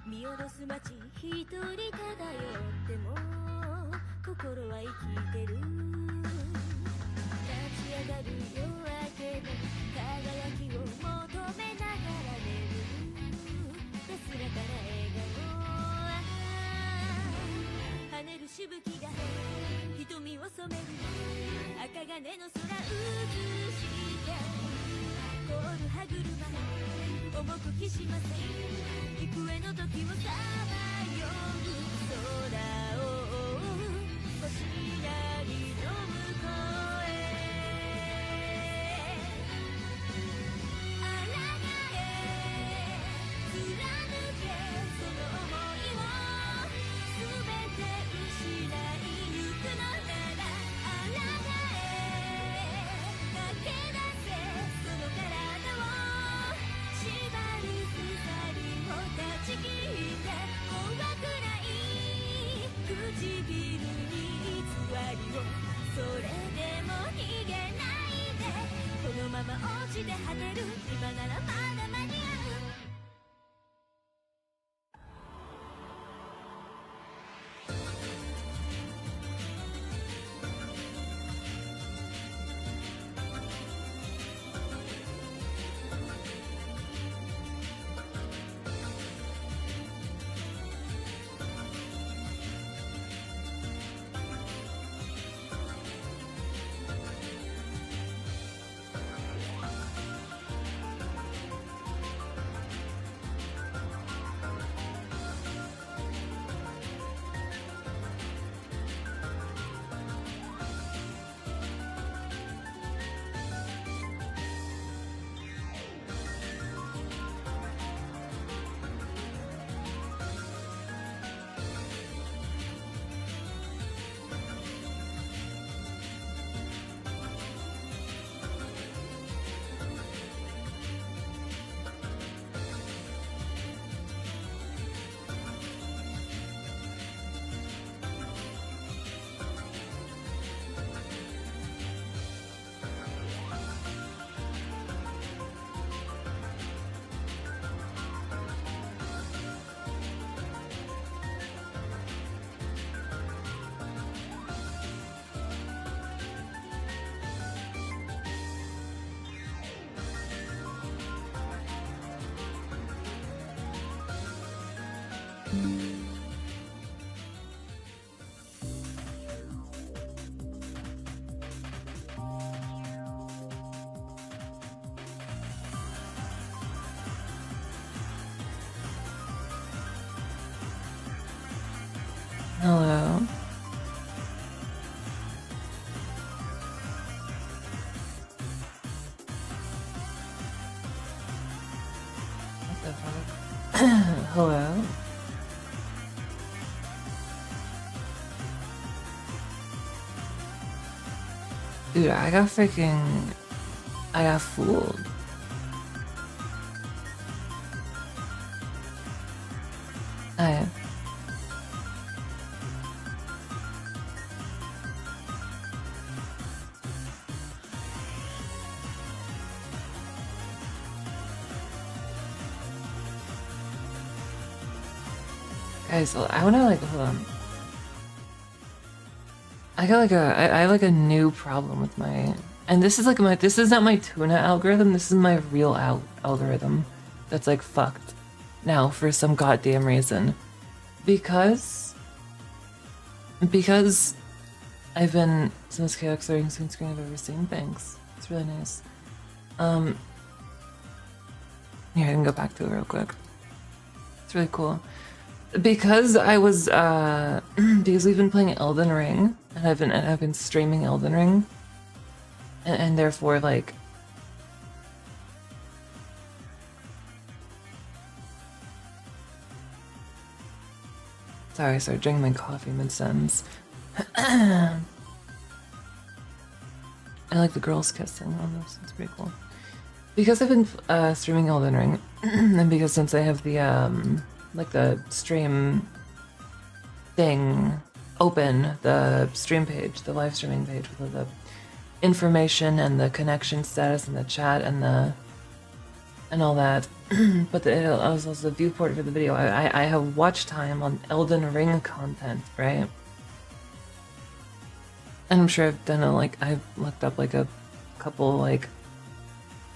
見下ろす街一人漂っても心は生きてる。立ち上がる夜明けの輝きを求めながら眠る安らかな笑顔。跳ねるしぶきが瞳を染める赤金の空映して凍る歯車重くきしません幾重の時をさまよう空を星なりの向こうへて果てる今ならまだ間に合う Hello. What the fuck? Hello. Dude, I got fooled. I Guys, I wanna like hold on. I got like I have like a new problem with my, and this is like this is not my tuna algorithm, this is my real algorithm that's like fucked now for some goddamn reason. Because I've been since chaotic starting screen I've ever seen. Thanks. It's really nice. Here, I can go back to it real quick. It's really cool. Because I was because we've been playing Elden Ring and I've been streaming Elden Ring and therefore like sorry, drinking my coffee mid-sentence. I like the girls kissing on this, it's pretty cool. Because I've been streaming Elden Ring and because since I have the like the stream thing open, the stream page, the live streaming page with the information and the connection status and the chat and all that. But it was also the viewport for the video. I have watch time on Elden Ring content, right? And I'm sure I've done I've looked up like a couple like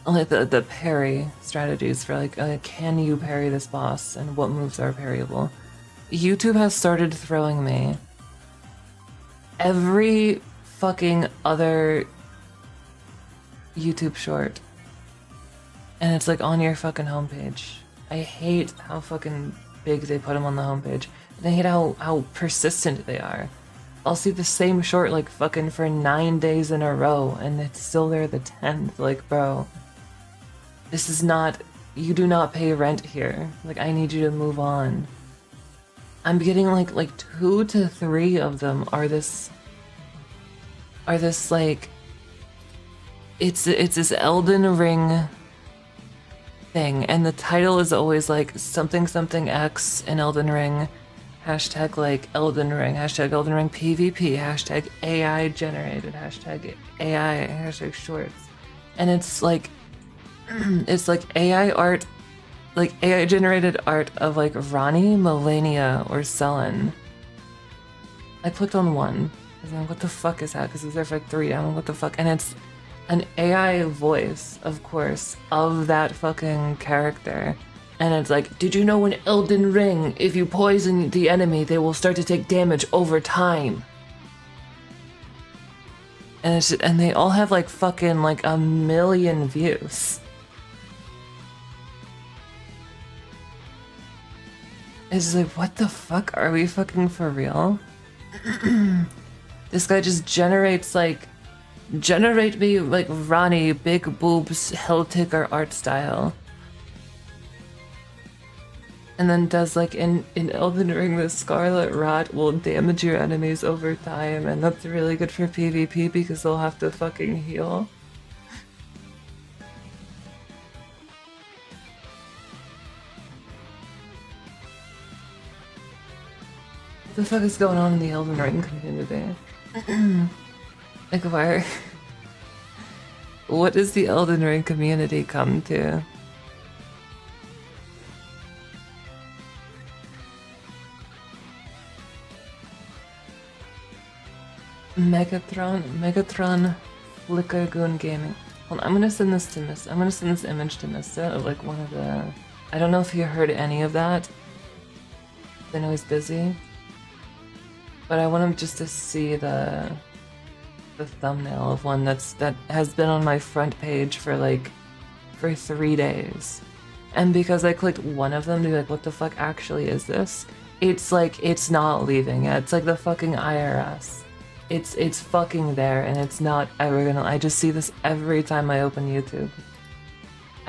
the parry strategies for can you parry this boss and what moves are parryable. YouTube has started throwing me every fucking other YouTube short, and it's like on your fucking homepage. I hate how fucking big they put them on the homepage, and I hate how persistent they are. I'll see the same short like fucking for 9 days in a row and it's still there the 10th. Like, bro, this is not, you do not pay rent here. Like, I need you to move on. I'm getting like 2 to 3 of them are this like, it's this Elden Ring thing, and the title is always like something X in Elden Ring, hashtag like Elden Ring, hashtag Elden Ring PvP, hashtag AI generated, hashtag AI, hashtag shorts. And it's like It's like AI art, like AI generated art of like Ronnie, Melania, or Selen. I clicked on one. I was like, what the fuck is that? Because it was there for like 3. I'm like, what the fuck? And it's an AI voice, of course, of that fucking character. And it's like, did you know in Elden Ring, if you poison the enemy, they will start to take damage over time? And it's just, and they all have like fucking like 1 million views. It's just like, what the fuck? Are we fucking for real? This guy just generates like, generate me like Ronnie, big boobs, Helltaker art style. And then does like in Elden Ring, the Scarlet Rot will damage your enemies over time, and that's really good for PvP because they'll have to fucking heal. What the fuck is going on in the Elden Ring community? Like, why? What does the Elden Ring community come to? Megatron Flicker Goon Gaming. Hold on, I'm gonna send this to Miss. I'm gonna send this image to Mista of like one of the. I don't know if you heard any of that. I know he's busy, but I want him just to see the thumbnail of one that has been on my front page for 3 days, and because I clicked one of them to be like, what the fuck actually is this? It's like it's not leaving it. It's like the fucking IRS. It's fucking there, and it's not ever gonna. I just see this every time I open YouTube.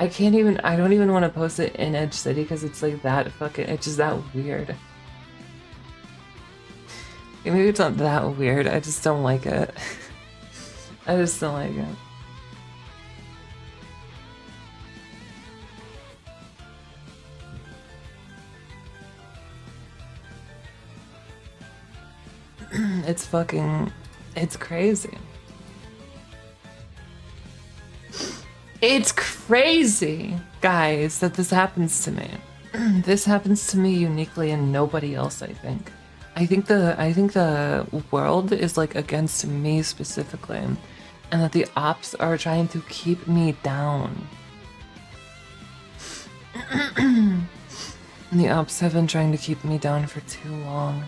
I don't even want to post it in Edge City because it's like that fucking. It's just that weird. Maybe it's not that weird. I just don't like it. I just don't like it. It's crazy. It's crazy, guys, that this happens to me. This happens to me uniquely and nobody else, I think. I think the world is like against me specifically, and that the ops are trying to keep me down. The ops have been trying to keep me down for too long.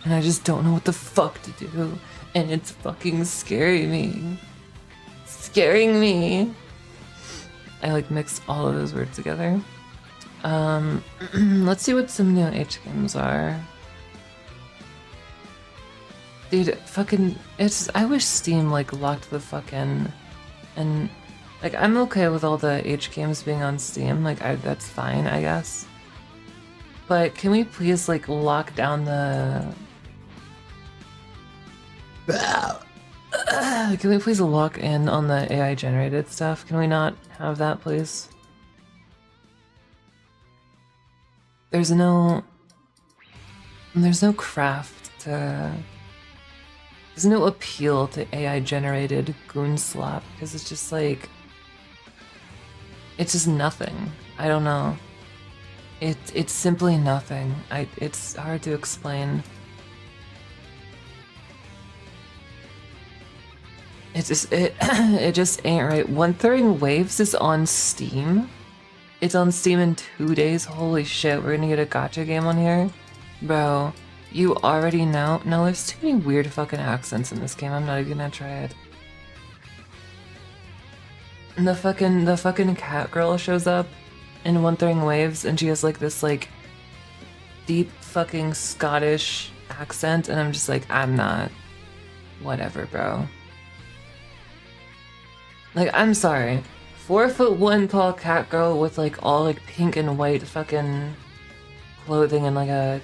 And I just don't know what the fuck to do. And it's fucking scaring me. Scaring me. I like mixed all of those words together. Let's see what some new H games are. Dude, fucking, I wish Steam like locked the fuck in. And like, I'm okay with all the H games being on Steam. Like, that's fine, I guess. But can we please like lock down the... Can we please lock in on the AI generated stuff? Can we not have that, please? There's no craft to... There's no appeal to AI generated goon slap because it's just like... It's just nothing. I don't know. It's simply nothing. It's hard to explain. It just ain't right. Wuthering Waves is on Steam. It's on Steam in 2 days. Holy shit, we're gonna get a gacha game on here? Bro, you already know? No, there's too many weird fucking accents in this game. I'm not even gonna try it. And the fucking cat girl shows up in Wuthering Waves, and she has like this like deep fucking Scottish accent, and I'm just like, I'm not. Whatever, bro. Like, I'm sorry. 4'1" tall cat girl with like all like pink and white fucking clothing and like a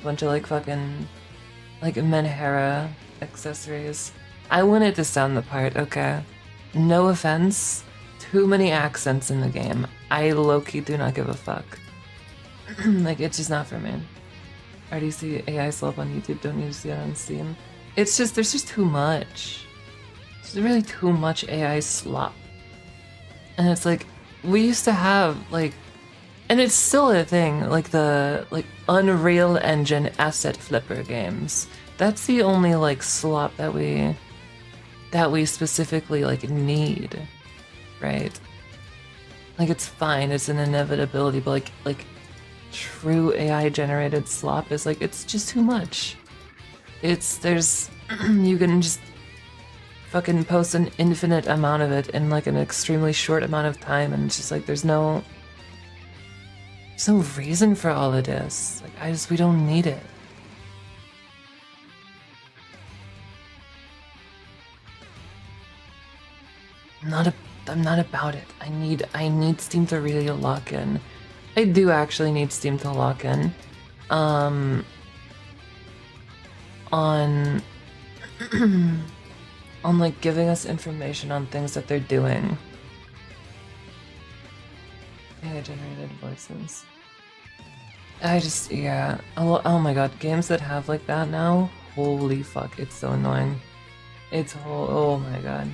bunch of like fucking like Menhera accessories. I wanted to sound the part, okay? No offense. Too many accents in the game. I low-key do not give a fuck. Like, it's just not for me. Already see AI slap on YouTube, don't need to see it on Steam. It's just, there's just too much. There's really too much AI slop. And it's like, we used to have like, and it's still a thing, like the like Unreal Engine asset flipper games. That's the only like slop that we specifically like need, right? Like it's fine, it's an inevitability, but like true AI generated slop is like it's just too much. There's you can just fucking post an infinite amount of it in like an extremely short amount of time, and it's just like there's no reason for all of this. Like we don't need it. I'm not about it. I need Steam to really lock in. I do actually need Steam to lock in. On on like giving us information on things that they're doing. AI generated voices. Yeah. Oh my god, games that have like that now, holy fuck, it's so annoying. Oh my god.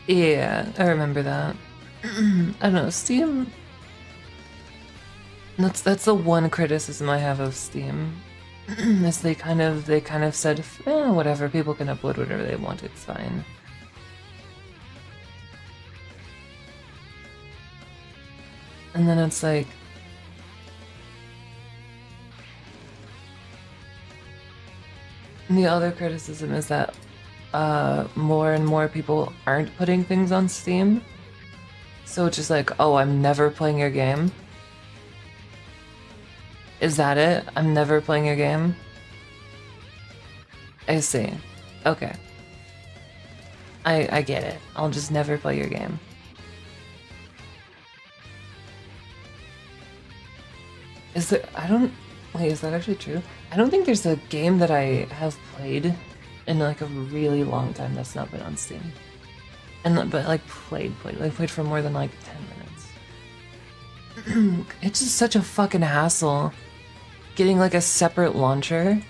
Yeah, I remember that. I don't know, Steam. That's the one criticism I have of Steam. Is they kind of said, whatever, people can upload whatever they want, it's fine. And then it's like, and the other criticism is that more and more people aren't putting things on Steam. So it's just like, oh, I'm never playing your game. Is that it? I'm never playing your game? I see. Okay. I get it. I'll just never play your game. Is there... Wait, is that actually true? I don't think there's a game that I have played in like a really long time that's not been on Steam. But like played for more than like 10 minutes. It's just such a fucking hassle getting like a separate launcher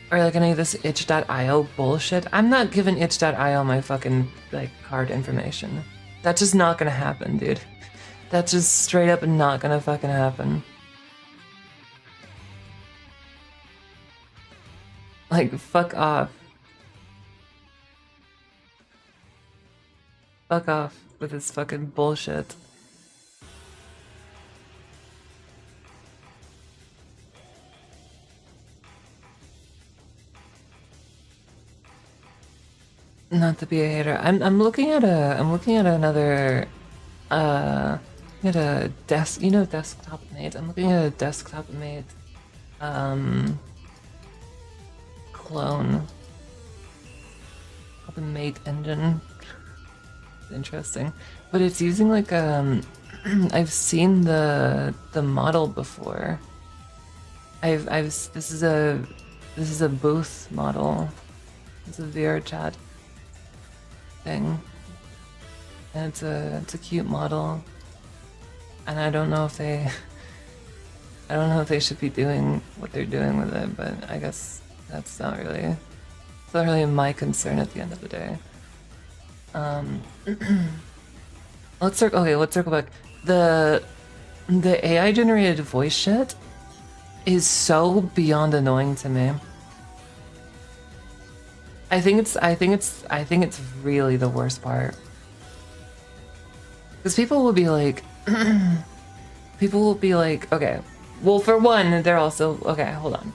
or like any of this itch.io bullshit. I'm not giving itch.io my fucking like card information. That's just not gonna happen, dude. That's just straight up not gonna fucking happen. Like, fuck off. Fuck off with this fucking bullshit. Not to be a hater. I'm looking at another at a desk, you know, desktop mate. I'm looking at a desktop mate clone called the Mate Engine. It's interesting, but it's using like I've seen the model before. This is a booth model. It's a VR chat thing, and it's a cute model, and I don't know if they should be doing what they're doing with it, but I guess it's not really my concern at the end of the day. Let's circle back. The AI generated voice shit is so beyond annoying to me. I think it's really the worst part. Because people will be like, okay, well, for one, they're also, okay, hold on.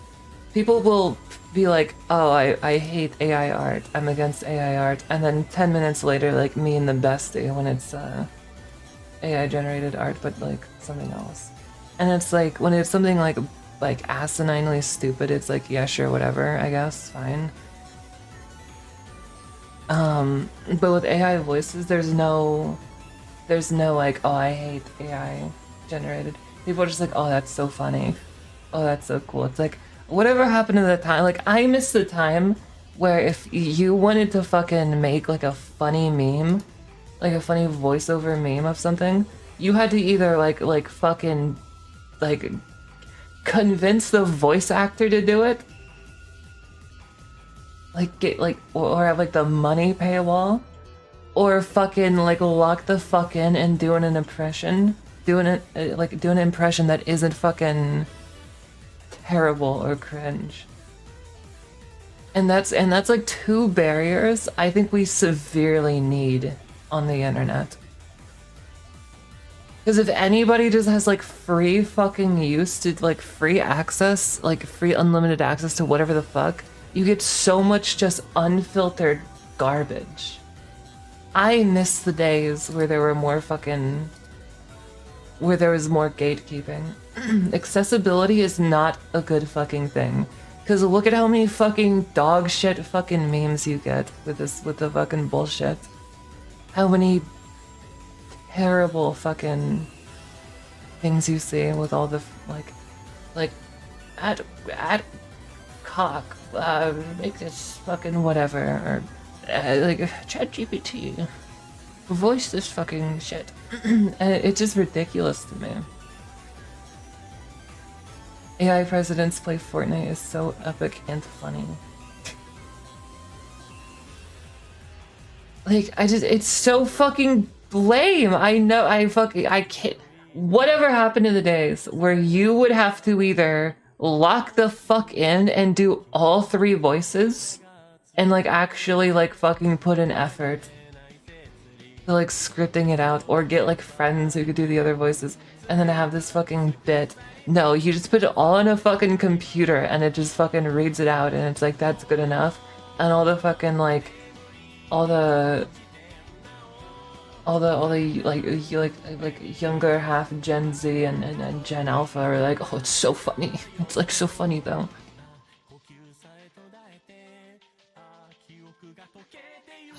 People will be like, oh, I hate AI art, I'm against AI art, and then 10 minutes later, like me and the bestie when it's AI generated art, but like something else. And it's like, when it's something like asininely stupid, it's like, yeah, sure, whatever, I guess, fine. But with AI voices, there's no like, oh, I hate AI generated. People are just like, oh, that's so funny. Oh, that's so cool. It's like, whatever happened to the time? Like, I miss the time where if you wanted to fucking make like a funny meme, like a funny voiceover meme of something, you had to either like fucking like convince the voice actor to do it, like get like or have like the money paywall, or fucking like lock the fuck in and doing an impression, doing it like doing an impression that isn't fucking terrible or cringe. And that's like two barriers I think we severely need on the internet. Because if anybody just has like free fucking use to like free access, like free unlimited access to whatever the fuck, you get so much just unfiltered garbage. I miss the days where there were more fucking, where there was more gatekeeping. Accessibility is not a good fucking thing. Cause look at how many fucking dog shit fucking memes you get with this, with the fucking bullshit. How many terrible fucking things you see with all the like add cock, make this fucking whatever, or like ChatGPT, voice this fucking shit. And it's just ridiculous to me. AI presidents play Fortnite is so epic and funny. Like, it's so fucking lame. I know, I can't. Whatever happened to the days where you would have to either lock the fuck in and do all three voices and like actually like fucking put in effort to like scripting it out, or get like friends who could do the other voices, and then have this fucking bit. No, you just put it all in a fucking computer and it just fucking reads it out, and it's like, that's good enough. And all the fucking like, all the like younger half Gen Z and Gen Alpha are like, oh, it's so funny. It's like so funny though.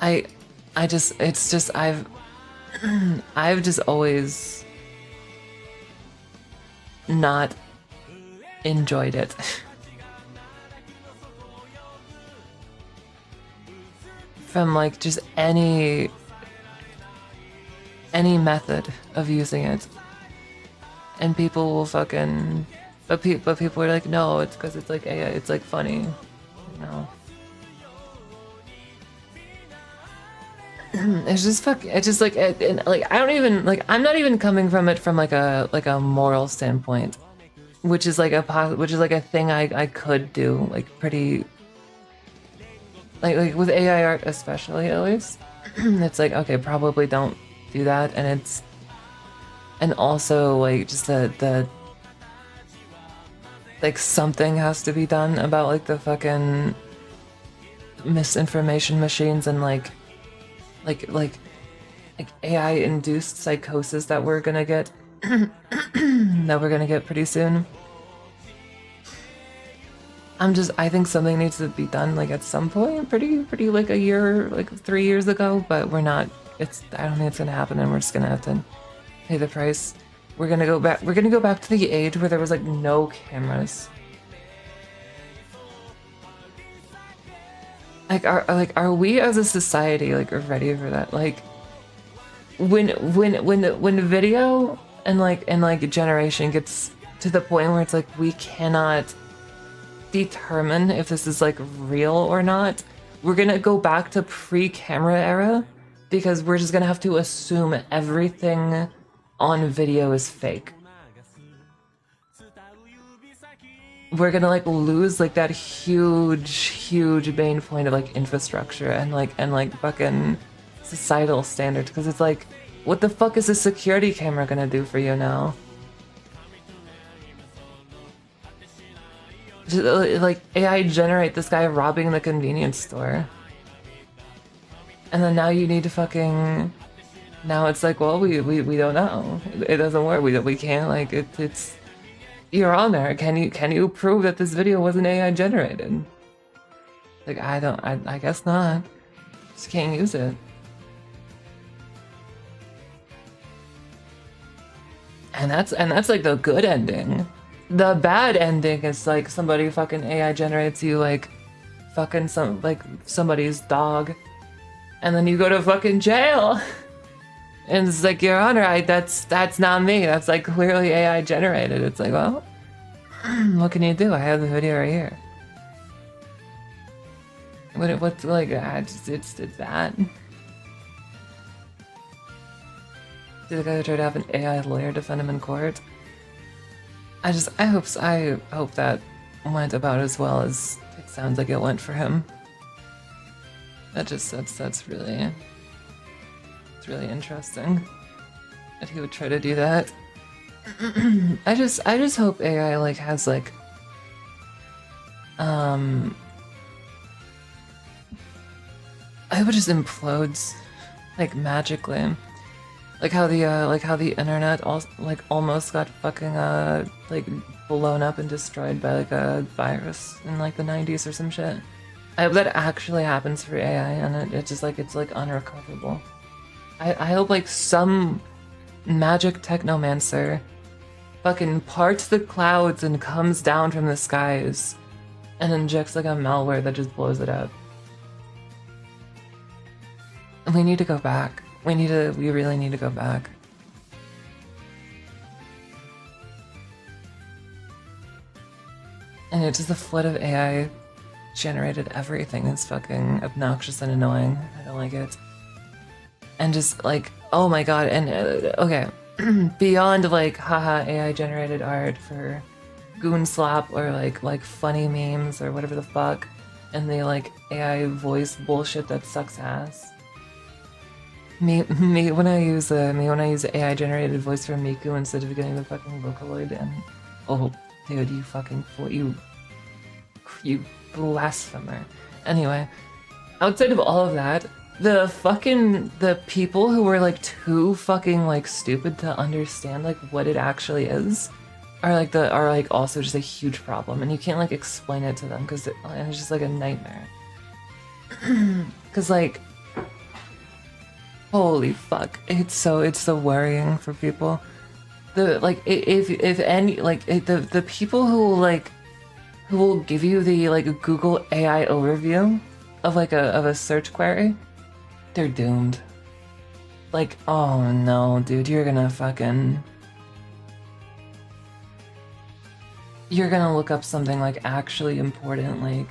I've just always not enjoyed it. From like just any method of using it. And people will fucking, but people are like, no, it's because it's like AI, it's like funny, no. It's just it's just like, like I don't even like, I'm not even coming from it from like a moral standpoint, which is like a thing I could do, like pretty, like with AI art especially, at least. It's like, okay, probably don't do that, and also like just the like something has to be done about like the fucking misinformation machines and like AI induced psychosis that we're gonna get pretty soon. I think something needs to be done like at some point, pretty like a year, like 3 years ago, but I don't think it's gonna happen, and we're just gonna have to pay the price. We're gonna go back to the age where there was like no cameras. Like are we as a society like ready for that? Like when video and like generation gets to the point where it's like we cannot determine if this is like real or not, we're gonna go back to pre-camera era, because we're just gonna have to assume everything on video is fake. We're gonna like lose like that huge main point of like infrastructure and like fucking societal standards, because it's like, what the fuck is a security camera gonna do for you now? Just, like AI generate this guy robbing the convenience store, and then now you need to fucking, now it's like, well, we don't know, it doesn't work, we can't, like it's you're on there, can you prove that this video wasn't AI generated? Like I guess not, just can't use it. And that's like the good ending. The bad ending is like somebody fucking AI generates you like fucking somebody's dog, and then you go to fucking jail. And it's like, Your Honor, that's not me. That's like clearly AI generated. It's like, well, what can you do? I have the video right here. What's like, it's bad. Did the guy who tried to have an AI lawyer defend him in court? I hope that went about as well as it sounds like it went for him. That's really, it's really interesting that he would try to do that. I just hope AI like has like I hope it just implodes like magically. Like how the internet almost got fucking like blown up and destroyed by like a virus in like the 90s or some shit. I hope that actually happens for AI and it's just like it's like unrecoverable. I hope like some magic technomancer fucking parts the clouds and comes down from the skies and injects like a malware that just blows it up. We need to go back. We really need to go back. And it's just the flood of AI generated everything is fucking obnoxious and annoying. I don't like it. And just like, oh my god, and okay. Beyond like, haha, AI generated art for goon slap or like funny memes or whatever the fuck, and the like AI voice bullshit that sucks ass. Me when I use AI generated voice for Miku instead of getting the fucking Vocaloid, and oh dude, you fucking fool, you blasphemer. Anyway, outside of all of that, the people who were like too fucking like stupid to understand like what it actually is are like also just a huge problem, and you can't like explain it to them because it's just like a nightmare. Because like, holy fuck, it's so worrying for people. The like if any like the people who will give you the like Google AI overview of like a search query, they're doomed. Like, oh no, dude, you're gonna look up something like actually important, like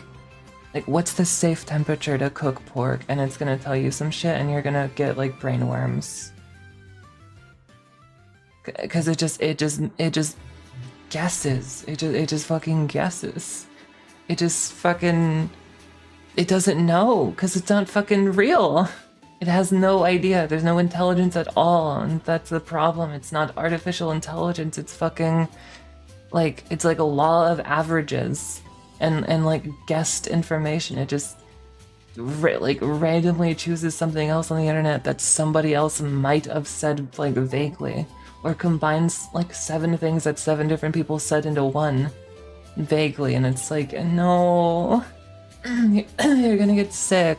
what's the safe temperature to cook pork, and it's gonna tell you some shit, and you're gonna get like brain worms. Cause it just guesses. It just fucking guesses. It just fucking, it doesn't know, cause it's not fucking real. It has no idea. There's no intelligence at all, and that's the problem. It's not artificial intelligence. It's fucking like, it's like a law of averages and like guessed information. It just like randomly chooses something else on the internet that somebody else might have said like vaguely, or combines like 7 things that 7 different people said into one vaguely, and it's like, no, you're gonna get sick.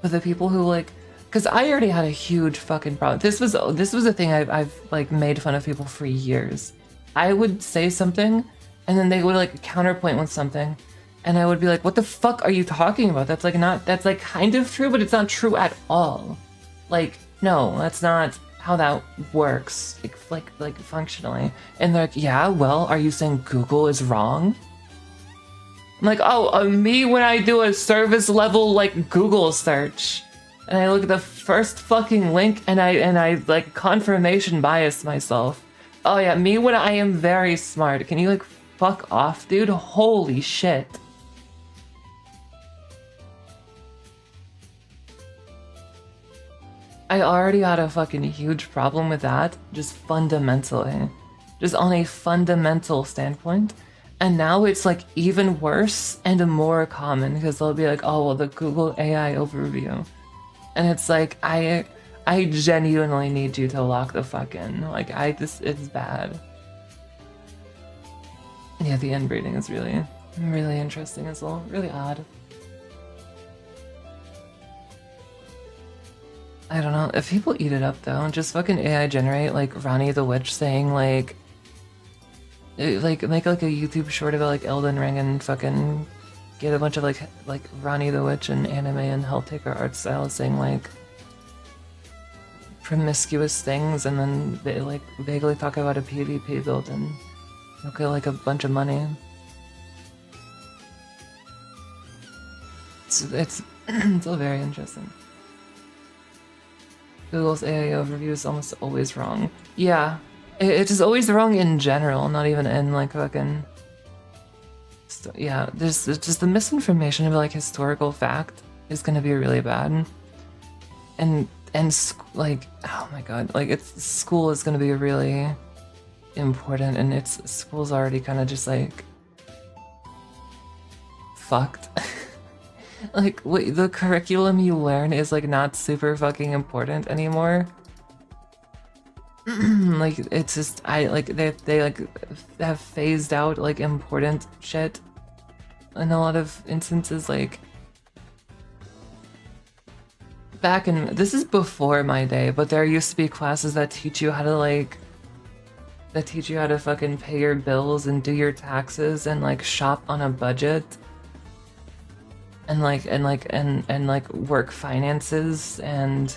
But the people who like, because I already had a huge fucking problem. This was a thing I've like made fun of people for years. I would say something, and then they would like counterpoint with something, and I would be like, what the fuck are you talking about? That's like kind of true, but it's not true at all. Like, no, that's not how that works, like functionally. And they're like, yeah, well, are you saying Google is wrong? I'm like, oh, me when I do a service level like Google search, and I look at the first fucking link, and I like confirmation bias myself. Oh yeah, me when I am very smart. Can you like fuck off, dude? Holy shit. I already had a fucking huge problem with that, just fundamentally. Just on a fundamental standpoint. And now it's like even worse and more common, because they'll be like, oh, well, the Google AI overview. And it's like, I genuinely need you to lock the fuck in. Like, it's bad. Yeah, the inbreeding is really interesting as well. Really odd. I don't know, if people eat it up though, just fucking AI generate like Ronnie the Witch saying like make like a YouTube short about like Elden Ring and fucking get a bunch of like Ronnie the Witch and anime and Helltaker art style saying like promiscuous things, and then they like vaguely talk about a PvP build and you'll get like a bunch of money. it's still very interesting. Google's AI overview is almost always wrong. Yeah, it's just always wrong in general, not even in like fucking. Yeah, there's just the misinformation of like historical fact is gonna be really bad, and like, oh my god, like school is gonna be really important, and school's already kind of just like fucked. Like, the curriculum you learn is like not super fucking important anymore. Like, it's just they like have phased out like important shit in a lot of instances. Like, back in, this is before my day, but there used to be classes that teach you how to fucking pay your bills and do your taxes and like shop on a budget and work finances and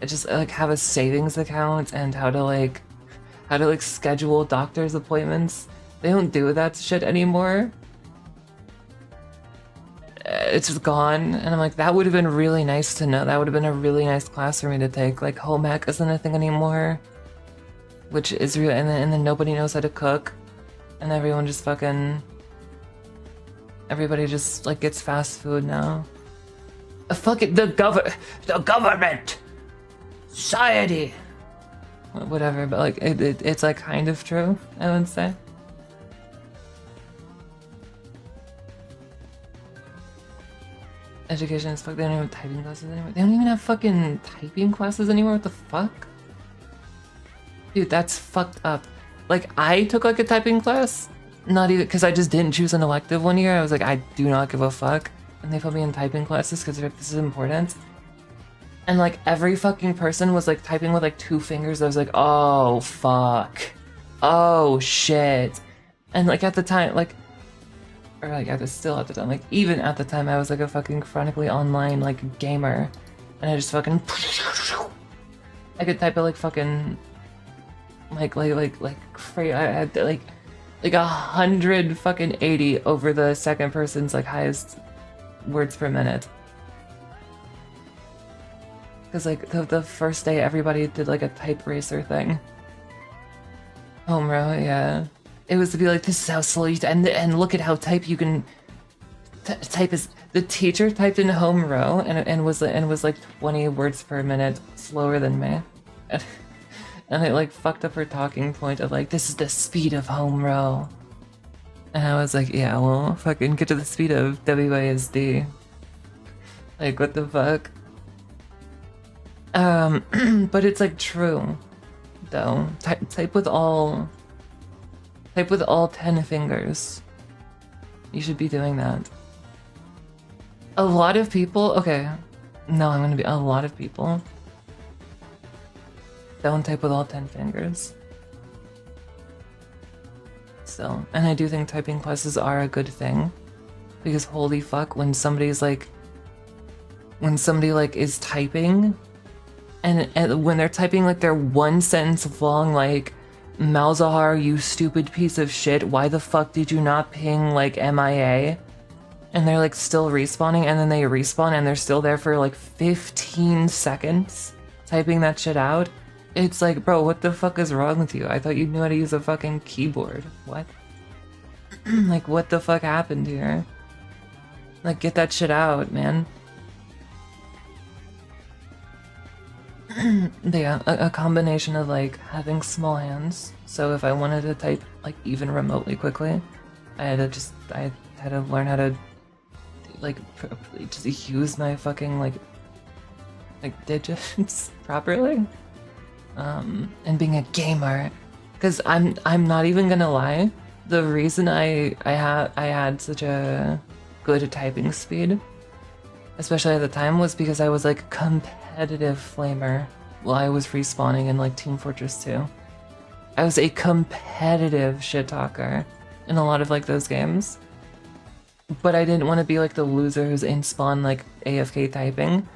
just like have a savings account and how to schedule doctor's appointments. They don't do that shit anymore. It's just gone, and I'm like, that would have been really nice to know. That would have been a really nice class for me to take. Like, home ec isn't a thing anymore, which is real. And then nobody knows how to cook, and everyone just fucking, everybody just like gets fast food now. The government, society, whatever. But like, it's like kind of true, I would say. Education is fucked. They don't even have typing classes anymore. They don't even have fucking typing classes anymore. What the fuck? Dude, that's fucked up. Like, I took like a typing class, not even because I just didn't choose an elective one year. I was like, I do not give a fuck. And they put me in typing classes because they're like, this is important. And like every fucking person was like typing with like 2 fingers. I was like, oh fuck. Oh shit. And like at the time, like, or like still at the time, like even at the time, I was like a fucking chronically online like gamer, and I just fucking, I could type it like fucking, crazy. I had like 180 over the second person's like highest words per minute. Cause like the first day everybody did like a type racer thing. Home row, yeah. It was to be like, this is how slow you and look at how you can type is. The teacher typed in home row and was like 20 words per minute slower than me, and it like fucked up her talking point of like, this is the speed of home row, and I was like, yeah, well, fucking get to the speed of WASD. Like, what the fuck? But it's like true, though. Type with all 10 fingers. You should be doing that. A lot of people, okay, no, I'm gonna be, a lot of people don't type with all 10 fingers. So, and I do think typing classes are a good thing, because holy fuck, when somebody like is typing, and when they're typing like their 1 sentence long, like, Malzahar, you stupid piece of shit, why the fuck did you not ping like MIA? And they're like still respawning, and then they respawn and they're still there for like 15 seconds typing that shit out. It's like, bro, what the fuck is wrong with you? I thought you knew how to use a fucking keyboard. What? Like, what the fuck happened here? Like, get that shit out, man. Yeah, a combination of like having small hands, so if I wanted to type like even remotely quickly, I had to learn how to like just use my fucking like digits properly, and being a gamer, because I'm not even gonna lie, the reason I had such a good typing speed, especially at the time, was because I was like competitive flamer while I was respawning in like Team Fortress 2. I was a competitive shit talker in a lot of like those games, but I didn't want to be like the loser who's in spawn like AFK typing,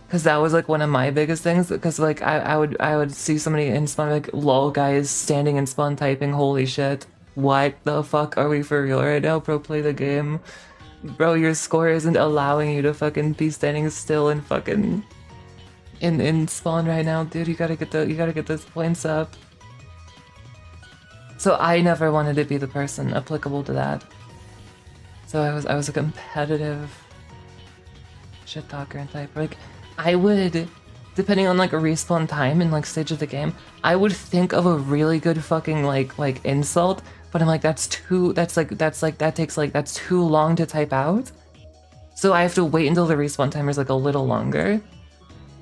because that was like one of my biggest things. Because like I would see somebody in spawn like, lol, guys standing in spawn typing, holy shit, what the fuck, are we for real right now? Bro, play the game. Bro, your score isn't allowing you to fucking be standing still and fucking in spawn right now, dude. You gotta get those points up. So I never wanted to be the person applicable to that. So I was a competitive shit talker and type. Like, I would, depending on like a respawn time and like stage of the game, I would think of a really good fucking like insult, but I'm like, that's too long to type out. So I have to wait until the respawn timer is like a little longer,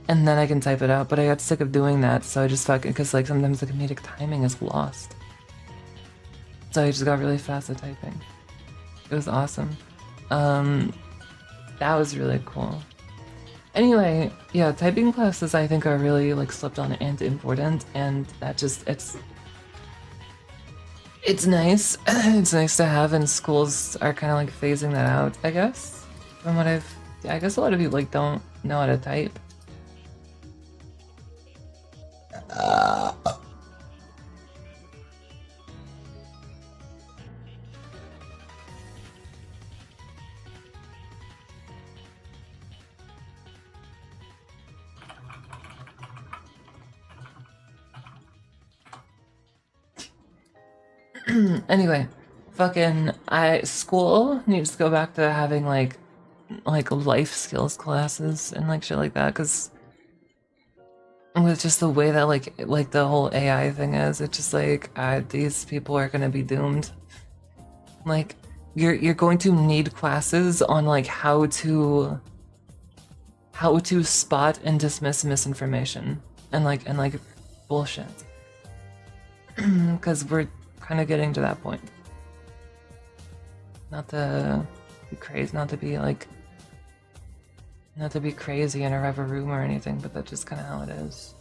and then I can type it out. But I got sick of doing that, so I just fucking, because like sometimes the comedic timing is lost. So I just got really fast at typing. It was awesome. That was really cool. Anyway, yeah, typing classes I think are really like slept on and important, and that just, it's nice. It's nice to have, and schools are kind of like phasing that out, I guess. From what I guess a lot of people like don't know how to type. Anyway, fucking school needs to go back to having like life skills classes and like shit like that, because with just the way that like the whole AI thing is, it's just like these people are gonna be doomed. Like you're going to need classes on like how to spot and dismiss misinformation and like bullshit, because we're kind of getting to that point. Not to be crazy, not to be crazy in a rev room or anything, but that's just kind of how it is.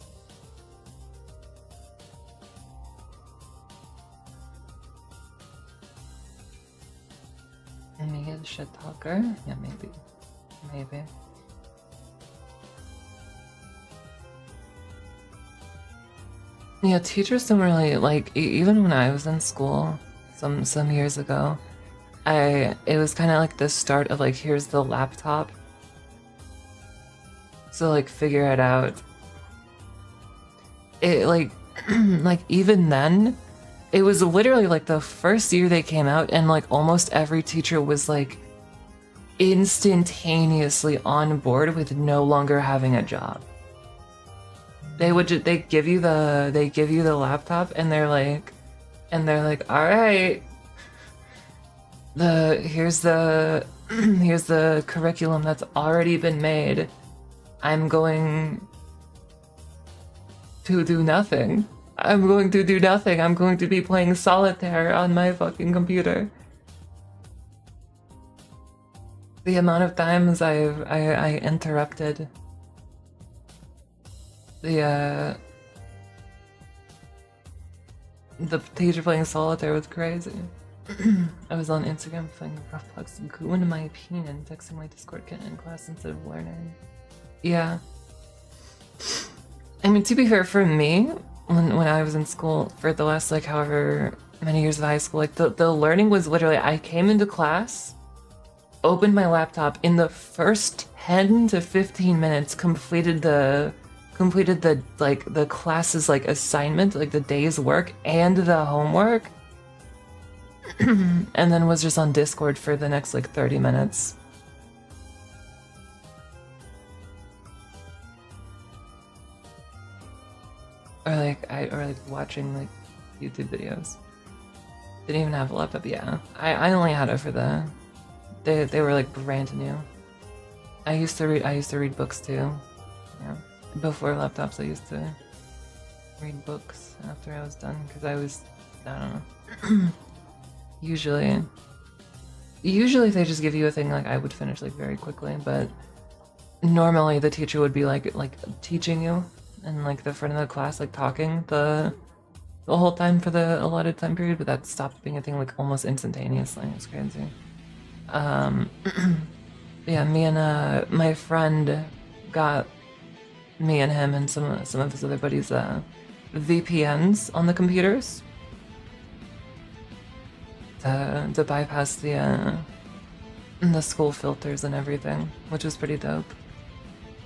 And me a shit talker? Yeah, maybe. Yeah, teachers don't really like, even when I was in school some years ago, it was kind of like the start of like, here's the laptop, so like figure it out. It like like even then, it was literally like the first year they came out, and like almost every teacher was like instantaneously on board with no longer having a job. They give you the laptop, and they're like, all right, here's the curriculum that's already been made. I'm going to do nothing. I'm going to be playing solitaire on my fucking computer. The amount of times I interrupted the teacher playing solitaire was crazy. I was on Instagram playing Roblox, going my opinion, and texting my Discord kid in class instead of learning. Yeah. I mean, to be fair, for me, when I was in school for the last like however many years of high school, like the learning was literally, I came into class, opened my laptop, in the first 10 to 15 minutes completed the class's like assignment, like the day's work and the homework, and then was just on Discord for the next like 30 minutes. Or like watching like YouTube videos. Didn't even have a laptop. Yeah, I only had it for they were like brand new. I used to read books too. Yeah, before laptops I used to read books after I was done, because I don't know. Usually they just give you a thing like I would finish like very quickly, but normally the teacher would be like teaching you in like the front of the class, like talking the whole time for the allotted time period, but that stopped being a thing like almost instantaneously. It's crazy. Yeah, me and my friend got me and him and some of his other buddies VPNs on the computers. to bypass the school filters and everything, which was pretty dope.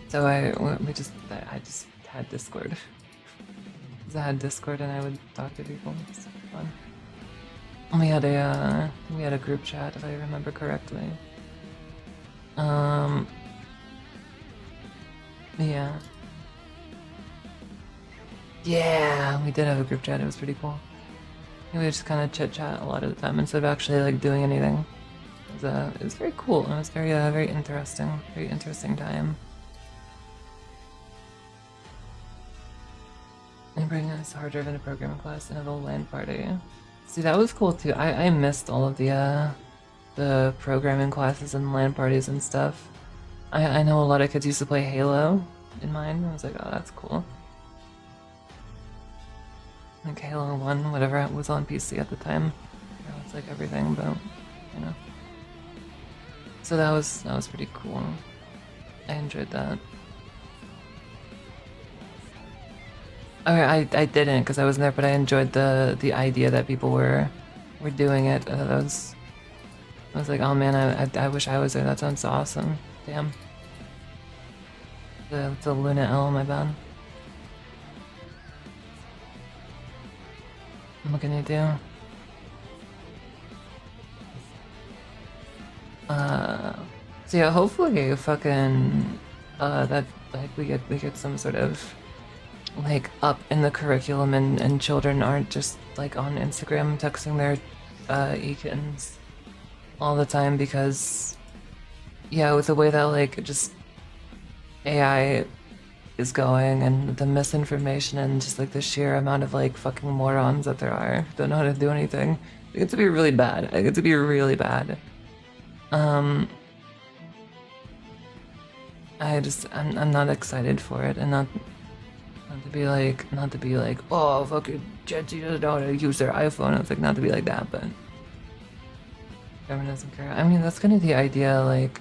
So I just had Discord. I had Discord and I would talk to people. It's fun. We had a group chat if I remember correctly. Yeah. Yeah, we did have a group chat. It was pretty cool. We would just kind of chit chat a lot of the time instead of actually like doing anything. It was very cool. It was very interesting. Very interesting time. And bring us hard drive into programming class and have a LAN party. See, that was cool too. I missed all of the programming classes and LAN parties and stuff. I know a lot of kids used to play Halo in mine. I was like, oh, that's cool. Like Halo 1, whatever was on PC at the time. You know, it's like everything, but you know. So that was pretty cool. I enjoyed that. I didn't because I wasn't there, but I enjoyed the idea that people were doing it. I was like, oh man, I wish I was there. That sounds awesome. Damn. The Luna L, my bad. What can you do? So yeah, hopefully fucking that like we get some sort of like up in the curriculum and children aren't just like on Instagram texting their e-kittens all the time, because yeah, with the way that like just AI is going and the misinformation and just like the sheer amount of like fucking morons that there are who don't know how to do anything, I get to be really bad. I get to be really bad. I'm not excited for it, and not to be like, oh fucking Gen Z doesn't know how to use their iPhone. It's like not to be like that, but government doesn't care. I mean, that's kind of the idea. Like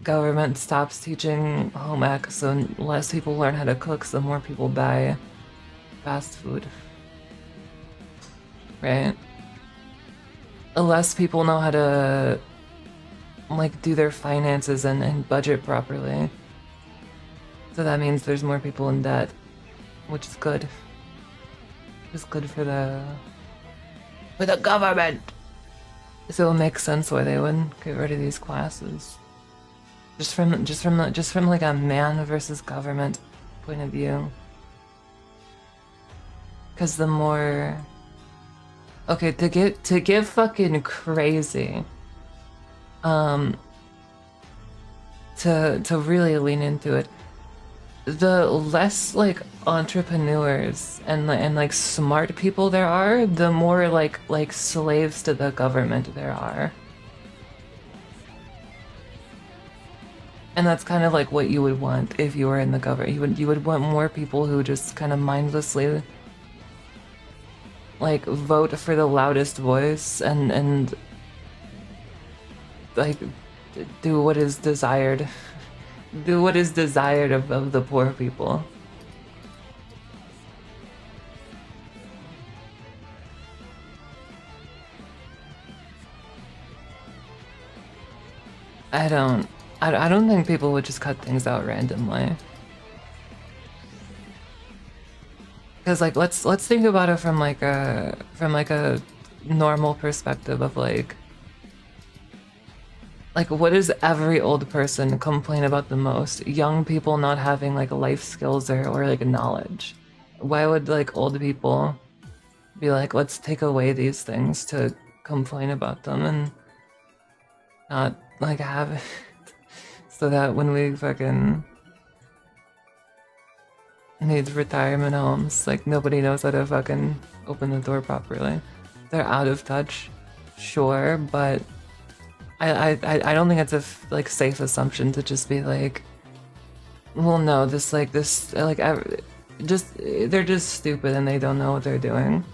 government stops teaching home ec, so less people learn how to cook, so more people buy fast food, right? Less people know how to like do their finances and budget properly, so that means there's more people in debt, which is good. It's good for the government. So it makes sense why they wouldn't get rid of these classes. Just from like a man versus government point of view. Because the more, okay, to get fucking crazy, to really lean into it, the less like entrepreneurs and like smart people there are, the more like slaves to the government there are. And that's kind of like what you would want if you were in the government. You would want more people who just kind of mindlessly like vote for the loudest voice and like do what is desired. Do what is desired of the poor people. I don't think people would just cut things out randomly. Because like let's think about it from like a normal perspective of like what does every old person complain about the most? Young people not having like life skills or like knowledge. Why would like old people be like, let's take away these things to complain about them and not like have it so that when we fucking need retirement homes, like nobody knows how to fucking open the door properly. They're out of touch, sure, but I don't think it's a like safe assumption to just be like, well, no, they're just stupid and they don't know what they're doing.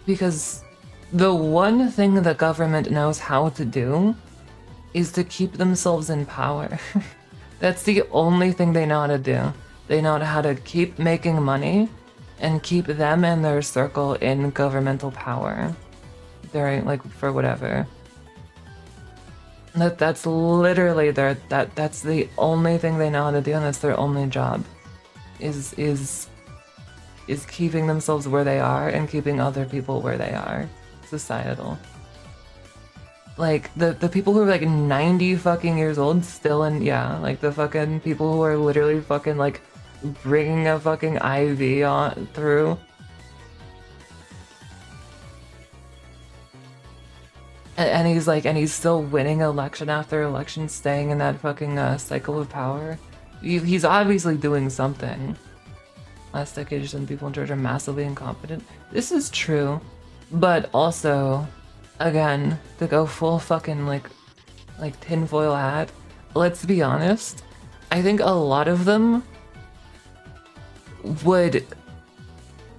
Because the one thing the government knows how to do is to keep themselves in power. That's the only thing they know how to do. They know how to keep making money and keep them and their circle in governmental power during, like, for whatever. That's literally that's the only thing they know how to do, and that's their only job. Is keeping themselves where they are and keeping other people where they are. Societal. Like, the people who are like 90 fucking years old still in, yeah, like the fucking people who are literally fucking like bringing a fucking IV on through. And he's still winning election after election, staying in that fucking cycle of power. He's obviously doing something. Last decade, some people in Georgia are massively incompetent. This is true, but also, again, to go full fucking like tinfoil hat, let's be honest, I think a lot of them would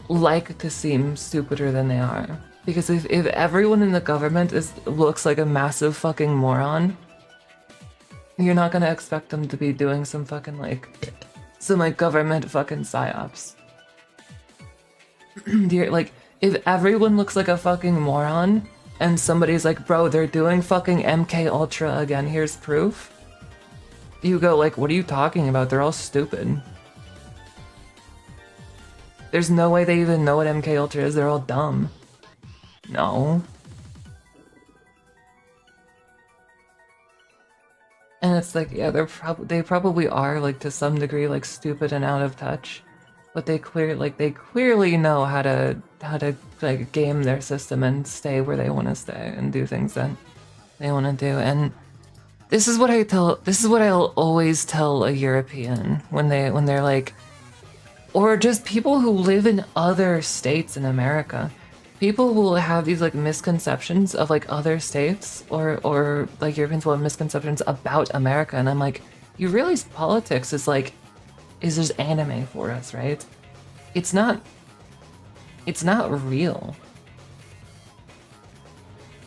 like to seem stupider than they are. Because if everyone in the government looks like a massive fucking moron, you're not gonna expect them to be doing some fucking like government fucking psyops. Like, if everyone looks like a fucking moron and somebody's like, bro, they're doing fucking MK Ultra again, here's proof, you go like, what are you talking about? They're all stupid. There's no way they even know what MK Ultra is, they're all dumb. No. And it's like, yeah, they probably are like to some degree like stupid and out of touch, but they clearly know how to like game their system and stay where they want to stay and do things that they want to do. And this is what I'll always tell a European when they're like, or just people who live in other states in America. People will have these like misconceptions of like other states, or like Europeans will have misconceptions about America, and I'm like, you realize politics is just anime for us, right? It's not real.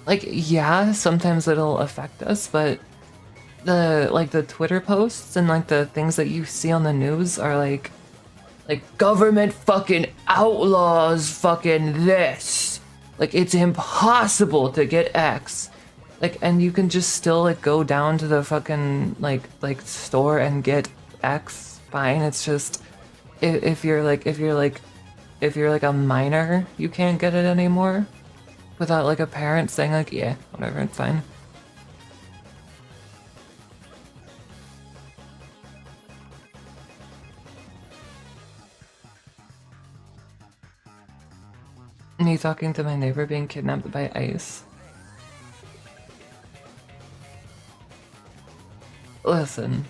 Like, yeah, sometimes it'll affect us, but the Twitter posts and like the things that you see on the news are like government fucking outlaws fucking this. Like, it's impossible to get X. Like, and you can just still like go down to the fucking like store and get X. Fine. It's just if you're like a minor, you can't get it anymore without like a parent saying like, yeah, whatever, it's fine. Me talking to my neighbor being kidnapped by ICE. Listen.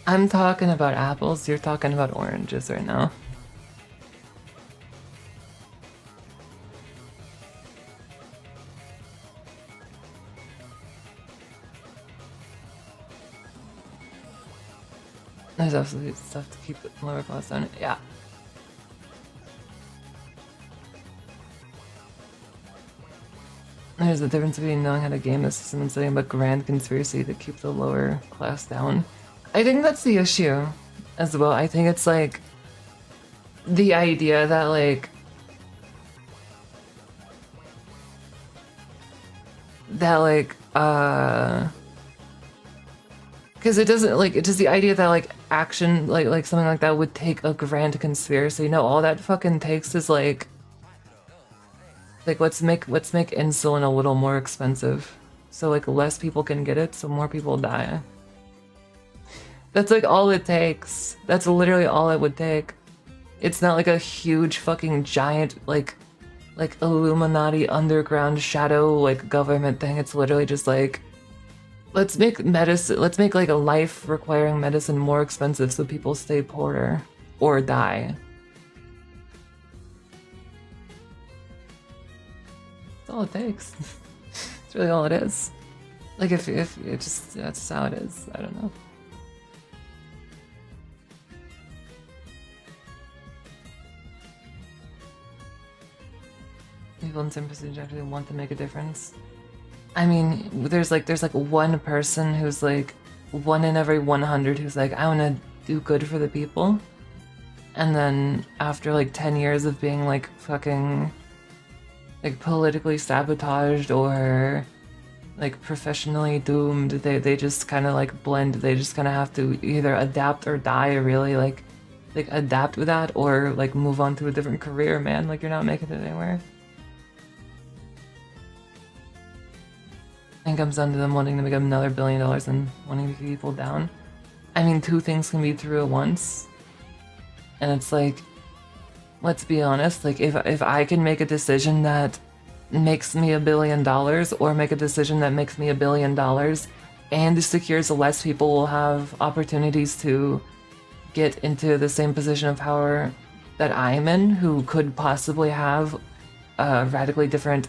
I'm talking about apples, you're talking about oranges right now. There's absolutely stuff to keep lower costs down. Yeah. There's a difference between knowing how to game the system and setting up a grand conspiracy to keep the lower class down. I think that's the issue as well. I think it's like the idea that like because it doesn't like, it's just the idea that like action like something like that would take a grand conspiracy. No, all that fucking takes is like let's make insulin a little more expensive so like less people can get it, so more people die. That's like all it takes. That's literally all it would take. It's not like a huge fucking giant like Illuminati underground shadow like government thing. It's literally just like, let's make like a life requiring medicine more expensive so people stay poorer or die. That's all it takes. It's really all it is. Like if it just, that's how it is. I don't know. People in some percentage actually want to make a difference. I mean, there's like one person who's like one in every 100 who's like, I want to do good for the people. And then after like 10 years of being like fucking like politically sabotaged or like professionally doomed, they just kind of like blend. They just kind of have to either adapt or die, really, like adapt with that, or like move on to a different career, man. Like, you're not making it anywhere. And it comes down to them wanting to make another $1 billion and wanting to keep people down. I mean, two things can be true at once. And it's like, let's be honest, like if I can make a decision that makes me $1 billion, or make a decision that makes me $1 billion and secures less people will have opportunities to get into the same position of power that I'm in, who could possibly have radically different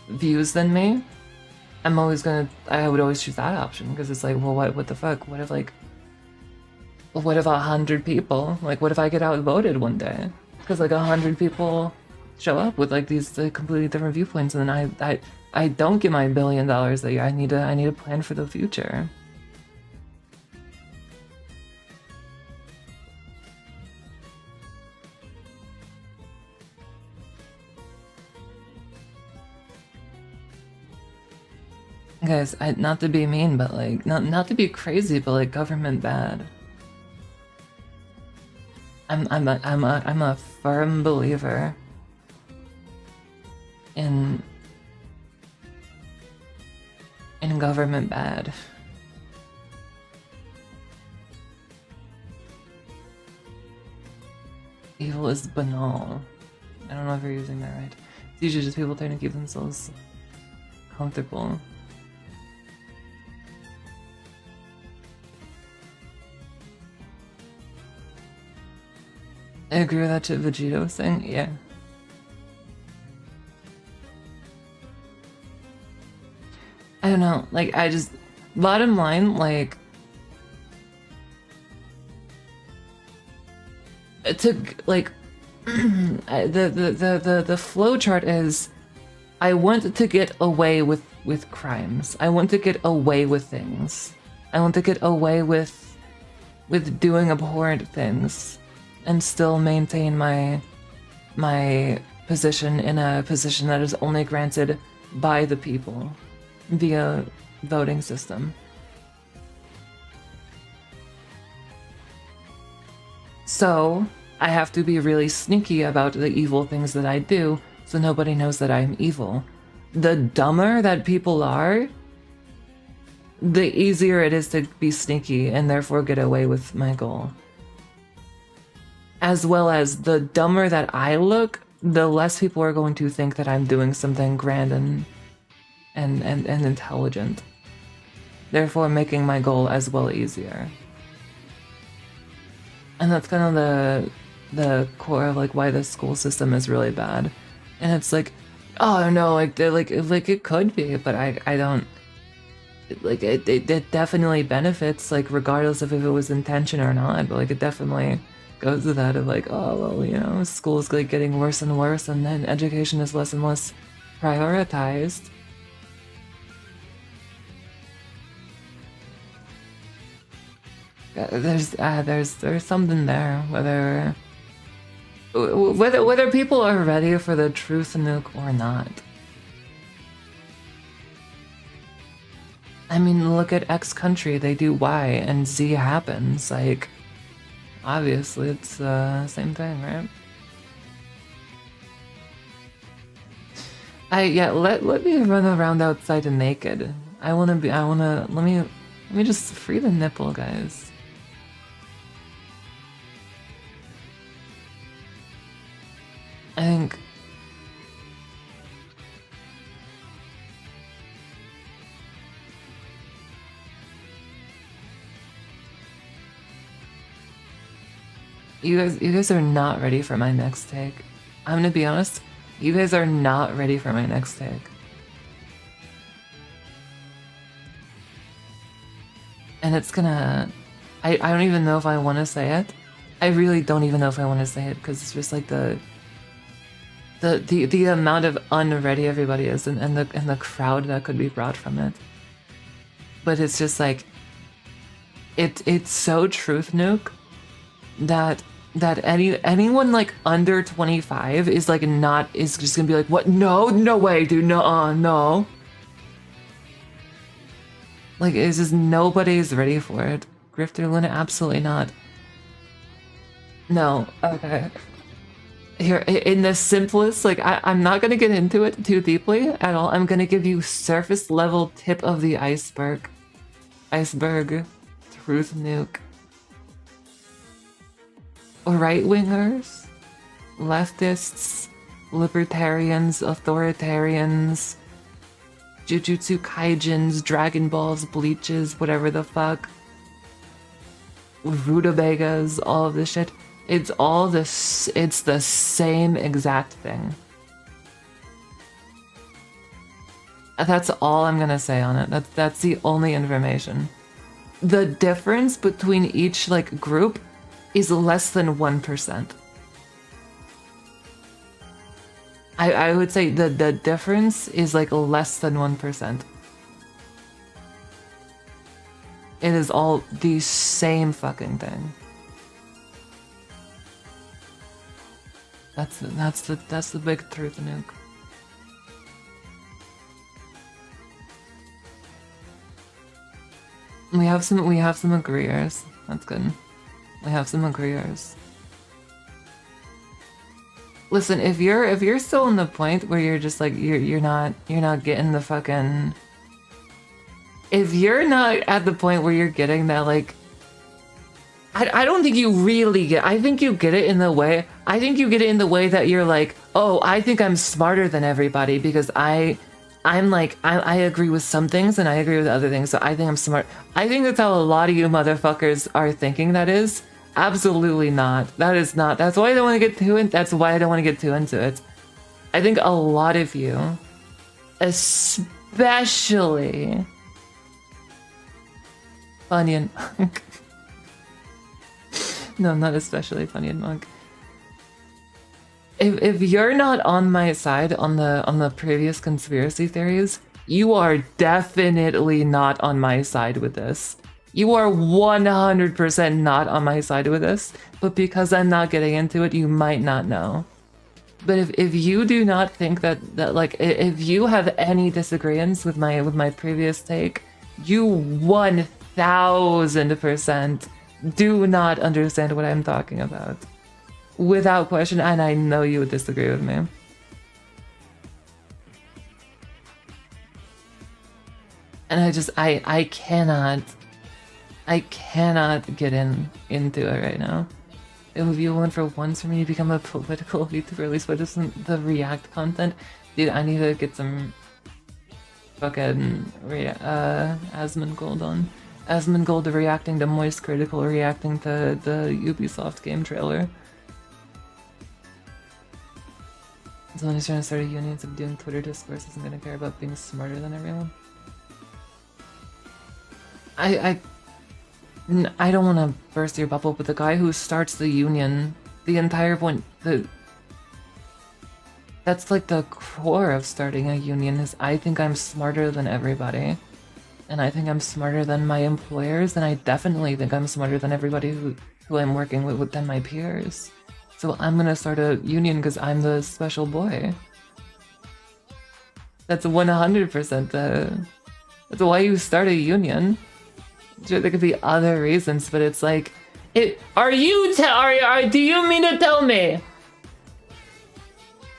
views than me, I would always choose that option, because it's like, well, what the fuck? What if 100 people, like, what if I get outvoted one day? Because like 100 people show up with like these completely different viewpoints, and then I don't get my $1 billion that year. I need to plan for the future. Guys, not to be mean, but like, not to be crazy, but like, government bad. I'm a firm believer in government bad. Evil is banal. I don't know if you're using that right. It's usually just people trying to keep themselves comfortable. I agree with that shit Vegeta was saying, yeah. I don't know, like, bottom line, like, like, the flow chart is, I want to get away with crimes. I want to get away with things. I want to get away with doing abhorrent things, and still maintain my position in a position that is only granted by the people via voting system. So I have to be really sneaky about the evil things that I do, so nobody knows that I'm evil. The dumber that people are, the easier it is to be sneaky and therefore get away with my goal. As well as the dumber that I look, the less people are going to think that I'm doing something grand and intelligent. Therefore making my goal as well easier. And that's kind of the core of like why the school system is really bad. And it's like, oh no, like it could be, but I don't like it definitely benefits, like regardless of if it was intention or not, but like it definitely goes to that of like, oh well, you know, school's like getting worse and worse, and then education is less and less prioritized. There's something there, whether people are ready for the truth nuke or not. I mean, look at X country, they do Y and Z happens, like, obviously it's the same thing, right? Let me run around outside naked. let me just free the nipple, guys. I think you guys are not ready for my next take. I'm gonna be honest, you guys are not ready for my next take. And it's gonna, I don't even know if I want to say it. I really don't even know if I want to say it, because it's just like the the amount of unready everybody is, and the crowd that could be brought from it. But it's just like it's so truth nuke that anyone like under 25 is like is just gonna be like, what? No way, dude. No. Like, it's just nobody's ready for it. Grifter Luna, absolutely not. No, okay. Here, in the simplest, like, I'm not gonna get into it too deeply at all. I'm gonna give you surface level tip of the iceberg. Truth nuke. Right-wingers, leftists, libertarians, authoritarians, Jujutsu Kaijins, Dragon Balls, Bleaches, whatever the fuck, rutabagas, all of this shit. It's all this. It's the same exact thing. That's all I'm gonna say on it. That's the only information. The difference between each like group is less than 1%. I would say the difference is like less than 1%. It is all the same fucking thing. That's the big truth nuke. We have some agreeers. That's good. We have some agreeers. Listen, if you're still in the point where you're just like you're not getting the fucking, if you're not at the point where you're getting that, like, I don't think you really get, I think you get it in the way, that you're like, oh, I think I'm smarter than everybody because I agree with some things and I agree with other things, so I think I'm smart. I think that's how a lot of you motherfuckers are thinking that is. Absolutely not. That is not. That's why I don't want to get too in. That's why I don't want to get too into it. I think a lot of you, especially Funny and Monk. No, not especially Funny and Monk. If you're not on my side on the previous conspiracy theories, you are definitely not on my side with this. You are 100% not on my side with this, but because I'm not getting into it, you might not know. But if you do not think that like, if you have any disagreements with my previous take, you 1000% do not understand what I'm talking about. Without question, and I know you would disagree with me. And I cannot get into it right now. It would be one for once for me to become a political YouTuber, at least what isn't the React content. Dude, I need to get some fucking Asmongold on. Asmongold reacting to Moist Critical, reacting to the Ubisoft game trailer. Someone who's trying to start a union of doing Twitter discourse isn't gonna care about being smarter than everyone. I don't want to burst your bubble, but the guy who starts the union, the entire point, that's like the core of starting a union is I think I'm smarter than everybody. And I think I'm smarter than my employers, and I definitely think I'm smarter than everybody who I'm working with than my peers. So I'm gonna start a union because I'm the special boy. That's 100% that's why you start a union. Sure, there could be other reasons, but it's like, do you mean to tell me?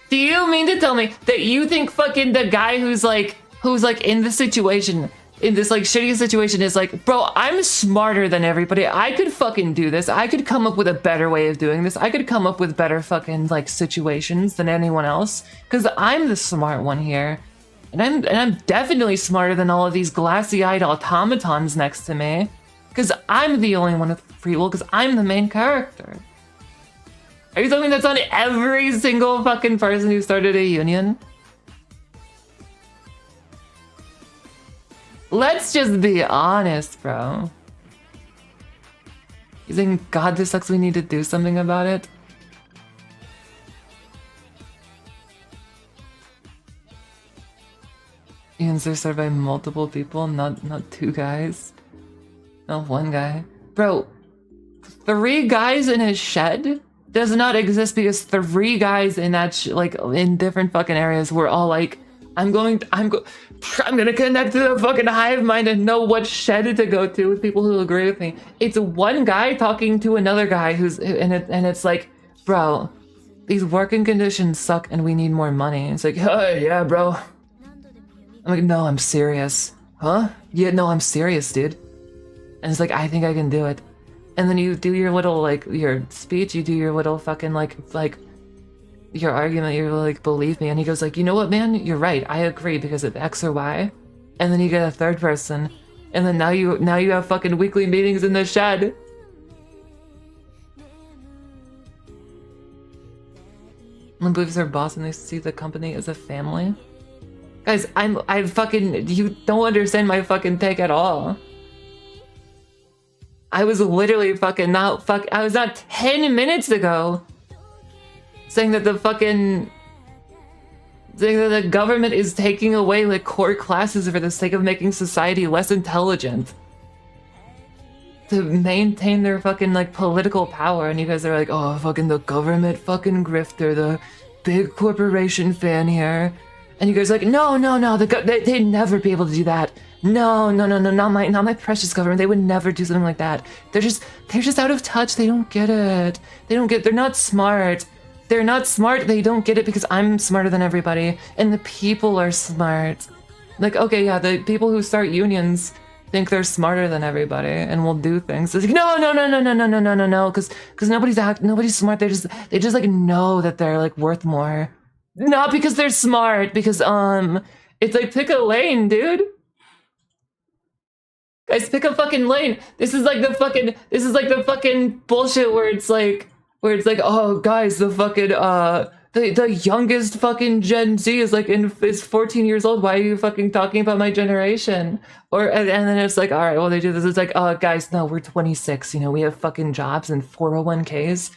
Do you mean to tell me that you think fucking the guy who's like in this situation, in this like shitty situation is like, bro, I'm smarter than everybody. I could fucking do this. I could come up with a better way of doing this. I could come up with better fucking like situations than anyone else because I'm the smart one here. And I'm definitely smarter than all of these glassy-eyed automatons next to me. Because I'm the only one with free will, because I'm the main character. Are you telling me that's on every single fucking person who started a union? Let's just be honest, bro. You think, God, this sucks, we need to do something about it? means they're started by multiple people, not 2 guys. Not 1 guy. Bro, 3 guys in a shed does not exist because 3 guys in that like in different fucking areas were all like, I'm gonna connect to the fucking hive mind and know what shed to go to with people who agree with me. It's 1 guy talking to another guy and it's like, bro, these working conditions suck and we need more money. It's like, oh yeah, bro. I'm like, no, I'm serious. Huh? Yeah, no, I'm serious, dude. And it's like, I think I can do it. And then you do your little, like, your speech, you do your little fucking, like, your argument, you're like, believe me. And he goes like, you know what, man? You're right. I agree because of X or Y. And then you get a 3rd person. And then now you have fucking weekly meetings in the shed. And believes their boss and they see the company as a family. Guys, you don't understand my fucking take at all. I was literally I was not 10 minutes ago saying that the government is taking away like core classes for the sake of making society less intelligent to maintain their fucking like political power. And you guys are like, oh, fucking the government fucking grifter, the big corporation fan here. And you guys are like, no, they'd never be able to do that. No, not my precious government. They would never do something like that. They're just out of touch. They don't get it. They're not smart. They're not smart. They don't get it because I'm smarter than everybody. And the people are smart. Like, okay, yeah, the people who start unions think they're smarter than everybody and will do things. It's like, no, because nobody's smart. They just like know that they're like worth more. Not because they're smart, because it's like, pick a lane, dude. Guys, pick a fucking lane. This is like the fucking bullshit where it's like, oh guys, the fucking the youngest fucking Gen Z is 14 years old. Why are you fucking talking about my generation? And then it's like, all right, well, they do this. It's like, oh guys, no, we're 26. You know, we have fucking jobs and 401ks.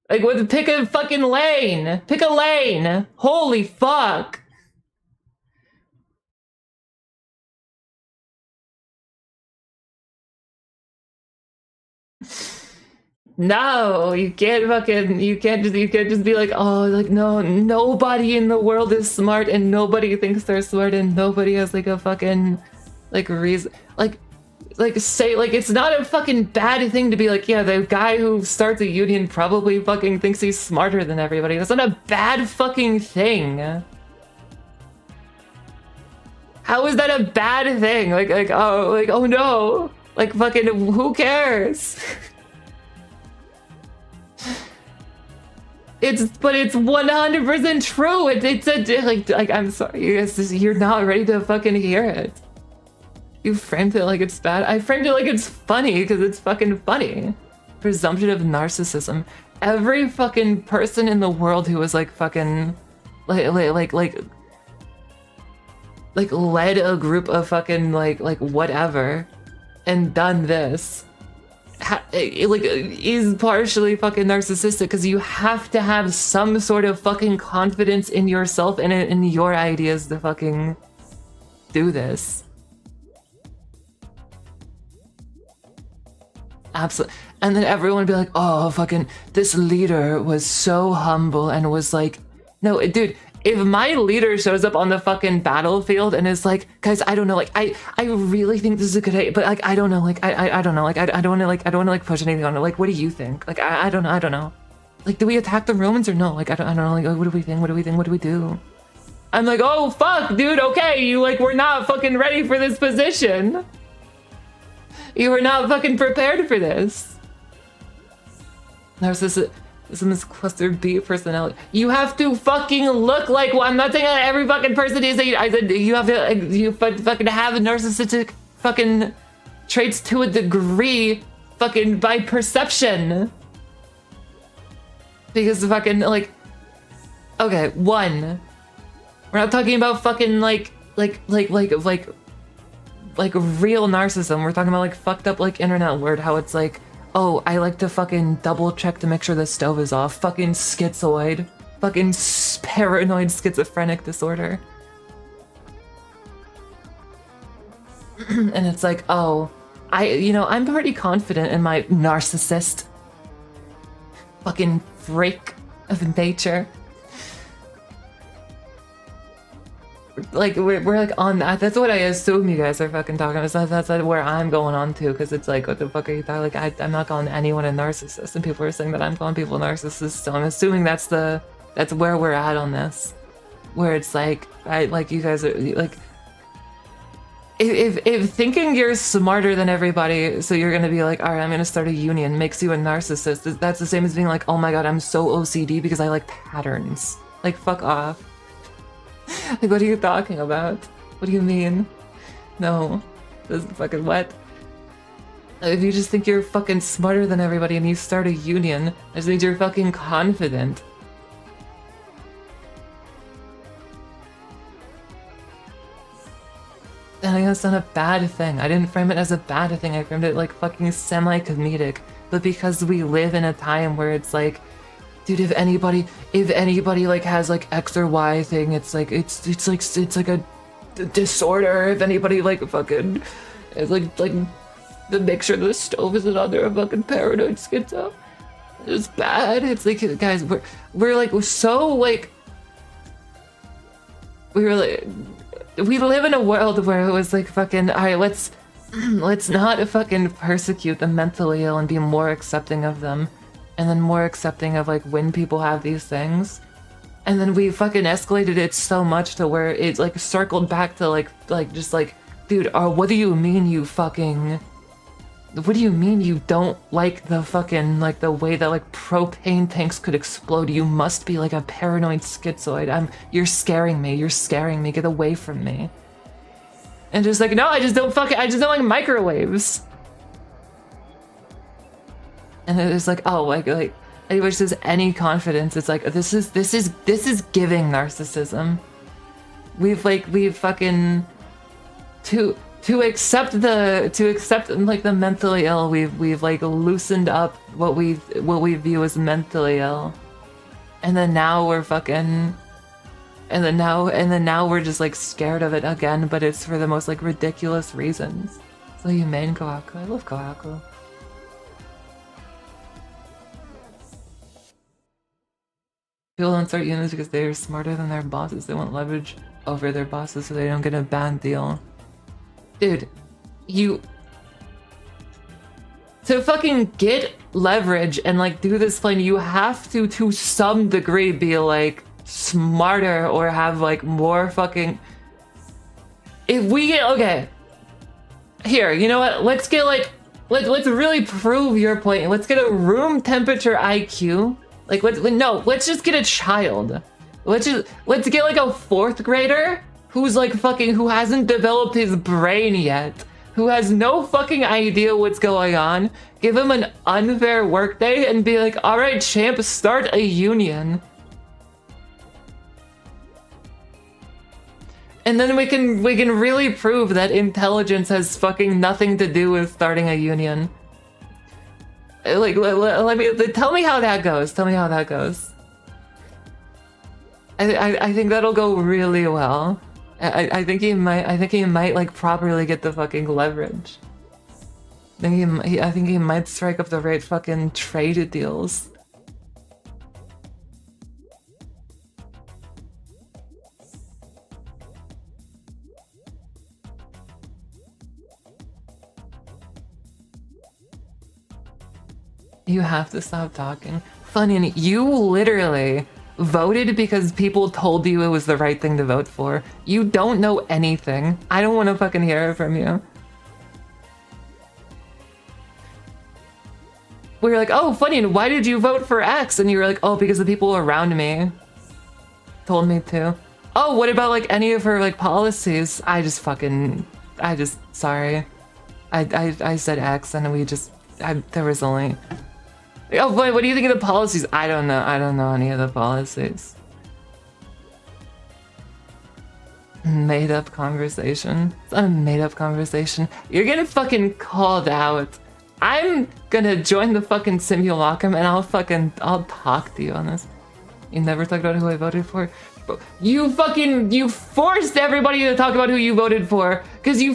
Like, pick a fucking lane. Pick a lane. Holy fuck. No, you can't just be like, oh, like, no, nobody in the world is smart and nobody thinks they're smart and nobody has like a fucking like reason, like say, like, it's not a fucking bad thing to be like, yeah, the guy who starts a union probably fucking thinks he's smarter than everybody. That's not a bad fucking thing. How is that a bad thing? Like, oh no, like, fucking, who cares? It's 100% true. It's a, like, I'm sorry, you're not ready to fucking hear it. You framed it like it's bad. I framed it like it's funny because it's fucking funny. Presumption of narcissism. Every fucking person in the world who was like fucking like led a group of fucking like whatever and done this is partially fucking narcissistic because you have to have some sort of fucking confidence in yourself and in your ideas to fucking do this. Absolutely. And then everyone would be like, oh, fucking, this leader was so humble and was like, no, dude, if my leader shows up on the fucking battlefield and is like, guys, I don't know, like, I really think this is a good idea, but like, I don't know, like, I don't know, like, I don't want to like push anything on it. Like, what do you think? Like, I don't know. Like, do we attack the Romans or no? Like, I don't know, like, what do we think? What do we do? I'm like, oh, fuck, dude, okay, you, like, we're not fucking ready for this position. You were not fucking prepared for this. Narcissism is cluster B personality. You have to fucking look like, well, I'm not saying that every fucking person is. I said you have to fucking have narcissistic fucking traits to a degree, fucking by perception. Because fucking like, okay, one, we're not talking about fucking like real narcissism. We're talking about like fucked up like internet word, how it's like, oh, I like to fucking double check to make sure the stove is off. Fucking schizoid. Fucking paranoid schizophrenic disorder. And it's like, oh, I'm pretty confident in my narcissist fucking freak of nature. Like, we're like on that. That's what I assume you guys are fucking talking about. That's where I'm going on to, because it's like, what the fuck are you talking? Like, I'm not calling anyone a narcissist, and people are saying that I'm calling people narcissists, so I'm assuming that's where we're at on this. Where it's like, you guys are like, if thinking you're smarter than everybody, so you're gonna be like, all right, I'm gonna start a union, makes you a narcissist. That's the same as being like, oh my god, I'm so OCD because I like patterns. Like, fuck off. Like, what are you talking about? What do you mean? No. This is fucking what? If you just think you're fucking smarter than everybody and you start a union, that just means you're fucking confident. And I think that's not a bad thing. I didn't frame it as a bad thing. I framed it like fucking semi-comedic. But because we live in a time where it's like, dude, if anybody like has like X or Y thing, it's like it's like a disorder. If anybody like fucking is like to make sure the stove isn't on there, a fucking paranoid schizo. It's bad. It's like, guys, we're like so like we live in a world where it was like fucking, all right, let's not fucking persecute the mentally ill and be more accepting of them. And then more accepting of like when people have these things. And then we fucking escalated it so much to where it's like circled back to like just like, dude, what do you mean you fucking, what do you mean you don't like the fucking, like the way that like propane tanks could explode? You must be like a paranoid schizoid. You're scaring me, get away from me. And just like, no, I just don't like microwaves. And it was like, oh, like which is any confidence. It's like, this is giving narcissism. We've fucking to accept like the mentally ill. We've like loosened up what we view as mentally ill, and then now we're fucking, and then now we're just like scared of it again. But it's for the most like ridiculous reasons. So humane Kohaku. I love Kohaku. People don't start unions because they're smarter than their bosses. They want leverage over their bosses so they don't get a bad deal. Dude, to fucking get leverage and like do this plan, you have to some degree be like smarter or have like more fucking, if we get, okay, here, you know what, let's get like, let's really prove your point. Let's get a room temperature IQ. Like, let's just get a child. Let's get like a 4th grader who's like fucking, who hasn't developed his brain yet, who has no fucking idea what's going on. Give him an unfair workday and be like, all right, champ, start a union. And then we can really prove that intelligence has fucking nothing to do with starting a union. Like, let me, tell me how that goes. Tell me how that goes. I think that'll go really well. I think he might like properly get the fucking leverage. I think he might strike up the right fucking trade deals. You have to stop talking. Funny, you literally voted because people told you it was the right thing to vote for. You don't know anything. I don't want to fucking hear it from you. We were like, oh, funny, and why did you vote for X? And you were like, oh, because the people around me told me to. Oh, what about like any of her like policies? Sorry. I said X and there was only, oh, boy, what do you think of the policies? I don't know any of the policies. Made up conversation. It's not a made up conversation. You're getting fucking called out. I'm gonna join the fucking simulacrum and I'll talk to you on this. You never talked about who I voted for? You forced everybody to talk about who you voted for, because you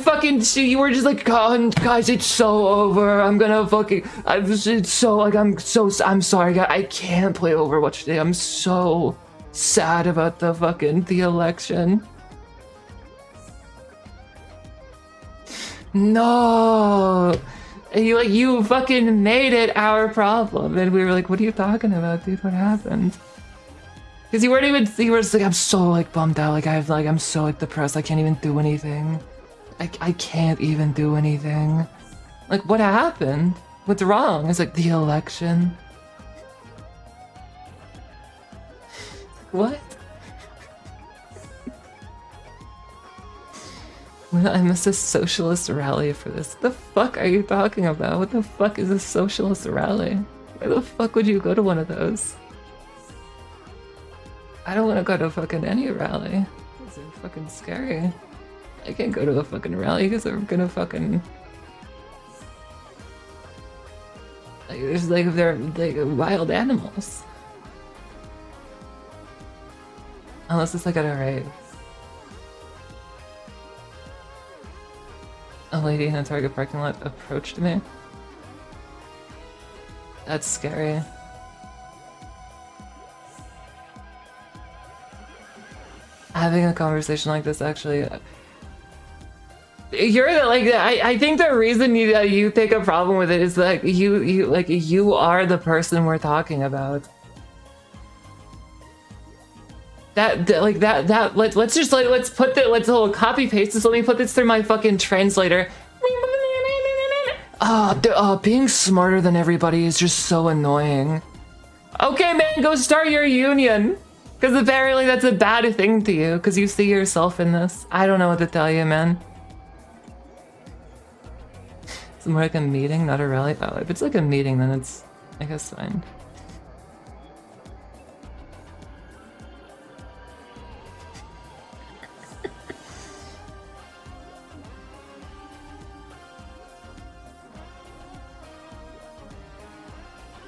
were just like, God, guys, it's so over. I'm gonna fucking, it's so, like, I'm sorry, guys, I can't play Overwatch today. I'm so sad about the election. No, you fucking made it our problem, and we were like, what are you talking about, dude? What happened? Because you were just like, I'm so like bummed out, like I'm so like depressed, I can't even do anything. I can't even do anything. Like, what happened? What's wrong? It's like, the election. What? I missed a socialist rally for this. What the fuck are you talking about? What the fuck is a socialist rally? Why the fuck would you go to one of those? I don't want to go to fucking any rally. These are fucking scary. I can't go to a fucking rally because they're gonna fucking... Like, there's like, they're like wild animals. Unless it's like at a rave. A lady in a Target parking lot approached me. That's scary. Having a conversation like this, actually, you're like, I think the reason you take a problem with it is that you are the person we're talking about. Let's copy paste this. Let me put this through my fucking translator. Being smarter than everybody is just so annoying. Okay, man, go start your union. Because apparently that's a bad thing to you, because you see yourself in this. I don't know what to tell you, man. It's more like a meeting, not a rally. Oh, if it's like a meeting, then it's, I guess, fine.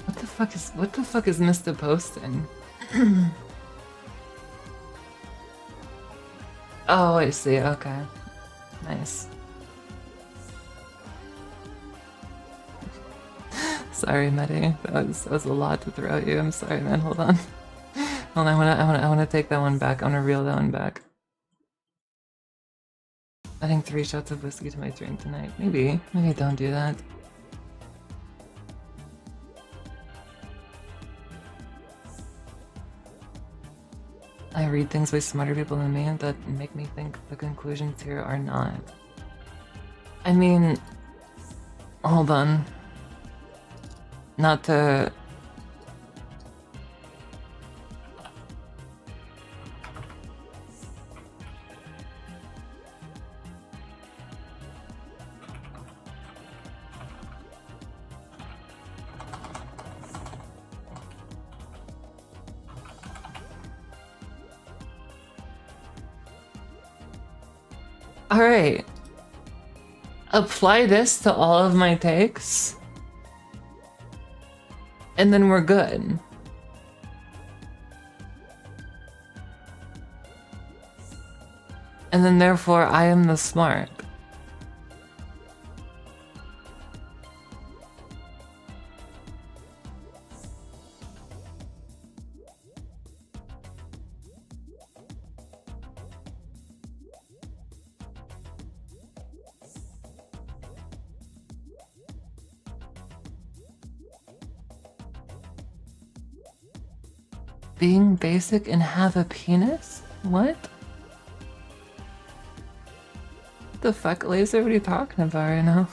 What the fuck is Mr. Posting? Oh, I see. Okay. Nice. Sorry, Medi. That was a lot to throw at you. I'm sorry, man. Hold on. Hold on. I wanna take that one back. I wanna reel that one back. Adding 3 shots of whiskey to my drink tonight. Maybe don't do that. I read things by smarter people than me that make me think the conclusions here are not. I mean, hold on. Not to... Alright. Apply this to all of my takes. And then we're good. And then therefore I am the smart. Being basic and have a penis? What? What the fuck, Laser? What are you talking about right now?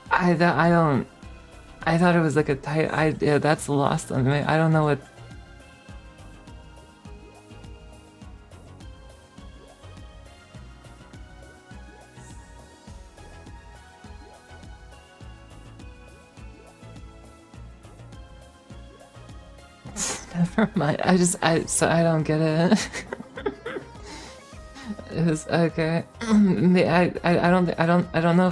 I don't... I thought it was like a tight... yeah, that's lost on me. I don't know what... Never mind. So I don't get it. It was okay. I don't know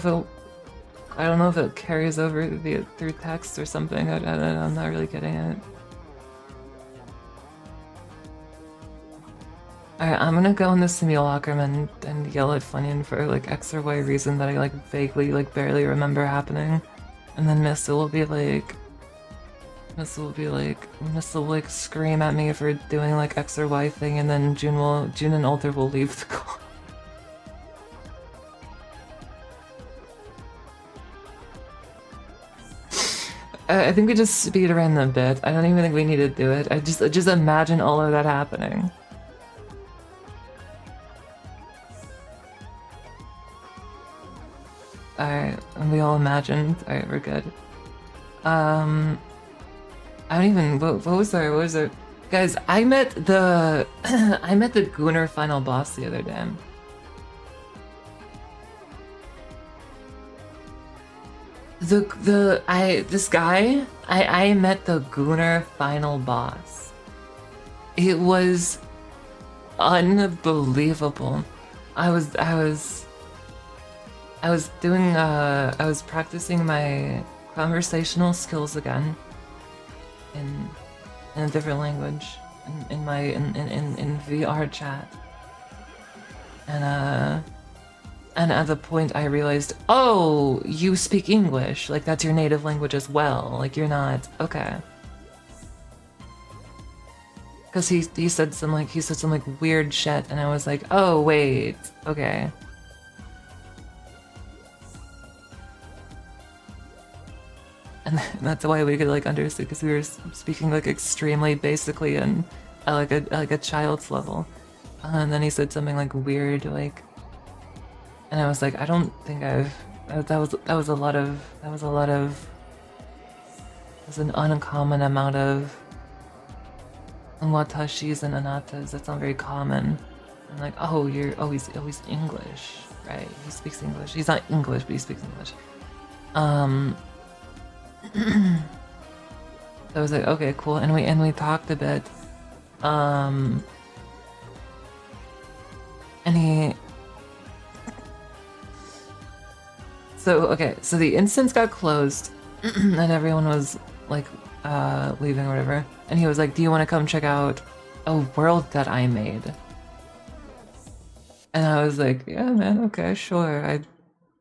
if it carries over through text or something. I'm not really getting it. Alright, I'm gonna go in the simulacrum and yell at Funyun for like X or Y reason that I like vaguely like barely remember happening. And then Mist will like scream at me for doing like X or Y thing, and then June and Alter will leave the call. I think we just speed around a bit. I don't even think we need to do it. I just imagine all of that happening. Alright, and we all imagined. Alright, we're good. I don't even. What was there? Guys, I met the I met the Gunnar final boss the other day. I met the Gunnar final boss. It was unbelievable. I was practicing my conversational skills again in a different language in VR chat, and at the point I realized, oh, you speak English, like that's your native language as well, like you're not okay. Because he said some weird shit, and I was like, oh wait, okay. And that's why we could like understand, because we were speaking like extremely basically and at like a child's level. And then he said something like weird, like, and I was like, I don't think I've. That was an uncommon amount of watashis and anatas. That's not very common. I'm like, oh, he's English, right? He speaks English. He's not English, but he speaks English. So I was like, okay, cool, and we talked a bit, and he. So the instance got closed, and everyone was like, leaving or whatever, and he was like, "Do you want to come check out a world that I made?" And I was like, "Yeah, man, okay, sure,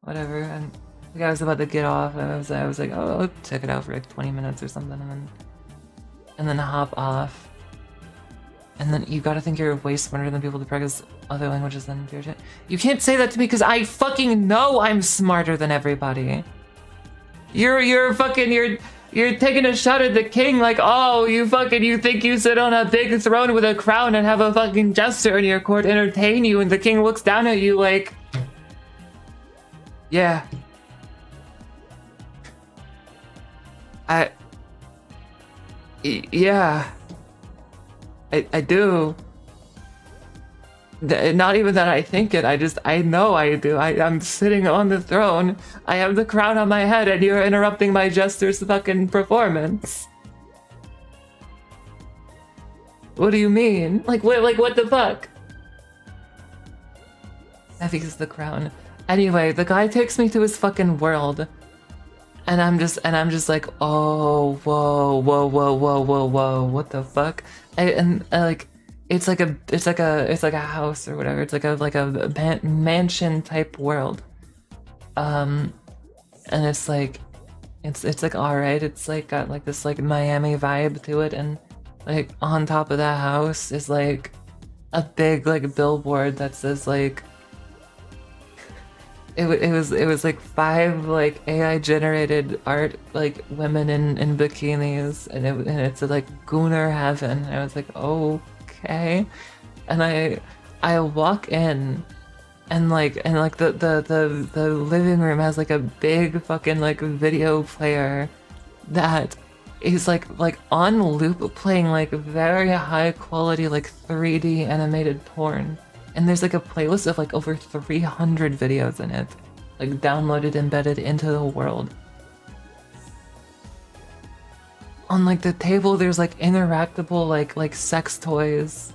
whatever." And the guy was about to get off, and I was like, oh, I'll check it out for like 20 minutes or something, and then hop off. And then you gotta think you're way smarter than people to practice other languages than your shit. You can't say that to me because I fucking know I'm smarter than everybody. You're taking a shot at the king like, oh, you think you sit on a big throne with a crown and have a fucking jester in your court entertain you, and the king looks down at you like, yeah. Yeah, I do. Not even that I think it, I know I do. I'm sitting on the throne, I have the crown on my head, and you're interrupting my jester's fucking performance. What do you mean? Like what the fuck? I think it's the crown. Anyway, the guy takes me to his fucking world. And I'm just like, oh, whoa, what the fuck? It's like a house or whatever. It's like a mansion type world, and it's like all right. It's like got like this like Miami vibe to it, and like on top of that house is like a big like billboard that says like. It was like 5 like AI generated art like women in bikinis, and it said like Gunnar Heaven, and I was like, okay, and I walk in, and the living room has like a big fucking like video player that is like on loop playing like very high quality like 3D animated porn. And there's like a playlist of like over 300 videos in it, like downloaded, embedded into the world. on like the table there's like interactable like sex toys.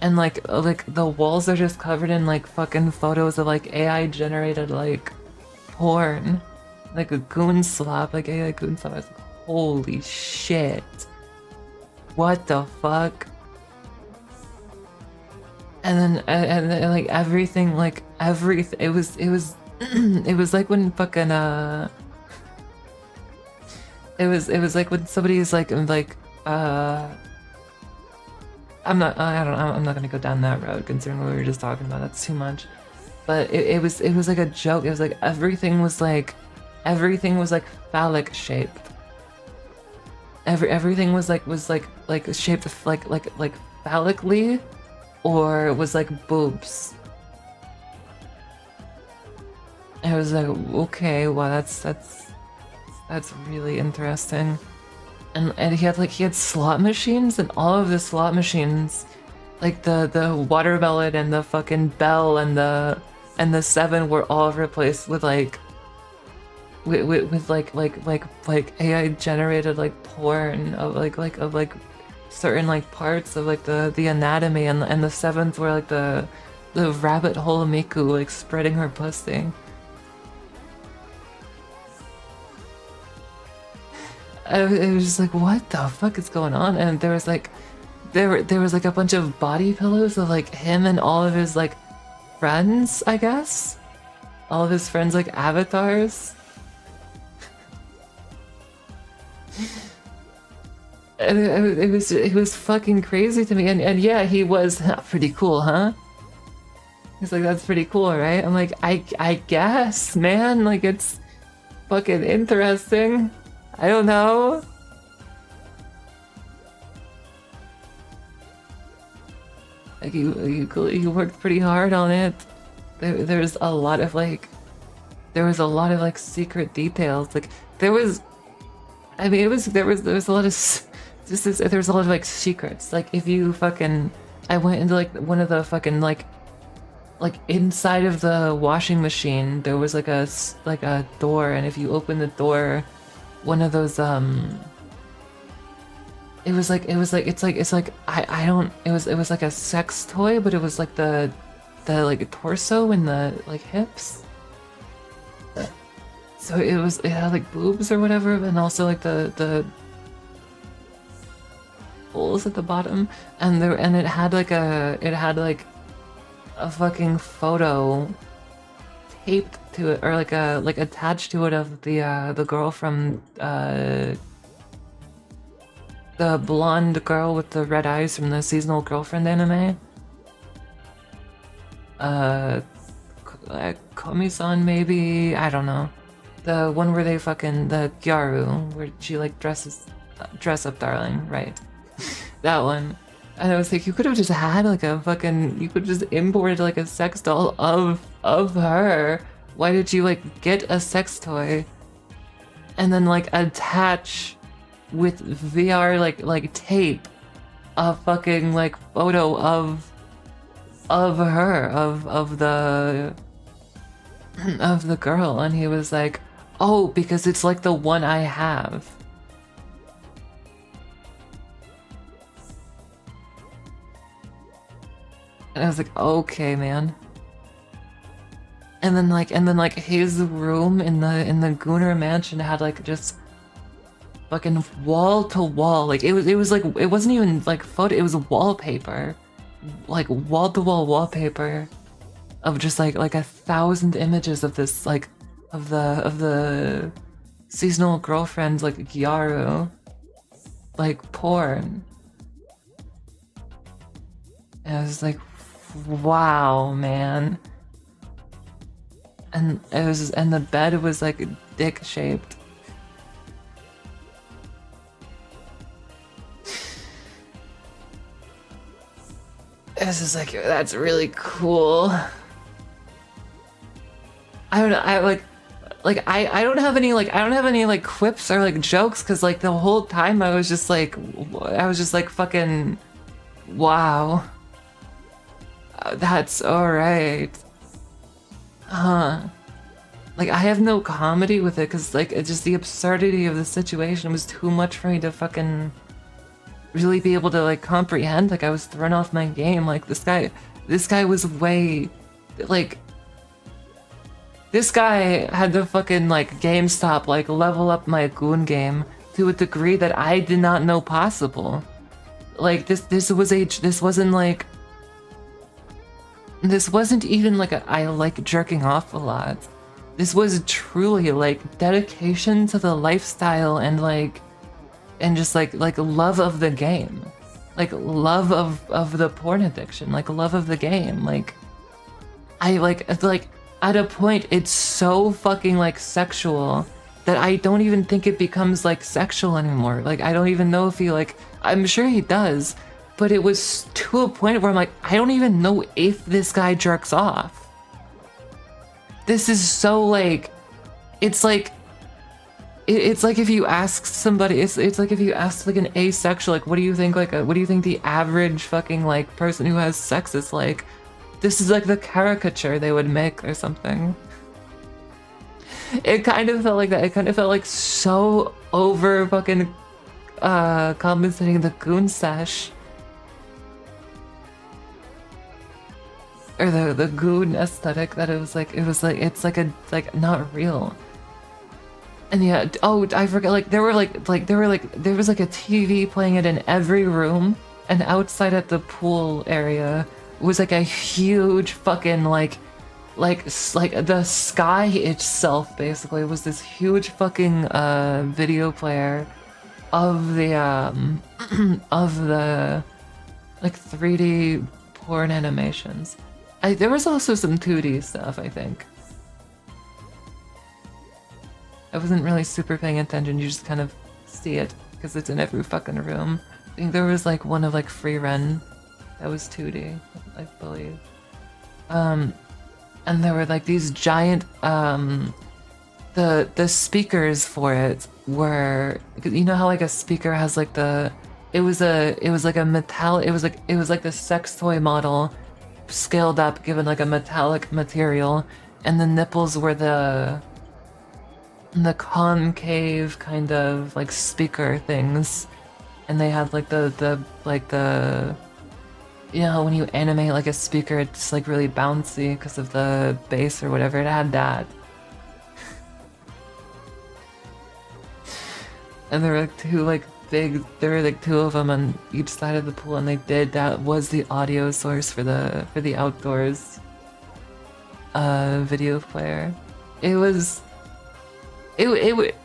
And like the walls are just covered in like fucking photos of like AI generated like porn. Like a goon slap, like AI goon slap. I was like, holy shit. What the fuck? And then like everything it was it was like when fucking it was like when somebody's like I'm not gonna go down that road considering what we were just talking about. That's too much. But it was like a joke. It was like everything was like phallic shaped. Everything was like shaped like phallically, or was like boobs. I was like, okay, wow, that's really interesting. And he had slot machines, and all of the slot machines, like the watermelon and the fucking bell and the 7 were all replaced with like AI generated like porn of like certain like parts of like the anatomy, and the 7th were like the rabbit hole Miku like spreading her pussy. It was just like, what the fuck is going on? And there was like there was like a bunch of body pillows of like him and all of his like friends, I guess. All of his friends like avatars. And it was fucking crazy to me. And yeah, he was pretty cool, huh? He's like, that's pretty cool, right? I'm like, I guess, man. Like, it's fucking interesting. I don't know. Like you worked pretty hard on it. There's a lot of like, secret details. Like there was a lot of there's a lot of like secrets. Like if you fucking, I went into like one of the fucking like inside of the washing machine there was like a door, and if you open the door, one of those it was like a sex toy, but it was like the like torso and the like hips. So it had like boobs or whatever, and also like the holes at the bottom, and it had like a fucking photo taped to it, or like attached to it, of the girl from the blonde girl with the red eyes from the Seasonal Girlfriend anime. Komi-san, maybe, I don't know. The one where they fucking, the Gyaru, where she like dress up darling, right? That one. And I was like, you could have just had like a fucking, you could just imported like a sex doll of her. Why did you like get a sex toy and then like attach with VR like tape a fucking like photo of her, of the girl? And he was like, oh, because it's like the one I have. And I was like, okay, man. And then like his room in the Gunner mansion had like just fucking wall to wall. Like it was like, it wasn't even like photo, it was wallpaper. Like wall to wall wallpaper of just like 1,000 images of this like of the Seasonal Girlfriends like Gyaru, like porn. And I was like, wow, man. And it was, and the bed was like dick shaped. It was just like, that's really cool. I don't know, I don't have any like quips or like jokes, because like the whole time I was just like fucking, wow. That's alright. Huh. like I have no comedy with it because like it's just the absurdity of the situation was too much for me to fucking really be able to like comprehend. Like I was thrown off my game. Like this guy was way like this guy had to fucking like GameStop like level up my goon game to a degree that I did not know possible. Like this wasn't even like I like jerking off a lot. This was truly like dedication to the lifestyle and like and just like love of the game. Like love of the porn addiction, like love of the game. Like I like at a point it's so fucking like sexual that I don't even think it becomes like sexual anymore. Like I don't even know if he like I'm sure he does, but it was to a point where I'm like I don't even know if this guy jerks off. This is so like it's like if you ask somebody it's like if you ask like an asexual like what do you think the average fucking like person who has sex is like, this is like the caricature they would make or something. It kind of felt like that. It kind of felt like so over fucking compensating the goon sesh. Or the goon aesthetic that it's like not real. And yeah, oh I forgot there was like a TV playing it in every room, and outside at the pool area was like a huge fucking like the sky itself basically was this huge fucking video player of the of the like 3D porn animations. There was also some 2D stuff, I think. I wasn't really super paying attention, you just kind of see it because it's in every fucking room. I think there was like one of like Free Ren that was 2D, I believe. And there were like these giant the speakers for it were, you know how like a speaker has like it was like a metal, it was like the sex toy model scaled up given like a metallic material, and the nipples were the concave kind of like speaker things, and they had like the you know when you animate like a speaker it's like really bouncy because of the bass or whatever, it had that. And there were like two of them on each side of the pool, and that was the audio source for the outdoors video player. It was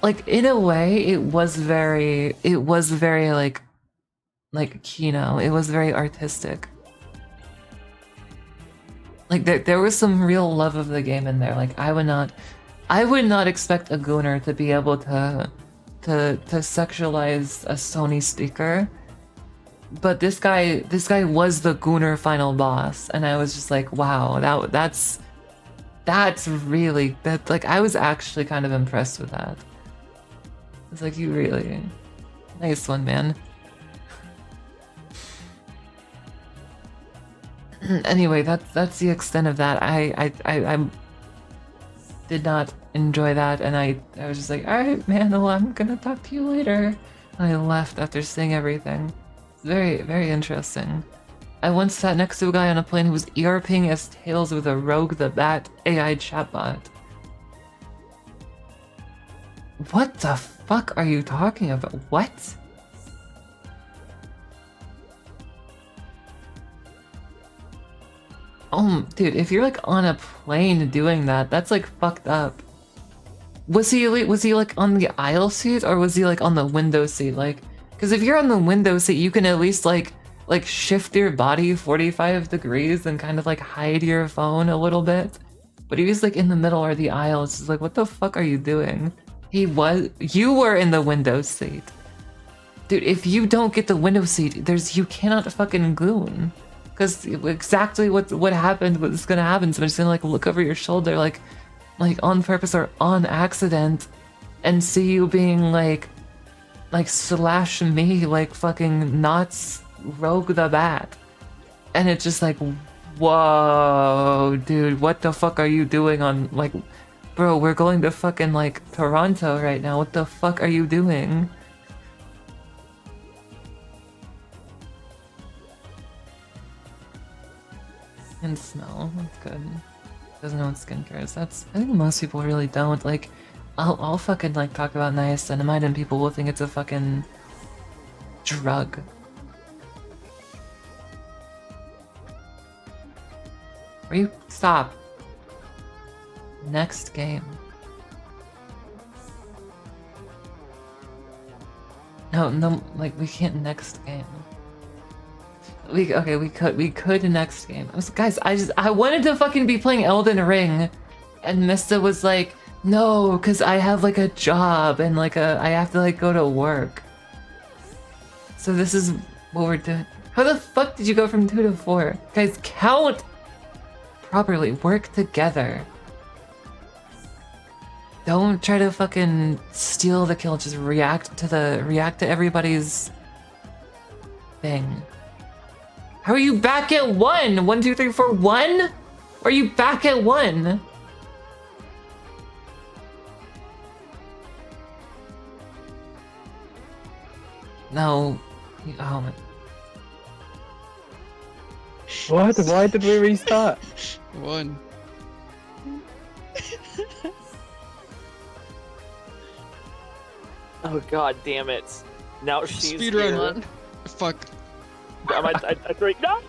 like in a way it was very like Kino. It was very artistic. Like there was some real love of the game in there. Like I would not expect a gooner to be able to sexualize a Sony speaker, but this guy was the gooner final boss, and I was just like, wow, that's really that. Like I was actually kind of impressed with that. It's like, you really nice one, man. Anyway, that's the extent of that. I did not enjoy that, and I was just like, all right, man, well, I'm gonna talk to you later. And I left after seeing everything. It's very, very interesting. I once sat next to a guy on a plane who was ERPing his Tails with a Rogue the Bat AI chatbot. What the fuck are you talking about? What? Dude, if you're like on a plane doing that, that's like fucked up. Was he like on the aisle seat, or was he like on the window seat? Like, because if you're on the window seat, you can at least like shift your body 45 degrees and kind of like hide your phone a little bit. But he was like in the middle or the aisle. It's just like, what the fuck are you doing? You were in the window seat. Dude, if you don't get the window seat, you cannot fucking goon. Because exactly what's gonna happen. Somebody's gonna like look over your shoulder like on purpose or on accident and see you being like slash me like fucking Knots Rogue the Bat. And it's just like, whoa, dude, what the fuck are you doing on like Bro, we're going to fucking, like, Toronto right now. What the fuck are you doing? And smell, that's good. Doesn't know what skincare is. That's, I think most people really don't. Like, I'll fucking, like, talk about niacinamide and people will think it's a fucking drug. Will you stop? Next game. No, like, we can't next game. We could next game. Guys, I wanted to fucking be playing Elden Ring, and Mista was like, no, cause I have like a job and like I have to like go to work. So this is what we're doing. How the fuck did you go from 2 to 4? Guys, count properly. Work together. Don't try to fucking steal the kill. Just react to everybody's thing. How are you back at 1? 1, 2, 3, 4, 1? Or are you back at 1? No. Oh my. What? Why did we restart? 1. Oh god damn it. Now she's Speedrun. here. Fuck. I break. No!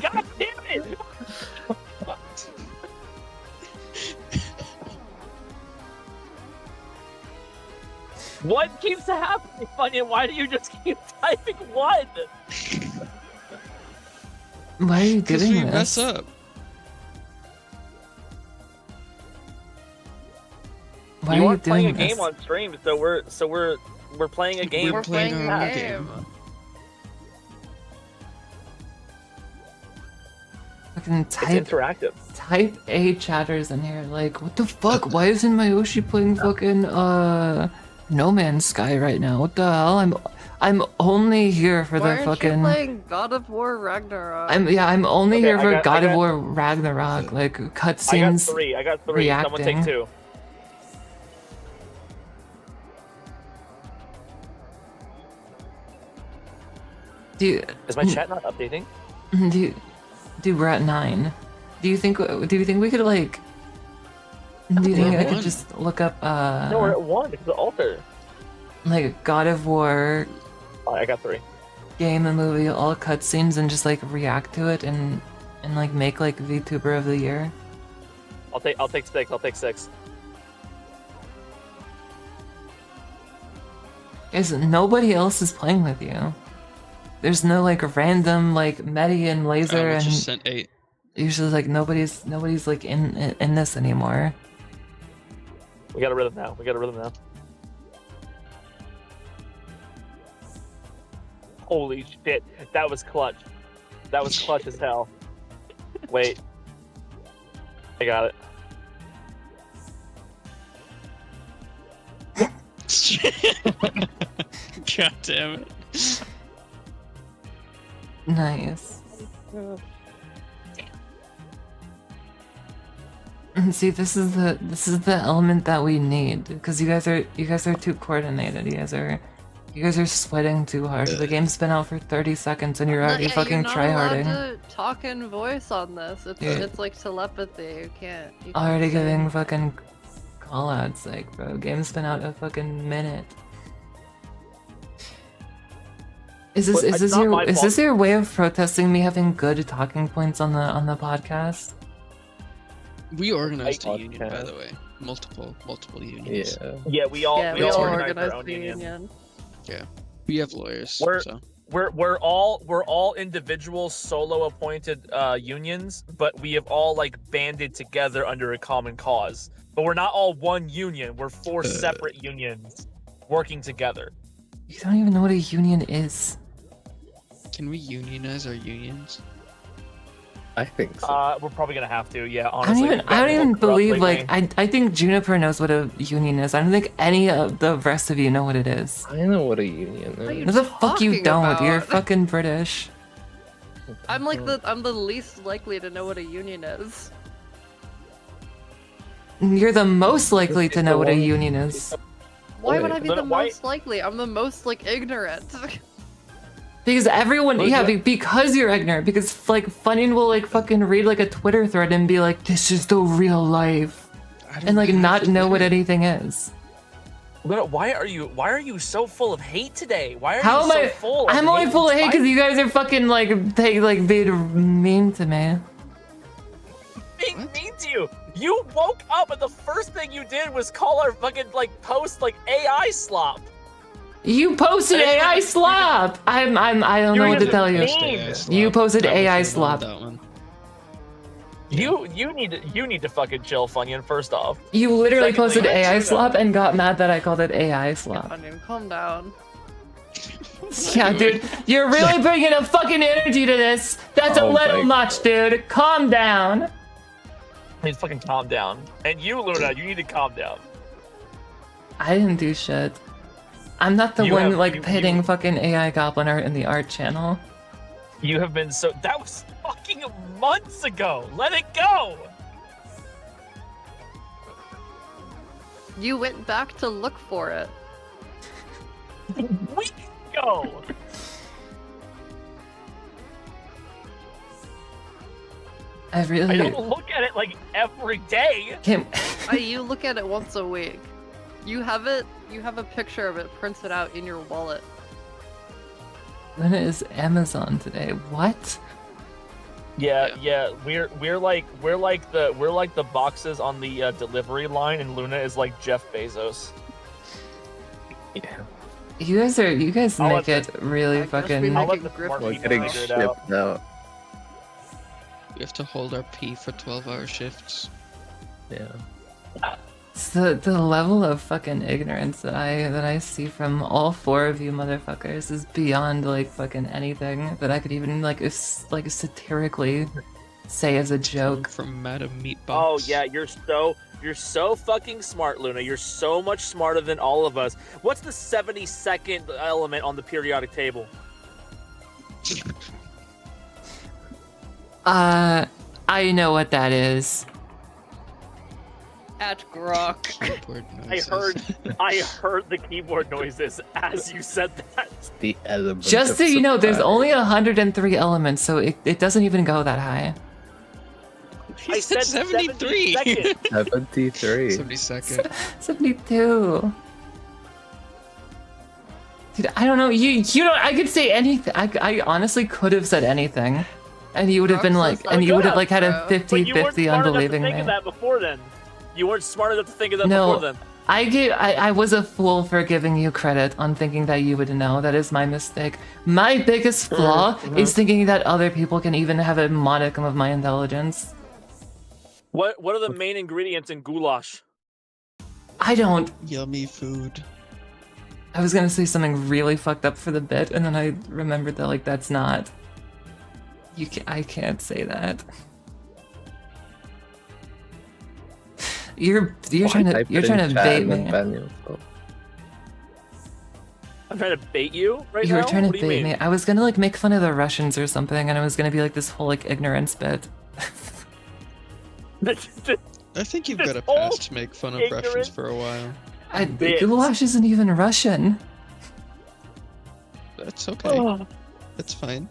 God damn it! What keeps happening, Funyun? Why do you just keep typing 1? Why are you Because doing we this? mess up. Why You are you aren't playing doing a this? game on stream, so we're playing a game. We're playing our own game. Fucking It's type interactive. type A chatters in here. Like, what the fuck? Why isn't my Yoshi playing fucking No Man's Sky right now? What the hell? I'm only here for Why the aren't fucking. you playing God of War Ragnarok? I'm only Okay, here I for got- God I of got- War Ragnarok, like I got cutscenes. 3. Someone take reacting. 2. Is my chat not updating? Dude, we're at 9. Do you think we could like? Do you think I could One. just look up No, we're at 1. It's the altar. like God of War Oh, I got 3. game and movie, all cutscenes, and just like react to it and like make like VTuber of the year? I'll take 6. I'll take 6. Guys, nobody else is playing with you. There's no like random like Medi and Laser We and just sent 8. usually like nobody's like in this anymore. We got a rhythm now. Holy shit, that was clutch. That was clutch as hell. Wait. I got it. God damn it. Nice. And see, this is the element that we need, because you guys are too coordinated. You guys are sweating too hard. The game's been out for 30 seconds and you're already fucking tryharding. You're not allowed to talk in voice on this. It's like telepathy. You can't Already say- giving fucking callouts, like, bro. Game's been out a fucking minute. Is But it's not my fault. this your way of protesting me having good talking points on the podcast? We organized a I- union, by the way. Multiple unions. Yeah. Yeah, we all Yeah, we all organized our organized own the union. union. We have lawyers. We're- So. We're all individual solo appointed unions, but we have all like banded together under a common cause. But we're not all one union. We're 4 separate unions working together. You don't even know what a union is. Can we unionize our unions? I think so. We're probably gonna have to. Yeah, I honestly. don't we've gotten even a little corrupt believe lately. like I think Juniper knows what a union is. I don't think any of the rest of you know what it is. I know what a union What are you is. No, the fuck you talking don't. about? You're fucking British. I'm the least likely to know what a union is. You're the most likely to know what a union is. Why would I be the Then why- most likely? I'm the most like ignorant. Because everyone, Well, yeah, yeah. because you're ignorant. Because like Funyun will like fucking read like a Twitter thread and be like, "This is the real life," I don't and like have not know what Twitter. anything is. Luna, why are you so full of hate today? Why are How you am so I? full of I'm only hate full of and hate because you guys are fucking like being mean to me. being mean to you? You woke up and the first thing you did was call our fucking like post like AI slop. You posted Hey, AI slop. I don't You're know what to just tell you. mean. You posted I was AI right on slop. that one. You need to fucking chill, Funyun. First off, You literally Secondly, posted AI Luna. slop and got mad that I called it AI slop. Onion, calm down. Yeah, dude, you're really bringing a fucking energy to this. That's a Oh little my much, dude. Calm down. please fucking calm down. And you, Luna, you need to calm down. I didn't do shit. I'm not the You one have- like you- pitting you- fucking AI goblin art in the art channel. You have been so. That was fucking months ago. Let it go. You went back to look for it. Weeks ago. I I really don't look at it like every day. can't. You look at it once a week. You have it. You have a picture of it printed out in your wallet. Luna is Amazon today. What? Yeah. We're like the boxes on the delivery line, and Luna is like Jeff Bezos. Yeah. You guys I'll make let it really I guess we fucking. I'll make let it the smart grifty. We're people getting figure it out. shipped out. We have to hold our pee for 12-hour shifts. Yeah. It's the level of fucking ignorance that I see from all four of you motherfuckers is beyond like fucking anything that I could even like satirically say as a joke. From Madam Meatbox. Oh yeah, you're so fucking smart, Luna. You're so much smarter than all of us. What's the 72nd element on the periodic table? I know what that is. At Grok. Keyboard I noises. heard the keyboard noises as you said that. The element. Just of so you know, there's surprise. only 103 elements, so it doesn't even go that high. I said 73. 72nd. 73. 72nd. 72. Dude, I don't know. You don't. I could say anything. I honestly could have said anything, and you would have been like, and you would have like had a But you weren't 50-50 smart enough to unbelieving think me. of that before then. You weren't smart enough to think of that No. before then. I was a fool for giving you credit on thinking that you would know. That is my mistake. My biggest flaw is thinking that other people can even have a modicum of my intelligence. What are the main ingredients in goulash? I don't. Yummy food. I was gonna say something really fucked up for the bit, and then I remembered that like that's not. I can't say that. You're trying to bait me. I'm trying to bait you right You now. were trying to What do you bait mean? me. I was gonna like make fun of the Russians or something, and it was gonna be like this whole like ignorance bit. I think you've got a whole pass to make fun of Russians ignorant for a while. Bit. Goulash isn't even Russian. That's okay. Oh. That's fine.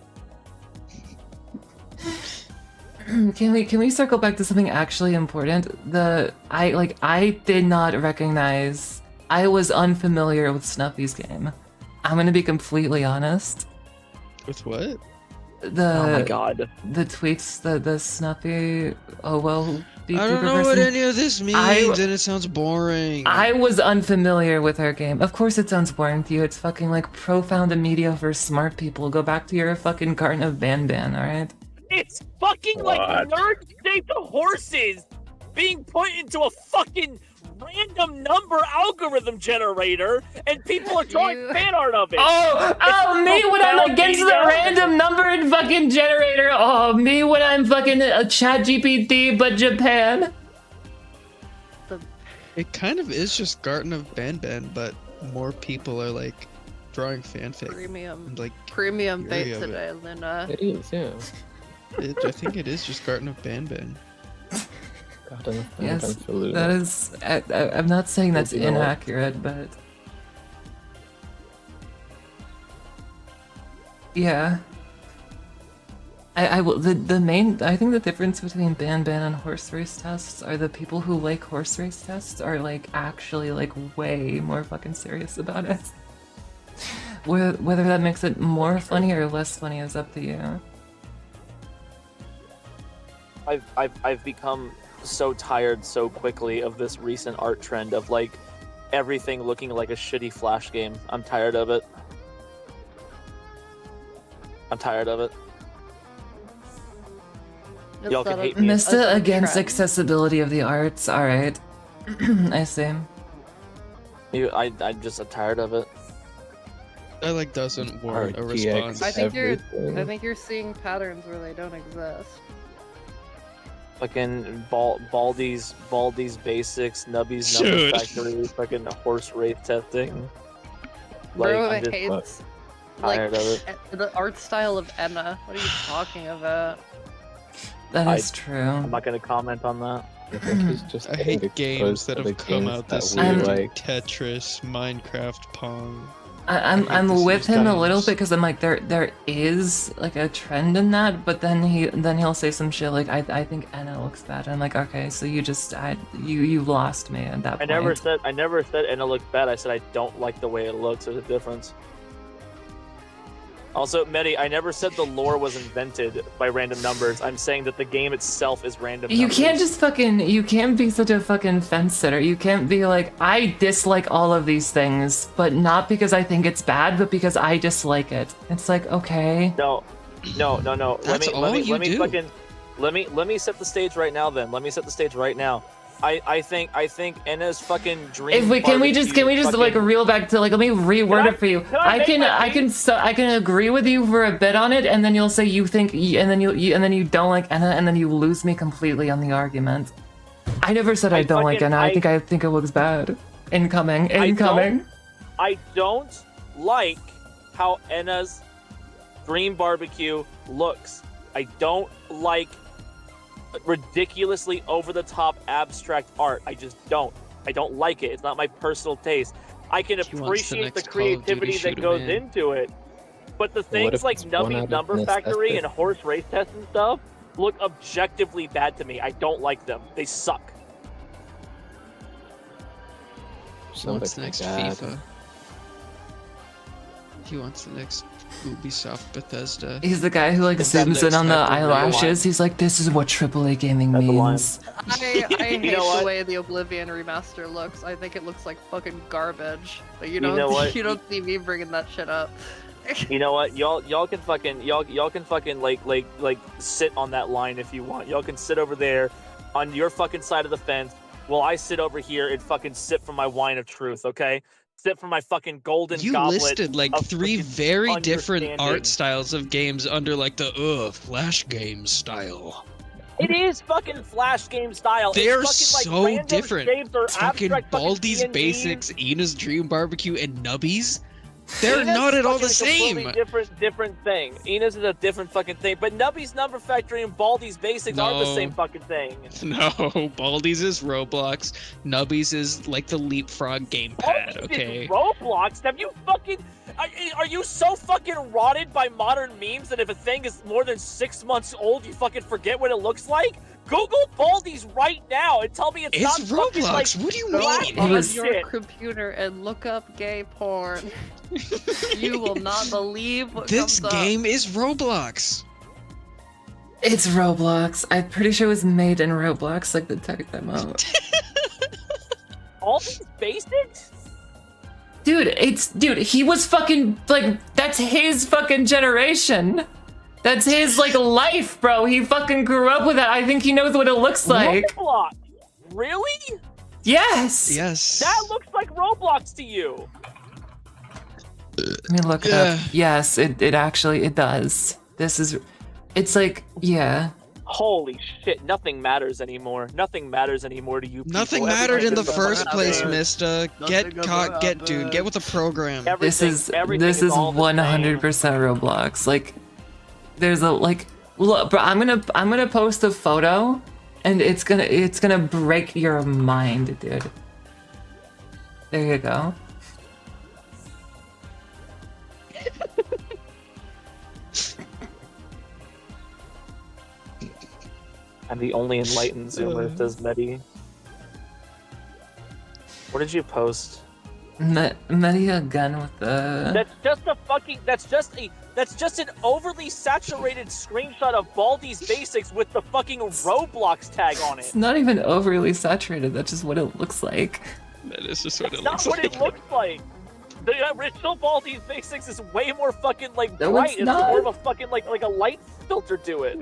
Can we circle back to something actually important? I did not recognize. I was unfamiliar with Snuffy's game. I'm gonna be completely honest. With what? Oh my god. The tweets, the Snuffy. Oh well. I don't know what any of this means, and it sounds boring. I was unfamiliar with her game. Of course, it sounds boring to you. It's fucking like profound media for smart people. Go back to your fucking Garden of Banban, all right? It's fucking like nerd-shaped horses being put into a fucking random number algorithm generator, and people are drawing fan art of it. Oh, me when I'm against the random number and fucking generator. Oh, me when I'm fucking a chat GPT, but Japan. It kind of is just Garden of Banban, but more people are like drawing fanfic. Premium. And, like, Premium bait fury of it. today, Luna. It is, yeah. I think it is just Garden of Banban. God, I Yes, absolutely. that is. I'm not saying that's You know what? inaccurate, but yeah. I will. The main. I think the difference between ban and horse race tests are the people who like horse race tests are like actually like way more fucking serious about it. Whether that makes it more funny or less funny is up to you. I've become so tired so quickly of this recent art trend of like everything looking like a shitty Flash game. I'm tired of it. I'm tired of it. Y'all can hate me. Mista against trend. accessibility of the arts. All right, I see. I'm tired of it. That like doesn't warrant a RTX. response. I think Everything. I think you're seeing patterns where they don't exist. Fucking Baldi's Basics, Nubby's Number Dude. Factory, fucking horse race testing. Bro I'm just hates like tired of it. the art style of Enna. What are you talking about? That is true. I'm not gonna comment on that. I think he's just I getting hate games exposed that to the have come games out that this we year. year, like. like Tetris, Minecraft, Pong. I'm I hate this with him a little games. bit because I'm like there is like a trend in that, but then he'll say some shit like I think Enna looks bad. I'm like, okay, so you lost me at that point. I never said Enna looks bad. I said I don't like the way it looks. There's a difference. Also, Medi, I never said the lore was invented by random numbers. I'm saying that the game itself is random You numbers. can't just you can't be such a fucking fence sitter. You can't be like, I dislike all of these things, but not because I think it's bad, but because I dislike it. It's like, okay. No. That's all let you me do. fucking let me set the stage right now then. Let me set the stage right now. I think Enna's fucking dream. If we can we just like reel back to like, let me reword it for you. I can agree with you for a bit on it, and then you'll say you think, and then you don't like Enna, and then you lose me completely on the argument. I never said I don't like Enna. I think it looks bad. Incoming. I don't like how Enna's Dream Barbecue looks. I don't like ridiculously over-the-top abstract art. I just don't. I don't like it. It's not my personal taste. I can She wants the appreciate the next Call of Duty creativity that shooter, goes man. into it, but the What things if like it's one out Nubby's of Number necessity? Factory and horse race test and stuff look objectively bad to me. I don't like them. They suck. He wants the next God. FIFA. He wants the next Ubisoft Bethesda. He's the guy who like Is that zooms in next on the step in real eyelashes. He's like, this is what AAA gaming That's the line. means. I hate know what? the way the Oblivion remaster looks. I think it looks like fucking garbage. But you know don't what? you don't see me bringing that shit up. You know what? Y'all can fucking like sit on that line if you want. Y'all can sit over there on your fucking side of the fence while I sit over here and fucking sip from my wine of truth, okay? Sip from my fucking golden You goblet. listed like of 3 freaking very different understanding. art styles of games under like the Flash game style. It is fucking Flash game style. They're It's fucking, so like, random different. shapes or Fucking abstract Baldi's fucking Basics, D&Ds. Ina's Dream Barbecue, and Nubbies. They're Ina's not at all fucking the a same. completely different thing. Ina's is a different fucking thing. But Nubby's Number Factory and Baldi's Basics are the No. same fucking thing. No, Baldi's is Roblox. Nubbies is like the Leapfrog gamepad. Baldi's Okay. is Roblox. Have you fucking? Are you so fucking rotted by modern memes that if a thing is more than 6 months old, you fucking forget what it looks like? Google Baldi's right now and tell me it's not It's fucking like Roblox. What do you Go mean? It on was- your shit. computer and look up gay porn. You will not believe what This comes game is Roblox. It's Roblox. I'm pretty sure it was made in Roblox, like the tech demo. all these basics. Dude, he was fucking like, that's his fucking generation. That's his like life, bro. He fucking grew up with that. I think he knows what it looks like. Roblox. Really? Yes. Yes. That looks like Roblox to you. Let me look it up. Yes, it actually does. It's like, yeah. Holy shit! Nothing matters anymore. Nothing matters anymore to you. People. Nothing mattered in the Everything is first about place, there. Mista. Get caught, get dude, get with the program. This is everything all the 100% Roblox. Like, there's a like, look, bro. I'm gonna post a photo And it's gonna break your mind, dude. There you go. I'm the only enlightened Zoomer, says Medi. What did you post? Medi again with the... That's just an overly saturated screenshot of Baldi's Basics with the fucking Roblox tag on it. It's not even overly saturated, that's just what it looks like. That is just what it That's looks not what like. it looks like. The original Baldi's Basics is way more fucking like No, bright. it's It's not. more of a fucking like a light filter to it.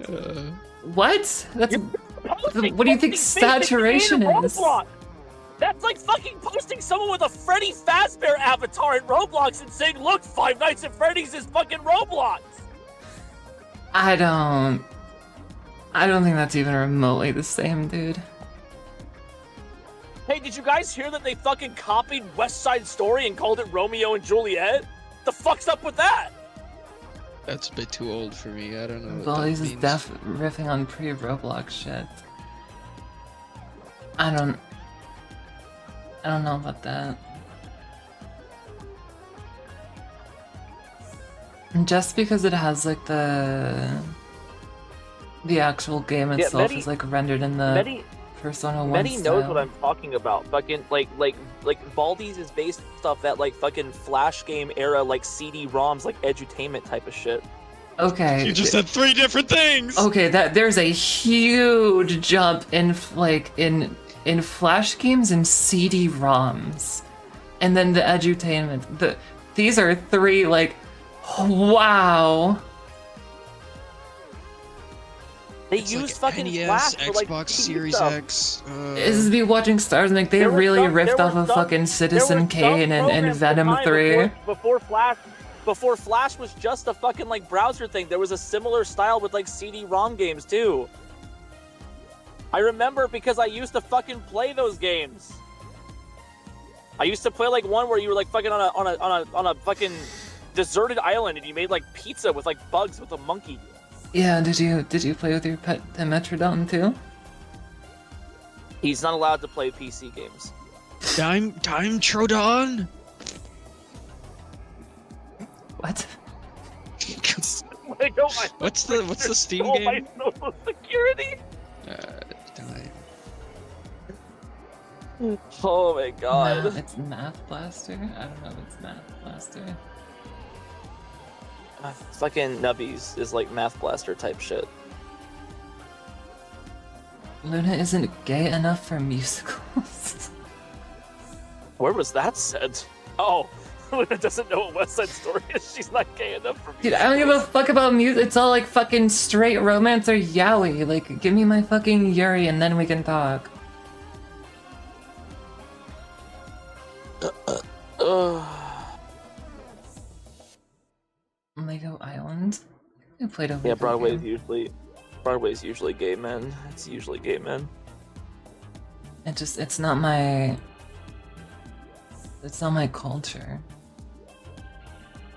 What? That's... Posting What do you think Baldi's Basics saturation in is? Roblox. That's like fucking posting someone with a Freddy Fazbear avatar in Roblox and saying, "Look, Five Nights at Freddy's is fucking Roblox." I don't think that's even remotely the same, dude. Hey, did you guys hear that they fucking copied West Side Story and called it Romeo and Juliet? The fuck's up with that? That's a bit too old for me. I don't know. Well, What that he's means. riffing on pre-Roblox shit. I don't know about that. Just because it has like the actual game itself Medi- is like rendered in the Medi Persona 1 Medi style. knows what I'm talking about. Fucking like Baldi's is based off that like fucking Flash game era like CD-ROMs like edutainment type of shit. Okay. You just said 3 different things. Okay, there's a huge jump in in Flash games and CD-ROMs, and then the edutainment. These are 3 like, wow. They It's used like fucking NES, Flash for like Xbox TV Series stuff. X. This is me watching stars, and like they There were really some- riffed there off were of some- fucking Citizen There were Kane some and programs at the Venom time 3. Before Flash was just a fucking like browser thing, there was a similar style with like CD-ROM games too. I remember because I used to fucking play those games. I used to play like one where you were like fucking on a fucking deserted island and you made like pizza with like bugs with a monkey. Yeah, did you play with your pet Metrodon too? He's not allowed to play PC games. Time Trodon. What? Like, oh my What's the Steam oh my game? social security. Time. Oh my god. It's Math Blaster? I don't know if it's Math Blaster. Fucking Nubbies is like Math Blaster type shit. Luna isn't gay enough for musicals. Where was that said? Oh, Luna doesn't know what West Side Story is. She's not gay enough for me. Dude, I don't give a fuck about music. It's all like fucking straight romance or yaoi. Like, give me my fucking Yuri and then we can talk. Lego Island? I played a Yeah, Lego Broadway's game. usually gay men. It's usually gay men. It's not my culture.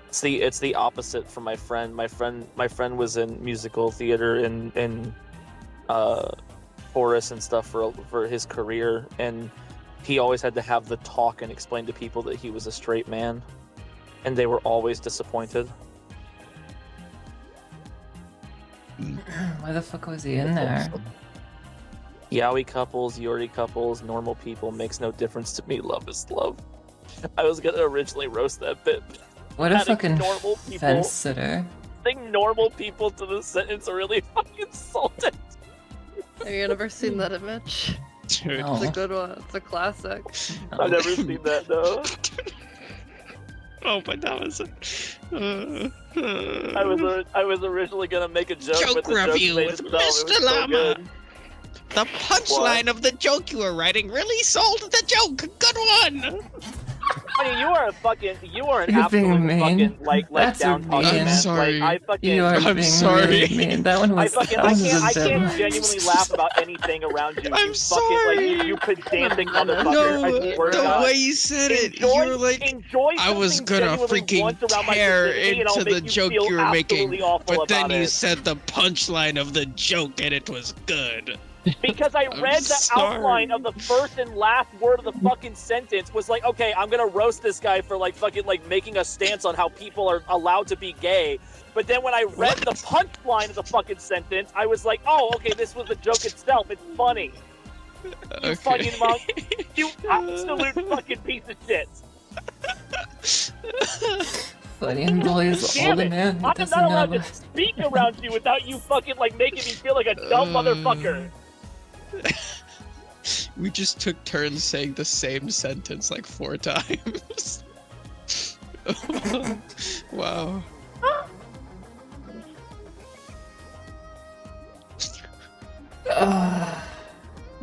It's the opposite from my friend. My friend was in musical theater in chorus and stuff for his career, and he always had to have the talk and explain to people that he was a straight man, and they were always disappointed. Why the fuck was he in there? Yaoi couples, Yuri couples, normal people, makes no difference to me. Love is love. I was gonna originally roast that bit. What a Adding fucking normal people. fence sitter. Adding normal people to the sentence really fucking insulted. Have you ever seen that image? Dude. No. It's a good one. It's a classic. I've never seen that though. Oh, but that was I was originally gonna make a joke, Joke but the joke review made with itself. It was Mr. so Llama. good. The punchline of the joke you were writing really sold the joke. Good one. I mean, you are an You're being absolute mean. fucking like That's down talking mean. man. I'm sorry. Like, I fucking You are I'm being sorry. really mean. That one was. I that was a can't gem. genuinely laugh about anything around you. I'm you sorry. Fucking, like, you pedantic motherfucker. No, I swear to the God. way you said it, you Enjoy, were like, enjoy I was something gonna genuinely freaking once around my tear vicinity, and I'll into make the you joke feel you were making, absolutely awful but then about you it. said the punchline of the joke and it was good. Because I I'm read the sorry. outline of the first and last word of the fucking sentence was like, okay, I'm gonna roast this guy for like fucking like making a stance on how people are allowed to be gay. But then when I read the punchline of the fucking sentence, I was like, oh, okay, this was the joke itself. It's funny. You fucking monk. You absolute fucking piece of shit. Funny and boys, Damn older it! man who I'm doesn't not know allowed to what. speak around you without you fucking like making me feel like a dumb motherfucker. We just took turns saying the same sentence like 4 times. Wow.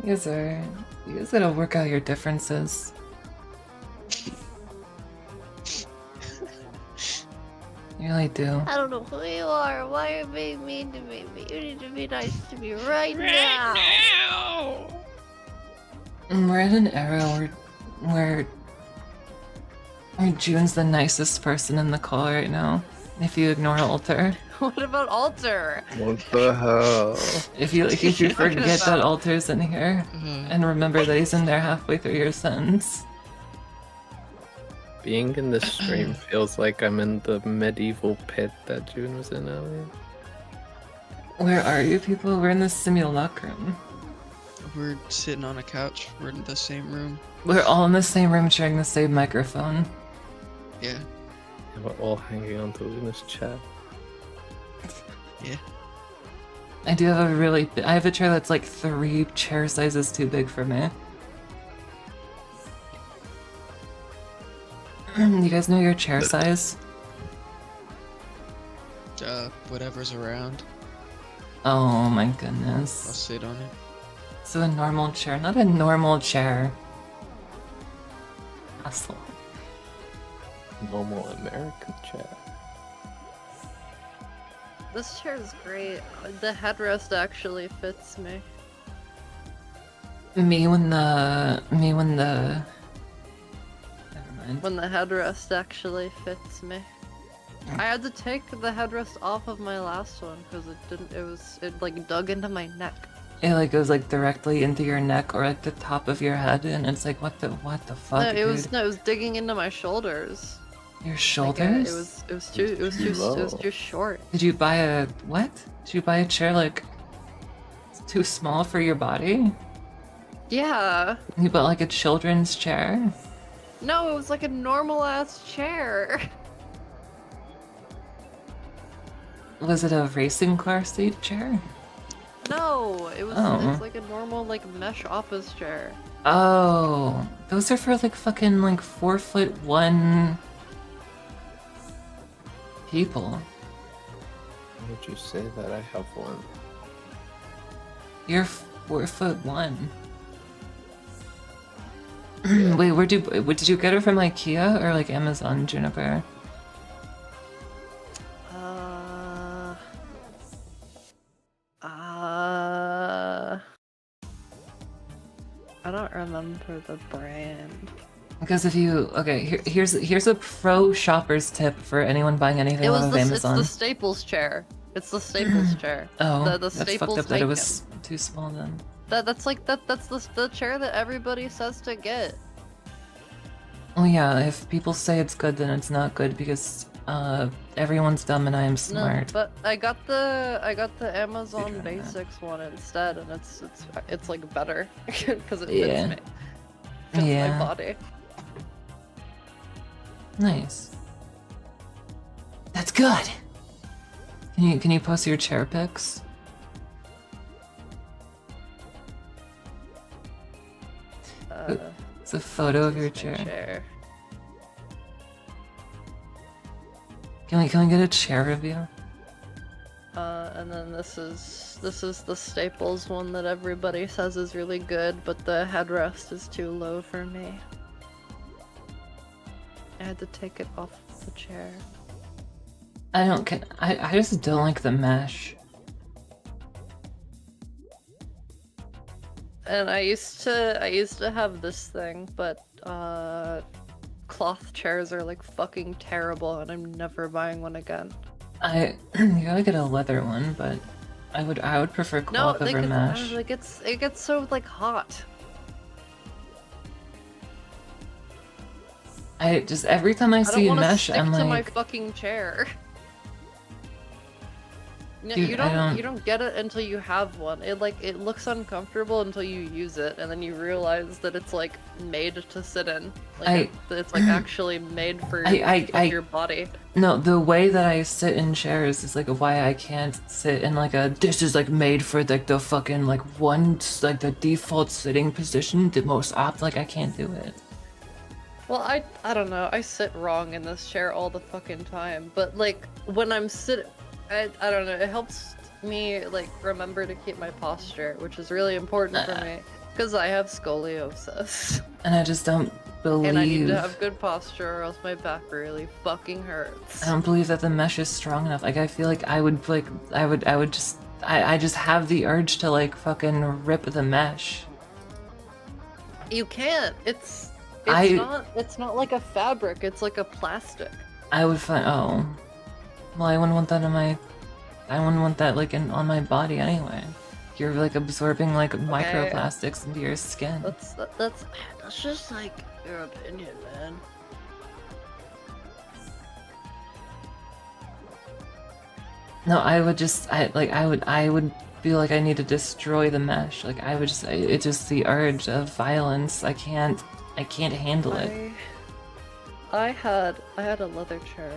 You guys gotta work out your differences. You really do. I don't know who you are. Why are you being mean to me? But you need to be nice to me right now. We're in an era where June's the nicest person in the call right now. If you ignore Alter. What about Alter? What the hell? If you Talking forget that about? Alter's in here and remember that he's in there halfway through your sentence. Being in this stream feels like I'm in the medieval pit that June was in earlier. Where are you people? We're in the simulacrum. We're sitting on a couch. We're in the same room. We're all in the same room sharing the same microphone. Yeah. And we're all hanging on to Luna's chat. Yeah. I do have I have a chair that's like 3 chair sizes too big for me. You guys know your chair size? Whatever's around. Oh my I'll goodness. sit on it. So a normal chair, not a normal chair. Asshole. Normal American chat. This chair is great. The headrest actually fits me. Me when the never mind. When the headrest actually fits me. I had to take the headrest off of my last one because it like dug into my neck. It like goes like directly into your neck or like the top of your head, and it's like what the fuck, No, it dude? was digging into my shoulders. Your Like, shoulders? it was too short. Did you buy a what? Did you buy a chair like too small for your body? Yeah. You bought like a children's chair? No, it was like a normal ass chair. Was it a racing car seat chair? No, it was Oh. it's like a normal like mesh office chair. Oh, those are for like fucking like 4'1" people. Why would you say that? I have one. You're 4'1". Wait, did you get it from IKEA or like Amazon, Juniper? I don't remember the brand. Because if you here's a pro shopper's tip for anyone buying anything It off was of the Amazon. it's the Staples chair. It's the Staples chair. Oh, the that's Staples fucked up that it make was too small then. That's the chair that everybody says to get. Oh yeah, if people say it's good, then it's not good because everyone's dumb and I am smart. No, but I got the Amazon trying that. Basics one instead, and it's like better because it Yeah. fits me. Fits Yeah. my body. Nice. That's good. Can you post your chair pics? It's a photo of your This is my chair. Can we get a chair review? And then this is the Staples one that everybody says is really good, but the headrest is too low for me. I had to take it off the chair. I just don't like the mesh. And I used to have this thing, but cloth chairs are like fucking terrible, and I'm never buying one again. You gotta get a leather one, but I would prefer No, cloth over mesh. like it gets so like hot. I just every time I I don't see want to mesh, stick I'm to my like, fucking chair. No, Dude, you I don't- you don't get it until you have one. It looks uncomfortable until you use it, and then you realize that it's like made to sit in. Like it's like actually made for your body. no, the way that I sit in chairs is like why I can't sit in like a. This is like made for like the fucking like like the default sitting position, the most like I can't do it. Well, I don't know. I sit wrong in this chair all the fucking time, but like when I'm sitting. I don't know, it helps me like remember to keep my posture, which is really important for me because I have scoliosis. And I just don't believe. And I need to have good posture or else my back really fucking hurts. I don't believe that the mesh is strong enough. Like I feel like I would just I just have the urge to like fucking rip the mesh. You can't. It's not like a fabric, it's like a plastic. I would find well, I wouldn't want that I wouldn't want that like on my body anyway. You're like absorbing like microplastics into your skin. That's just like your opinion, man. No, I would feel like I need to destroy the mesh. Like I would just it's just the urge of violence. I can't handle it. I had a leather chair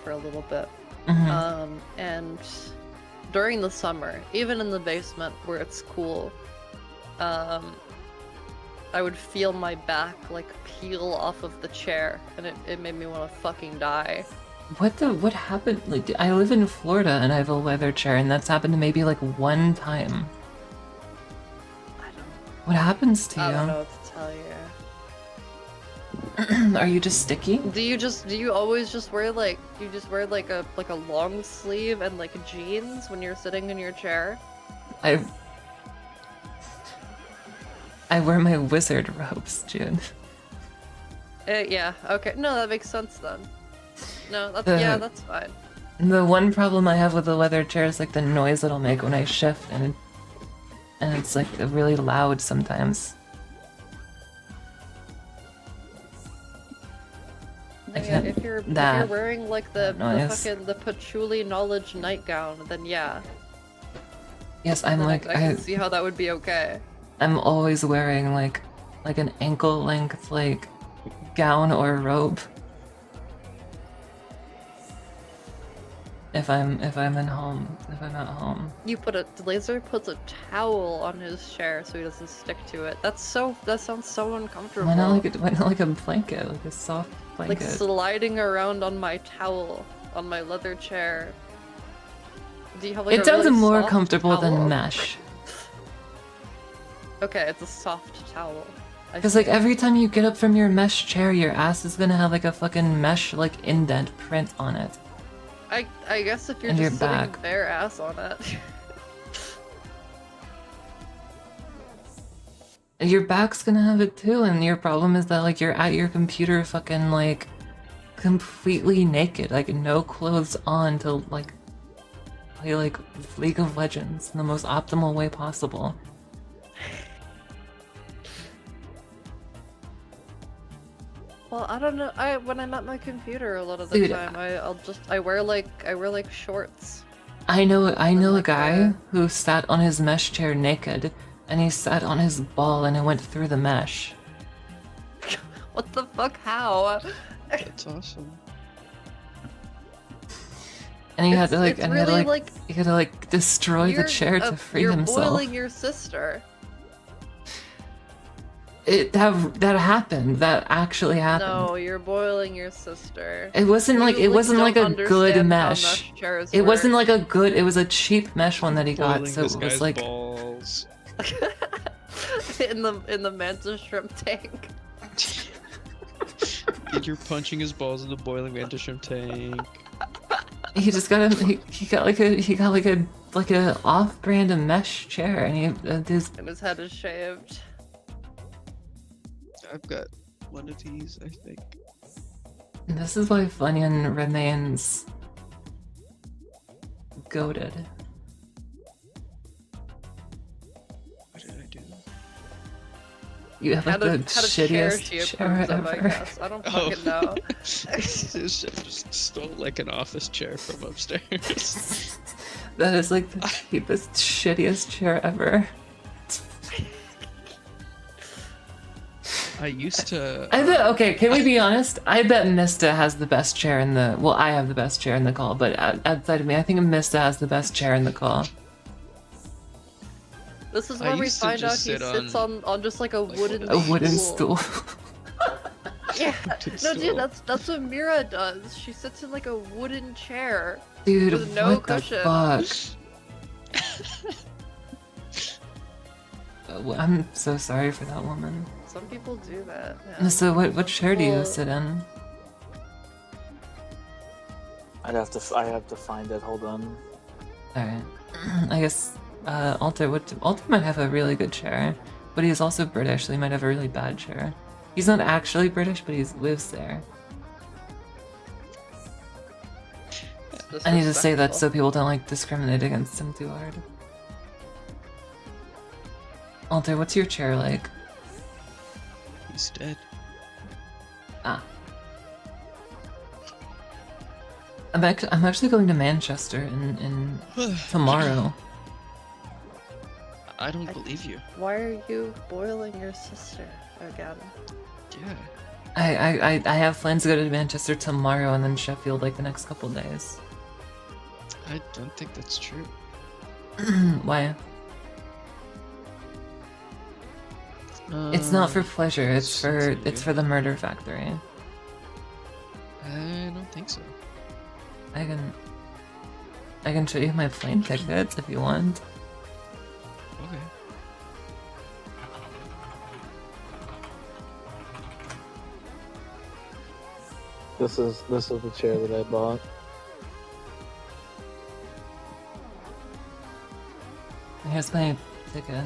for a little bit. Mm-hmm. And during the summer, even in the basement where it's cool, I would feel my back like peel off of the chair, and it made me want to fucking die. What happened? Like I live in Florida and I have a leather chair, and that's happened maybe like one time. What happens to you? I don't know what to tell you. Are you just sticky? Do you always just wear like a long sleeve and like jeans when you're sitting in your chair? I wear my wizard robes, June. Yeah, okay. No, that makes sense then. No, that's fine. The one problem I have with the leather chair is like the noise it'll make when I shift, and it's like really loud sometimes. Yeah, if you're wearing like the fucking patchouli knowledge nightgown, then yeah. Yes, I'm like I can see how that would be okay. I'm always wearing like an ankle length like gown or robe. If I'm at home. Laser puts a towel on his chair so he doesn't stick to it. That sounds so uncomfortable. Why not like a blanket, like a soft blanket? Like sliding around on my towel on my leather chair. Do you have like it a sounds really more soft comfortable towel? than mesh. Okay, it's a soft towel. Because like every time you get up from your mesh chair, your ass is gonna have like a fucking mesh like indent print on it. I guess if you're And just your sitting back. bare ass on it. Your back's gonna have it too, and your problem is that like you're at your computer fucking like completely naked, like no clothes on to like play like League of Legends in the most optimal way possible. Well, I don't know. When I'm at my computer a lot of the time, I wear like shorts. I know a guy who sat on his mesh chair naked, and he sat on his ball and it went through the mesh. What the fuck? How? That's awesome. And he had to like, he had to like destroy the You're chair to free you're himself. boiling your sister. That happened. That actually happened. No, you're boiling your sister. It wasn't like You, it wasn't don't like a good understand how mesh. chairs It wasn't work. like a good. It was a cheap mesh one that he got. Boiling So this it was guy's like balls. in the mantis shrimp tank. You're punching his balls in the boiling mantis shrimp tank. he just got he got like a off-brand mesh chair, and His head is shaved. I've got one of these, I think. this is why Funyun remains goated. You have like the How to share shittiest she chair approves of, I ever. guess. I don't Oh. fucking know. Just stole like an office chair from upstairs. That is like the cheapest, shittiest chair ever. I used to. I bet. Okay, can we be honest? I bet Mista has the best chair in the. Well, I have the best chair in the call, but outside of me, I think Mista has the best chair in the call. This is I where we used to find out just he sit sits on just like a wooden A wooden stool. Yeah. Wooden No, stool. dude, that's what Mira does. She sits in like a wooden chair. Dude, With no what cushion. the fuck? I'm so sorry for that woman. Some people do that. Yeah. So, what chair do you Well- sit in? I have to find it. Hold on. Alright. I guess, Alter might have a really good chair, but he's also British, so he might have a really bad chair. He's not actually British, but he lives there. I need to say that so people don't like discriminate against him too hard. Alter, what's your chair like? He's dead. Ah. I'm actually going to Manchester in tomorrow. I don't believe you. Why are you boiling your sister again? Yeah. I have plans to go to Manchester tomorrow and then Sheffield like the next couple days. I don't think that's true. Why? It's not for pleasure. It's for the murder factory. I don't think so. I can show you my plane tickets if you want. Okay. This is the chair that I bought. Here's my ticket.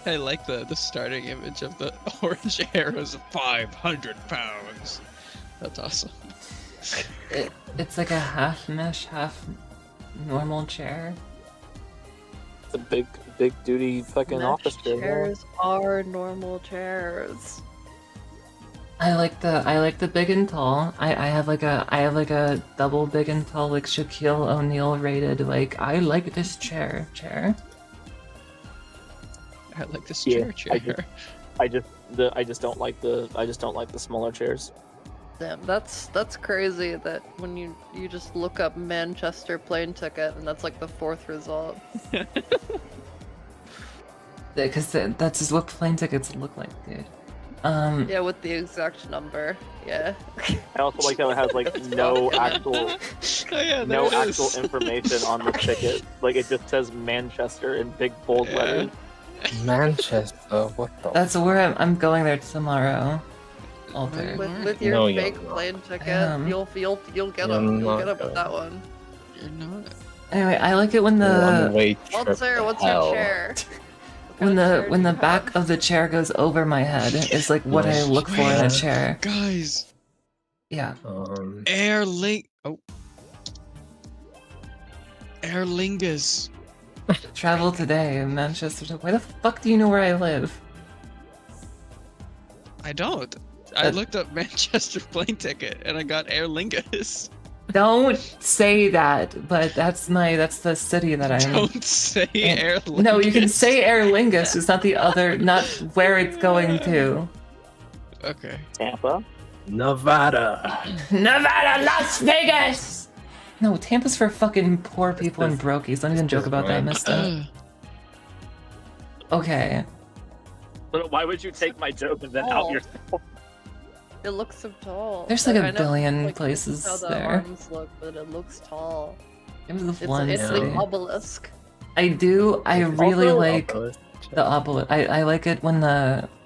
I like the starting image of the orange arrows of 500 pounds. That's awesome. It's like a half mesh, half normal chair. It's a big duty fucking Mesh office chair. chairs are normal chairs. I like the big and tall. I have like a double big and tall, like Shaquille O'Neal rated, like I like this chair. I like this Yeah, chair. I just don't like the smaller chairs. Damn, that's crazy that when you just look up Manchester plane ticket and that's like the fourth result. Because that's just what plane tickets look like, dude. Yeah, with the exact number. Yeah. I also like how it has like no actual Oh, yeah, no there it actual is. information on the ticket. Like it just says Manchester in big bold Yeah. letters. Manchester, what the? That's where I'm going there tomorrow. Alter. With your No, you're fake not. plane ticket, you'll get You're them. You'll not get them with going. that one. You're not. Anyway, I like it when the One-way trip What's to your hell. chair? when the What chair back of the chair goes over my head is like what I look for in a chair. Guys, Yeah. Aer Lingus. Travel today in Manchester. Why the fuck do you know where I live? I don't. I looked up Manchester plane ticket and I got Aer Lingus. Don't say that, but that's the city that I'm. Don't say Aer Lingus. No, you can say Aer Lingus. It's not not where it's going to. Okay. Tampa. Nevada. Nevada, Las Vegas. No, Tampa's for fucking poor people and brokies. Don't even joke about that, mister. Okay. But why would you take my joke and then out yourself? It looks so tall. There's like a I know, billion like, places how the there. arms look, but it looks tall. It was the It's, one it's city. like obelisk. I really Also- like the obelisk. I like it when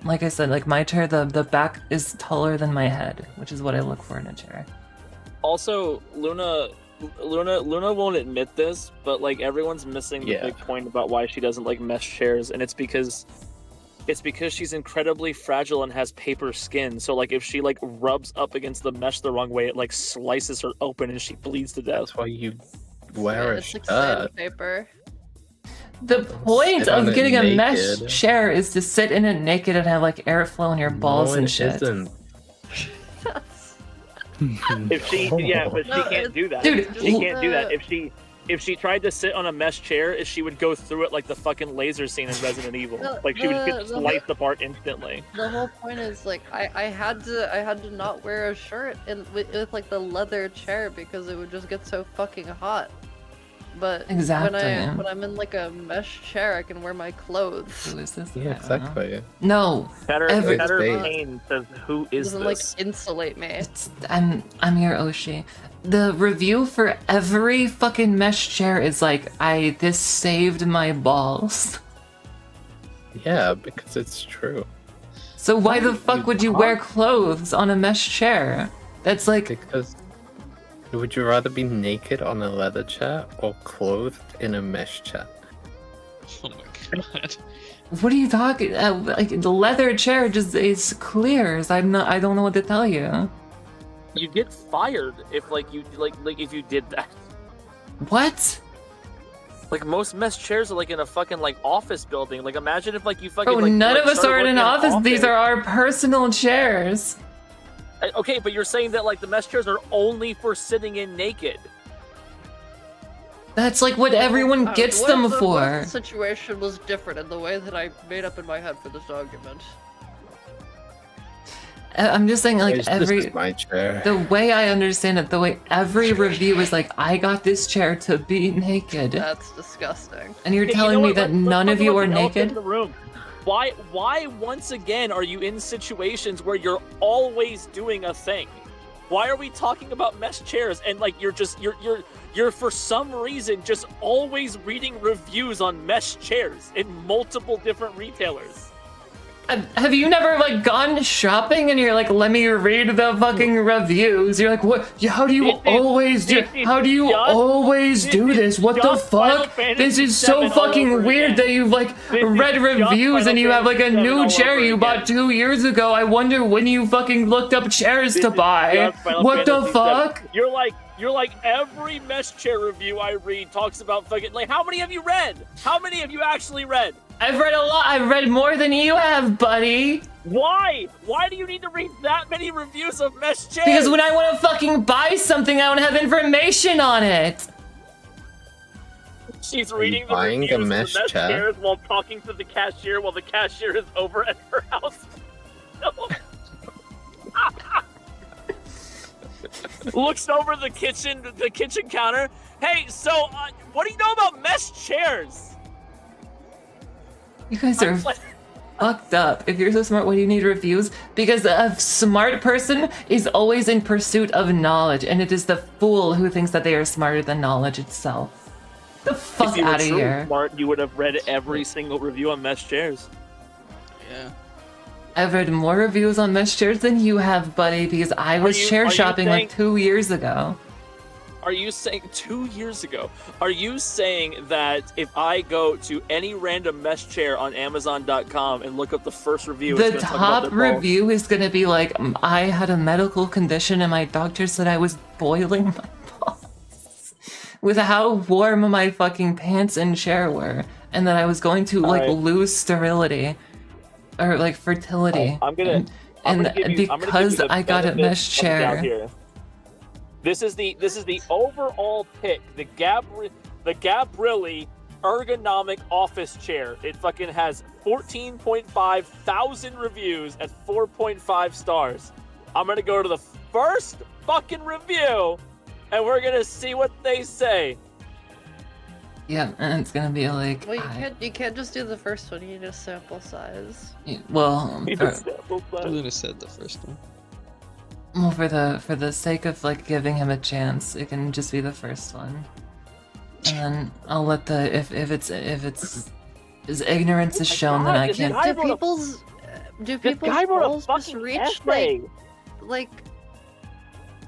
like I said, like my chair, the back is taller than my head, which is what I look for in a chair. Also, Luna won't admit this, but like everyone's missing the big point about why she doesn't like mesh chairs, and it's because she's incredibly fragile and has paper skin. So like if she like rubs up against the mesh the wrong way, it like slices her open and she bleeds to death. That's why you wear a It's like shirt. sandpaper. The point Sit on of it getting a mesh naked. chair is to sit in it naked and have like airflow in your balls No, and it shit. isn't. If she, yeah, but she No, can't do that. Dude, She can't do that. If she tried to sit on a mesh chair, she would go through it like the fucking laser scene in Resident Evil. Like she would get sliced apart instantly. The whole point is like I had to not wear a shirt with like the leather chair because it would just get so fucking hot. But Exactly. when I'm in like a mesh chair, I can wear my clothes. Who is this? Yeah, I don't know. exactly. No, Better Every- Payne says, "Who It is doesn't this?" like insulate me. I'm your Oshi. The review for every fucking mesh chair is like, this saved my balls. Yeah, because it's true. So why the You fuck would you wear clothes on a mesh chair? That's like, Because would you rather be naked on a leather chair or clothed in a mesh chair? Oh my god. what are you talking? Like the leather chair just is clear. So I don't know what to tell you. You get fired if like if you did that. What? Like most mesh chairs are like in a fucking like office building. Like imagine if like you fucking. Oh, like, none like, of us started are in an working office. These are our personal chairs. Okay, but you're saying that like the mesh chairs are only for sitting in naked. That's like what everyone gets What them if the for. situation was different in the way that I made up in my head for this argument. I'm just saying, like, This every is my chair. the way I understand it, the way every review is like, I got this chair to be naked, That's disgusting. and you're Okay, telling know me what? that Let's none talk of you about are the elephant naked. in the room. Why once again are you in situations where you're always doing a thing? Why are we talking about mesh chairs and like you're for some reason just always reading reviews on mesh chairs in multiple different retailers? Have you never like gone shopping and you're like, let me read the fucking reviews? You're like, what? How do you always do? How do you always do this? What the fuck? This is so fucking weird that you've like read reviews and you have like a new chair you bought 2 years ago. I wonder when you fucking looked up chairs to buy. What the fuck? You're like every mesh chair review I read talks about fucking like how many have you read? How many have you actually read? I've read a lot. I've read more than you have, buddy. Why? Why do you need to read that many reviews of mesh chairs? Because when I want to fucking buy something, I want to have information on it. She's reading the buying a reviews of mesh the mesh chair? chairs while talking to the cashier while the cashier is over at her house. Looks over the kitchen counter. Hey, so what do you know about mesh chairs? You guys are fucked up. If you're so smart, why do you need reviews? Because a smart person is always in pursuit of knowledge, and it is the fool who thinks that they are smarter than knowledge itself. The fuck If you were out of truly here. smart, you would have read every single review on mesh chairs. Yeah. I've read more reviews on mesh chairs than you have, buddy, because I was chair shopping like 2 years ago. Are you saying 2 years ago? Are you saying that if I go to any random mesh chair on Amazon.com and look up the first review, The it's gonna talk about top their balls? review is gonna be like, I had a medical condition and my doctor said I was boiling my balls with how warm my fucking pants and chair were, and that I was going to like lose sterility or like fertility. I'm gonna give you because the I got a benefit mesh of the doubt chair. here. This is the overall pick, the Gabrilli ergonomic office chair. It fucking has 14.5 thousand reviews at 4.5 stars. I'm gonna go to the first fucking review, and we're gonna see what they say. Yeah, and it's gonna be like, Well, you can't just do the first one. You need a sample size. well, Luna said the first one. well, for the sake of like giving him a chance, it can just be the first one, and then I'll let the if it's his ignorance is shown, then I can't. Do people's guy wrote a balls just fucking reach essay. like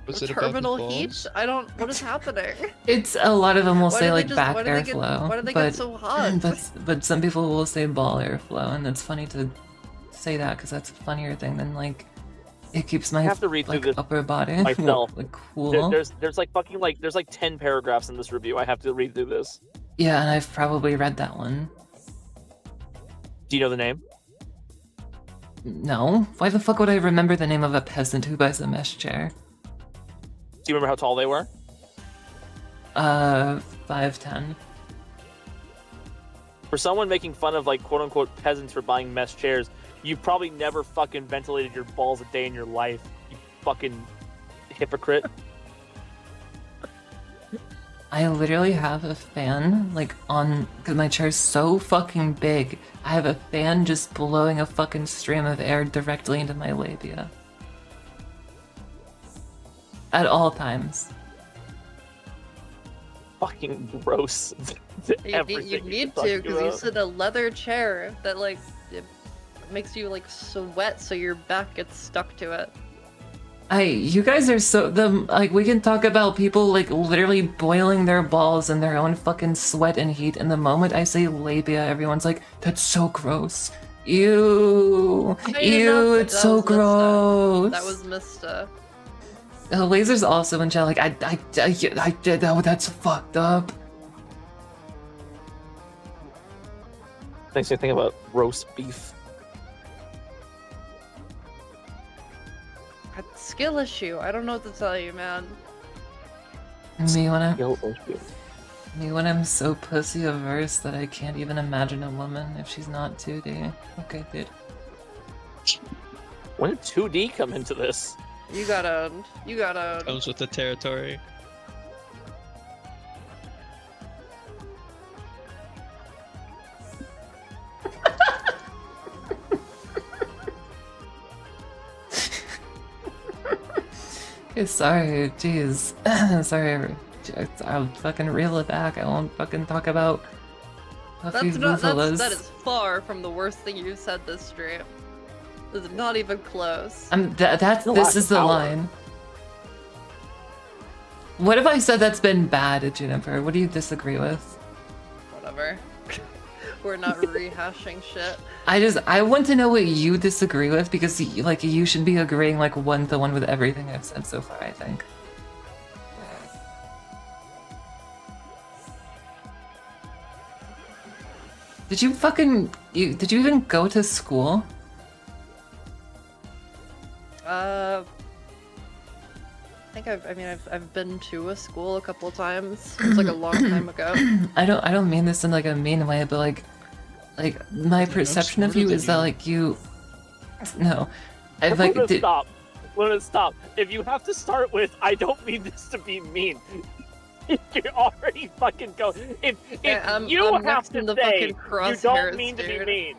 Was it about his terminal balls? heat? I don't. What is happening? It's a lot of them will Why say do they like just- back why do they get- airflow, why do they but get so hot? but some people will say ball airflow, and it's funny to say that because that's a funnier thing than like it keeps my have to read through like this upper body myself. like cool. There's like 10 paragraphs in this review. I have to read through this. Yeah, and I've probably read that one. Do you know the name? No? Why the fuck would I remember the name of a peasant who buys a mesh chair? Do you remember how tall they were? 5'10". For someone making fun of like quote unquote peasants for buying mesh chairs, you've probably never fucking ventilated your balls a day in your life. You fucking hypocrite. I literally have a fan, like, on... Because my chair's so fucking big, I have a fan just blowing a fucking stream of air directly into my labia. At all times. Fucking gross. You need to, because you sit in a leather chair that, like, it makes you, like, sweat so your back gets stuck to it. You guys are so... Like, we can talk about people, like, literally boiling their balls in their own fucking sweat and heat, and the moment I say labia, everyone's like, that's so gross. Ew. Ew, it's so gross. That was Mista. Laser's also in chat, like, I did that, that's fucked up. Makes me think about roast beef. Skill issue. I don't know what to tell you, man. Me when I'm so pussy averse that I can't even imagine a woman if she's not 2D. Okay, dude. When did 2D come into this? You got owned. You got owned. Comes with the territory. Okay, sorry, jeez. Sorry, I'll fucking reel it back. I won't fucking talk about That is far from the worst thing you said this stream. This is not even close. This is the line. What have I said that's been bad, Juniper? What do you disagree with? Whatever. We're not rehashing shit. I want to know what you disagree with, because like you should be agreeing like 1-to-1 with everything I've said so far, I think. Did you even go to school? I think I've been to a school a couple times. It was like a long time ago. I don't mean this in like a mean way, but like my perception of you is that like you... No. I've like... Stop. Stop. If you have to start with, I don't mean this to be mean. You're already fucking going. If I'm have to the say, fucking you don't mean to be mean.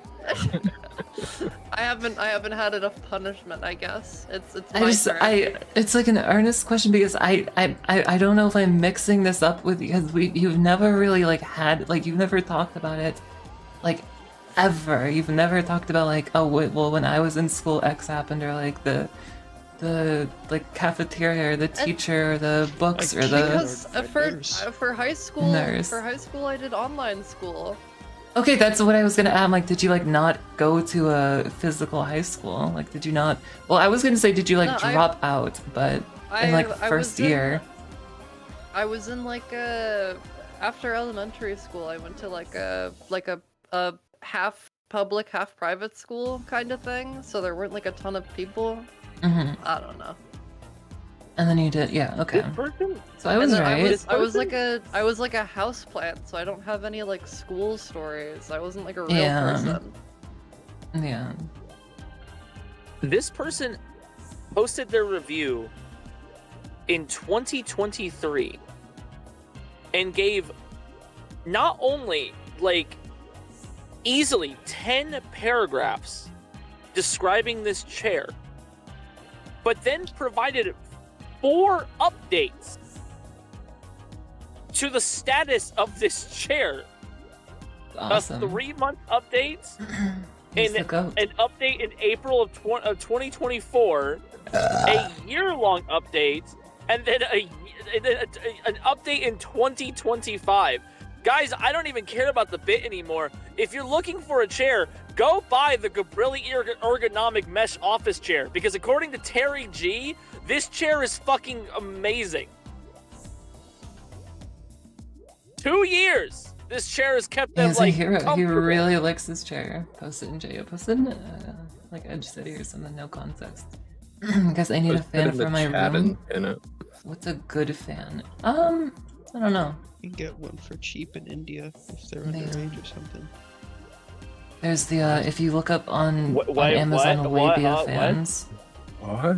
I haven't had enough punishment, I guess. It's my turn. It's like an earnest question, because I don't know if I'm mixing this up with, because you've never really like had, like, you've never talked about it like ever. You've never talked about like, oh wait, well when I was in school X happened, or like the like cafeteria, or the teacher, or the books, or the... Because for high school, nurse. For high school I did online school. Okay, that's what I was gonna add. Like, did you like not go to a physical high school? Like, did you not? Well, I was gonna say, did you like drop out? But in like first year, I was in like after elementary school, I went to like a half public, half private school kind of thing. So there weren't like a ton of people. Mm-hmm. I don't know. And then you did, yeah, okay. So I was right. I was like a house plant, so I don't have any like school stories. I wasn't like a real person. Yeah. This person posted their review in 2023 and gave not only like easily 10 paragraphs describing this chair, but then provided 4 updates to the status of this chair. Awesome. A 3-month update, and an update in April of 2024, a year-long update, and then an update in 2025. Guys, I don't even care about the bit anymore. If you're looking for a chair, go buy the Gabrilli ergonomic mesh office chair, because according to Terry G, this chair is fucking amazing. 2 years This chair has kept them He's a like hero. He comfortable. really likes his chair. Post it in JO. Post it in like Edge City or something. No context. Guess I need a Post it fan in the for my chat room. and pin it. What's a good fan? I don't know. You can get one for cheap in India if they're Yeah. underage or something. There's the if you look up on Wait, Amazon what? Labia What? fans. What?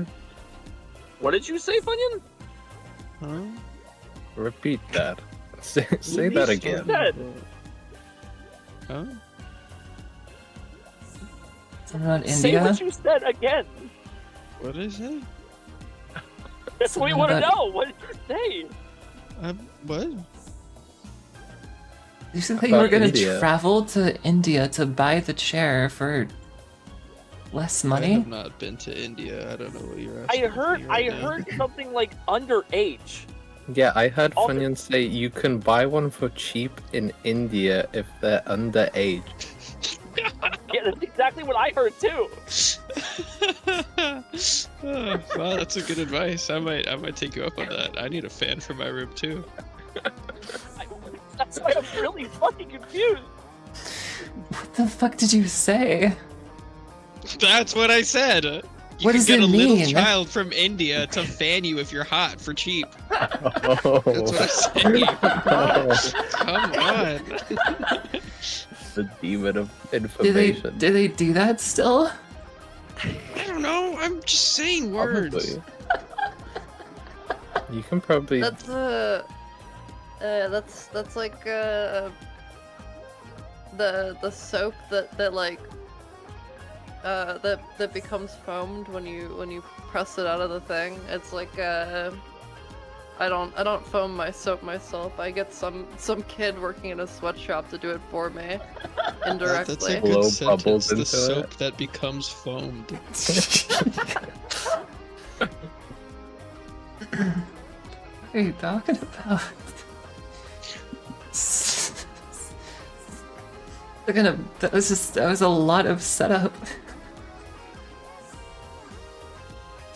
What did you say, Funyun? Huh? Repeat that. Say that again. Said. Huh? Something about Say India. what you said again. What did I say? That's what we Something want to about- know. What did you say? What? You said that you About were gonna India. travel to India to buy the chair for less I money. have not been to India. I don't know what you're asking. I heard something like underage. Yeah, I heard All Funyun say you can buy one for cheap in India if they're underage. Yeah, that's exactly what I heard too. Oh, wow, that's a good advice. I might take you up on that. I need a fan for my room too. That's why I'm really fucking confused. What the fuck did you say? That's what I said. You What can does get it a little mean? child from India to fan you if you're hot for cheap. Oh, That's what I'm saying. Come on. the demon of Do information. they do that still? I don't know. I'm just saying words. Probably. You can probably. That's like the soap that like that becomes foamed when you press it out of the thing. It's like I don't foam my soap myself. I get some kid working in a sweatshop to do it for me indirectly. That's a Blow good sentence. bubbles The into soap that becomes foamed. What are you talking about? That was a lot of setup.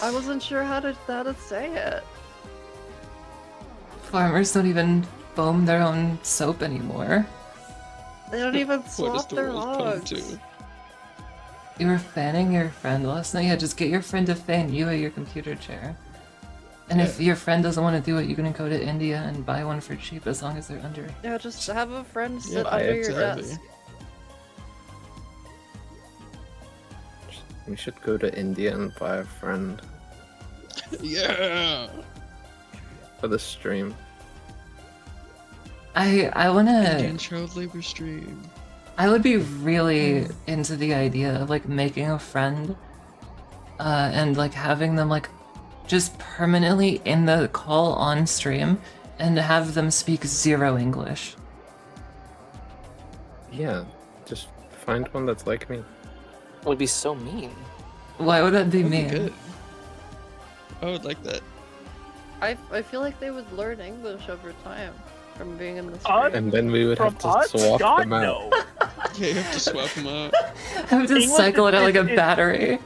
I wasn't sure how to say it. Farmers don't even foam their own soap anymore. They don't even What is swap the their world come hogs. to? You were fanning your friend last night? Yeah, just get your friend to fan you at your computer chair. And if your friend doesn't want to do it, you can go to India and buy one for cheap as long as they're under. Yeah, just have a friend Yeah, sit under your exactly. desk. We should go to India and buy a friend Yeah. for the stream. I Indian wanna. child labor stream. I would be really into the idea of like making a friend, and like having them like just permanently in the call on stream, and have them speak zero English. Yeah, just find one that's like me. It would be so mean. Why would that be That'd be mean? good. I would like that. I feel like they would learn English over time from being in the Us? stream. And then we would From have to us? swap God them out. no. Yeah, you have to swap them out. I would just English cycle it out like a is- battery.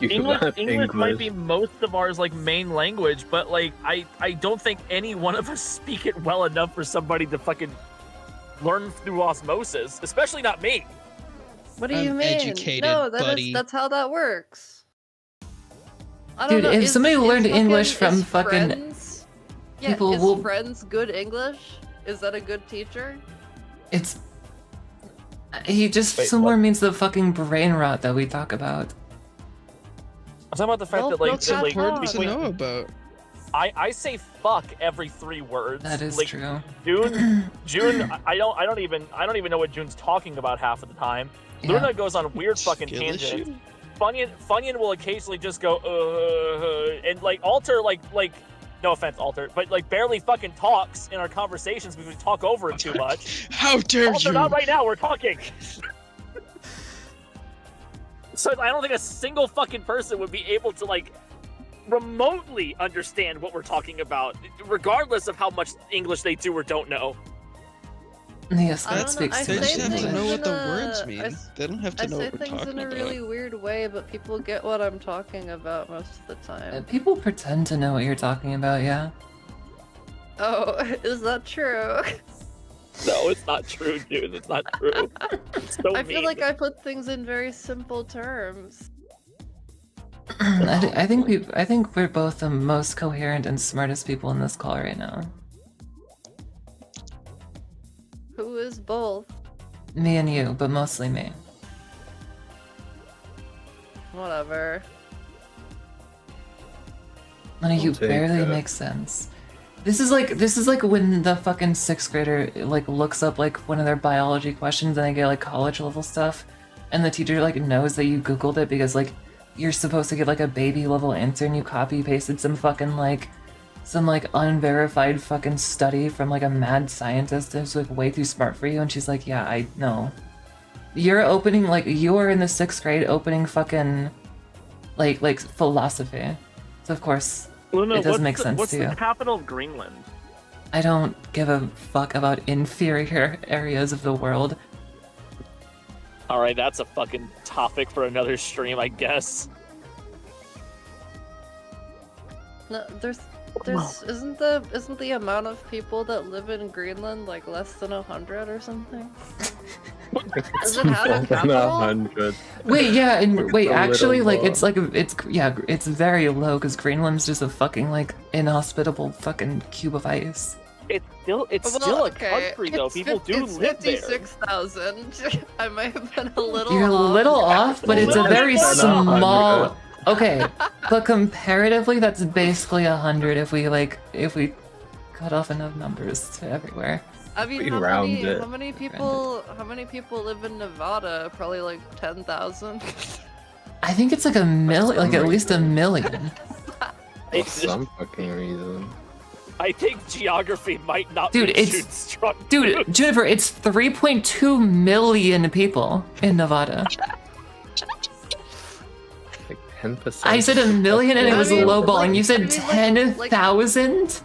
You English have English might be most of ours like main language, but like I don't think any one of us speak it well enough for somebody to fucking learn through osmosis, especially not me. What do I'm you mean? educated, No, buddy. that's how that works. I don't Dude, know. if somebody learned fucking- English from is fucking Friends, people is will- Friends good English? Is that a good teacher? It's. He just Wait, somewhere what? means the fucking brain rot that we talk about. I'm talking about the fact They'll- that like, they'll that, like catch on. To know about. I say fuck every 3 words. That is like, true. June, I don't even know what June's talking about half of the time. Yeah. Luna goes on weird fucking Skill tangents. issue? Funyun will occasionally just go and like Alter like no offense Alter, but like barely fucking talks in our conversations because we talk over him too much. How dare Alter, you! not right now. We're talking. So I don't think a single fucking person would be able to like remotely understand what we're talking about, regardless of how much English they do or don't know. Yes, I that don't know, speaks I to They my just say have to things know English. what the in a- words I mean. s- They don't have to I know say what we're things talking in a about. really weird way, but people get what I'm talking about most of the time. People pretend to know what you're talking about, yeah. Oh, is that true? No, it's not true, dude. It's not true. It's so I feel mean. like I put things in very simple terms. I think we're both the most coherent and smartest people in this call right now. Who is both? Me and you, but mostly me. Whatever. None of you take barely it. make sense. This is like when the fucking 6th grader like looks up like one of their biology questions and they get like college level stuff, and the teacher like knows that you googled it because like you're supposed to give like a baby level answer and you copy pasted some fucking like some like unverified fucking study from like a mad scientist who's like way too smart for you, and she's like, yeah, I know. You're opening like you're in the 6th grade opening fucking like philosophy. So of course Luna, it doesn't make sense what's to the you. capital of Greenland? I don't give a fuck about inferior areas of the world. All right, that's a fucking topic for another stream, I guess. No, there's isn't the amount of people that live in Greenland like less than 100 or something? Does it have a More than capital? 100. Wait, yeah, and wait, a actually, little like, more. it's very low because Greenland's just a fucking like inhospitable fucking cube of ice. It's still Well, a country though. It's People do it's live there. 56,000. I might have been a little You're a off. little off, but it's a very Little bit off. small. Okay, but comparatively, that's basically 100 if we cut off enough numbers to everywhere. I mean, We how round many, it. how many people live in Nevada? Probably like 10,000. I think it's like a million, like at least a million. For some fucking reason. I think geography might not Dude, be it's- Jude's strong Dude, suit. Jennifer, it's 3.2 million people in Nevada. Like 10%. I said a million and it was I mean, lowballing. You I said mean, like- 10,000?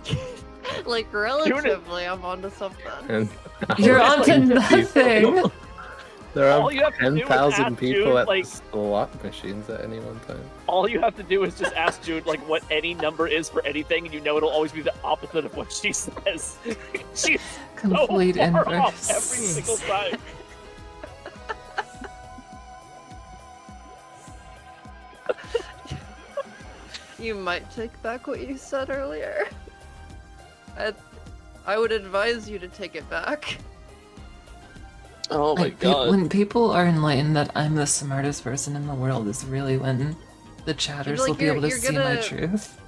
Like relatively, I'm onto something. And You're onto people. nothing. There All are you have to do is 10,000 ask people Jude, at like- the slot machines at any one time. All you have to do is just ask Jude like what any number is for anything, and you know it'll always be the opposite of what she says. She's Complete so far off inverse. every single time. You might take back what you said earlier. I would advise you to take it back. Oh my Like, god. when people are enlightened that I'm the smartest person in the world is really when the chatters Like, will be able to you're see my gonna- truth.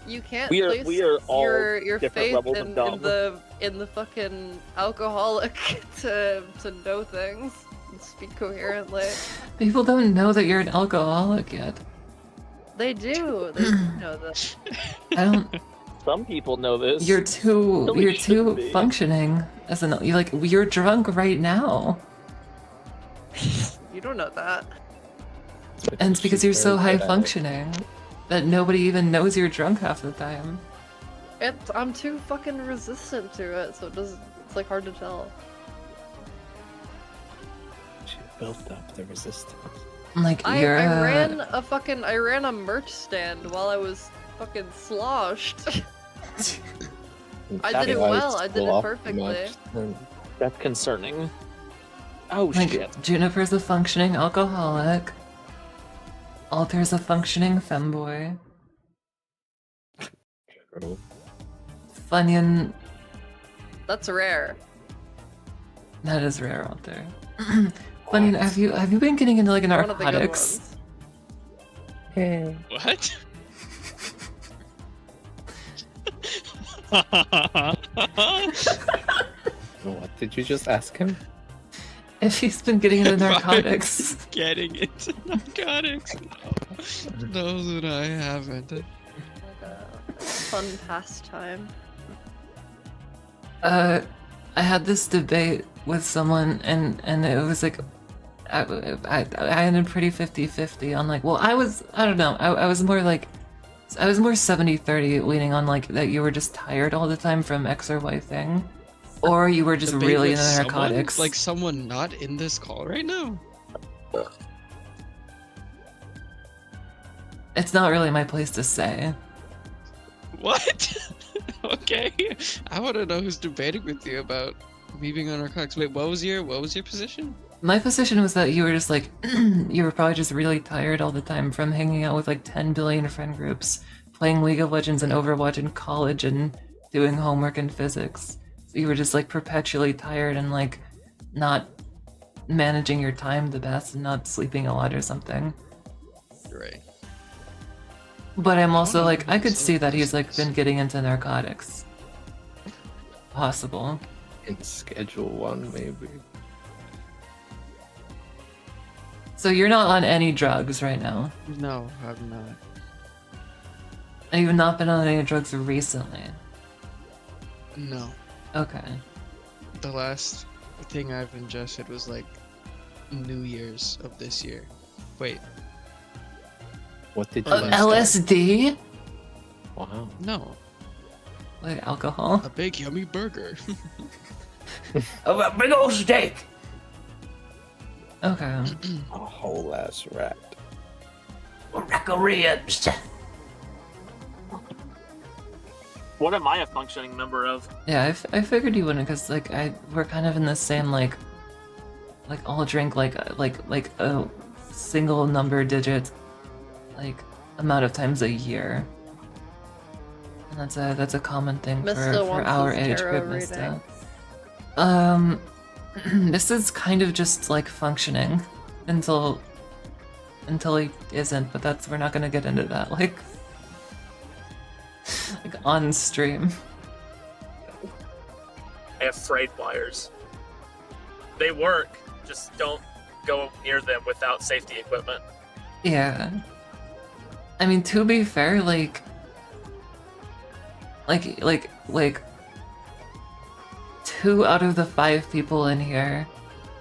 You can't We are- place we are all your different faith levels of in dumb. the fucking alcoholic to know things and speak coherently. People don't know that you're an alcoholic yet. They do. They do know that. I don't. Some people know this. You're too. No, we You're too shouldn't be. functioning as an. You're like you're drunk right now, You don't know that. and it's because you're so high functioning that nobody even knows you're drunk half the time. I'm too fucking resistant to it, so it's like hard to tell. She built up the resistance. Like I you're. I ran a merch stand while I was fucking sloshed. I did it well. I did it perfectly. That's concerning. Oh Like shit. Juniper's a functioning alcoholic. Alter's a functioning femboy. Funyun, That's rare. that is rare, Alter. Funyun, have you been getting into like One of the good narcotics? ones. What? What did you just ask him? If he's been getting into If I'm narcotics. Getting into narcotics. No, that I haven't. Like a fun pastime. I had this debate with someone, and it was like, I ended pretty 50-50 on like, well, I don't know, I was more like, I was more 70-30 leaning on like that you were just tired all the time from X or Y thing, or you were just Debate really with into someone? narcotics. Like someone not in this call right now? It's not really my place to say. What? Okay. I want to know who's debating with you about me being on narcotics. Wait, what was your position? My position was that you were just like, you were probably just really tired all the time from hanging out with like 10 billion friend groups, playing League of Legends and Overwatch in college and doing homework and physics. So you were just like perpetually tired and like not managing your time the best and not sleeping a lot or something. Right. But I'm also like, I could Some see that he's like business. been getting into narcotics. Possible. In Schedule 1, maybe. So you're not on any drugs right now. No, I'm not. And you've not been on any drugs recently. No. Okay. The last thing I've ingested was like New Year's of this year. Wait, What did you LSD? Wow. no. Like alcohol? A big yummy burger. A big old steak! Okay. A whole ass rat. A rack of ribs. What am I a functioning member of? Yeah, I figured you wouldn't, because like we're kind of in the same like all drink like a single number digit like amount of times a year. And that's a common thing Mista for wants our his age tarot group, reading. Mista. This is kind of just like functioning until he isn't, but we're not gonna get into that like on stream. I have frayed wires. They work, just don't go near them without safety equipment. Yeah. I mean, to be fair, like 2 out of the 5 people in here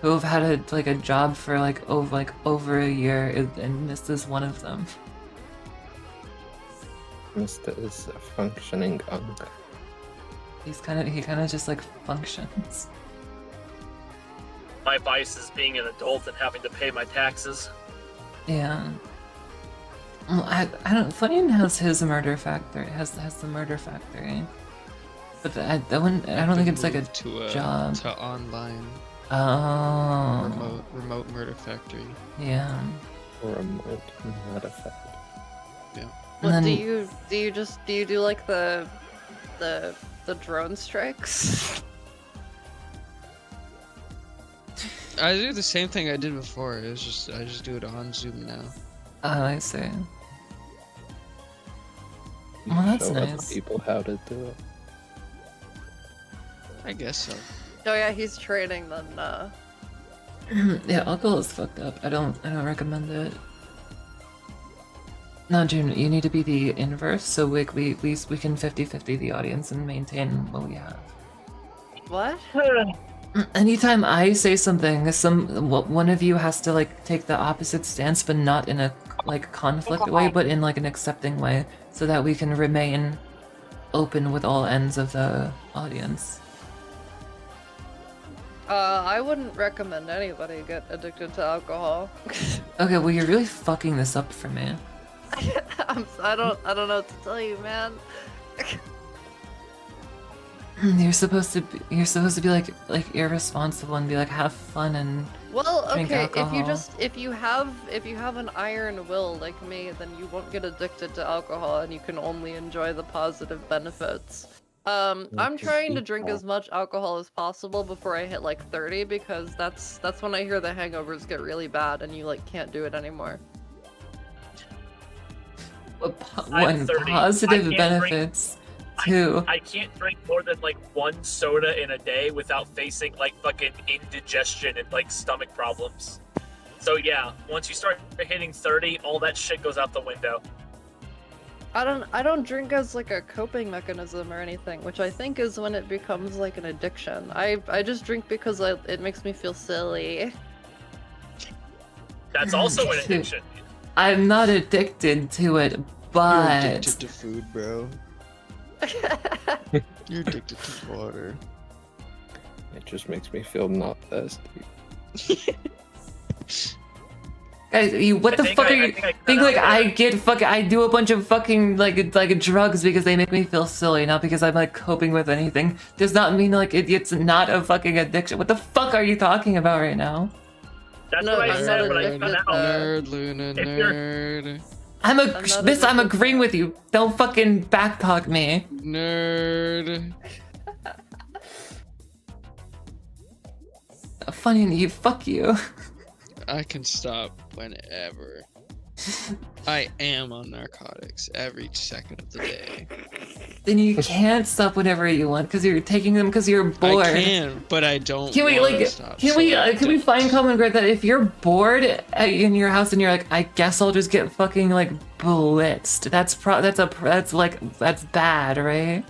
who have had a job for over a year, and this is one of them. Mr. is a functioning unk. He kind of just like functions. My vice is being an adult and having to pay my taxes. Yeah. Well, I don't. Funyun has his murder factory. Has the murder factory. But I don't think it's like a job. to online Oh. remote murder factory. Yeah. Remote, not effect. Yeah. What And do then- you do like the drone strikes? I do the same thing I did before. I just do it on Zoom now. Oh, I see. You Well, that's show other nice. people how to do it. I guess so. Oh yeah, he's training them. Yeah, alcohol is fucked up. I don't recommend it. No, June, you need to be the inverse, so we can 50-50 the audience and maintain what we have. What? Anytime I say something, one of you has to like take the opposite stance, but not in a like conflict way, but in like an accepting way, so that we can remain open with all ends of the audience. I wouldn't recommend anybody get addicted to alcohol. Okay, well you're really fucking this up for me. I don't know what to tell you, man. You're supposed to be like irresponsible and be like have fun and Well, drink okay, alcohol. if you have an iron will like me, then you won't get addicted to alcohol and you can only enjoy the positive benefits. I'm trying to drink as much alcohol as possible before I hit like 30 because that's when I hear the hangovers get really bad and you like can't do it anymore. One 30. positive I can't benefits. 2. I can't drink more than like 1 soda in a day without facing like fucking indigestion and like stomach problems. So yeah, once you start hitting 30, all that shit goes out the window. I don't drink as like a coping mechanism or anything, which I think is when it becomes like an addiction. I just drink because it makes me feel silly. That's also an addiction. I'm not addicted to it, You're but addicted to food, bro. You're addicted to water. It just makes me feel not thirsty. Guys, what the fuck are you think? Like I do a bunch of fucking like drugs because they make me feel silly, not because I'm like coping with anything. Does not mean like it's not a fucking addiction. What the fuck are you talking about right now? That's No, what I I'm said not when I addicted found out. to- Nerd, Luna, If you're- nerd. I'm agreeing with you. Don't fucking backtalk me. Nerd. Funny you, fuck you. I can stop whenever. I am on narcotics every second of the day. Then you can't stop whenever you want because you're taking them because you're bored. I can, but I don't. Can we wanna stop, can so we I can we don't. find common ground that if you're bored in your house and you're like, I guess I'll just get fucking like blitzed. That's bad, right?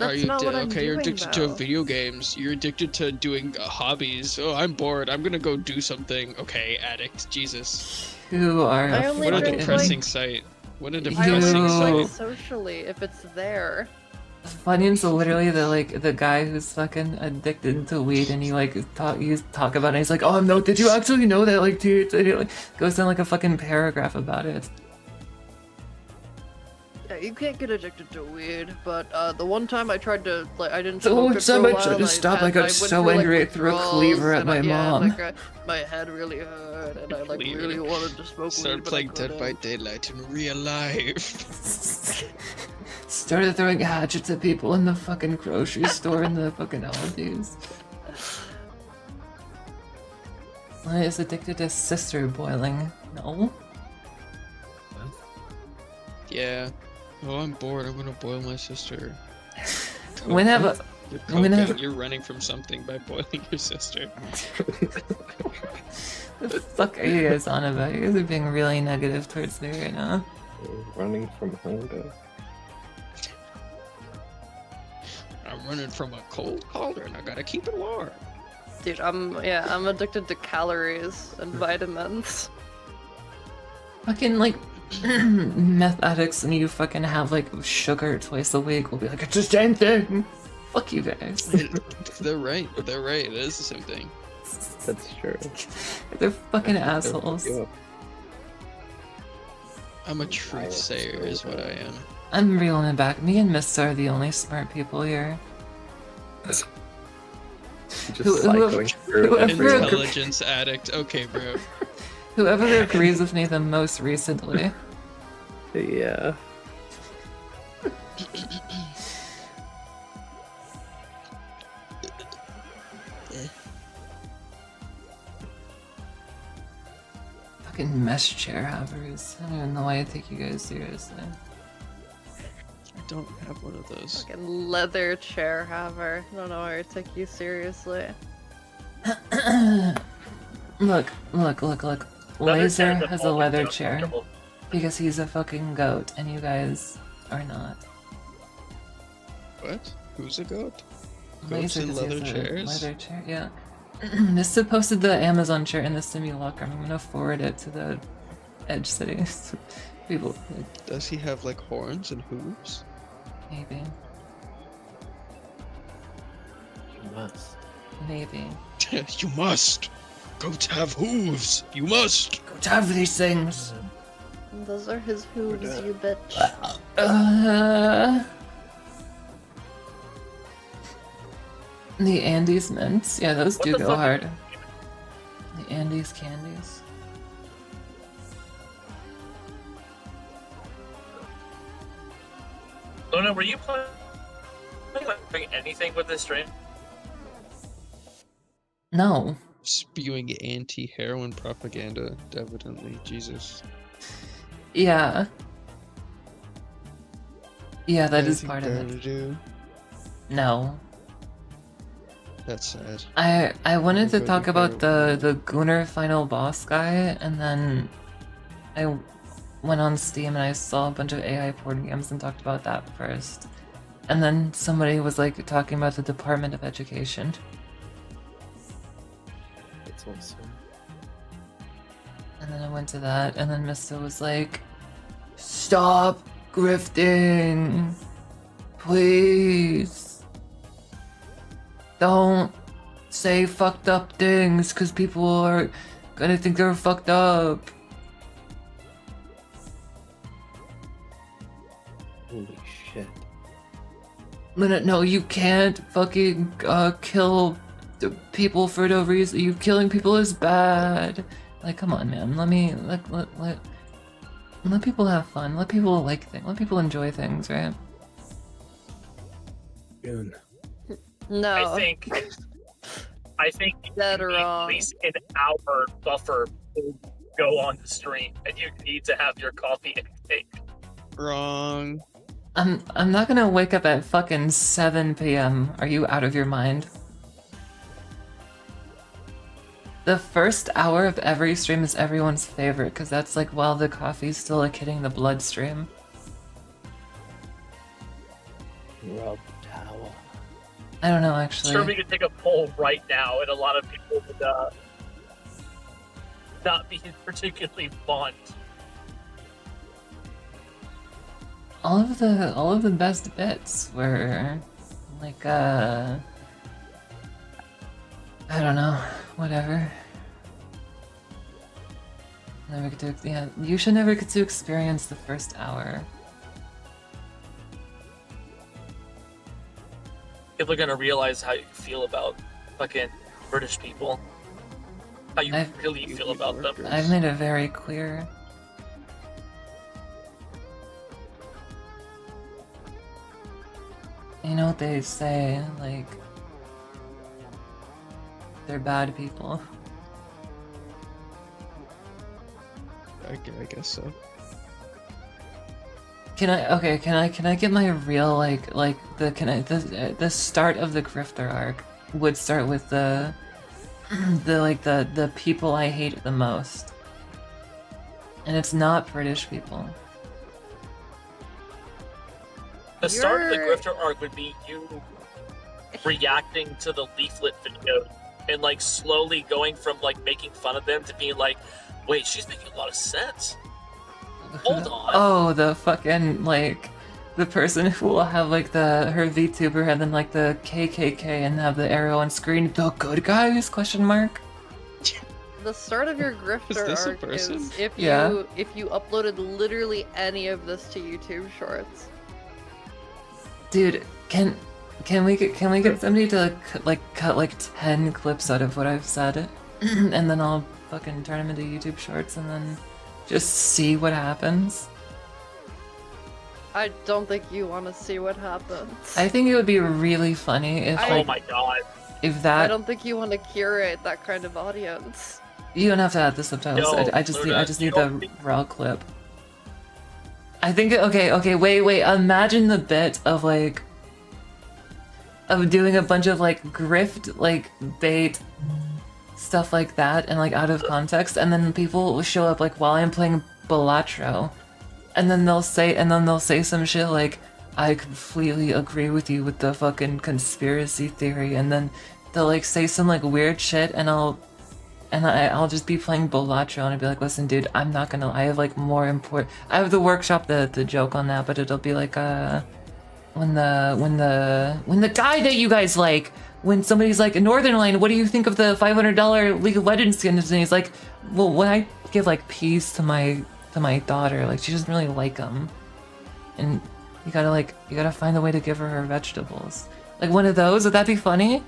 Are That's you not what I'm okay? You're doing, addicted to though. video games. You're addicted to doing hobbies. Oh, I'm bored. I'm gonna go do something. Okay, addict. Jesus. You are I a only What a drink, depressing like- sight. What a I depressing only sight. drink socially if it's there. Funyun's literally the guy who's fucking addicted to weed, and you talk about it. And he's like, oh no, did you actually know that? Like, dude, and he, like, goes down like a fucking paragraph about it. Yeah, you can't get addicted to weed, but the one time I tried to, like, I didn't The smoke one it for time a I while, tried to stop, I got went so through, like, angry I threw a withdrawals, cleaver at and my mom. Like, my head really hurt, and I like Cleaver. really wanted to smoke Start weed, but playing I Dead by couldn't. Daylight in real life. Started throwing hatchets at people in the fucking grocery store in the fucking holidays. I is addicted to sister boiling. No? Yeah. Oh, I'm bored. I'm gonna boil my sister. Whenever. You're Whenever- coping. You're running from something by boiling your sister. What the fuck are you guys on about? You guys are being really negative towards me right now. Running from hunger. I'm running from a cold cauldron. I gotta keep it warm. Dude, I'm addicted to calories and vitamins. Fucking like meth addicts and you fucking have like sugar twice a week will be like, it's the same thing. Fuck you guys. They're right. They're right. It is the same thing. That's true. They're fucking assholes. Yeah. I'm a truth sayer, is what I am. I'm reeling it back. Me and Mista are the only smart people here. Just Whoever- cycling through whoever- every- Intelligence addict. Okay, bro. Whoever agrees with me the most recently. Yeah. Fucking mesh chair havers. I don't even know why I take you guys seriously. I don't have one of those. Fucking leather chair haver. I don't know why I take you seriously. Look. Leather Laser chairs are has a always leather so chair comfortable. because he's a fucking goat and you guys are not. What? Who's a goat? Goats Laser in 'cause he leather has a chairs? Leather chair, yeah. Mista posted the Amazon chair in the simulacrum. I'm gonna forward it to the Edge City. People, Does he have like horns and hooves? maybe. You must. Maybe. You must. Goats have hooves. You must. Go to have these things. Those are his hooves, that. you bitch. The Andes mints. Yeah, those What do the go fuck? hard. The Andes candies. Luna, were you playing like anything with this stream? No. Spewing anti-heroin propaganda, evidently. Jesus. Yeah. Yeah, that is Anything part of better it. to do? No. That's sad. I wanted to Go talk to about Pharaoh. the Gunnar final boss guy, and then I went on Steam and I saw a bunch of AI board games and talked about that first. And then somebody was like talking about the Department of Education. It's awesome. And then I went to that, and then Mista was like, stop grifting! Please! Don't say fucked up things, because people are Gonna think they're fucked up. Holy shit. No, you can't fucking kill the people for no reason. You killing people is bad. Like, come on, man. Let people have fun. Let people like things. Let people enjoy things, right? June. No. I think you Dead need wrong. at least an hour buffer to go on the stream, and you need to have your coffee intake. Wrong. I'm not gonna wake up at fucking 7 p.m. Are you out of your mind? The first hour of every stream is everyone's favorite, because that's like while the coffee's still like hitting the bloodstream. Rub towel. I don't know, actually. Sure, we could take a poll right now, and a lot of people would not be particularly fond. All of the best bits were like I don't know, whatever. Never get to, yeah, you should never get to experience the first hour. People are gonna realize how you feel about fucking British people. How you really feel about them. I've made it very clear. You know what they say, like, they're bad people. I guess so. Can I get my real the start of the grifter arc would start with the people I hate the most. And it's not British people. The start of the grifter arc would be you reacting to the leaflet video and like slowly going from like making fun of them to being like, wait, she's making a lot of sense. Hold on. Oh, the fucking like the person who will have like her VTuber and then like the KKK and have the arrow on screen. The good guys? Question mark. The start of your grifter this a arc person? is if Yeah. you uploaded literally any of this to YouTube Shorts. Dude, can we get somebody to cut like 10 clips out of what I've said, and then I'll fucking turn them into YouTube Shorts and then just see what happens. I don't think you want to see what happens. I think it would be really funny if Oh my god. if I that don't think you want to curate that kind of audience. you don't have to add the subtitles. No, I just you need don't the raw clip. I think wait, imagine the bit of like of doing a bunch of like grift like bait stuff like that and like out of context, and then people will show up like while I'm playing Balatro, and then they'll say some shit like, I completely agree with you with the fucking conspiracy theory, and then they'll like say some like weird shit, and I'll just be playing Balatro and I'd be like, listen dude, I have like more important, I have the workshop the joke on that, but it'll be like when the guy that you guys like, when somebody's like, Northern Line, what do you think of the $500 League of Legends skins? And he's like, well, when I give like peas to my daughter, like she doesn't really like them, and you gotta find a way to give her vegetables. Like one of those, would that be funny?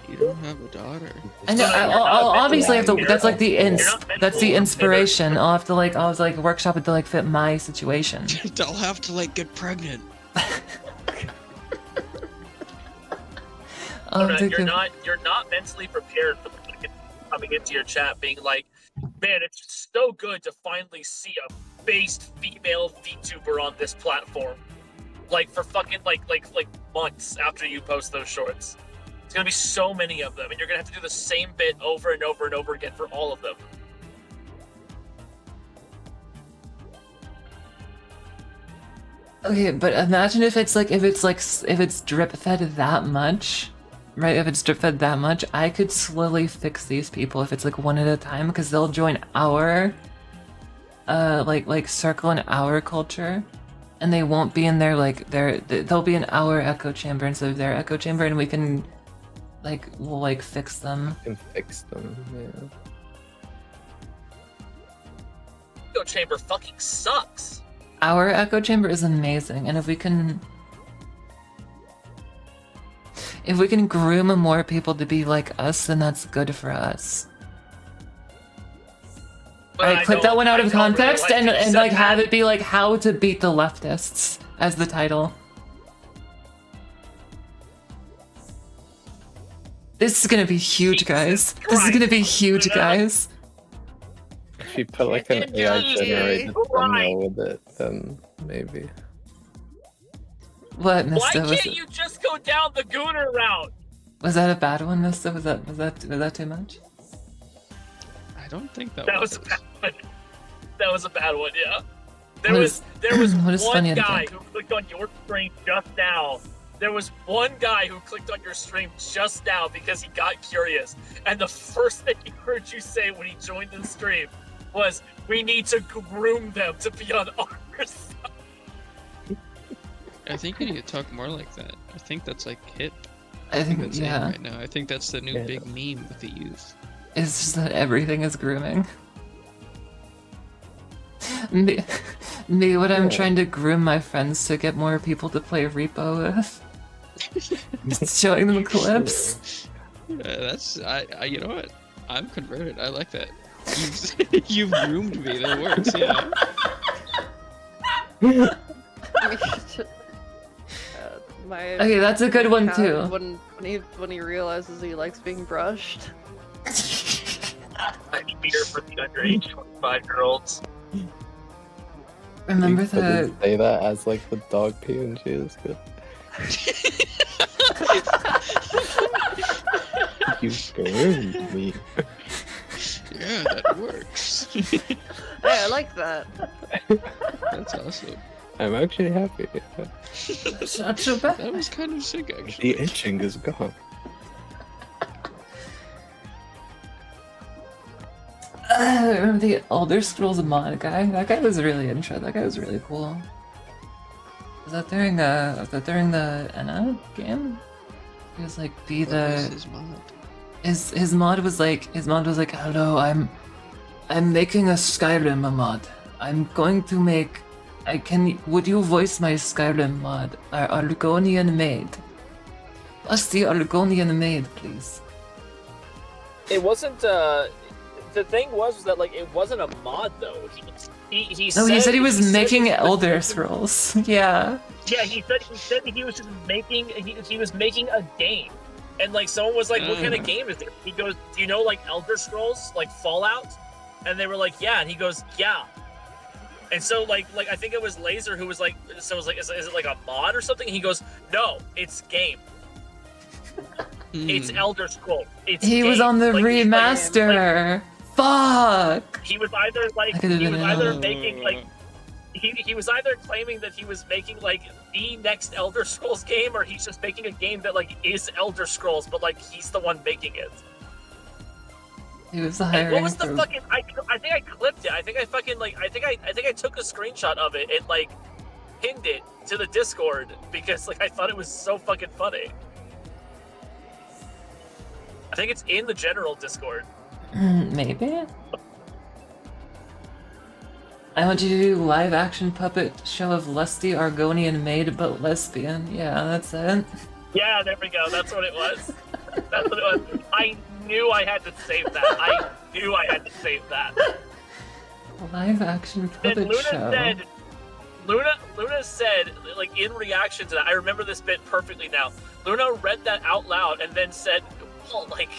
You don't have a daughter. I know. I'll obviously have to. That's like that's the inspiration. I'll have to workshop it to like fit my situation. I'll have to like get pregnant. You're not mentally prepared for the fucking coming into your chat being like, man, it's so good to finally see a based female VTuber on this platform. Like for fucking like months after you post those shorts. It's gonna be so many of them, and you're gonna have to do the same bit over and over and over again for all of them. Okay, but imagine if it's drip fed that much, right? If it's drip fed that much, I could slowly fix these people if it's like one at a time, because they'll join our circle in our culture, and they won't be in their they'll be in our echo chamber instead of their echo chamber, and we can Like, we'll like fix them. Can fix them. Yeah. Echo chamber fucking sucks. Our echo chamber is amazing, and if we can groom more people to be like us, then that's good for us. But Alright, clip that one out of context really like and to like accept have that. it be like how to beat the leftists as the title. This is gonna be huge, guys. This is gonna be huge, guys. If you put like an AI generated thumbnail with it, then maybe. What, Why Mister? can't you just go down the Gooner route? Was that a bad one, Mister? Was that too much? I don't think that, That was a bad one. That was a bad one, yeah. There What was what is one funny to guy think? who clicked on your stream just now. There was one guy who clicked on your stream just now because he got curious. And the first thing he heard you say when he joined the stream was, "We need to groom them to be on our side." I think you need to talk more like that. I think that's like hip. I think, That's in yeah. right now. I think that's the new Yeah. big meme with the youth. It's just that everything is grooming. Me, what I'm trying to groom my friends to get more people to play Repo with. Just showing them clips. That's I. You know what? I'm converted. I like that. You've groomed me. That works. Yeah. My Okay, that's a good one cat, too. When he realizes he likes being brushed. I need beer for the underage 25-year-olds. Remember You couldn't say that as like the dog PNG is good. You groomed me. Yeah, that works. Hey, I like that. That's awesome. I'm actually happy. It's not so bad. That was kind of sick, actually. The itching is gone. Remember the Elder Scrolls mod guy? That guy was really interesting. That guy was really cool. Was that during the Enna game? He was like, be What was the his mod? his mod was like hello, I'm making a Skyrim mod. I'm going to make would you voice my Skyrim mod? Our Argonian maid. Us the Argonian maid, please. It wasn't, the thing was that, like, it wasn't a mod, though. He No, he said he was making he was Elder making- Scrolls. Yeah. Yeah, he said that he was just making, he was making a game. And, like, someone was like, what kind of game is it? He goes, do you know, like, Elder Scrolls? Like, Fallout? And they were like, yeah. And he goes, yeah. And so, like I think it was Laser who was like, so it was like, is it like a mod or something? He goes, no, it's game. It's Elder Scroll. It's He was game. on the Like, remaster. Fuck. he was either like, I could've he was been either out. making like, he was either claiming that he was making like the next Elder Scrolls game, or he's just making a game that like is Elder Scrolls, but like he's the one making it. He was And hiring what was the for- fucking? I think I clipped it. I think I fucking like. I think I took a screenshot of it and like pinned it to the Discord because like I thought it was so fucking funny. I think it's in the general Discord. Maybe? I want you to do live action puppet show of lusty Argonian maid but lesbian. Yeah, that's it. Yeah, there we go. That's what it was. That's what it was. I knew I had to save that. I knew I had to save that. Live action Then puppet Luna show. said, Luna said, like in reaction to that, I remember this bit perfectly now. Luna read that out loud and then said, well, like,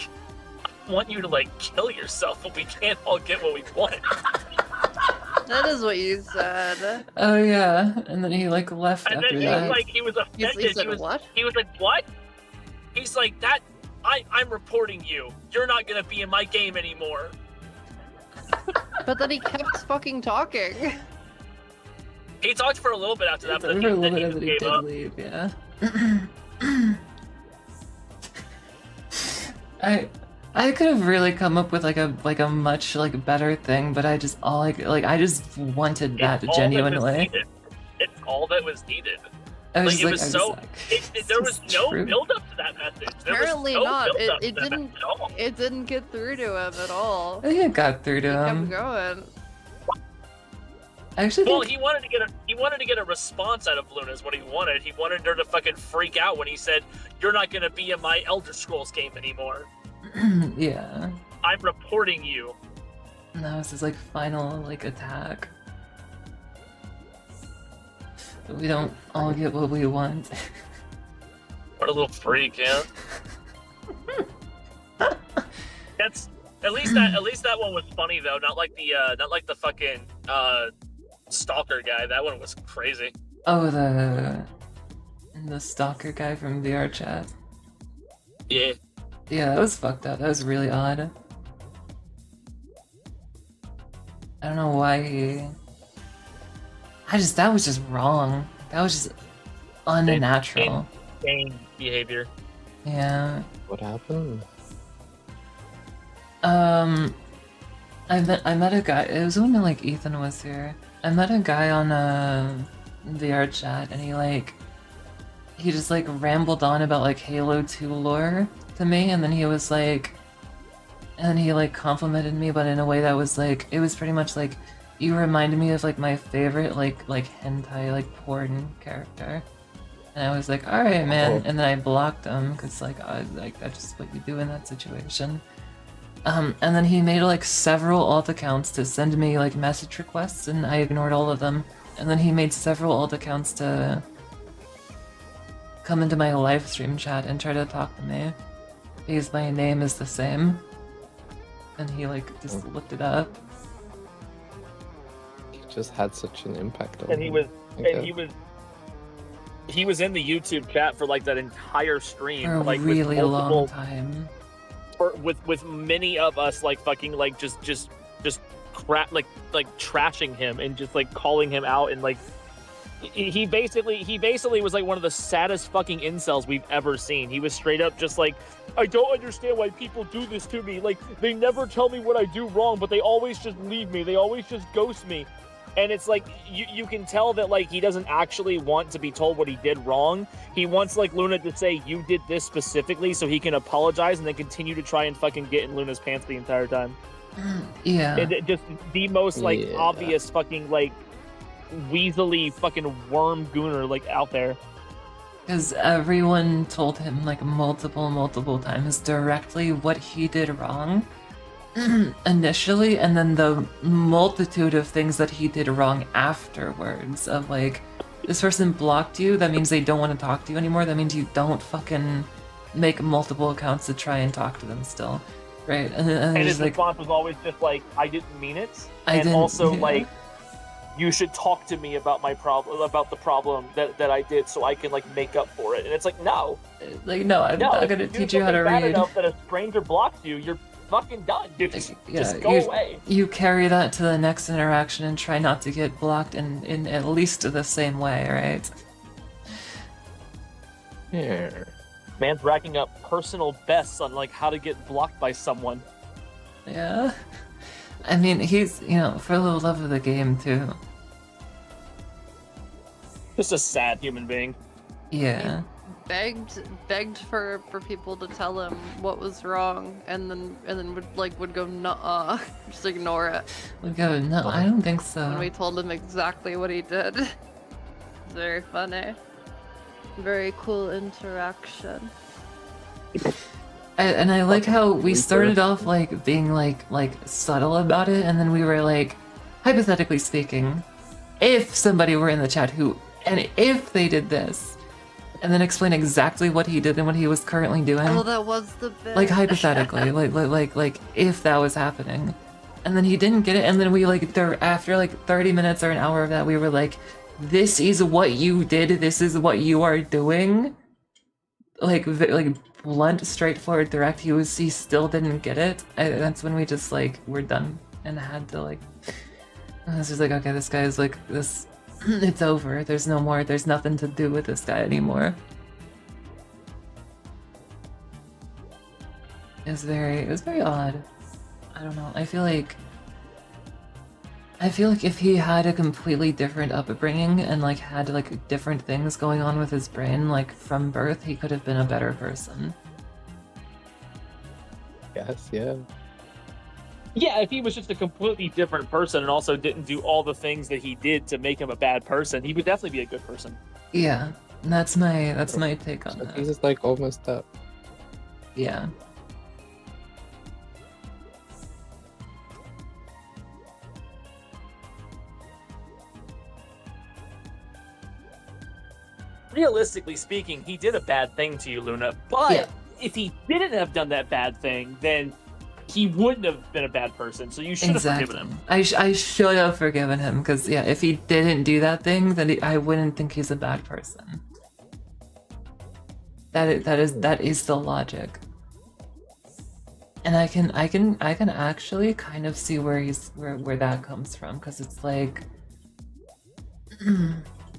I want you to like kill yourself, but we can't all get what we want. That is what you said. Oh yeah, and then he like left And after then he that. was like, he was offended. He said what? He was like, what? He's like, that. I'm reporting you. You're not gonna be in my game anymore. But then he kept fucking talking. He talked for a little bit after that, but For then a little he bit that he gave did up. leave, yeah. I could have really come up with like a much like better thing, but I just all I just wanted that It's all that was genuinely. needed. It's all that was needed. I was Like just it like, was I was so. like, There "Is was this no true?" build up to that message. There Apparently was no not. build up It to that didn't. message at all. It didn't get through to him at all. I think it got through to He kept him. going. I actually Well, think he wanted to get a response out of Luna is what he wanted. He wanted her to fucking freak out when he said, "You're not gonna be in my Elder Scrolls game anymore. yeah. I'm reporting you." And that was his like final like attack. But we don't all get what we want. What a little freak, yeah. That's at least that one was funny though. Not like the fucking stalker guy. That one was crazy. Oh, the stalker guy from VR chat. Yeah. Yeah, that was fucked up. That was really odd. I don't know why he. That was just wrong. That was just unnatural. Insane behavior. Yeah. What happened? I met a guy. It was when like Ethan was here. I met a guy on VR chat, and he just like rambled on about like Halo 2 lore to me, and then he was like, and he like complimented me, but in a way that was like, it was pretty much like, you reminded me of like my favorite like hentai like porn character. And I was like, all right, man. Oh. And then I blocked him because like that's just what you do in that situation. And then he made like several alt accounts to send me like message requests, and I ignored all of them. And then he made several alt accounts to come into my live stream chat and try to talk to me because my name is the same. And he like just looked it up. He just had such an impact on And he me, was I and guess. he was in the YouTube chat for like that entire stream, For a like really with long multiple, time. with many of us like fucking like just crap like trashing him and just like calling him out, and like he basically was like one of the saddest fucking incels we've ever seen. He was straight up just like, I don't understand why people do this to me. Like, they never tell me what I do wrong, but they always just leave me. They always just ghost me. And it's like, you can tell that, like, he doesn't actually want to be told what he did wrong. He wants, like, Luna to say, you did this specifically, so he can apologize and then continue to try and fucking get in Luna's pants the entire time. Yeah. And just the most, like, Yeah. obvious fucking, like, weaselly fucking worm gooner, like, out there. Because everyone told him like multiple times directly what he did wrong initially, and then the multitude of things that he did wrong afterwards of like, this person blocked you, that means they don't want to talk to you anymore, that means you don't fucking make multiple accounts to try and talk to them still, right? And his like, response was always just like, I didn't mean it. I And didn't- also, yeah. like, you should talk to me about my problem, about the problem that I did, so I can like make up for it. And it's like, no, no, I'm no, not if gonna you do teach you how to something bad read. enough that a stranger blocks you, you're fucking done, dude. Just go you, away. You carry that to the next interaction and try not to get blocked in at least the same way, right? Yeah. Man's racking up personal bests on like how to get blocked by someone. Yeah. I mean, he's, for the love of the game, too. Just a sad human being. Yeah. Begged for people to tell him what was wrong, and then would go nuh-uh, just ignore it. We go, no, I don't think so. When we told him exactly what he did. It's very funny. Very cool interaction. And I like how we started off like being like subtle about it, and then we were like, hypothetically speaking, if somebody were in the chat and if they did this, and then explain exactly what he did and what he was currently doing. Well, that was the bit. Like hypothetically, like if that was happening, and then he didn't get it, and then we after like 30 minutes or an hour of that, we were like, this is what you did, this is what you are doing. Like blunt, straightforward, direct. He still didn't get it. That's when we just we're done and had to I was just like, okay, this guy is this. It's over. There's no more. There's nothing to do with this guy anymore. It was very odd. I don't know. I feel like I feel like if he had a completely different upbringing and like had like different things going on with his brain, like from birth, he could have been a better person. Yes, yeah. Yeah, if he was just a completely different person and also didn't do all the things that he did to make him a bad person, he would definitely be a good person. Yeah, that's my take on So that. he's like almost up. Yeah. Realistically speaking, he did a bad thing to you, Luna. But Yeah. if he didn't have done that bad thing, then he wouldn't have been a bad person. So you should have forgiven him. I should have forgiven him because yeah, if he didn't do that thing, then I wouldn't think he's a bad person. That is the logic. And I can actually kind of see where that comes from, because it's like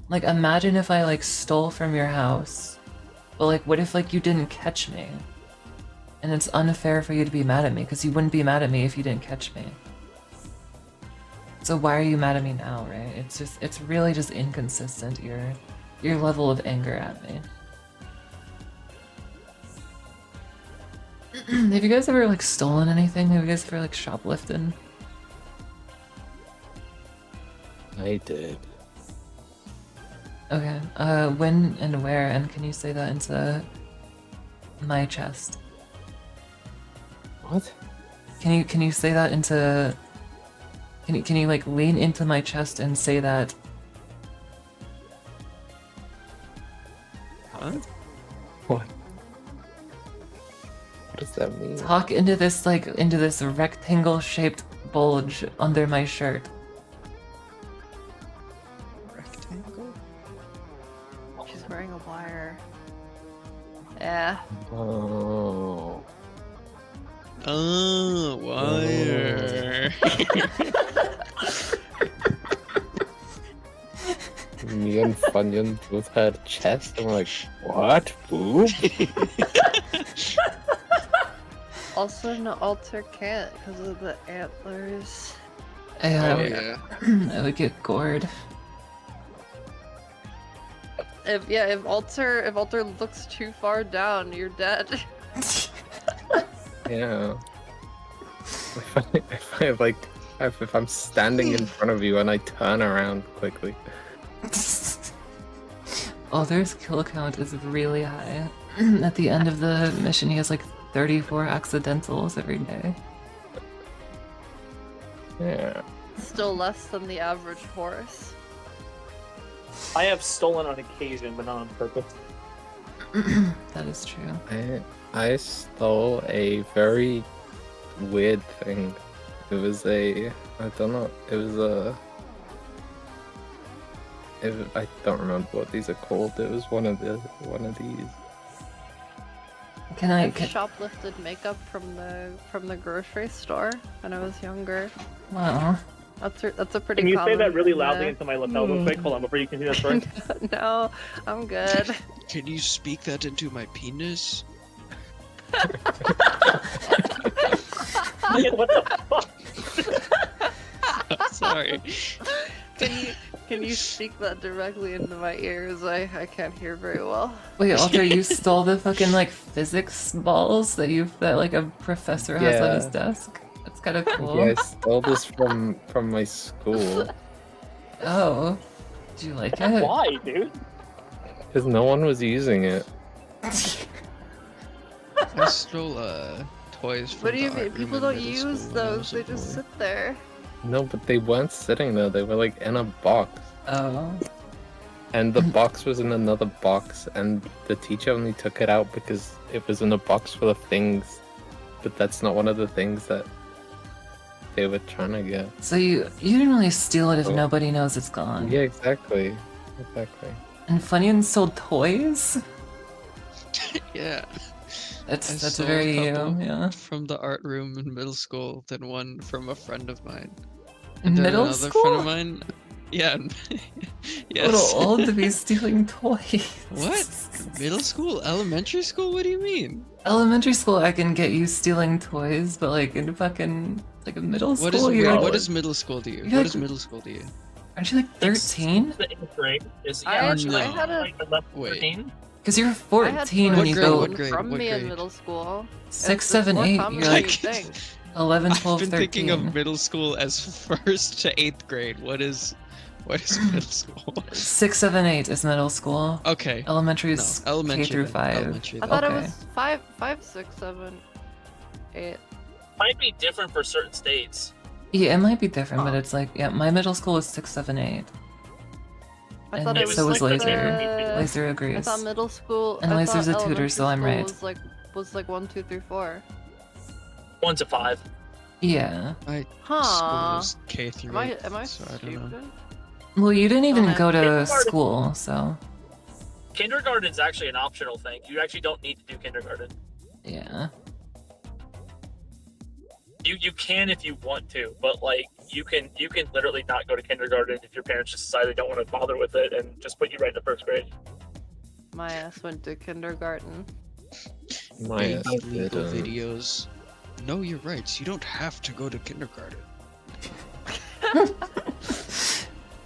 like imagine if I like stole from your house, but like what if like you didn't catch me? And it's unfair for you to be mad at me, because you wouldn't be mad at me if you didn't catch me. So why are you mad at me now, right? It's really just inconsistent, your level of anger at me. Have you guys ever like stolen anything? Have you guys ever like shoplifted? I did. Okay. When and where, and can you say that into my chest? What? Can you say that into? Can you like lean into my chest and say that? What? What? What does that mean? Talk into this rectangle-shaped bulge under my shirt. Rectangle? She's wearing a wire. Yeah. Oh. Oh, wire. Me and Funyun both had chest, and we're like, what? Boob? Also, no alter can't because of the antlers. Oh, I would get gored. If alter looks too far down, you're dead. Yeah. If I'm standing in front of you and I turn around quickly. Alter's kill count is really high. At the end of the mission, he has like 34 accidentals every day. Yeah. Still less than the average horse. I have stolen on occasion, but not on purpose. That is true. I stole a very weird thing. It was I don't know, I don't remember what these are called. It was one of these. I shoplifted makeup from the grocery store when I was younger. Wow. That's a pretty. Can you say common that really thing loudly to- into my lapel real quick? Hold on, before you can do that first. No, I'm good. Can you speak that into my penis? What the fuck? Sorry. Can you speak that directly into my ears? I can't hear very well. Wait, Alter, you stole the fucking like physics balls that like a professor has on his Yeah. desk? That's kind of cool. Yeah, I stole this from my school Oh, do you like it? Why, dude? because no one was using it. I stole toys from What do you the mean? art room People in don't middle use school when I those. was a They just boy. sit there. No, but they weren't sitting there. They were like in a box, Oh, and the box was in another box, and the teacher only took it out because it was in a box full of things. But that's not one of the things that they were trying to get. so you didn't really steal it if Oh. nobody knows it's gone. Yeah, exactly. And Funyun sold toys? Yeah. That's I stole very a you, couple yeah. from the art room in middle school, then one from a friend of mine. In And then middle another friend of school? mine. Yeah. A Yes. little old to be stealing toys. What? Middle school? Elementary school? What do you mean? Elementary school, I can get you stealing toys, but like in fucking Like a middle school. What is You're wait, like, what is middle school to you? You're What like- is middle school to you? aren't you like 13? The 8th grade is I yeah, had- no. I had a like 11, Wait. 13. Because you're I had 14 when What you grade? go What grade? from What me in grade? middle school. 6, It's 7, more 8. common You're than like you think. 11, I've 12, been 13. thinking of middle school as 1st to 8th grade. What is middle school? 6, 7, 8 is middle school. Okay. Elementary No, is elementary. K through then, 5. Elementary. I then. thought it Okay. was 5, 6, 7, 8. Might be different for certain states. Yeah, it might be different, but it's like, yeah, my middle school is 6, 7, 8. I And thought it was so was like Laser. Laser I agrees. thought middle school. And I Laser's thought a tutor, so I'm elementary right. school was like 1, 2, 3, 4. 1 to 5. Yeah. My Huh. school is K through Am I 8, am I so I don't know. stupid? Well, you didn't even Okay. go to Kindergarten. school, so Kindergarten's actually an optional thing. You actually don't need to do kindergarten. yeah. You can if you want to, but like you can literally not go to kindergarten if your parents just decide they don't want to bother with it and just put you right in the 1st grade. My ass went to kindergarten. My ass Baby legal didn't. videos. Know your rights. You don't have to go to kindergarten.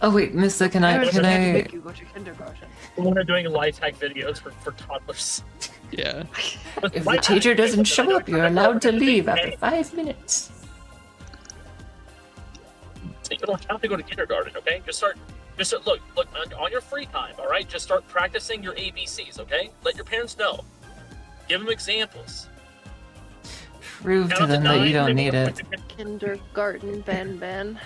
Oh wait, Mista, can I Parents can have to I make you go to kindergarten. When they're doing life hack videos for toddlers. Yeah. if the teacher doesn't show up, you're allowed to leave after 5 minutes. So you don't have to go to kindergarten, okay? Just start look on your free time, all right? Just start practicing your ABCs, okay? Let your parents know. Give them examples. Prove Count to up to them that 9, you don't maybe need they'll it. put you Kindergarten, ban. in-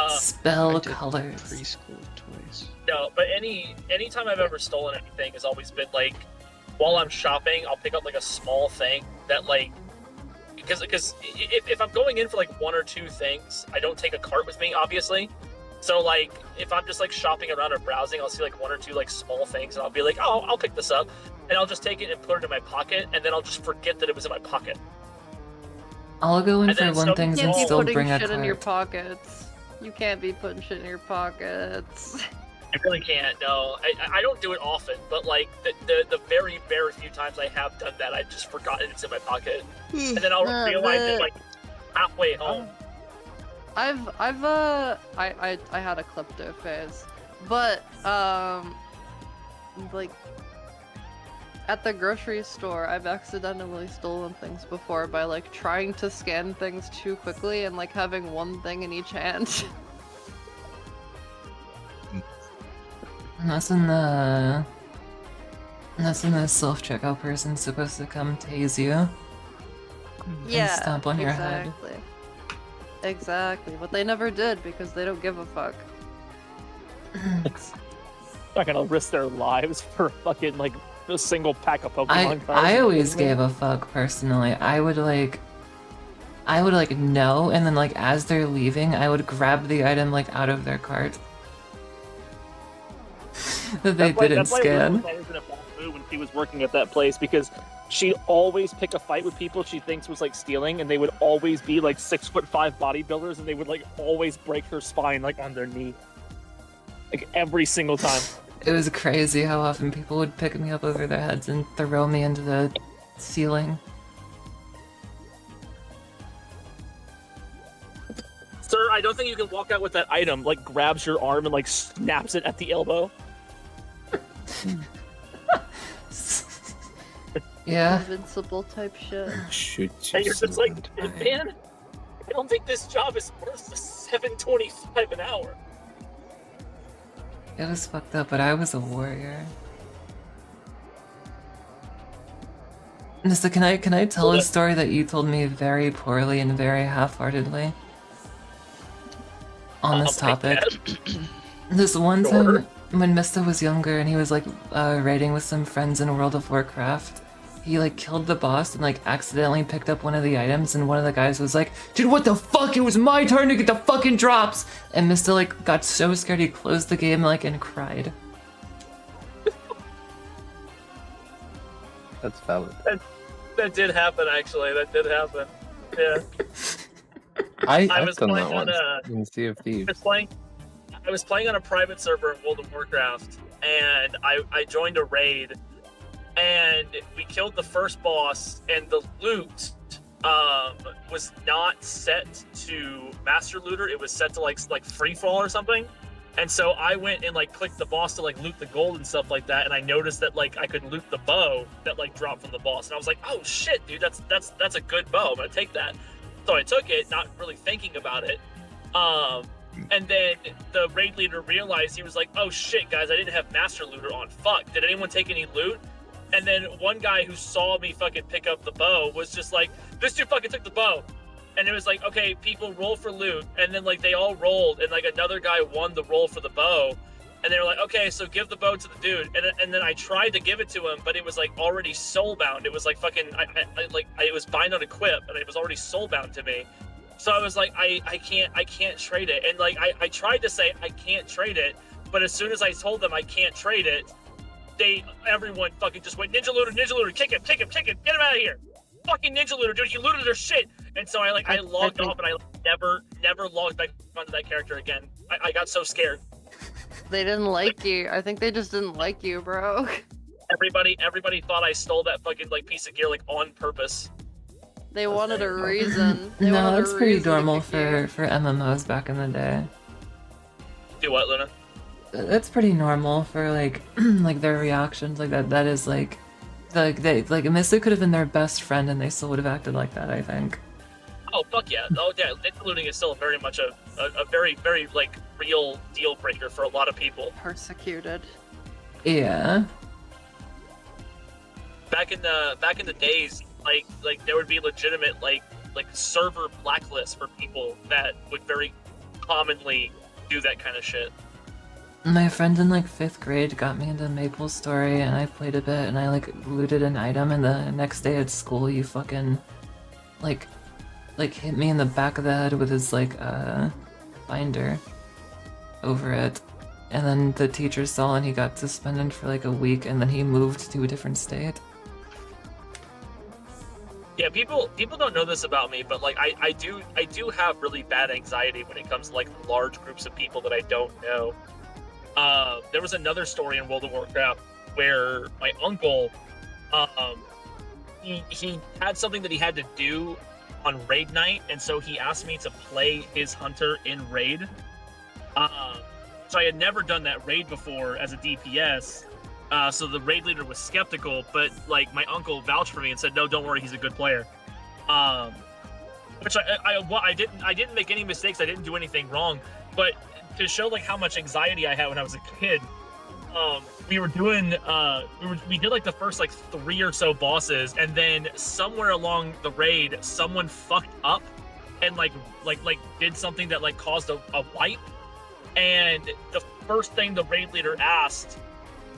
Spell I did colors. Preschool twice. No, but anytime I've ever stolen anything has always been like, while I'm shopping, I'll pick up like a small thing that like, because if I'm going in for like 1 or 2 things, I don't take a cart with me, obviously. So like, if I'm just like shopping around or browsing, I'll see like 1 or 2 like small things, and I'll be like, oh, I'll pick this up, and I'll just take it and put it in my pocket, and then I'll just forget that it was in my pocket. I'll go in And for then one some things You and can't be still putting bring a shit in your cart. pockets. You can't be putting shit in your pockets. I really can't. No, I don't do it often, but like the very few times I have done that, I just forgotten it's in my pocket, and then I'll realize it like halfway home. I had a klepto phase, but like at the grocery store, I've accidentally stolen things before by like trying to scan things too quickly and like having one thing in each hand. And that's when the self-checkout person's supposed to come tase you. Yeah, stomp on your head. exactly. Exactly, but they never did because they don't give a fuck. Not gonna risk their lives for fucking like a single pack of Pokemon cards. I always gave a fuck personally. I would like know, and then like as they're leaving, I would grab the item like out of their cart that they didn't scan. That's why was in a bad mood when she was working at that place, because she'd always pick a fight with people she thinks was like stealing, and they would always be like 6'5" bodybuilders, and they would like always break her spine like on their knee, like every single time. It was crazy how often people would pick me up over their heads and throw me into the ceiling. Sir, I don't think you can walk out with that item. Like grabs your arm and like snaps it at the elbow. Yeah. Invincible type shit. Shoot And you're just like, yourself. man, I don't think this job is worth the $7.25 an hour. It was fucked up, but I was a warrior. Nista, can I tell a story that you told me very poorly and very half-heartedly on this topic? This one time when Mista was younger and he was like raiding with some friends in World of Warcraft, he like killed the boss and like accidentally picked up one of the items, and one of the guys was like, dude, what the fuck? It was my turn to get the fucking drops! And Mista like got so scared he closed the game like and cried. That's valid. That did happen, actually. That did happen. Yeah. I've was done playing that on once in Sea of Thieves. I was playing on a private server in World of Warcraft, and I joined a raid, and we killed the first boss, and the loot was not set to Master Looter. It was set to like free fall or something. And so I went and like clicked the boss to like loot the gold and stuff like that, and I noticed that like I could loot the bow that like dropped from the boss, and I was like, oh shit, dude, that's a good bow. I'm gonna take that. So I took it, not really thinking about it. And then the raid leader realized, he was like, oh shit, guys, I didn't have Master Looter on. Fuck, did anyone take any loot? And then one guy who saw me fucking pick up the bow was just like, this dude fucking took the bow. And it was like, okay, people roll for loot. And then like they all rolled, and like another guy won the roll for the bow. And they were like, okay, so give the bow to the dude. And then I tried to give it to him, but it was like already soulbound. It was like fucking, it was bind on equip, and it was already soulbound to me. So I was like, I can't trade it. And like I tried to say I can't trade it, but as soon as I told them I can't trade it, everyone fucking just went, Ninja Looter, kick him, get him out of here. Fucking Ninja Looter, dude, he looted their shit. And so I logged off, and I never logged back onto that character again. I got so scared. They didn't like you. I think they just didn't like you, bro. Everybody thought I stole that fucking like piece of gear like on purpose. They wanted a reason. No, that's pretty normal for MMOs back in the day. Do what, Luna? That's pretty normal for like like their reactions like that. That is like Missa could have been their best friend and they still would have acted like that, I think. Oh fuck yeah! Oh yeah, Ninja looting is still very much a very like real deal breaker for a lot of people. Persecuted. Yeah. Back in the days, like there would be legitimate like server blacklists for people that would very commonly do that kind of shit. My friend in like 5th grade got me into Maple Story, and I played a bit, and I like looted an item, and the next day at school, you fucking like hit me in the back of the head with his like binder over it, and then the teacher saw, and he got suspended for like a week, and then he moved to a different state. Yeah, people don't know this about me, but like I do have really bad anxiety when it comes to like large groups of people that I don't know. There was another story in World of Warcraft where my uncle, he had something that he had to do on raid night, and so he asked me to play his hunter in raid. So I had never done that raid before as a DPS, so the raid leader was skeptical, but like my uncle vouched for me and said, no, don't worry, he's a good player. Which I didn't make any mistakes, I didn't do anything wrong, but to show like how much anxiety I had when I was a kid, we did like the first like 3 or so bosses, and then somewhere along the raid, someone fucked up and like did something that like caused a wipe. And the first thing the raid leader asked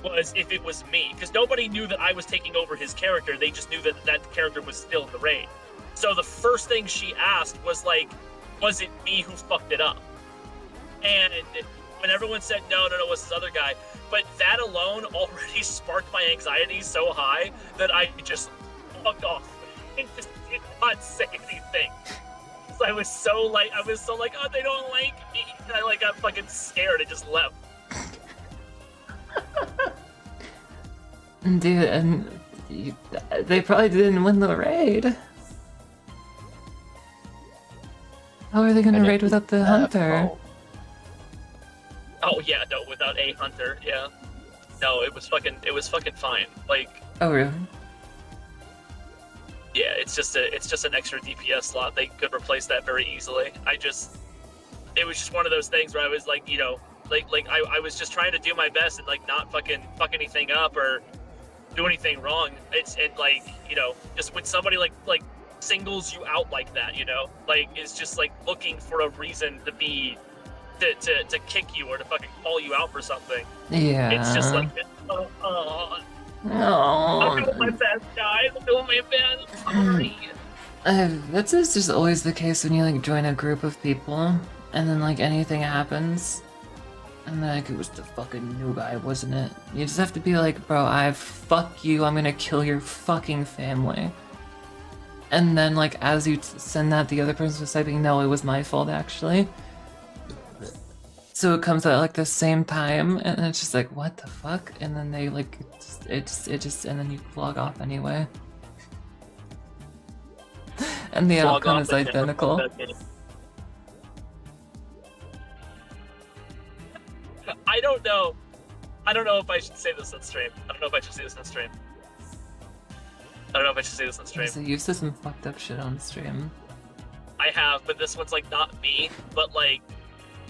was if it was me, because nobody knew that I was taking over his character. They just knew that character was still in the raid. So the first thing she asked was like, was it me who fucked it up? And when everyone said no, it was this other guy. But that alone already sparked my anxiety so high that I just fucked off and just did not say anything. So I was so like, oh, they don't like me. And I like got fucking scared and just left. Dude, and they probably didn't win the raid. How are they gonna raid without the hunter? Oh yeah, no, without a hunter, yeah. No, it was fucking fine. Like, oh really? Yeah, it's just an extra DPS slot. They could replace that very easily. It was just one of those things where I was like, you know, I was just trying to do my best and like not fuck anything up or do anything wrong. And like, you know, just when somebody like singles you out like that, you know, like is just like looking for a reason to be to kick you or to fucking call you out for something. Yeah. It's just like, I'm doing my best, guys. I'm doing my best. I'm sorry. That's just always the case when you like join a group of people, and then like anything happens, and like it was the fucking new guy, wasn't it? You just have to be like, bro, fuck you. I'm gonna kill your fucking family. And then like as you send that, the other person was typing, no, it was my fault actually. So it comes at like the same time, and it's just like, what the fuck? And then they like, it just, and then you log off anyway. And the log outcome off is and never play identical. that game. I don't know. I don't know if I should say this on stream. I don't know if I should say this on stream. I don't know if I should say this on stream. So you've said some fucked up shit on stream. I have, but this one's like not me, but like,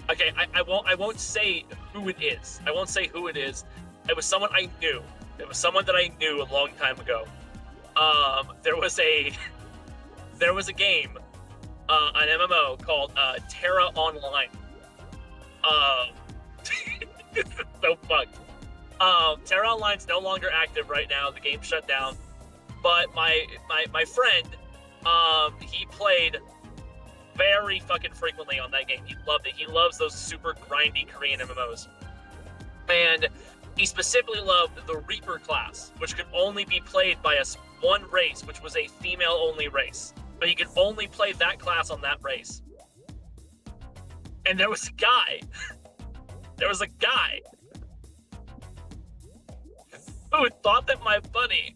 okay, I won't say who it is. I won't say who it is. It was someone I knew. It was someone that I knew a long time ago. There was a game, an MMO called Terra Online. So fucked. Terra Online's no longer active right now. The game shut down. But my friend, he played very fucking frequently on that game. He loved it. He loves those super grindy Korean MMOs. And he specifically loved the Reaper class, which could only be played by one race, which was a female-only race. But he could only play that class on that race. And there was a guy who thought that my buddy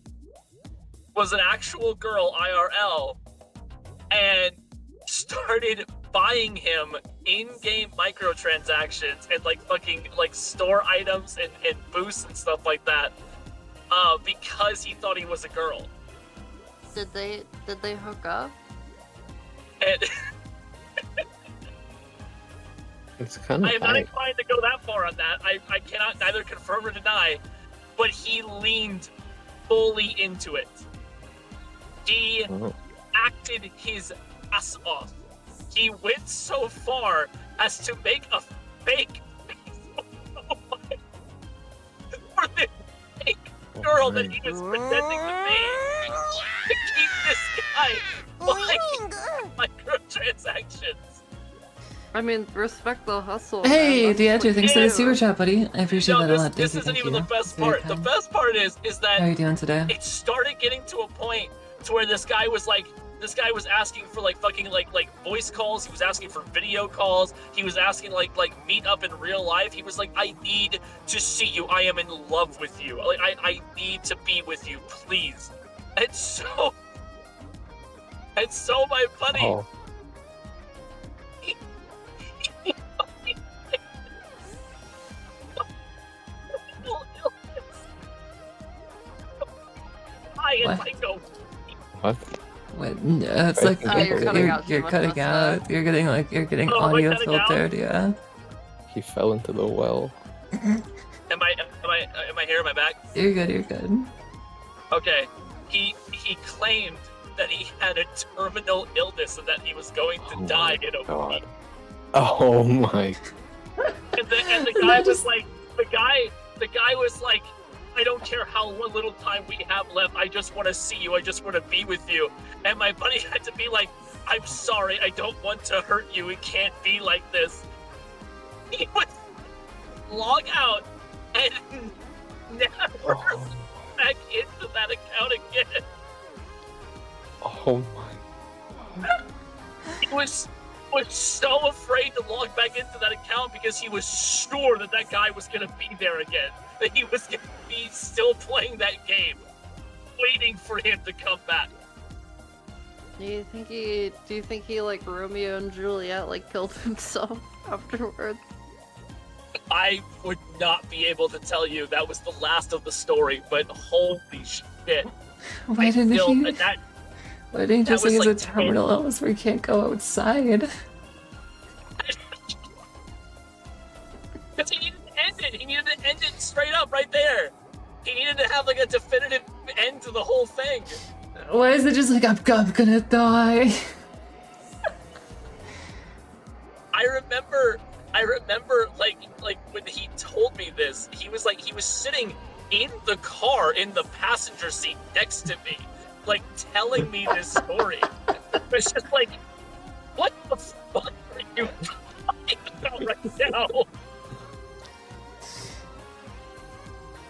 was an actual girl IRL and started buying him in-game microtransactions and like fucking like store items and boosts and stuff like that because he thought he was a girl. Did they hook up? And It's kind of I am not inclined to go that far on that. I cannot neither confirm or deny, but he leaned fully into it. He acted his ass off. He went so far as to make a fake for this fake girl that he was pretending to be to keep this guy buying microtransactions. I mean, respect the hustle. Hey, man. That's Dietro, what thanks for you the do. super chat, buddy. I appreciate No, that a lot. this Daisy, isn't thank even you. the best For your part. The time. best part is that How are you doing today? it started getting to a point to where this guy was asking for like fucking like voice calls. He was asking for video calls. He was asking like meet up in real life. He was like, I need to see you. I am in love with you. Like I need to be with you, please. It's so my buddy. Oh. What? I go, What? What? It's like Oh, you're cutting out too you're much, cutting that's out. You're getting Oh, am I audio cutting out? filtered. Yeah. He fell into the well. am I here? Am I back? You're good. You're good. Okay. He claimed that he had a terminal illness and that he was going to Oh die my in a God. week. Oh my. And the guy was like, the guy was like, I don't care how little time we have left. I just want to see you. I just want to be with you. And my buddy had to be like, I'm sorry. I don't want to hurt you. It can't be like this. He would log out and never back into that account again. Oh my. He was so afraid to log back into that account because he was sure that guy was going to be there again. That he was going to be still playing that game, waiting for him to come back. Do you think he like Romeo and Juliet like killed himself afterwards? I would not be able to tell you that was the last of the story, but holy shit. Why didn't Still, he? that, Why didn't he that just say was he's a like terminal illness where he can't go outside? Because he needed to end it. He needed to end it straight up right there. He needed to have like a definitive end to the whole thing. Why is it just like I'm gonna die? I remember like when he told me this, he was sitting in the car in the passenger seat next to me, like telling me this story. It's just like, what the fuck are you talking about right now?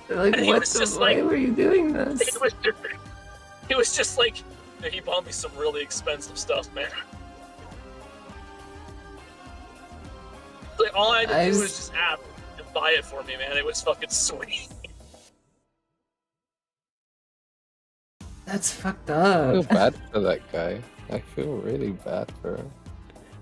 Like And he what was the? just Why like- were you doing this? It was just like, he bought me some really expensive stuff, man. Like, all I had to do was just ask and buy it for me, man. It was fucking sweet. That's fucked I feel up. bad for that guy. I feel really bad for him.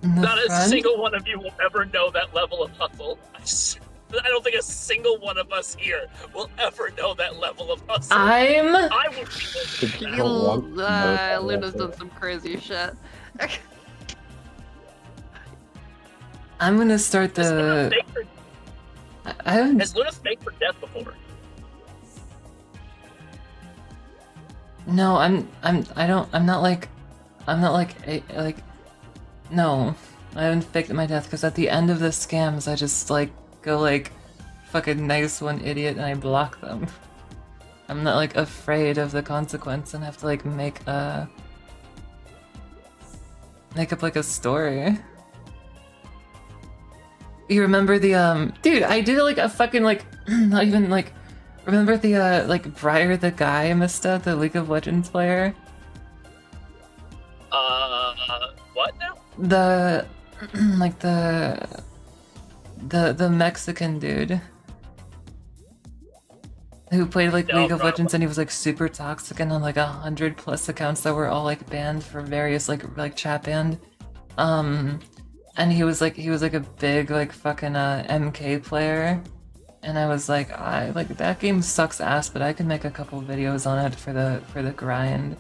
The Not a friend? single one of you will ever know that level of hustle. I don't think a single one of us here will ever know that level of hustle. I would be I don't want to know that Luna's level. done some crazy shit. I'm gonna start Has Luna the. faked her- I haven't. Has Luna faked her death before? No, I'm not like. No. I haven't faked my death because at the end of the scams, I just like go like fucking nice one idiot and I block them. I'm not like afraid of the consequence and have to like make up like a story. You remember the dude, I did like a fucking like not even like remember the like Briar the guy, Mista, the League of Legends player? What now? The like the Mexican dude who played like No, League of bro. Legends and he was like super toxic and on like 100+ accounts that were all like banned for various like chat banned. And he was like a big like fucking MK player. And I was like, that game sucks ass, but I can make a couple videos on it for the grind.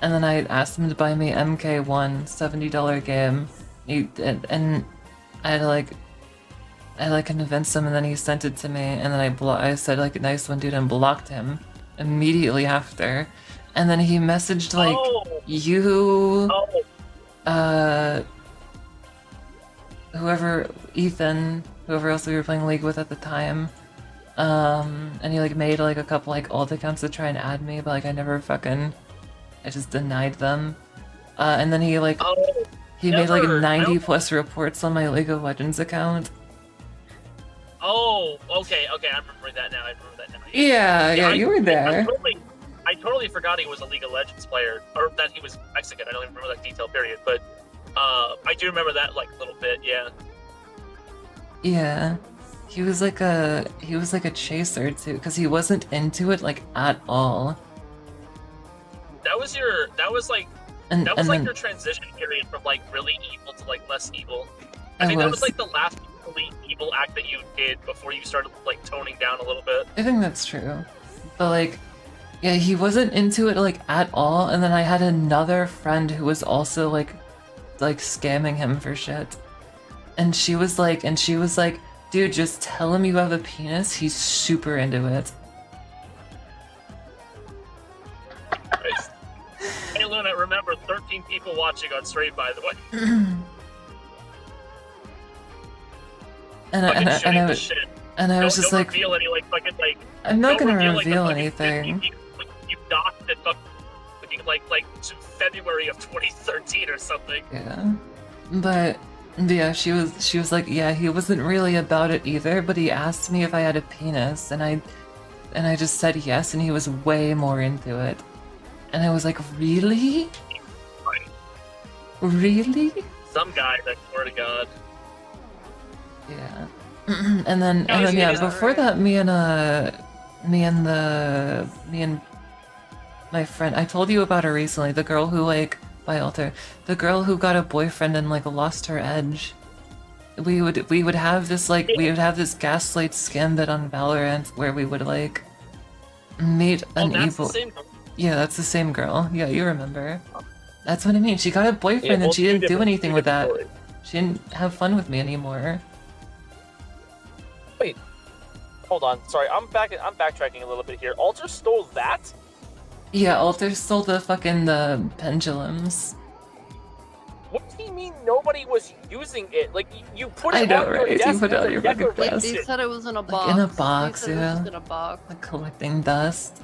And then I asked him to buy me MK1, $70 game. And I had to like convince him, and then he sent it to me, and then I said like nice one, dude, and blocked him immediately after. And then he messaged like you, Ethan, whoever else we were playing League with at the time. And he like made like a couple like alt accounts to try and add me, but like I just denied them. And then he like made like 90+ reports on my League of Legends account. Oh, okay, I remember that now. Yeah, you were there. I totally forgot he was a League of Legends player, or that he was Mexican. I don't even remember that detail period, but I do remember that like a little bit. Yeah. Yeah, he was like a chaser too, because he wasn't into it like at all. That was like your transition period from like really evil to like less evil. I think that was like the last really evil act that you did before you started like toning down a little bit. I think that's true. But like, yeah, he wasn't into it like at all, and then I had another friend who was also like scamming him for shit. And she was like, dude, just tell him you have a penis, he's super into it. Nice. Hey Luna, remember 13 people watching on stream, by the way. And I was just don't like, reveal any like fucking like. I'm not don't gonna like, reveal the fucking anything. thing you docked at like February of 2013 or something. Yeah, but yeah, she was like, yeah, he wasn't really about it either, but he asked me if I had a penis, and I just said yes, and he was way more into it, and I was like, really? Right. Really? Some guy, I swear to God. Yeah. and then yeah, before that, me and my friend, I told you about her recently, the girl who like the girl who got a boyfriend and like lost her edge. We would have this gaslight scam bit on Valorant where we would like meet an evil. Yeah, that's the same girl. Yeah, you remember. That's what I mean. She got a boyfriend and she didn't do anything with that. She didn't have fun with me anymore. Wait, hold on. Sorry, I'm backtracking a little bit here. Alter stole that? Yeah, Alter stole the pendulums. What do you mean nobody was using it? Like, you put I it know, on your right? desk. You put it on your fucking desk. They said it was in a box. Like in a box, They said yeah. It was just in a box. Like collecting dust.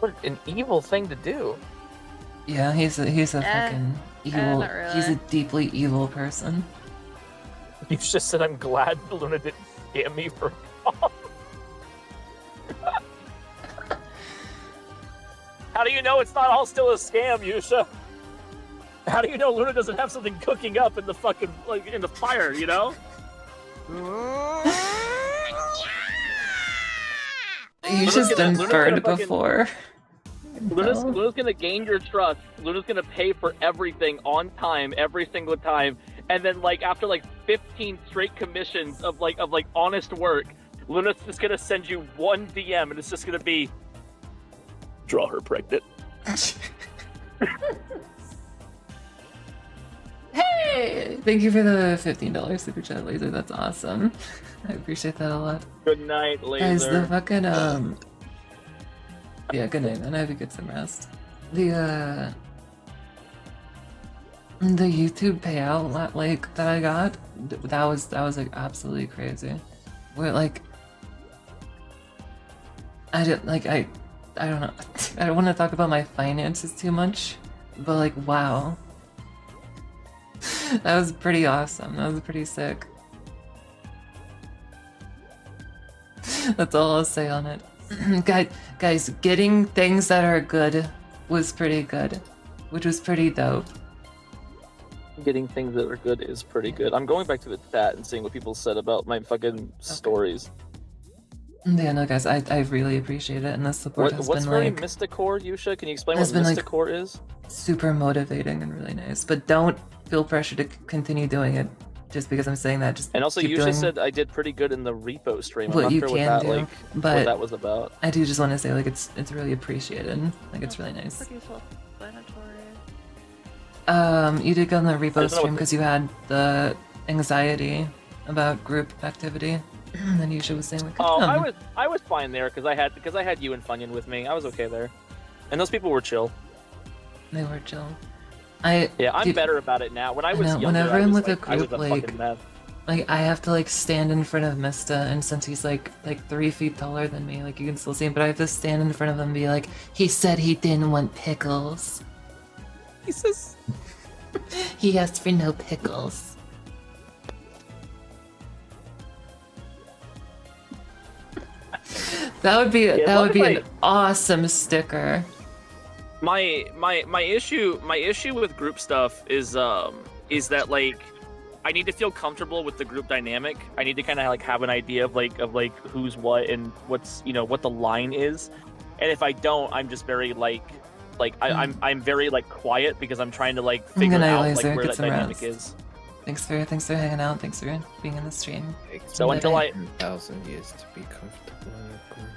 What an evil thing to do. Yeah, he's a fucking evil. not really. He's a deeply evil person. You just said I'm glad Luna didn't scam me for How do you know it's not all still a scam, Yusha? How do you know Luna doesn't have something cooking up in the fucking, like, in the fire, you know? You've Luna's just gonna- been Luna's gonna burned fucking- before. Luna's, No. Luna's gonna gain your trust. Luna's gonna pay for everything on time every single time, and then like after like 15 straight commissions of like honest work, Luna's just gonna send you one DM, and it's just gonna be draw her pregnant. Hey! Thank you for the $15 super chat, Laser. That's awesome. I appreciate that a lot. Good night, Laser. Guys, the fucking yeah, good night, man. I hope you get some rest. The YouTube payout like that I got, that was like absolutely crazy. Where like I don't know. I don't want to talk about my finances too much, but like wow. That was pretty awesome. That was pretty sick. That's all I'll say on it. Guys, getting things that are good was pretty good, which was pretty dope. Getting things that are good is pretty good. I'm going back to the chat and seeing what people said about my fucking stories. Yeah, no, guys, I really appreciate it, and the support has What's been very like Mysticore, Yusha? Can you explain has what been, like, Mysticore is? super motivating and really nice. But don't feel pressure to continue doing it just because I'm saying that. Just And also, keep Yusha doing said I did pretty good in the repo stream. I'm what not you sure can what that do, like but what that was about. I do just want to say like it's really appreciated. Like it's really nice. Pretty self-explanatory. You did go on the I repo don't know stream what because you had the anxiety about group activity, and then Yusha was saying like, Oh, "Come." I was fine there because I had you and Funyun with me. I was okay there, and those people were chill. They were chill. Yeah, I'm dude, better about it now. When I was know, younger, whenever I I'm was, with a like, I was group, a like, fucking mess. Like I have to like stand in front of Mista, and since he's like 3 feet taller than me, like you can still see him, but I have to stand in front of him and be like, he said he didn't want pickles. He says He asked for no pickles. That would be Yeah, that would be what if an awesome sticker. my issue with group stuff is that like I need to feel comfortable with the group dynamic. I need to kind of like have an idea of like who's what and what's what the line is. And if I don't, I'm just very I'm very like quiet because I'm trying to like figure gonna out laser, like where get that some dynamic rest. is. Thanks for hanging out. Thanks for being in the stream. So until I 1,000 years to be comfortable in a group.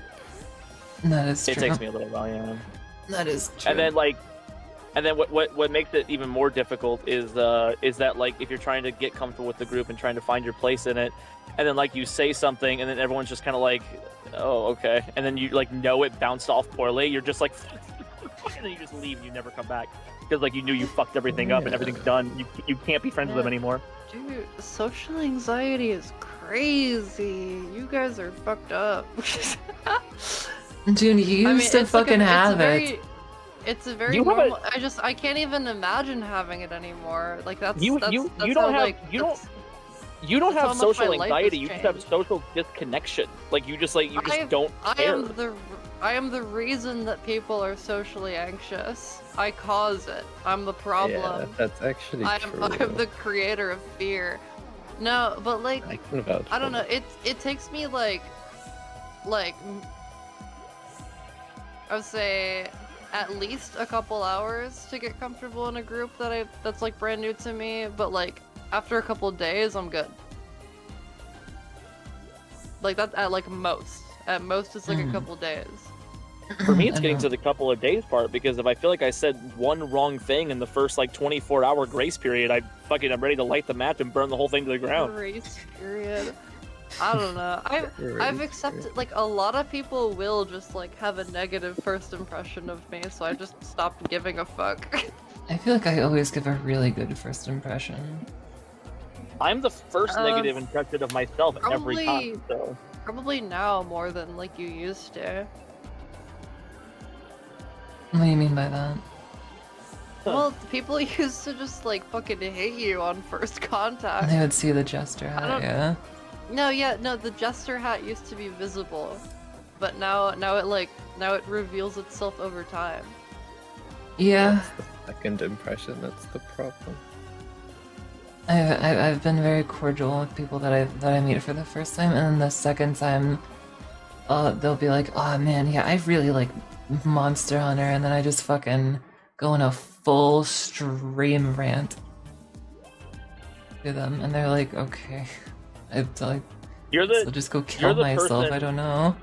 That is true. it takes me a little while, yeah. That is true. And then what makes it even more difficult is that like if you're trying to get comfortable with the group and trying to find your place in it, and then like you say something and then everyone's just kind of like, oh okay, and then you like know it bounced off poorly, you're just like, and then you just leave and you never come back because like you knew you fucked everything up and everything's done. You can't be friends with them anymore. Dude, social anxiety is crazy. You guys are fucked up. Dude, you used to it's like fucking have it. It's a very You have normal. I can't even imagine having it anymore. Like that's You that's don't how, have like, you don't that's- you don't that's how have much my social life anxiety. has You just have changed. social disconnection. Like you just don't I care. am the reason that people are socially anxious. I cause it. I'm the Yeah, problem. that's actually I'm true. the creator of fear. No, but like I can vouch I don't for know. It takes me like I would say at least a couple hours to get comfortable in a group that's like brand new to me. But like after a couple days, I'm good. Like that's at like most. At most, it's like a couple days. For me, it's I getting know. to the couple of days part because if I feel like I said one wrong thing in the first like 24-hour grace period, I'm ready to light the match and burn the whole thing to the ground. Grace period. I don't know. I've Grace accepted like a lot of people will just like have a negative first impression of me, so I just stopped giving a fuck. I feel like I always give a really good first impression. I'm the first negative impression of myself every time. So Probably now more than like you used to. What do you mean by that? Well, people used to just like fucking hate you on first contact. They would see the jester hat, don't- yeah. No, the jester hat used to be visible, but now it reveals itself over time. Yeah, second impression, that's the problem. I've been very cordial with people that I meet for the first time, and then the second time, they'll be like, oh man, yeah, I really like Monster Hunter, and then I just fucking go on a full stream rant to them, and they're like, okay. It's like, You're the so just go kill the myself, person- I don't know.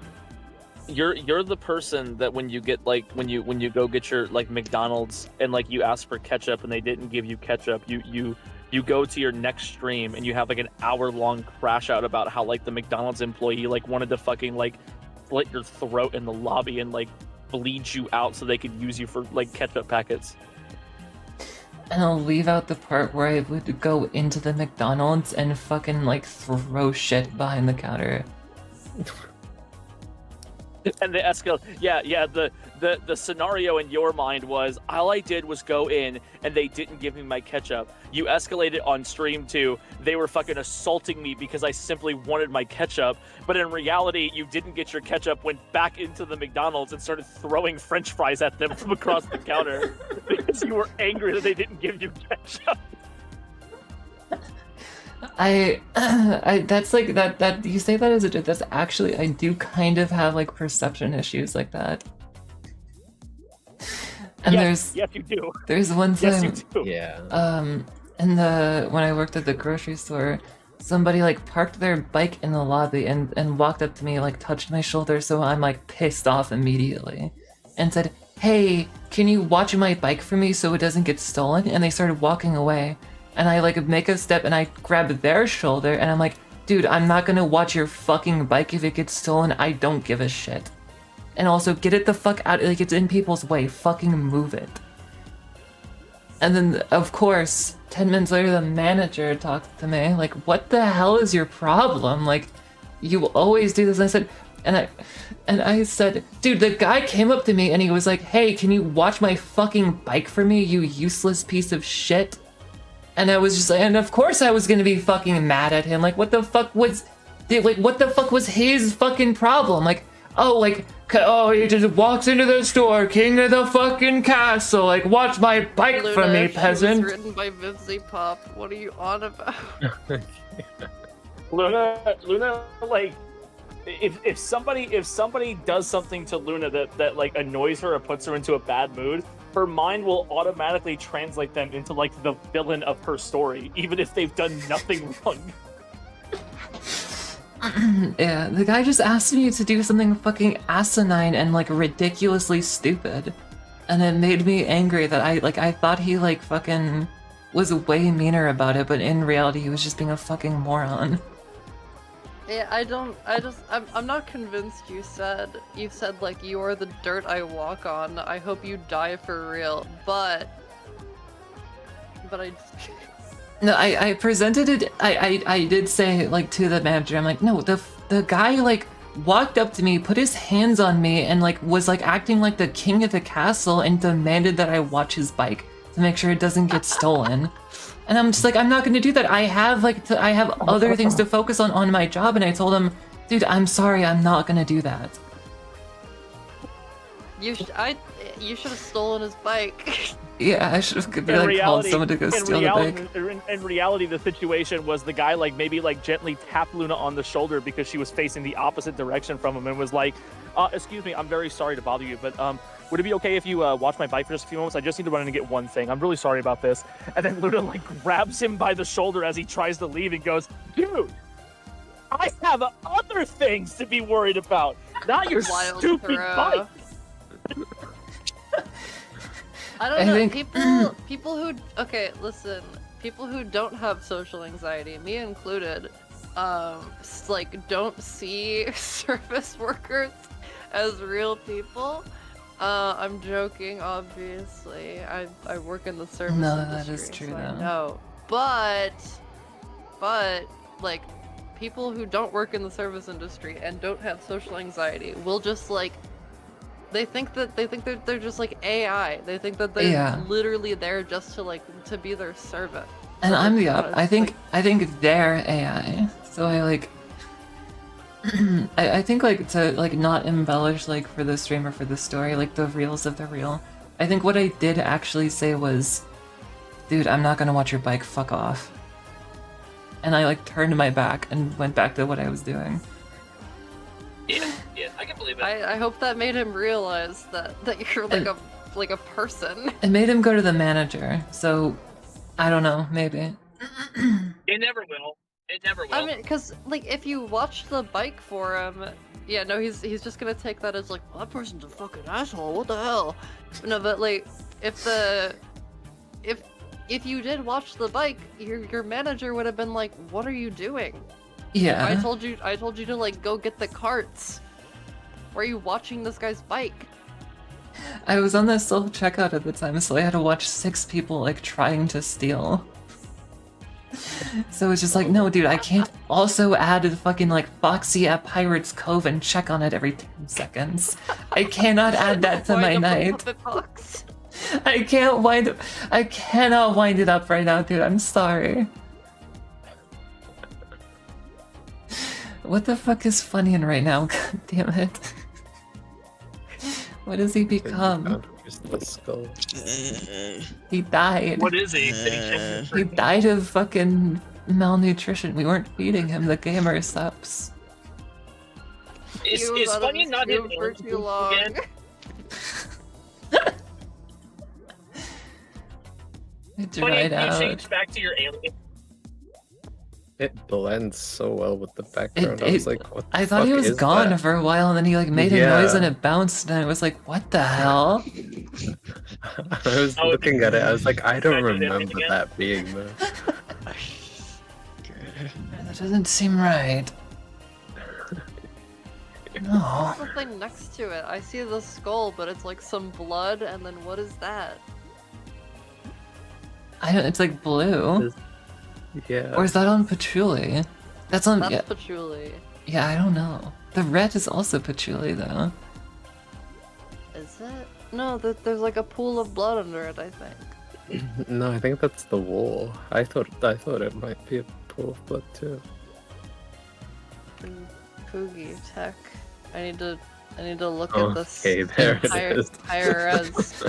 You're the person that when you get like when you go get your like McDonald's and like you ask for ketchup and they didn't give you ketchup, you go to your next stream and you have like an hour-long crash out about how like the McDonald's employee like wanted to fucking like slit your throat in the lobby and like bleed you out so they could use you for like ketchup packets. And I'll leave out the part where I would go into the McDonald's and fucking like throw shit behind the counter. And the escalate, yeah. The scenario in your mind was all I did was go in and they didn't give me my ketchup. You escalated on stream to they were fucking assaulting me because I simply wanted my ketchup. But in reality, you didn't get your ketchup, went back into the McDonald's and started throwing French fries at them from across the counter because you were angry that they didn't give you ketchup. That's like that you say that as a joke. That's actually, I do kind of have like perception issues like that. And yes, you do. There's one time, Yes, you do. Yeah. when I worked at the grocery store, somebody like parked their bike in the lobby and walked up to me, like touched my shoulder, so I'm like pissed off immediately, and said, "Hey, can you watch my bike for me so it doesn't get stolen?" And they started walking away. And I like make a step and I grab their shoulder and I'm like, dude, I'm not gonna watch your fucking bike if it gets stolen. I don't give a shit. And also, get it the fuck out, like it's in people's way. Fucking move it. And then, of course, 10 minutes later, the manager talked to me, like, what the hell is your problem? Like, you always do this. And I said, and I said, dude, the guy came up to me and he was like, hey, can you watch my fucking bike for me, you useless piece of shit? And I was just like, and of course I was gonna be fucking mad at him. Like, what the fuck was his fucking problem? Like, he just walks into the store, king of the fucking castle. Like, watch my bike for me, peasant. It was written by Vivzy Pop. What are you on about? Luna, like, if somebody does something to Luna that like annoys her or puts her into a bad mood, her mind will automatically translate them into like the villain of her story, even if they've done nothing wrong. Yeah, the guy just asked me to do something fucking asinine and like ridiculously stupid, and it made me angry that I thought he like fucking was way meaner about it, but in reality he was just being a fucking moron. Yeah, I'm not convinced you said like, you are the dirt I walk on. I hope you die for real, but I No, I presented it, I did say, like, to the manager, I'm like, no, the guy, like, walked up to me, put his hands on me, and, like, was, like, acting like the king of the castle and demanded that I watch his bike to make sure it doesn't get stolen. And I'm just like, I'm not gonna do that. I have, like, I have other things to focus on my job, and I told him, dude, I'm sorry, I'm not gonna do that. you should have stolen his bike. Yeah, I should have called someone to go steal the bike. In reality, the situation was the guy like maybe like gently tapped Luna on the shoulder because she was facing the opposite direction from him and was like, excuse me, I'm very sorry to bother you, but would it be okay if you watch my bike for just a few moments? I just need to run in and get one thing. I'm really sorry about this. And then Luna like grabs him by the shoulder as he tries to leave and goes, dude, I have other things to be worried about, not your Wild stupid throw. bike. I don't know. People who people who don't have social anxiety, me included, like don't see service workers as real people. I'm joking, obviously. I work in the service industry. That is true, so though. I know. But like people who don't work in the service industry and don't have social anxiety will just like they think that they're just like AI. They think that they're literally there just to be their servant. And I'm the up. I think they're AI. So I like I think like to like not embellish like for the stream or for the story, like the reels of the reel. I think what I did actually say was, dude, I'm not gonna watch your bike, fuck off. And I like turned my back and went back to what I was doing. Yeah, I hope that made him realize that you're like a person. It made him go to the manager, so I don't know, maybe. It never will. It never will. I mean, because like if you watch the bike forum, yeah, no, he's just gonna take that as like, well, that person's a fucking asshole. What the hell? No, but like if you did watch the bike, your manager would have been like, what are you doing? Yeah. I told you to like go get the carts. Why are you watching this guy's bike? I was on the self-checkout at the time, so I had to watch 6 people like trying to steal. So it's just like, no, dude, I can't also add the fucking like Foxy at Pirates Cove and check on it every 10 seconds. I cannot add that to my Wind up the night. puppet box. I cannot wind it up right now, dude. I'm sorry. What the fuck is funny right now? God damn it. What does he become? Just the skull. He died. What is he? He died of fucking malnutrition. We weren't feeding him the gamer subs. Is He was out of funny his not cube in for too long. again? It Funny, dried you out. change back to your alien. It blends so well with the background. I was like, what the I thought he fuck was is gone that? for a while, and then he like made a Yeah. noise and it bounced, and I was like, what the hell? I was Oh, looking at it, I was like, I don't Can I do that remember again? that being there. That doesn't seem right. No. Something next to it. I see the skull, but it's like some blood, and then what is that? I don't, it's like blue. Yeah. Or is that on patchouli? That's on. That's Yeah, patchouli. yeah, I don't know. The red is also patchouli, though. Is it? No, there's like a pool of blood under it, I think. No, I think that's the wall. I thought it might be a pool of blood too. Poogie tech. I need to look at this Okay, there it higher, is. higher res.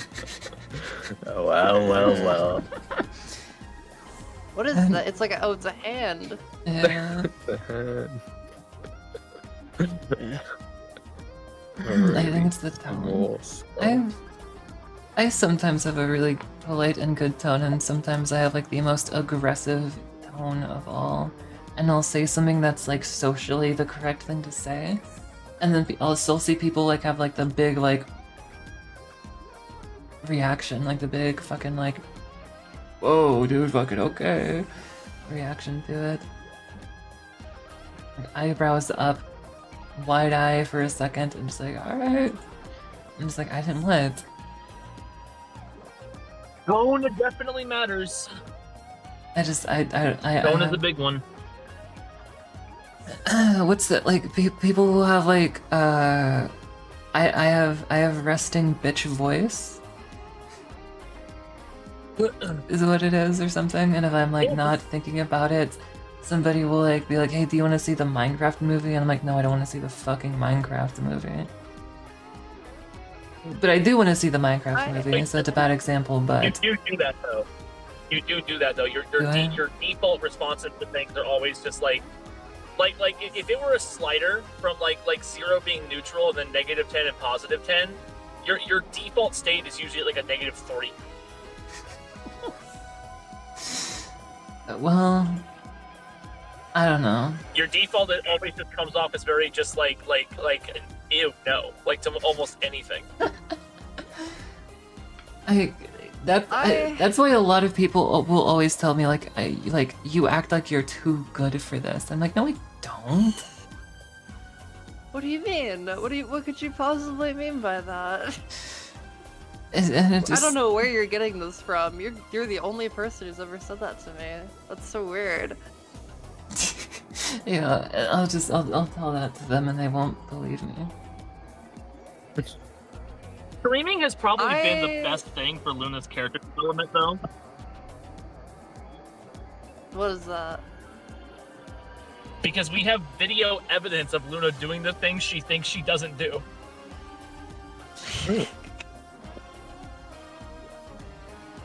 Oh, well. What is that? It's like a, oh, it's a hand. Yeah. I think it's the tone. Walls. I sometimes have a really polite and good tone, and sometimes I have like the most aggressive tone of all. And I'll say something that's like socially the correct thing to say, and then I'll still see people like have like the big like reaction, like the big fucking like, whoa, dude, fucking okay, reaction to it. Eyebrows up, wide eye for a second, and just like, alright. I'm just like, I didn't let. Tone definitely matters. I Tone is have, the big one. what's that, like, people who have like, I have resting bitch voice. Is what it is or something, and if I'm like not thinking about it, somebody will like be like, hey, do you want to see the Minecraft movie? And I'm like, no, I don't want to see the fucking Minecraft movie. But I do want to see the Minecraft movie, so it's a bad example, You but do that though. You do that though. Your Do I? your default responses to things are always just like if it were a slider from like 0 being neutral and then -10 and +10, your default state is usually like a -3. well, I don't know. Your default, it always just comes off as very just like ew, no, like to almost anything. That's why a lot of people will always tell me like, you act like you're too good for this. I'm like, no, I don't. What do you mean? What could you possibly mean by that? And it just, I don't know where you're getting this from. You're the only person who's ever said that to me. That's so weird. Yeah, I'll tell that to them and they won't believe me. Streaming has probably been the best thing for Luna's character development, though. What is that? Because we have video evidence of Luna doing the things she thinks she doesn't do.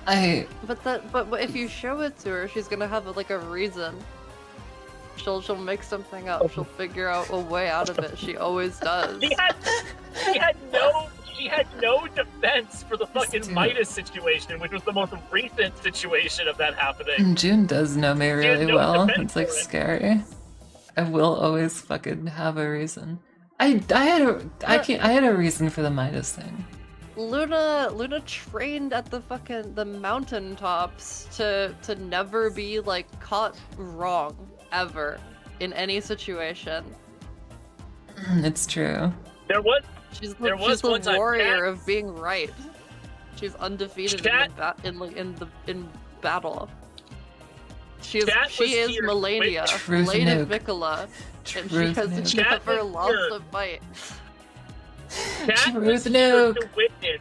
But if you show it to her, she's gonna have like a reason. She'll make something up. She'll figure out a way out of it. She always does. She had no defense for the fucking Dude. Midas situation, which was the most recent situation of that happening. And June does know me had really no well. defense It's like for it. scary. I will always fucking have a reason. I had a reason for the Midas thing. Luna trained at the mountaintops to never be like caught wrong ever in any situation. It's true. There was She's There the, was she's the one time warrior Cat- of being right. She's undefeated Cat- in battle. She is Cat was she is here Melania, with- Truth Lady nuke. Nicola, and she Truth has nuke. Cat never was lost here. a fight. Cat Truth was here nuke. to witness.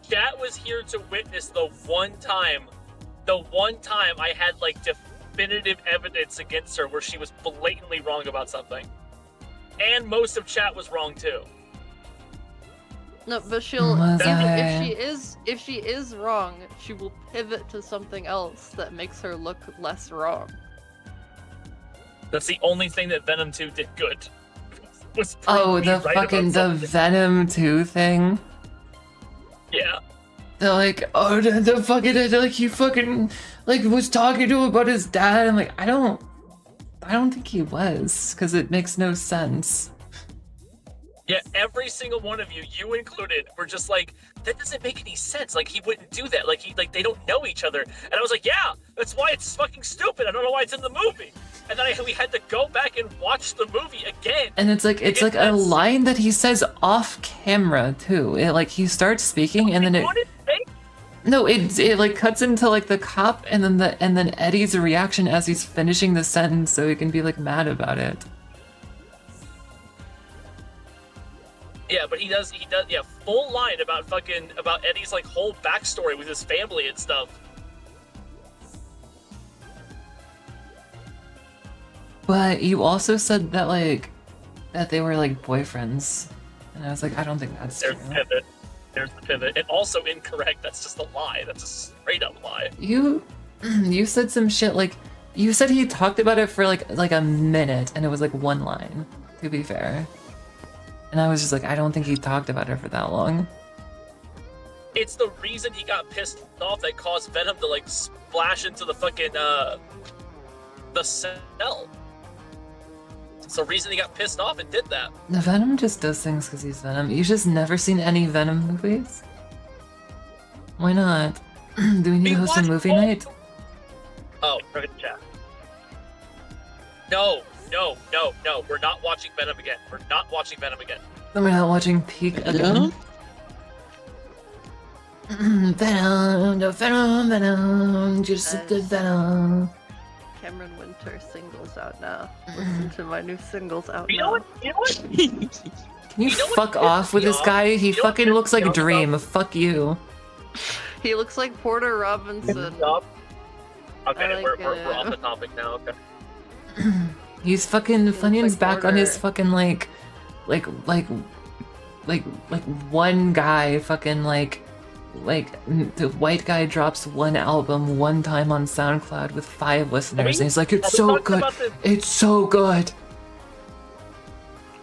Cat was here to witness the one time I had like definitive evidence against her where she was blatantly wrong about something. And most of chat was wrong too. No, but she'll Was even I? if she is wrong, she will pivot to something else that makes her look less wrong. That's the only thing that Venom 2 did good. Was prove Oh, me the right fucking about the something. Venom 2 thing. Yeah. They're like, oh, the fucking like he fucking like was talking to him about his dad. I'm like, I don't think he was, because it makes no sense. Yeah, every single one of you, you included, were just like, that doesn't make any sense. Like, he wouldn't do that. Like, they don't know each other. And I was like, yeah, that's why it's fucking stupid. I don't know why it's in the movie. And then we had to go back and watch the movie again. And it's like a That's- line that he says off camera too. It like he starts speaking and then it On his face? no, it like cuts into like the cop and then Eddie's reaction as he's finishing the sentence so he can be like mad about it. Yeah, but he does, yeah, full line about Eddie's like whole backstory with his family and stuff. But you also said that like that they were like boyfriends. And I was like, I don't think that's There's true. the pivot. There's the pivot. And also incorrect. That's just a lie. That's a straight up lie. You said some shit like you said he talked about it for like a minute and it was like one line, to be fair. And I was just like, I don't think he talked about it for that long. It's the reason he got pissed off that caused Venom to like splash into the fucking the cell. It's the reason he got pissed off and did that. The Venom just does things because he's Venom. You've just never seen any Venom movies? Why not? Do we need to host a watched movie all- night? Oh, look at the chat. No. We're not watching Venom again. We're not watching Venom again. Then we're not watching Peak again. Venom, no Venom, just a good Venom. Cameron Winter singles out now. Listen to my new singles out You now. know what? You know what? Can you, You know what fuck pissed off with me this off? guy? He You know what fucking pissed looks like me off Dream. about- Fuck you. He looks like Porter Robinson. Stop. Okay, I like we're off the topic now. Okay. He's fucking looks Funyun's like back on his Porter. fucking like one guy fucking like the white guy drops one album one time on SoundCloud with 5 listeners and he's like, it's Are we so talking good, about this- it's so good.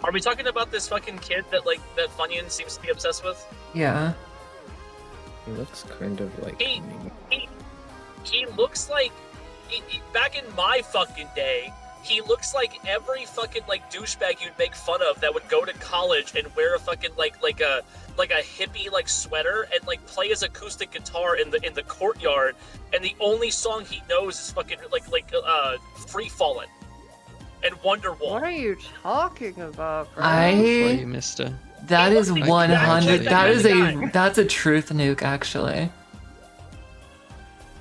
Are we talking about this fucking kid that Funyun seems to be obsessed with? Yeah. He looks kind of like He- me. He looks like back in my fucking day. He looks like every fucking douchebag you'd make fun of that would go to college and wear a fucking like a hippie sweater and play his acoustic guitar in the courtyard, and the only song he knows is fucking Free Fallin' and Wonderwall. What are you talking about, bro? That's why I you missed it. that is He looks 100. exactly That like is that that's a truth nuke actually.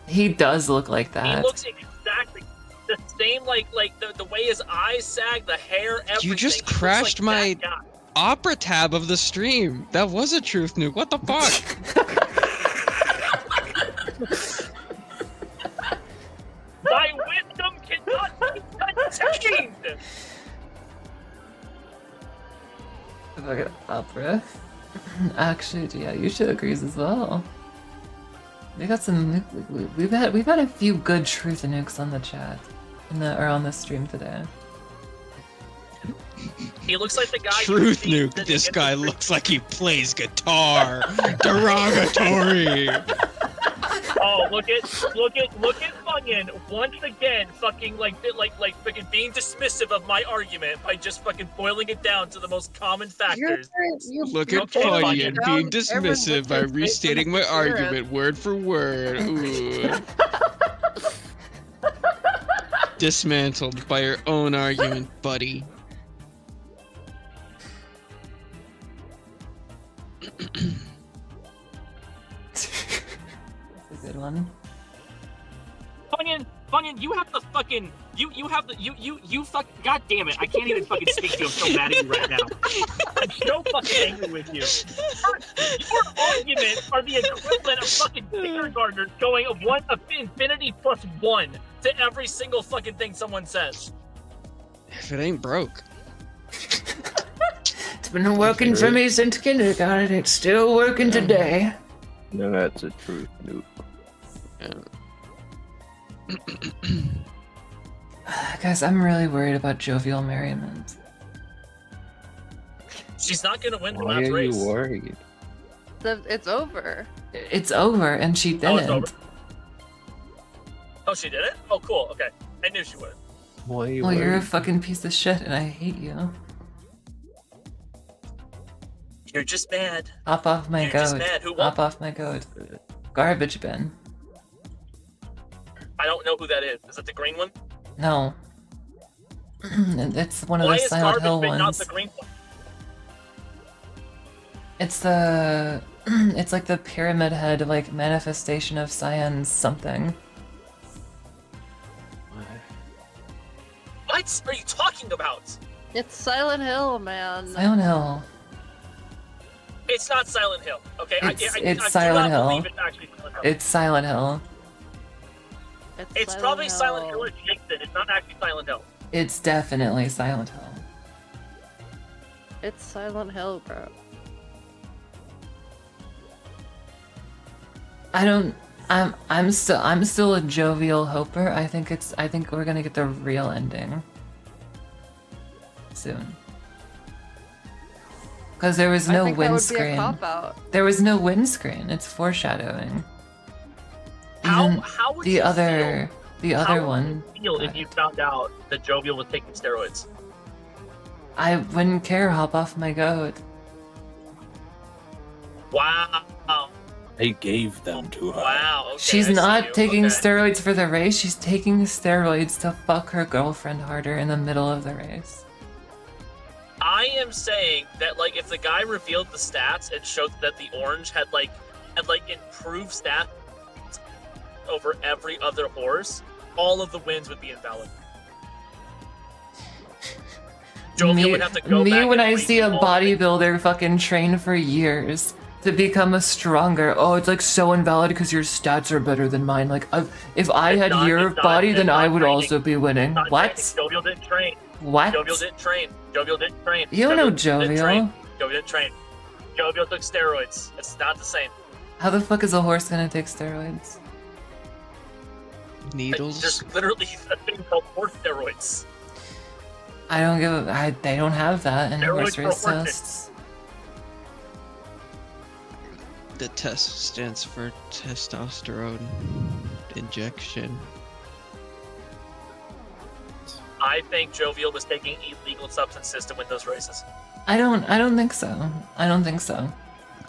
He does look like He that. looks exactly the same, the way his eyes sag, the hair, everything. You just He looks crashed like that my- guy. Opera tab of the stream. That was a truth nuke. What the fuck? My wisdom cannot be contained! Fucking opera. Actually, yeah, Yusha agrees as well. We got some. We've had a few good truth nukes on the chat. or on the stream today. He looks like the guy. Truth nuke. This guy looks like he plays guitar. Derogatory. Oh, look at Funyun once again, fucking fucking being dismissive of my argument by just fucking boiling it down to the most common factors. Look at Okay, Funyun Funyun. being dismissive by restating my argument word for word. Ooh. Dismantled by your own argument, buddy. That's a good one. Funyun, you have the fucking you fuck. God damn it! I can't even fucking speak to you. I'm so mad at you right now. I'm so fucking angry with you. Your arguments are the equivalent of fucking kindergartners going of infinity plus 1 to every single fucking thing someone says. If it ain't broke. It's been working for me since kindergarten. It's still working today. No, that's a truth nuke. Guys, I'm really worried about jovial merriment. She's not gonna win the Why last are race. you worried? It's over. It's over, and she didn't. Oh, it's over? Oh, she did it? Oh, cool. Okay. I knew she would. Why are you Well, worried? you're a fucking piece of shit, and I hate you. You're just mad. Hop off my You're just goat. mad. Who won? Hop off my goat. Garbage bin. I don't know who that is. Is it the green one? No. It's one of Why the is Silent garbage Hill bin not ones. the green one? It's the... It's like the pyramid head, like, manifestation of Cyan's something. What are you talking about? It's Silent Hill, man. Silent Hill. It's not Silent Hill. Okay, It's I Silent do not Hill. believe it's actually Silent Hill. It's Silent Hill. It's probably Silent Hill adjacent. It's not actually Silent Hill. It's definitely Silent Hill. It's Silent Hill, bro. I'm still a jovial hoper. I think we're gonna get the real ending soon. Because there was no I think that would be a windscreen. cop-out. There was no windscreen. It's foreshadowing. Even How would the you other how one. would you feel if you found out that Jovial was taking steroids? I wouldn't care. Hop off my goat. Wow. I gave them to her. Wow. Okay, She's I see not you. taking Okay. steroids for the race. She's taking steroids to fuck her girlfriend harder in the middle of the race. I am saying that, like, if the guy revealed the stats and showed that the orange had improved stats over every other horse, all of the wins would be invalid. Jovial would have to go back when and I see a redo all the things. bodybuilder fucking train for years to become a stronger, oh, it's like so invalid because your stats are better than mine. Like, if I had your body, then I would also be winning. Not What? training. Jovial didn't train. What? Jovial didn't train. Jovial didn't train. You don't know Jovial didn't Jovial. train. Jovial didn't train. Jovial took steroids. It's not the same. How the fuck is a horse gonna take steroids? Needles. There's literally a thing called horse steroids. I don't give a... they don't have that in horse Steroids for race horses. tests. The test stands for testosterone injection. I think Jovial was taking illegal substances to win those races. I don't think so. I don't think so.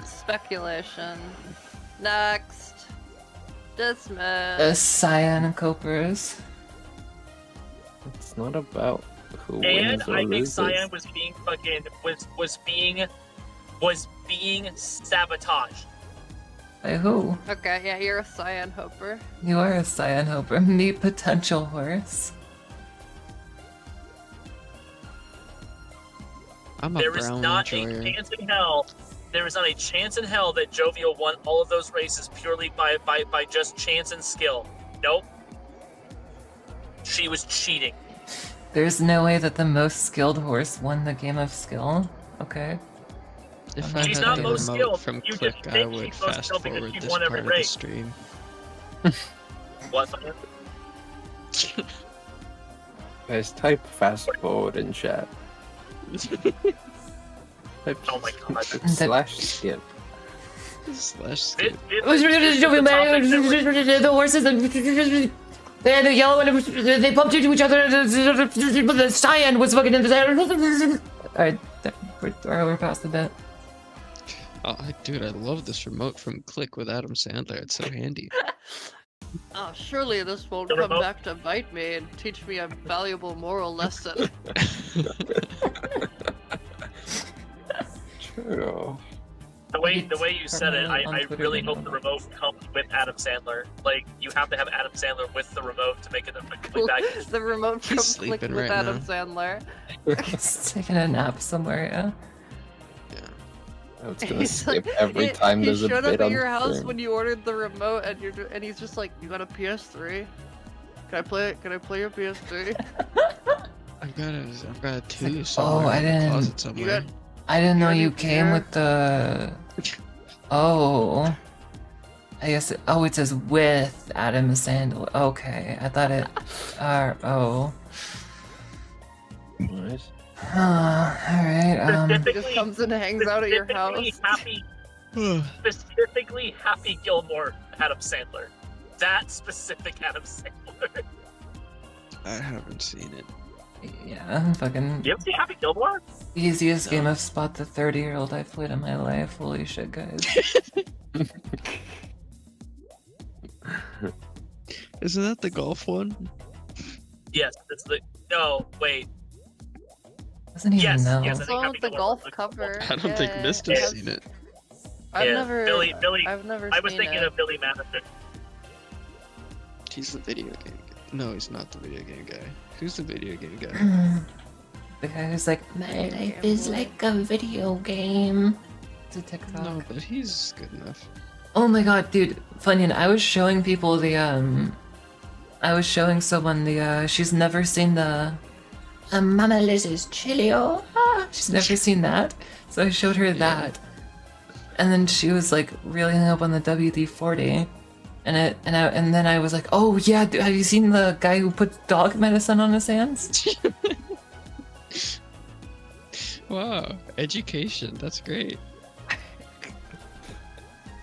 Speculation. Next. Dismiss. The cyan copers. It's not about who And wins or I think loses. Cyan was being fucking was being sabotaged. By who? Okay, yeah, you're a Cyan Hoper. You are a cyan hoper. Meet potential horse. I'm a There is brown not enjoyer. a chance in hell. There is not a chance in hell that Jovial won all of those races purely by just chance and skill. Nope. She was cheating. There's no way that the most skilled horse won the game of skill. Okay. If She's I had not the most remote skilled. from You Click, just I think would she's most fast skilled because forward she this won part every of the race. stream. What? Cyan? Guys, type fast forward in chat. Type Oh my god. slash skip. Slash Did, skip. did, The horses and the yellow one, they bumped into each other. The cyan was fucking in the air. Alright, we're past the bit. Oh, dude, I love this remote from Click with Adam Sandler. It's so handy. Oh, surely this won't The come remote- back to bite me and teach me a valuable moral lesson. True. The way you said it, On I Twitter, really they hope know. the remote comes with Adam Sandler. Like, you have to have Adam Sandler with the remote to make it a complete package. The remote from He's Click sleeping with right Adam now. Sandler. He's taking a nap somewhere, yeah. It's gonna He's skip like- every he- time there's a He showed bit up at on your house screen. when you ordered the remote, and and he's just like, "You got a PS3? Can I play it? Can I play your PS3? I've got a two Oh, somewhere I in the didn't- closet You somewhere. got I didn't know You you got a came beer? with the. Oh. I guess it. Oh, it says with Adam Sandler. Okay, I thought it. Oh. Nice. Alright, he just Specifically, comes and hangs out at your house." Specifically Happy Gilmore Adam Sandler. That specific Adam Sandler. I haven't seen it. Yeah, fucking You ever see Happy Gilmore? easiest game of Spot the 30-year-old I've played in my life. Holy shit, guys. Isn't that the golf one? Yes, it's the. No, wait. Doesn't even Yes, know. yes, I It's think on Happy the Gilmore golf was cover. I don't think Yeah. Mista's Yeah. seen it. I've Yeah, never. Billy. I've never I was seen thinking it. of Billy Madison. He's the video game guy. No, he's not the video game guy. Who's the video game guy? The guy who's like, my life is like a video game. It's a TikTok. No, but he's good enough. Oh my god, dude, Funyun, I was showing people the, I was showing someone the, she's never seen the, Mama Liz's Chilio. She's never seen that. So I showed her that. And then she was like really hung up on the WD-40. And then I was like, oh yeah, have you seen the guy who puts dog medicine on his hands? Wow, education. That's great.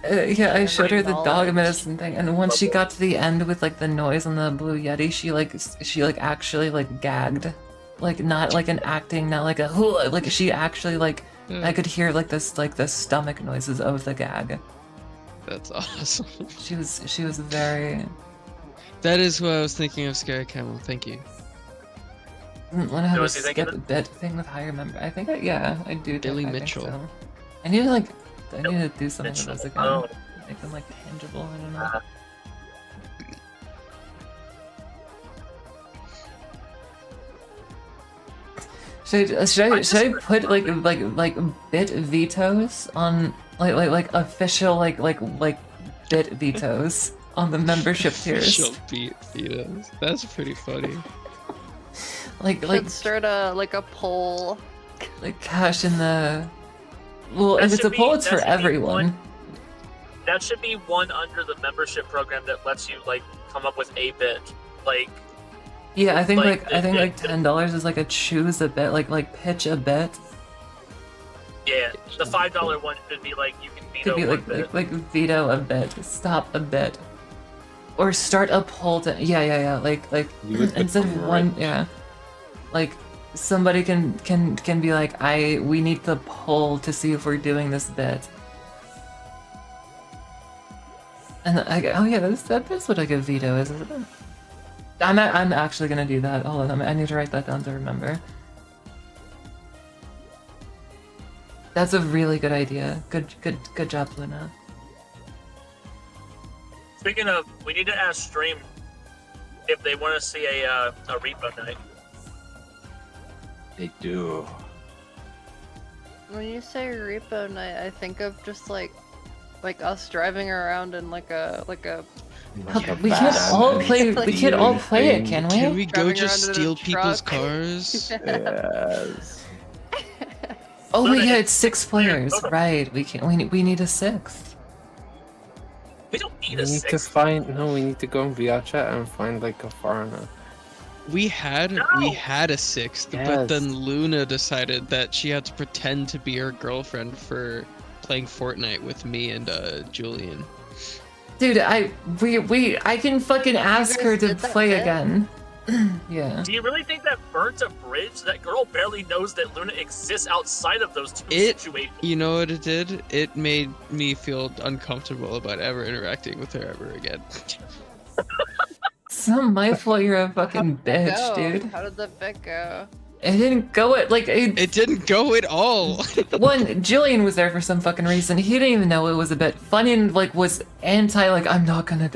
Yeah, I showed her the dog Knowledge. medicine thing, and once she got to the end with like the noise on the Blue Yeti, she actually like gagged, like not like an acting, not like a like she actually like I could hear like the stomach noises of the gag. That's awesome. She was very. That is what I was thinking of, Scary Camel. Thank you. Want to have Who a was he thinking skip of? bit thing with higher member. I think I do. Billy I think Mitchell. so. I need to do something with Mitchell. those again. Oh. Make them like tangible. I don't know. Should I put like bit vetoes on like official like bit vetoes on the membership tiers? She'll beat Vito's. That's pretty funny. Like Should start a poll. like cash in the. Well, That if it's a should be- poll, it's that for should be everyone. one- That should be one under the membership program that lets you like come up with a bit. Like Yeah, I think like, like $10 is like a choose a bit, like pitch a bit. yeah, the $5 one should be like you can Could veto be one bit. like veto a bit, stop a bit, or start a poll to like You would instead of become one rich. like somebody can be like we need the poll to see if we're doing this bit. And that's what like a veto is, isn't it? I'm actually gonna do that. Hold on, I need to write that down to remember. That's a really good idea. Good job, Luna. Speaking of, we need to ask Stream if they want to see a repo night. They do. When you say repo night, I think of just like us driving around in like a We can't all play. We can't all play it, can we? Can we go Driving just around in a steal people's truck. cars? Yes. Oh No, wait, no, yeah, no. it's 6 players, No, no. right? We can. We need a 6th. We don't need We a need to six. find. No, we need to go in VR chat and find like a foreigner. We had a sixth, but then Yes. Luna decided that she had to pretend to be her girlfriend for playing Fortnite with me and Julian. Dude, I can fucking ask her to did that play bit? again. Yeah. Do you really think that burnt a bridge? That girl barely knows that Luna exists outside of those two situations. You know what it did? It made me feel uncomfortable about ever interacting with her ever again. Some might feel you're a fucking bitch, dude. How did the bit go? It didn't go it like it. It didn't go at all. One, Jillian was there for some fucking reason. He didn't even know it was a bit funny and like was anti like I'm not gonna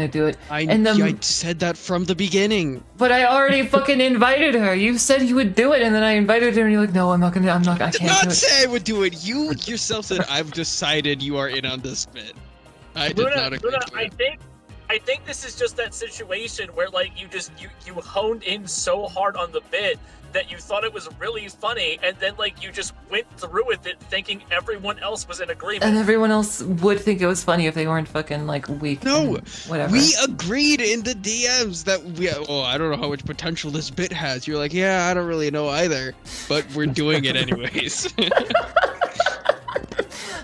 do it. I said that from the beginning. But I already fucking invited her. You said you would do it, and then I invited her, and you're like, no, I did can't not do it. say I would do it. You yourself said I've decided you are in on this bit. I did not agree Luna, to it. I think this is just that situation where like you honed in so hard on the bit that you thought it was really funny, and then like you just went through with it thinking everyone else was in agreement. And everyone else would think it was funny if they weren't fucking like weak. No, and whatever. we agreed in the DMs that I don't know how much potential this bit has. You're like, yeah, I don't really know either, but we're doing it anyways.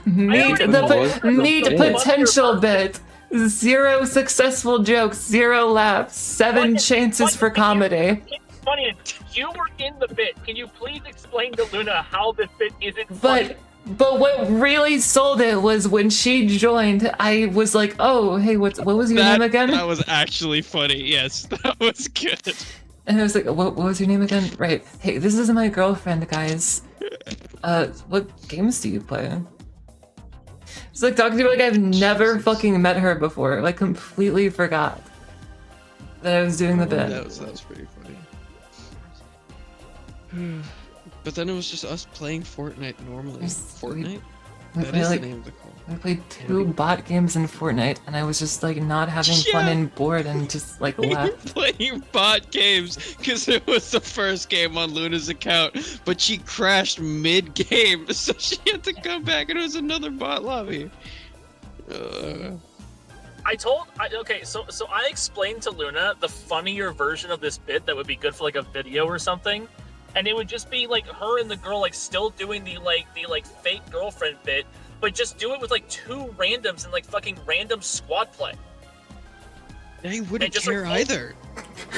Meet potential bit. 0 successful jokes, 0 laughs, 7 chances for comedy. Funny, you were in the bit. Can you please explain to Luna how this bit isn't funny? But what really sold it was when she joined. I was like, oh, hey, what was your name again? That was actually funny. Yes, that was good. And I was like, what was your name again? Right. Hey, this is my girlfriend, guys. What games do you play? It's like talking to her like I've never fucking met her before. Like completely forgot that I was doing the bit. That was pretty funny. But then it was just us playing Fortnite normally. Fortnite? That is the name of the call. We played 2 bot games in Fortnite, and I was just like not having fun and bored and just like We were left. playing bot games because it was the first game on Luna's account, but she crashed mid-game, so she had to come back and it was another bot lobby. So I explained to Luna the funnier version of this bit that would be good for like a video or something, and it would just be like her and the girl like still doing the fake girlfriend bit, but just do it with like 2 randoms and like fucking random squad play. They wouldn't just, care like, either.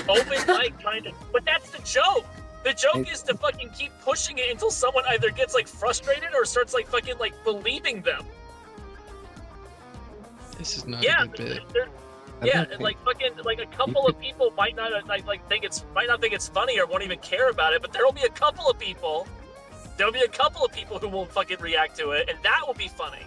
Open mic kind of, but that's the joke. The joke is to fucking keep pushing it until someone either gets like frustrated or starts like fucking like believing them. This is not a good bit. And like fucking like a couple of people might not think it's funny or won't even care about it, but there'll be a couple of people who will fucking react to it, and that will be funny.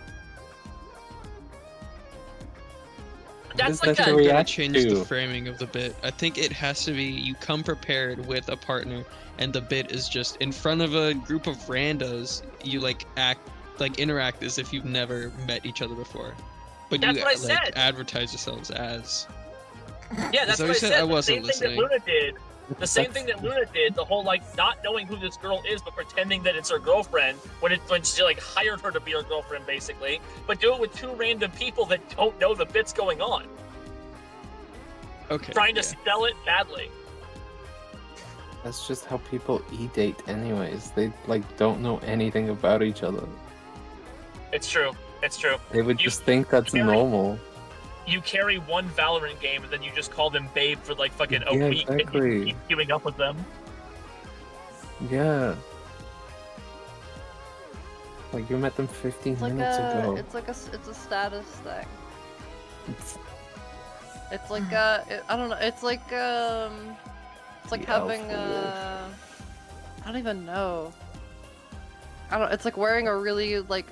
That's like I gotta change the framing of the bit. I think it has to be you come prepared with a partner, and the bit is just in front of a group of randos. You like interact as if you've never met each other before, but that's you what I said. Advertise yourselves as. Yeah, that's what I said. I wasn't the same listening. thing that Luna did. The same thing that Luna did. The whole like not knowing who this girl is, but pretending that it's her girlfriend when she like hired her to be her girlfriend, basically. But do it with 2 random people that don't know the bits going on. Okay. Trying to sell it badly. That's just how people e-date anyways. They like don't know anything about each other. It's true. It's true. They would just think that's normal. You carry one Valorant game and then you just call them babe for like fucking a week exactly. and you keep queuing up with them. Yeah. Like you met them 15 minutes ago. It's a status thing. It's like I don't know. It's like having I don't even know. It's like wearing a really like.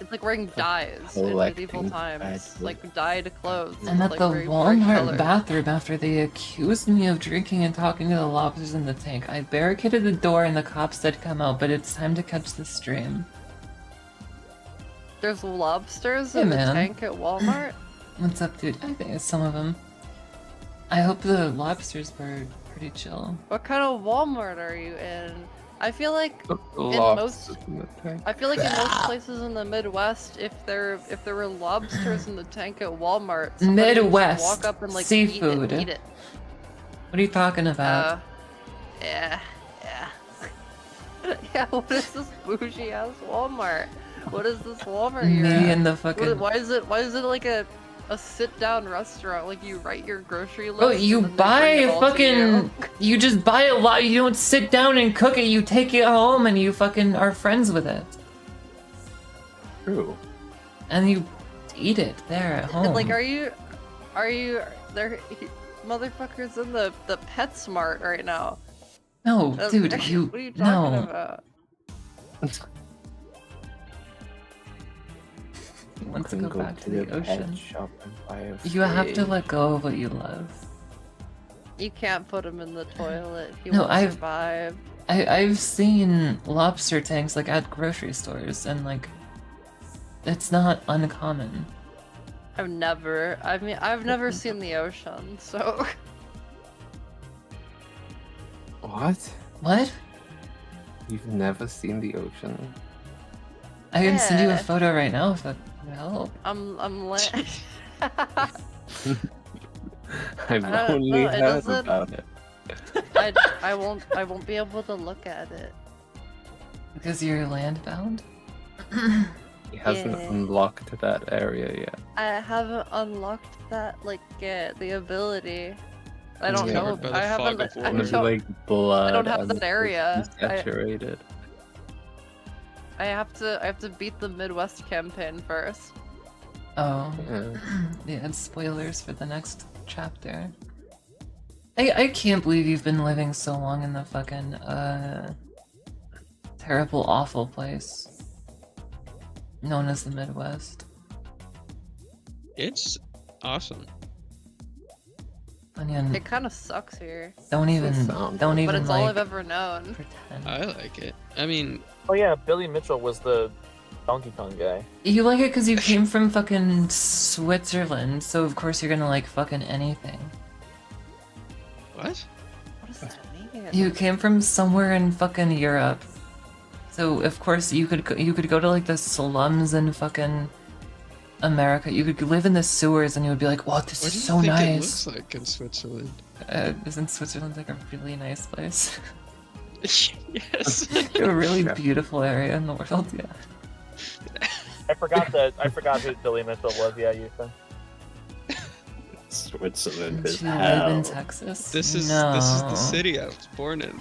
It's like wearing dyes in medieval times, like dyed clothes. I'm at like, the very bright Walmart colors. bathroom after they accused me of drinking and talking to the lobsters in the tank. I barricaded the door and the cops said come out, but it's time to catch the stream. There's lobsters Hey, in man. the tank at Walmart? What's up, dude? I think it's some of them. I hope the lobsters were pretty chill. What kind of Walmart are you in? I feel like in most places in the Midwest, if there were lobsters in the tank at Walmart, somebody would just Midwest walk up and like seafood. eat it. What are you talking about? Yeah. Yeah, what is this bougie ass Walmart? What is this Walmart you're Me at? and the fucking. Why is it like a sit down restaurant? Like you write your grocery list. Bro, you and then they bring it buy all to fucking. You just buy a lot. You don't sit down and cook it. You take it home and you fucking are friends with it. True. And you eat it there at home. Like, are you there? Motherfuckers in the PetSmart right now. No, dude, What you. are you talking No. about? He wants to Couldn't go back to the pet ocean. shop and buy a You have to fridge. let go of what you love. You can't put him in the toilet. He No, won't survive. I've seen lobster tanks like at grocery stores and like it's not uncommon. I've never seen the ocean, so What? What? You've never seen the ocean? I can send you a Yeah. photo right now if that would help. I'm like I've no, only it heard doesn't- about it. I won't be able to look at it. Because you're landbound? He hasn't Yeah. unlocked that area yet. I haven't unlocked that the ability. I don't Yeah. know. Covered by the I haven't. fog of I war. It's don't, like blood. I don't have and that area. Saturated. I have to beat the Midwest campaign first. Oh. Yeah. Yeah, it's spoilers for the next chapter. I can't believe you've been living so long in the fucking terrible, awful place known as the Midwest. It's awesome. Onion, It kind of sucks here, don't even sound don't good. even but it's like all I've ever known. pretend. I like it. I mean, Oh yeah, Billy Mitchell was the Donkey Kong guy. You like it because you came from fucking Switzerland, so of course you're gonna like fucking anything. what? What does that mean? You came from somewhere in fucking Europe, so of course you could go to like the slums in fucking America. You could live in the sewers and you would be like, "Wow, this What do is you so think it nice." looks like in Switzerland? Isn't Switzerland like a really nice place? Yes. A really beautiful area in the world, yeah. I forgot who Billy Mitchell was. Yeah, Ethan. Switzerland Do is you live in hell. Texas? This is no. the city I was born in.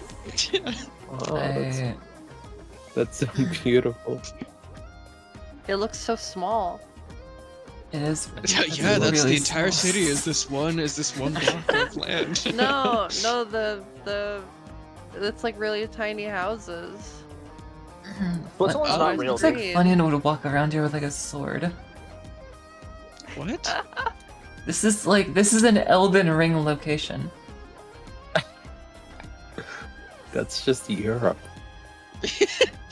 Oh, that's so beautiful. It looks so small. It is. Yeah, that's really the entire small. city. Is this one block of land? No, it's like really tiny houses. Switzerland's What? not real. Looks like Green. Onion would walk around here with like a sword. What? This is an Elden Ring location. That's just Europe.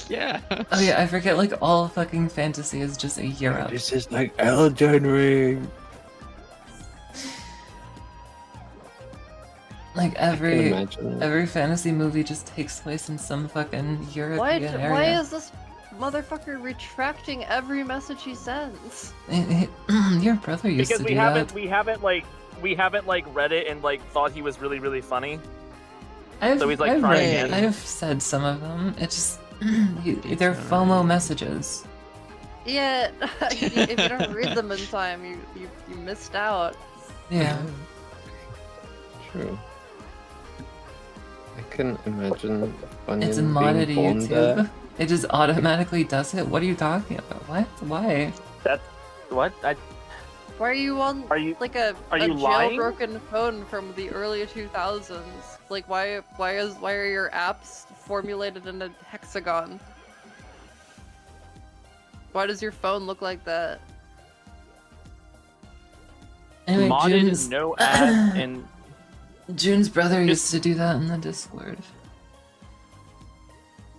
Yeah. Oh yeah, I forget like all fucking fantasy is just a Europe. This is like Elden Ring. Like I can every imagine. fantasy movie just takes place in some fucking What? European area. Why is this motherfucker retracting every message he sends? Your brother used Because to we do haven't that. we haven't read it and like thought he was really really funny. I've, so he's, like, I've trying read- again. I've said some of them. It just they're FOMO messages. Yeah, if you don't read them in time, you missed out. Yeah. True. I can imagine Onion It's modded to being born YouTube. there. It just automatically does it. What are you talking about? What? Why? What? Why are you on Are you- like a are you lying? jailbroken phone from the early 2000s? Like why are your apps formulated in a hexagon? Why does your phone look like that? Anyway, Modded, June's, no ads, and June's brother used to do that in the Discord.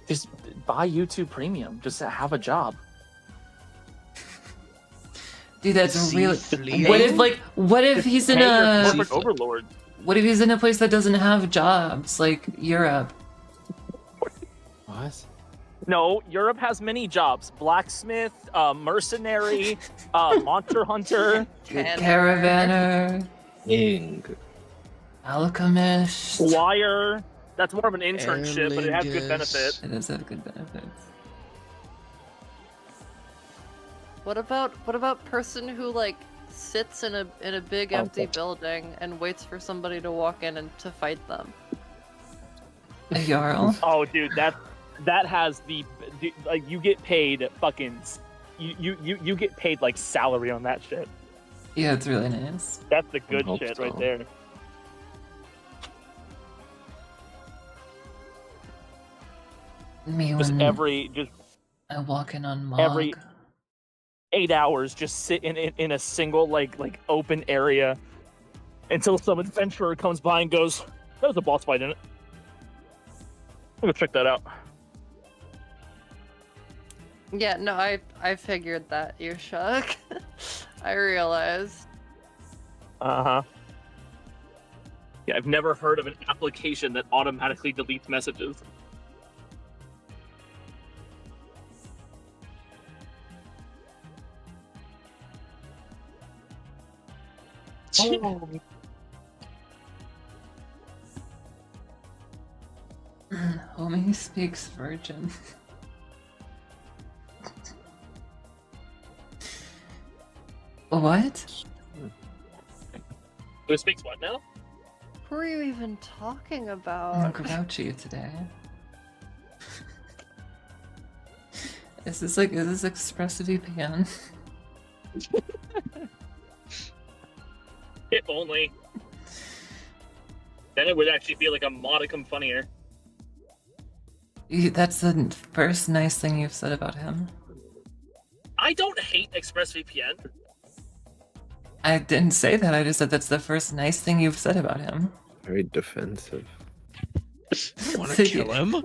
just buy YouTube Premium. Just have a job. Dude, that's really. fleeing? What if he's in Pay your a corporate overlord. what if he's in a place that doesn't have jobs like Europe? What? No, Europe has many jobs: blacksmith, mercenary, monster hunter. Canada. Caravaner. King. Alchemist. Squire. That's more of an internship, but it has good benefit. It does have good benefits. What about person who like sits in a big empty building and waits for somebody to walk in and to fight them? A Jarl? Oh, dude, that has the like you get paid fucking you get paid like salary on that shit. Yeah, it's really nice. That's the good hope shit so. right there. Me Just when I walk in on Mog. every 8 hours, just sit in a single like open area until some adventurer comes by and goes, "That was a boss fight in it. I'm gonna check that out." Yeah, no, I figured that, you Shuck. I realized. Uh-huh. Yeah, I've never heard of an application that automatically deletes messages. Oh. Homie speaks virgin. What? Who speaks what now? Who are you even talking I'm about? grouchy today. Is this ExpressVPN? If only. Then it would actually be like a modicum funnier. That's the first nice thing you've said about him. I don't hate ExpressVPN. I didn't say that, I just said that's the first nice thing you've said about him. Very defensive. Want to kill him?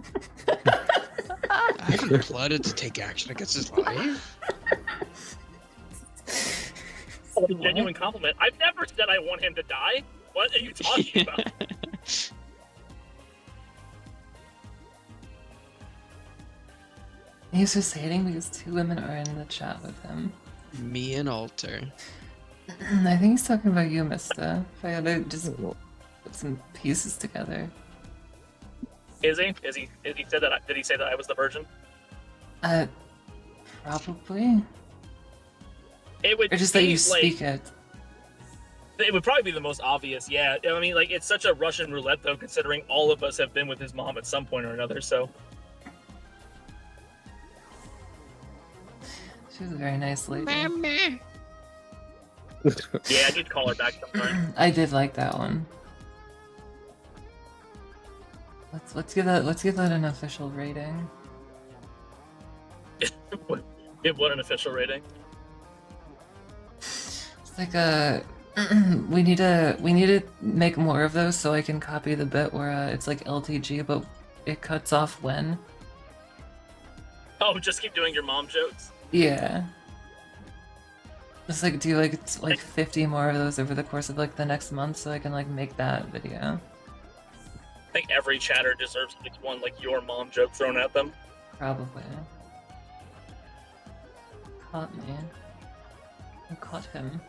I haven't plotted to take action against his life. Oh, a genuine compliment. I've never said I want him to die. What are you talking about? He's just hating because 2 women are in the chat with him. Me and Alter. I think he's talking about you, Mista. If I had to just put some pieces together. Is he? Is he said that? Did he say that I was the virgin? Probably. It would. Or just that be, you like, speak it. It would probably be the most obvious. Yeah. I mean, like, it's such a Russian roulette, though, considering all of us have been with his mom at some point or another. So. She's a very nice lady. Mama. Yeah, I did call her back sometime. I did like that one. Let's give that an official rating. Give what an official rating? It's like a we need to make more of those so I can copy the bit where it's like LTG but it cuts off when. Oh, just keep doing your mom jokes. Yeah. Just like do like 50 more of those over the course of like the next month so I can like make that video. I think every chatter deserves at least one like your mom joke thrown at them. Probably. Caught me. I caught him.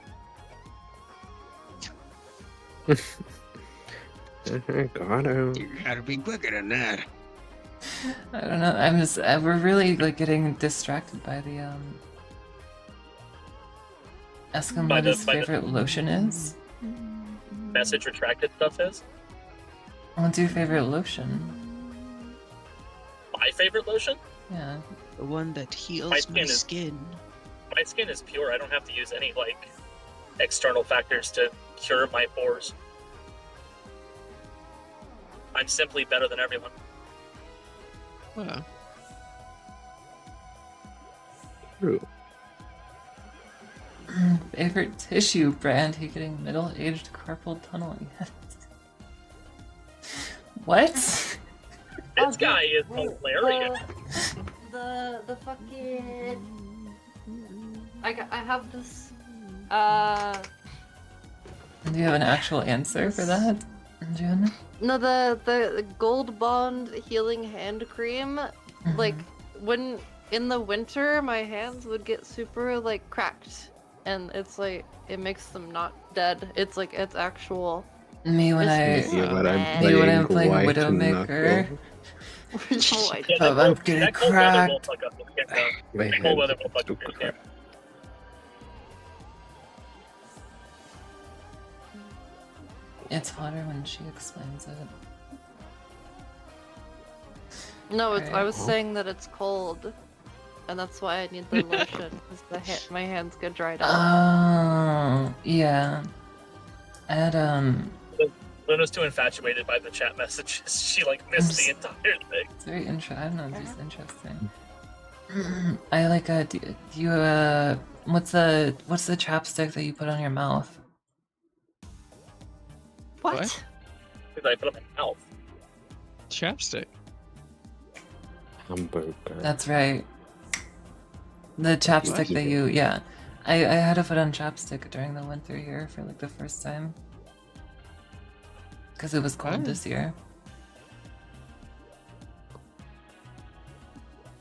Got him. You gotta be quicker than that. I don't know. I'm just we're really like getting distracted by the Ask him By what the- his by the- favorite lotion is. Message retracted stuff is. What's your favorite lotion? My favorite lotion? Yeah. The one that heals My my skin is- skin. My skin is pure. I don't have to use any like external factors to cure my pores. I'm simply better than everyone. Wow. True. Favorite tissue brand? He getting middle-aged carpal tunnel. What? This guy is hilarious. The fucking. I have this. Do you have an actual answer for that, Jen? No, the Gold Bond healing hand cream. Like when in the winter, my hands would get super like cracked, and it's like it makes them not dead. It's like it's actual Me when Just I be When I'm mad. me when I'm playing playing White Widowmaker. Knuckle. Oh, I Yeah, Oh, I'm getting that cold weather will cracked. fuck up the camera. My Cold head weather will gets fuck so up the camera. cracked. It's hotter when she explains it. No, it's, I Alright. was saying that it's cold, and that's why I need the lotion because my hands get dried out. Oh, yeah. I had Luna's too infatuated by the chat messages. She like missed the entire thing. it's very interesting. I don't know, it's just interesting. I like do you what's the chapstick that you put on your mouth? What? What? Because I put up my mouth. Chapstick. Hamburger. That's right. The chapstick that you, yeah. I had to put on chapstick during the winter here for like the first time. Because it was cold Oh. this year.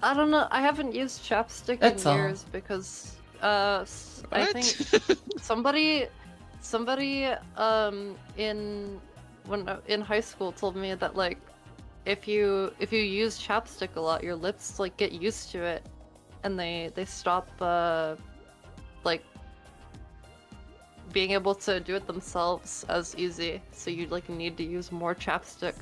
I don't know. I haven't used chapstick That's in all. years because I think somebody in high school told me that like if you use chapstick a lot, your lips like get used to it, and they stop like being able to do it themselves as easy. So you like need to use more chapstick.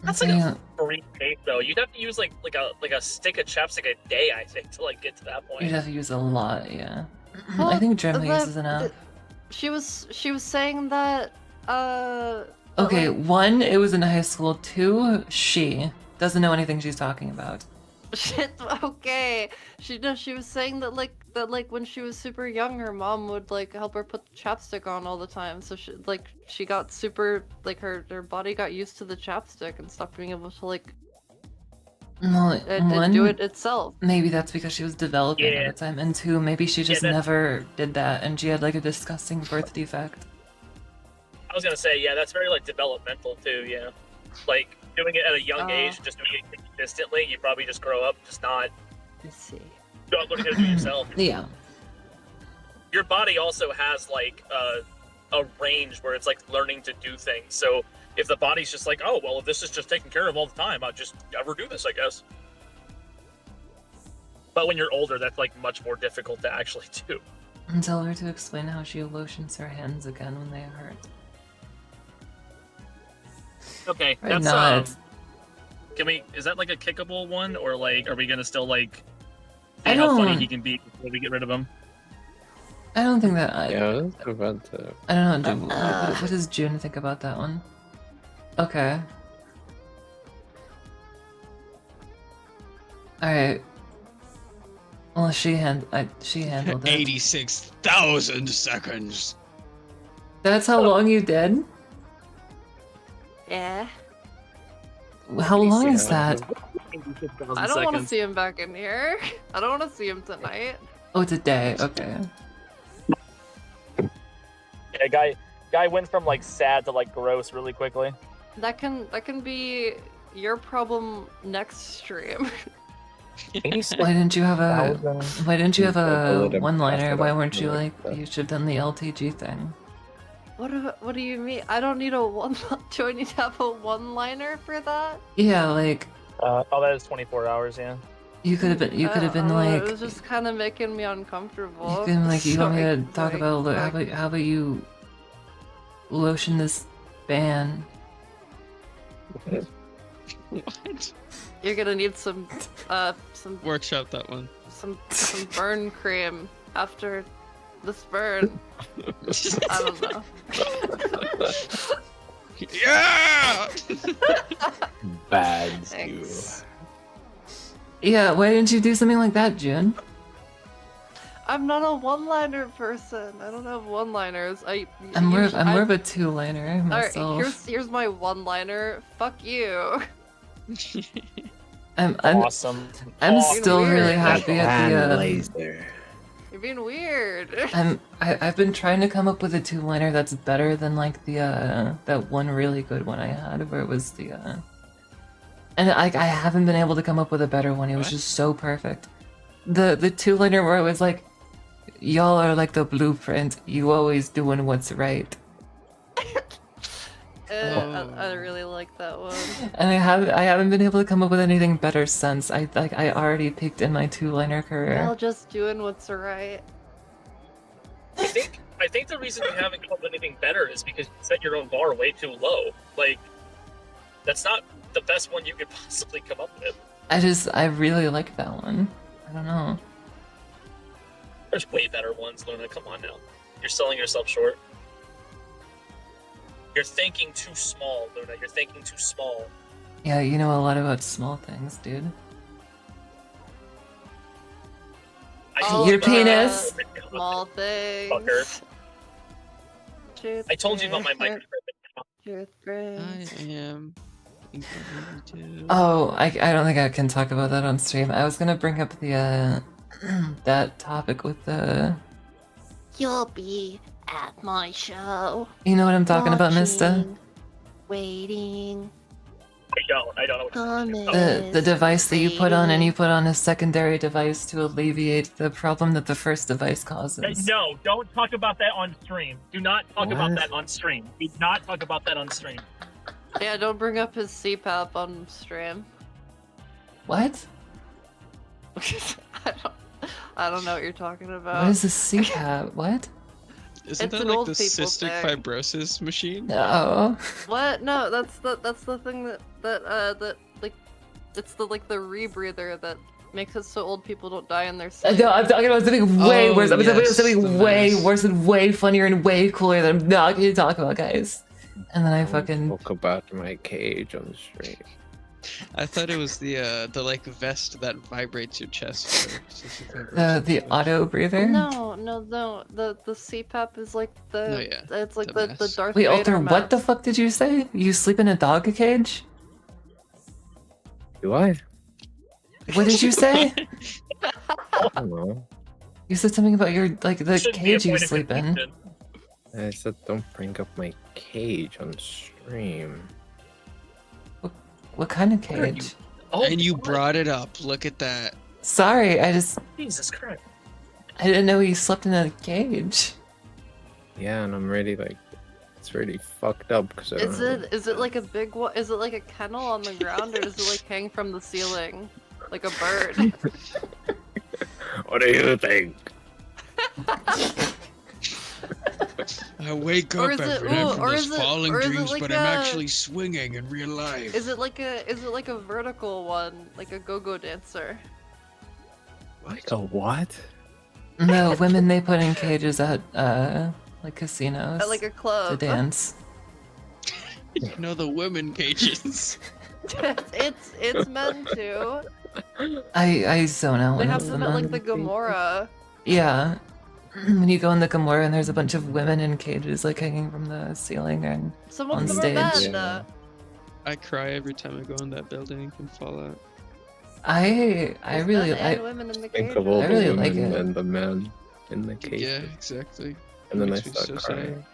That's like a free tape though. You'd have to use like a stick of chapstick a day, I think, to like get to that point. You'd have to use a lot, yeah. I Well, think Germany the- uses enough. She was saying that Okay, like, one, it was in high school. Two, she doesn't know anything she's talking about. shit. Okay, she was saying that like when she was super young, her mom would like help her put chapstick on all the time. So she got super like her body got used to the chapstick and stopped being able to like No, one, do it itself. maybe that's because she was developing Yeah. at the time, and two, maybe she just that- never did that, and she had like a disgusting birth defect. I was gonna say, yeah, that's very like developmental too. Yeah, like doing it at a young age, just doing it consistently, you probably just grow up just not Let's see. learning how to do it yourself. Yeah. Your body also has like a range where it's like learning to do things. So if the body's just like, oh well, if this is just taken care of all the time, I'll just never do this, I guess. But when you're older, that's like much more difficult to actually do. And tell her to explain how she lotions her hands again when they hurt. Okay, Right, that's no, it's- Can we? Is that like a kickable one, or like, are we gonna still like I see how funny don't- he can be before we get rid of him? I don't think that Yeah, I was about to. I don't know. What does June think about that one? Okay. All right. Well, she handled it. 86,000 seconds. That's how long you did? Yeah. How long is that? I don't want to see him back in here. I don't want to see him tonight. Oh, it's a day. Okay. Yeah, guy went from like sad to like gross really quickly. That can be your problem next stream. Why didn't you have a Bullet one-liner? after Why that, weren't you like like that. you should have done the LTG thing? What do you mean? I don't need a one. Do I need to have a one-liner for that? Yeah, like Oh, that is 24 hours. Yeah. you could have been I don't know, like it was just kind of making me uncomfortable. you can like you So want me I- to talk like, about like, how about you lotion this band? What? You're gonna need some Workshop that one. some burn cream after this burn. I don't know. Yeah! Bad you. Thanks. Yeah, why didn't you do something like that, June? I'm not a one-liner person. I don't have one-liners. I'm more of a two-liner Alright, myself. here's my one-liner. Fuck you. I'm Awesome. I'm Awesome. still really Weird. happy at the laser. You're being weird. I've been trying to come up with a two-liner that's better than like the that one really good one I had where it was the and I haven't been able to come up with a better one. It was What? just so perfect. The two-liner where it was like, y'all are like the blueprint. You always doing what's right. I really like that one. And I haven't been able to come up with anything better since. I already peaked in my 2-liner career. Well, just doing what's right. I think the reason you haven't come up with anything better is because you set your own bar way too low. Like, that's not the best one you could possibly come up with. I really like that one. I don't know. There's way better ones, Luna. Come on now. You're selling yourself short. You're thinking too small, Luna. You're thinking too small. Yeah, you know a lot about small things, dude. Your penis. Small things. Fucker. Truth I told you about my brings- microphone. Truth I brings. am. Oh, I don't think I can talk about that on stream. I was gonna bring up the that topic with the. You'll be at my show. You know what I'm talking about, Mista? watching, Waiting. I don't know what you're talking about. The device that you put on, and you put on a secondary device to alleviate the problem that the first device causes. No, don't talk about that on stream. Do not talk about What? that on stream. Do not talk about that on stream. Yeah, don't bring up his CPAP on stream. What? I don't know what you're talking about. What is a CPAP? What? Isn't It's that an like old the people cystic thing. fibrosis machine? No. What? No, that's the thing that like it's the rebreather that makes it so old people don't die in their sleep. No, I'm talking about something way Oh, worse. I'm talking about yes, something the way mask. worse and way funnier and way cooler that I'm not going to talk about, guys. And then I Don't fucking talk about my cage on the stream. I thought it was the like vest that vibrates your chest. For cystic the fibrosis. auto breather. No. The CPAP is like the No, yeah, it's like the the mask. Darth Wait, Vader Alter, what the mask. fuck did you say? You sleep in a dog cage? Do I? What did you say? I don't know. You said something about your like the Shouldn't be a cage you point of sleep in. confusion. I said don't bring up my cage on stream. What kind of What are you- cage? Oh, And you God. brought it up. Look at that. Sorry, Jesus Christ. I didn't know you slept in a cage. Yeah, and I'm really like, it's really fucked up because I don't Is it like a big one? Is it like a kennel on the ground, or does it like hang from the ceiling like a bird? What do you think? I wake Or up is it- every night ooh, from or those is it- falling or is it dreams, like but I'm a- actually swinging in real life. Is it like a vertical one, like a go-go dancer? Like a what? No, women they put in cages at like casinos At like a to club? dance. You know the women cages. it's men too. I zone out They when have it's the them at like men. the Gamora. Yeah. When you go in the Gamora and there's a bunch of women in cages like hanging from the ceiling and Some On of them stage. are men. Yeah. I cry every time I go in that building and fall out. I There's really men and I women in the Think cage. of all I the really women like it. and the men in the cage. Yeah, exactly. And then I Makes me start so crying.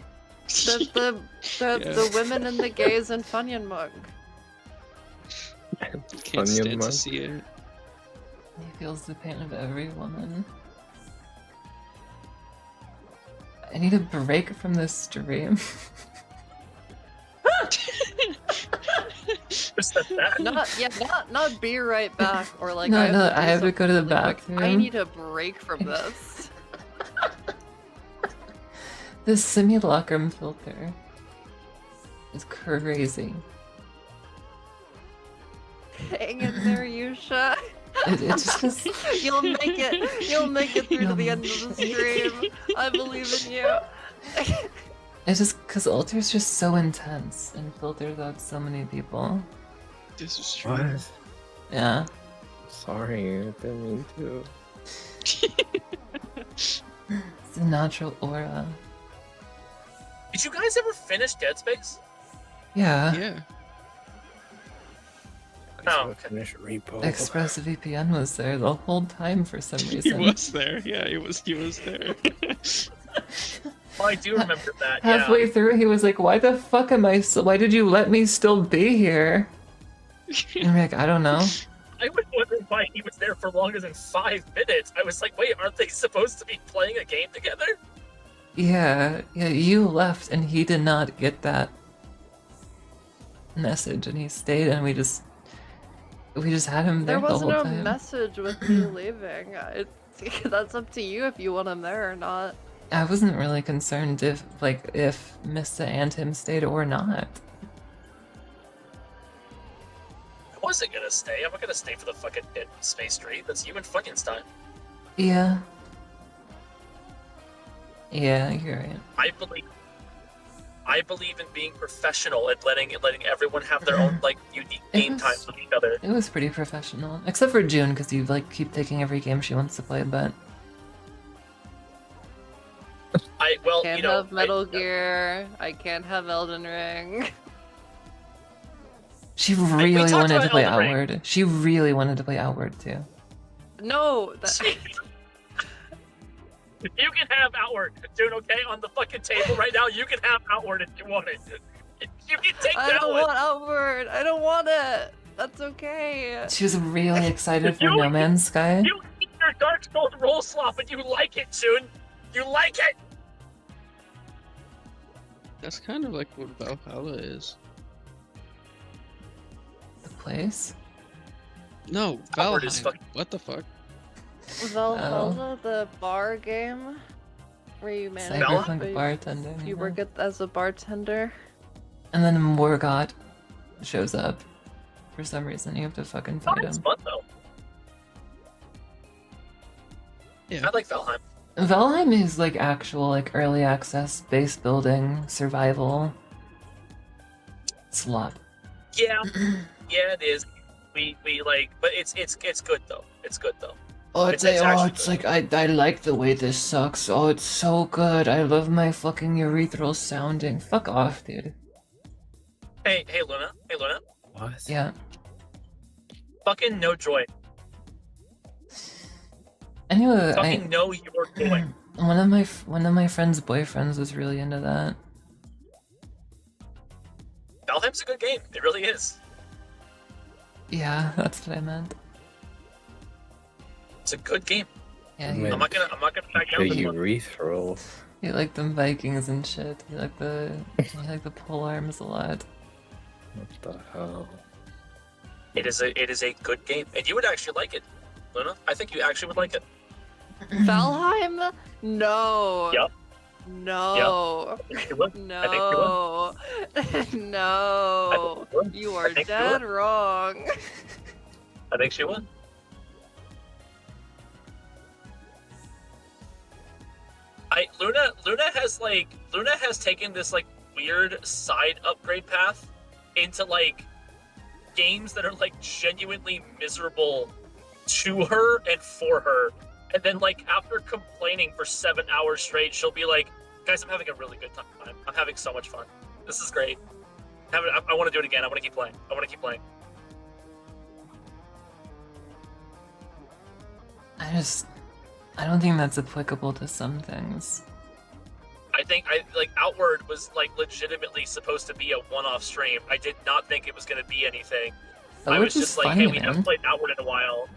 sad. The Yeah. the women and the gays in Funyun Mug. Can't Onion stand mug. to see it. He feels the pain of every woman. I need a break from this stream. Who said that? Not be right back or like No, I have no, to do I have to go to the something really quick. I bathroom. need a break from this. This simulacrum filter is crazy. Hang in there, Yusha. It just goes, You'll make it. You'll make it through to the end of the stream. I believe in you. it's just because Alter's just so intense and filters out so many people. This is true. What? Yeah. Sorry, I didn't mean to. It's a natural aura. Did you guys ever finish Dead Space? Yeah. Yeah. Oh, okay. Finish repo. ExpressVPN was there the whole time for some He reason. was there. Yeah, he was there. Oh, I do remember that. Halfway Yeah. through, he was like, "Why the fuck am I? Why did you let me still be here?" And I'm like, "I don't know." I was wondering why he was there for longer than 5 minutes. I was like, wait, aren't they supposed to be playing a game together? Yeah, you left, and he did not get that. message, and he stayed, and we just had him there There the was whole no time. message with me leaving. That's up to you if you want him there or not. I wasn't really concerned if Mista and him stayed or not. I wasn't gonna stay. I'm not gonna stay for the fucking dead space tree. That's you and fucking Stein. Yeah. Yeah, you're right. I believe in being professional and letting everyone have their own like unique game times with each other. It was pretty professional, except for June, because you like keep taking every game she wants to play. But Can't have Metal Gear. I can't have Elden Ring. she really wanted to play Elden Ring. Outward. She really wanted to play Outward too. No, You can have Outward, dude. Okay, on the fucking table right now, you can have Outward if you want it. You can take I that don't one. want Outward. I don't want it. That's okay. She was really excited for You- No Man's Sky. You eat your Dark Souls roll slop and you like it, June. You like it. That's kind of like what Valhalla is. The place. No, Outward is Valheim. fucking- What the fuck? Valhalla, the bar game where you manage. Cyberpunk bartender. You work as a bartender. And then Morgott shows up. For some reason, you have to fucking fight It's him. fun though. Yeah. I like Valheim. Valheim is like actual like early access base building survival. It's a lot. Yeah, yeah, it is. We like, but it's good though. It's good though. Oh, It's actually it's like I like the way this sucks. Oh, it's so good. I love my fucking urethral sounding. Fuck off, dude. Hey Luna. Hey Luna. What? Yeah. Fucking no joy. Anyway, Fucking know your joy. one of my friend's boyfriends was really into that. Valheim's a good game. It really is. Yeah, that's what I meant. It's a good game. Yeah, Man. I'm not gonna back down The this one. urethral. you like them Vikings and shit. You like the pole arms a lot. What the hell? It is a good game, and you would actually like it, Luna. I think you actually would like it. Valheim? No. Yep. No. I think you would. I think you would. No. I think No. you would. You I are think you dead would. wrong. I think she would. Luna has taken this like weird side upgrade path into like games that are like genuinely miserable to her and for her. And then like after complaining for 7 hours straight, she'll be like, guys, I'm having a really good time. I'm having so much fun. This is great. I want to do it again. I want to keep playing. I want to keep playing. I don't think that's applicable to some things. I think Outward was like legitimately supposed to be a one-off stream. I did not think it was going to be anything. I Outward was was just like, funny, hey, we man. haven't played Outward in a while,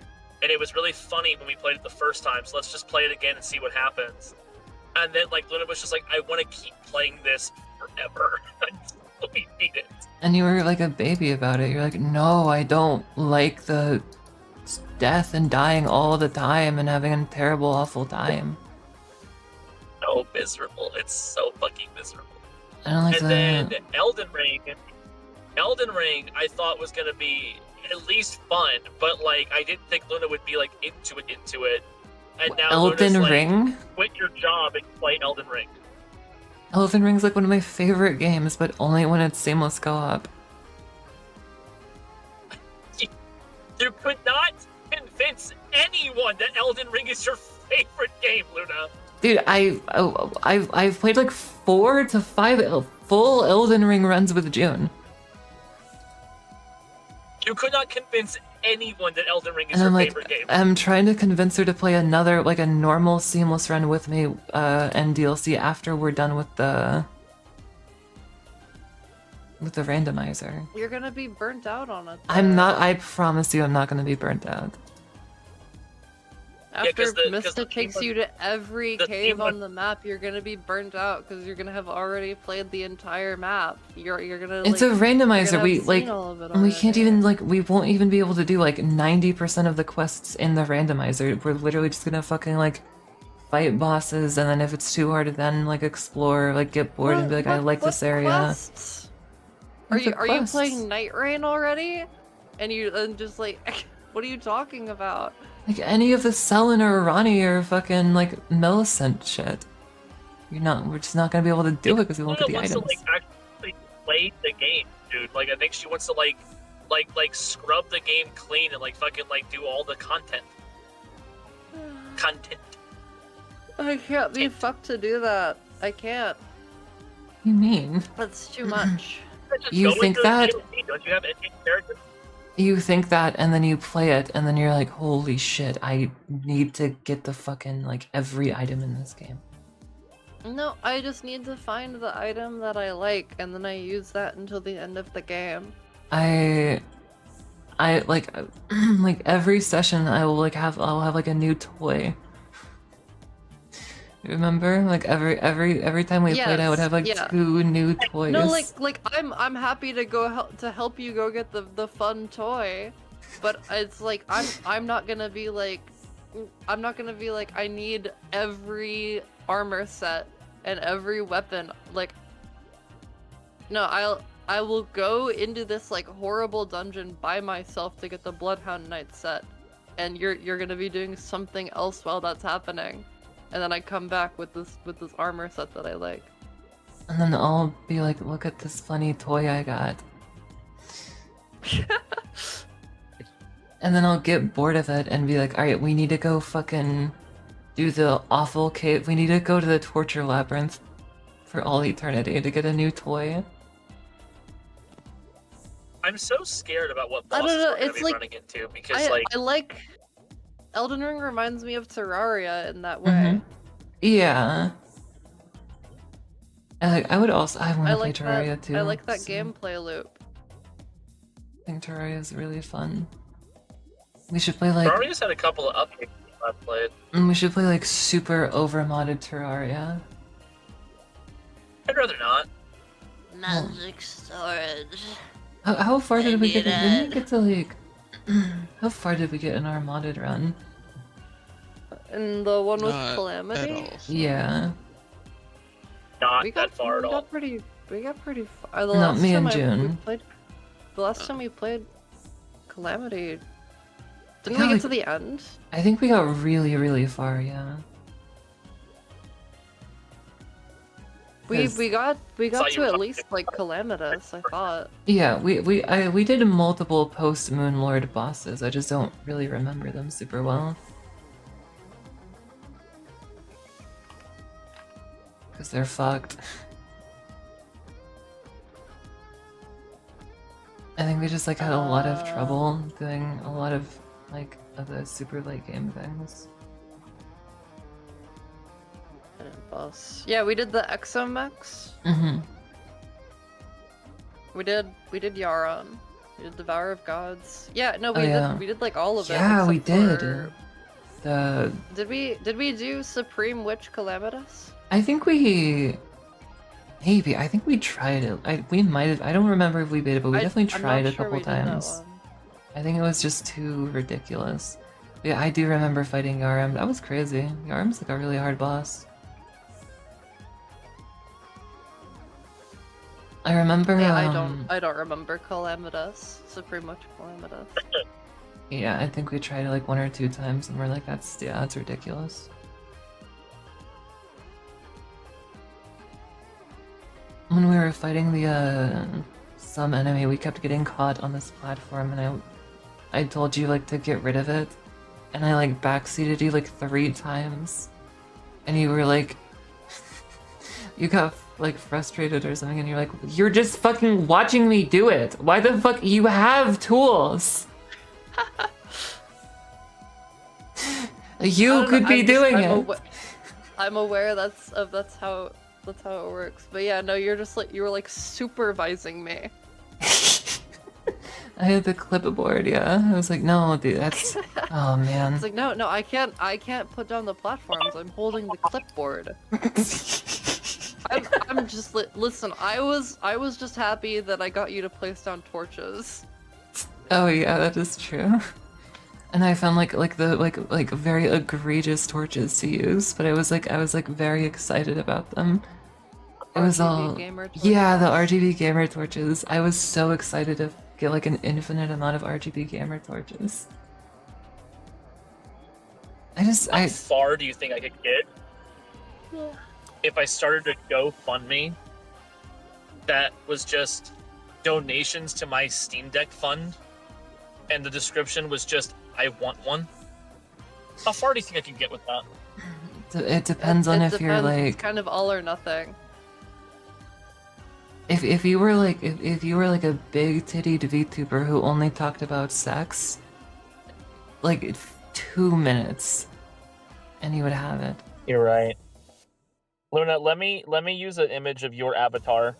and it was really funny when we played it the first time. So let's just play it again and see what happens. And then like Luna was just like, I want to keep playing this forever until we beat it. And you were like a baby about it. You're like, no, I don't like the death and dying all the time and having a terrible, awful time. So miserable. It's so fucking miserable. I don't like And that. then Elden Ring, I thought was gonna be at least fun, but like I didn't think Luna would be like into it. And now Elden Luna's, like, Ring? quit your job and play Elden Ring. Elden Ring's like one of my favorite games, but only when it's seamless co-op. You could not convince anyone that Elden Ring is your favorite game, Luna. Dude, I've played like 4 to 5 full Elden Ring runs with June. You could not convince anyone that Elden Ring is And your I'm like, favorite game. I'm trying to convince her to play another, like a normal seamless run with me, and DLC after we're done with the randomizer. You're gonna be burnt out on it. I'm though. not, I promise you I'm not gonna be burnt out. After 'cause Mista the takes theme you to every the cave theme on the map, you're gonna be burnt out because you're gonna have already played the entire map. You're gonna. It's like, a randomizer. you're gonna We have like seen all of it we can't already. even like we won't even be able to do like 90% of the quests in the randomizer. We're literally just gonna fucking like fight bosses, and then if it's too hard, then like explore, like get bored and be like, I like this area. Quests? Are It's a you quest. playing Night Rain already? And just like, what are you talking about? Like any of the Selin or Rani or fucking like Millicent shit. We're just not gonna be able to do it because we won't get the wants items. to like actually play the game, dude. Like I think she wants to like scrub the game clean and like fucking like do all the content. I can't be fucked to do that. I can't. What do you mean? That's too much. Just You go think into the that- DLC. Don't you have any characters? You think that and then you play it and then you're like, holy shit, I need to get the fucking like every item in this game. No, I just need to find the item that I like, and then I use that until the end of the game. I like like every session I'll have like a new toy. Remember? Like every time we played I would have like yeah. 2 new toys. No, like I'm happy to go help you go get the fun toy, but it's like I'm not gonna be like I need every armor set and every weapon. Like, no, I will go into this like horrible dungeon by myself to get the Bloodhound Knight set, and you're gonna be doing something else while that's happening, and then I come back with this armor set that I like. And then I'll be like, look at this funny toy I got. And then I'll get bored of it and be like, alright, we need to go fucking do the awful cave. We need to go to the torture labyrinth for all eternity to get a new toy. I'm so scared about what I bosses don't know, we're gonna it's be like- running into because like I like Elden Ring reminds me of Terraria in that way. Mhm. Yeah. I would also I want I to play like Terraria that. too. I like that so gameplay loop. I think Terraria is really fun. We should play like Terraria's had a couple of updates I've played. we should play like super overmodded Terraria. I'd rather not. Magic storage. How far did we get? did Didn't we it. get to like? How far did we get in our modded run? And the one with Not Calamity. at all. Yeah. Not We that far at we all. got pretty far. The No, last me time and June. The last time we played Calamity, didn't Yeah, we get like- to the end? I think we got really far. Yeah. We 'Cause- got Thought you to were at talking least like Calamitous, I thought. Yeah. We did multiple post Moon Lord bosses. I just don't really remember them super well. Because they're fucked. I think we just like had a lot of trouble doing a lot of like of the super late game things. Boss. Yeah, we did the Exomex. Mm-hmm. We did Yaron. We did Devourer of Gods. Yeah, no, Oh, yeah. we did like all of it. Yeah, we except did. for- The Did we do Supreme Witch Calamitous? I think we maybe I think we tried it. We might have. I don't remember if we did it, but we definitely I'm tried not a sure couple we did that times. one. I think it was just too ridiculous. Yeah, I do remember fighting Yarm. That was crazy. Yarm's like a really hard boss. I remember. Yeah, I don't remember Calamitous. Supreme Witch Calamitous. Yeah, I think we tried it like 1 or 2 times, and we're like, that's ridiculous. When we were fighting the some enemy, we kept getting caught on this platform, and I told you like to get rid of it, and I like backseated you like 3 times, and you were like, you got like frustrated or something, and you're like, you're just fucking watching me do it. Why the fuck? You have tools. You could be doing it. I'm aware that's how it works. But yeah, no, you're just like you were like supervising me. I had the clipboard, yeah. I was like, no, dude, that's... Oh, man. It's like, no, I can't put down the platforms. I'm holding the clipboard. I'm just listen. I was just happy that I got you to place down torches. Oh, yeah, that is true. And I found like very egregious torches to use, but I was very excited about them. It was all gamer yeah, the RGB gamer torches. I was so excited to get like an infinite amount of RGB gamer torches. How far do you think I could get if I started a GoFundMe that was just donations to my Steam Deck fund, and the description was just "I want one"? How far do you think I could get with that? It depends on if you're like it's kind of all or nothing. If you were like a big tittied VTuber who only talked about sex, like 2 minutes, and you would have it. You're right. Luna, let me use an image of your avatar.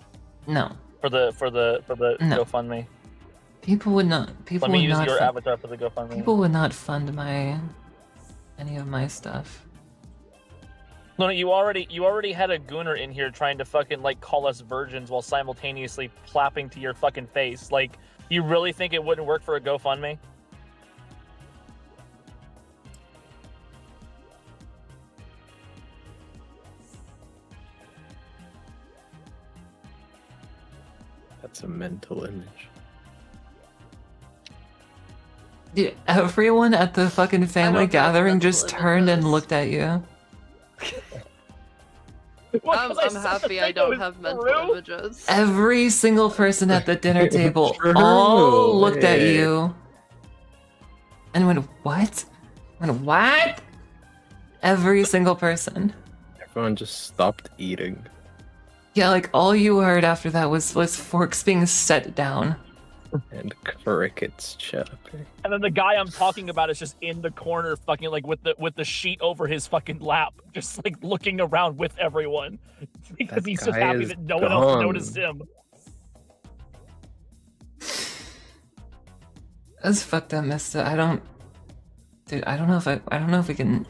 No. For the No. GoFundMe. People would not. People Let me would use not. your avatar for the GoFundMe. People would not fund any of my stuff. Luna, you already had a gooner in here trying to fucking like call us virgins while simultaneously clapping to your fucking face. Like, you really think it wouldn't work for a GoFundMe? That's a mental image. Dude, everyone at the fucking family gathering just turned and looked at you. I'm happy I don't have mental images. Every single person at the dinner table True. all looked at you and went, "What?" Went, "What?" Every single person. Everyone just stopped eating. Yeah, like all you heard after that was forks being set down. And crickets chirping. And then the guy I'm talking about is just in the corner, fucking like with the sheet over his fucking lap, just like looking around with everyone because That he's just guy happy is that no one else gone. noticed him. That's fucked up, Mister. I don't know if we can.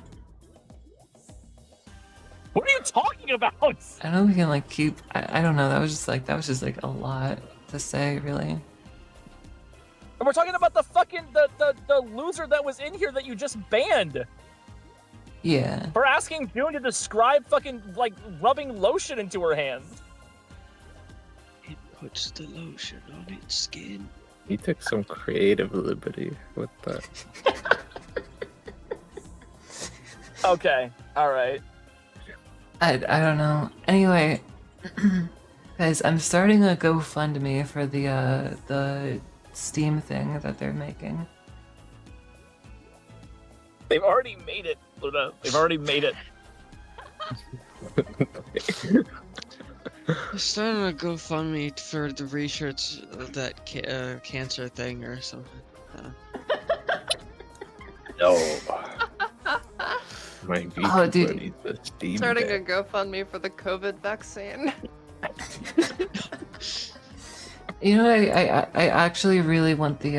What are you talking about? I don't know if we can like keep. I don't know. That was just like a lot to say, really. And we're talking about the fucking the loser that was in here that you just banned Yeah. for asking June to describe fucking like rubbing lotion into her hands. It puts the lotion on its skin. He took some creative liberty with that. Okay, all right. I don't know. Anyway, guys, I'm starting a GoFundMe for the Steam thing that they're making. They've already made it, Luna. They've already made it. I'm starting a GoFundMe for the research of that cancer thing or something. No. My Oh, dude. buddy's a Steam Starting a Deck. GoFundMe for the COVID vaccine. You know, I actually really want the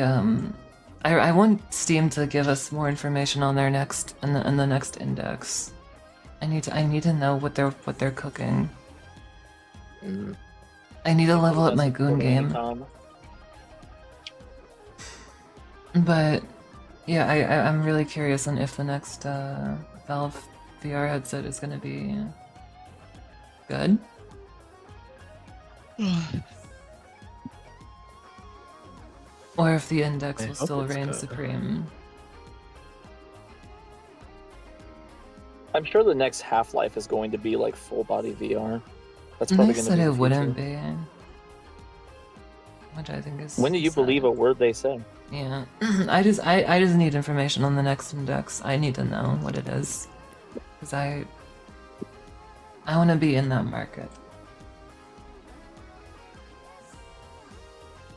I want Steam to give us more information on their next in the next index. I need to know what they're cooking. Mm. I need to level up my goon game. But yeah, I'm really curious on if the next Valve VR headset is gonna be good. Or if the index I will hope still it's reign good. supreme. I'm sure the next Half-Life is going to be like full body VR. That's They probably going to said be it the wouldn't future. be. Which I think is When do you sad. believe a word they say? Yeah. I just need information on the next index. I need to know what it is. Because I want to be in that market.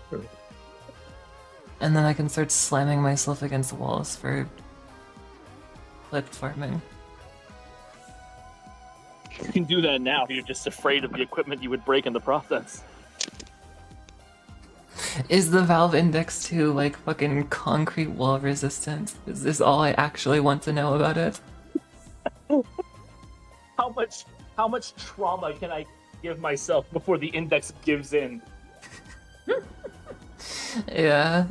Sure. And then I can start slamming myself against walls for clip farming. You can do that now. You're just afraid of the equipment you would break in the process. Is the Valve Index 2 like fucking concrete wall resistant? Is this all I actually want to know about it? How much trauma can I give myself before the index gives in? Yeah,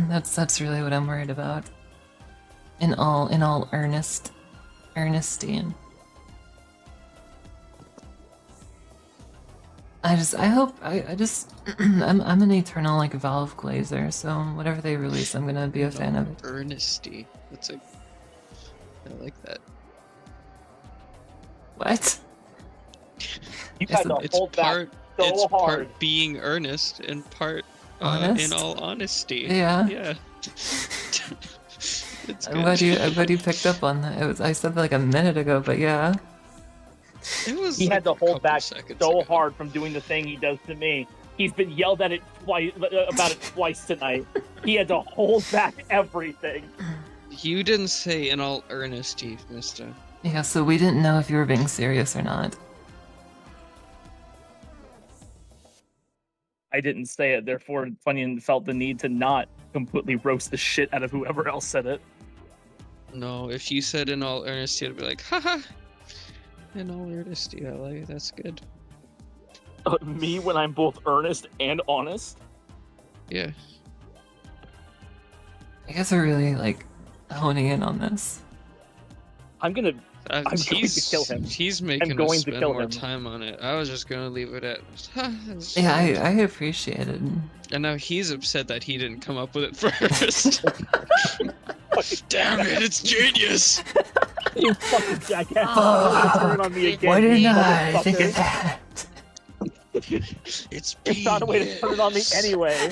that's really what I'm worried about. In all earnesty. I'm an eternal like Valve glazer, so whatever they release, I'm gonna be a fan of it. Earnesty. That's a. I like that. What? You had to It's hold part. back so It's hard. part being earnest and part Honest? in all honesty. Yeah. Yeah. It's I'm good. glad you picked up on that. I said that like a minute ago, but yeah. It was. He had to like a couple hold back seconds so ago. hard from doing the thing he does to me. He's been yelled at it about it twice tonight. He had to hold back everything. You didn't say in all earnesty, Mister. Yeah, so we didn't know if you were being serious or not. I didn't say it, therefore Funyun felt the need to not completely roast the shit out of whoever else said it. No, if you said in all earnesty, I'd be like, haha. In all earnesty, I like it. That's good. Me when I'm both earnest and honest? Yeah. I guess we're really like honing in on this. I'm going to kill him. He's making going us to spend kill more him. time on it. I was just gonna leave it at. Yeah, I appreciate it. And now he's upset that he didn't come up with it first. Damn it! It's genius. You fucking jackass. Fuck. Turn on me again. Why didn't you I think motherfucker. of that? It's You found a way to turn it on me anyway.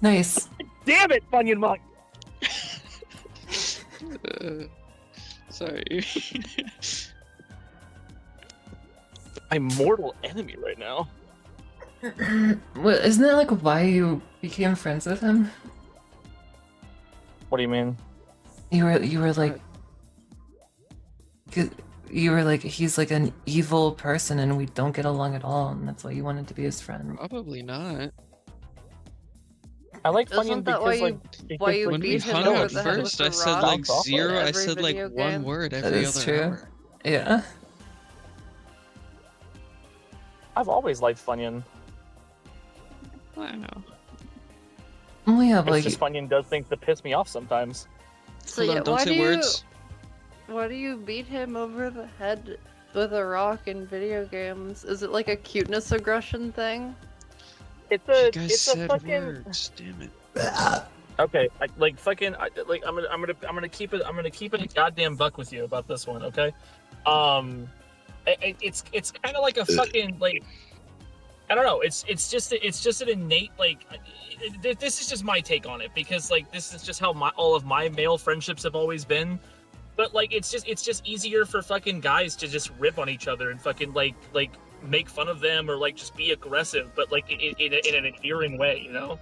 Nice. Damn it, Funyun Monk! Sorry. I'm mortal enemy right now. Well, isn't that like why you became friends with him? What do you mean? You were like, 'cause you were like, he's like an evil person and we don't get along at all, and that's why you wanted to be his friend. Probably not. I like Isn't Funyun that because why you When we beat him hung over out the head with first, the I said rock like Sounds awful. zero. I every said like video one game? word That every is other true. hour. Yeah. I've always liked Funyun. I know. Oh yeah, but It's like, just Funyun does things that piss me off sometimes. So Hold yeah, on, don't say words. Why do you beat him over the head with a rock in video games? Is it like a cuteness aggression thing? It's You a guys it's a said fucking words. Damn it. okay. I'm gonna keep it a goddamn buck with you about this one. Okay. It's kind of like a fucking like I don't know. It's just an innate like. This is just my take on it because like this is just how all of my male friendships have always been. But like it's just easier for fucking guys to just rip on each other and fucking like make fun of them or like just be aggressive, but like in an endearing way, you know.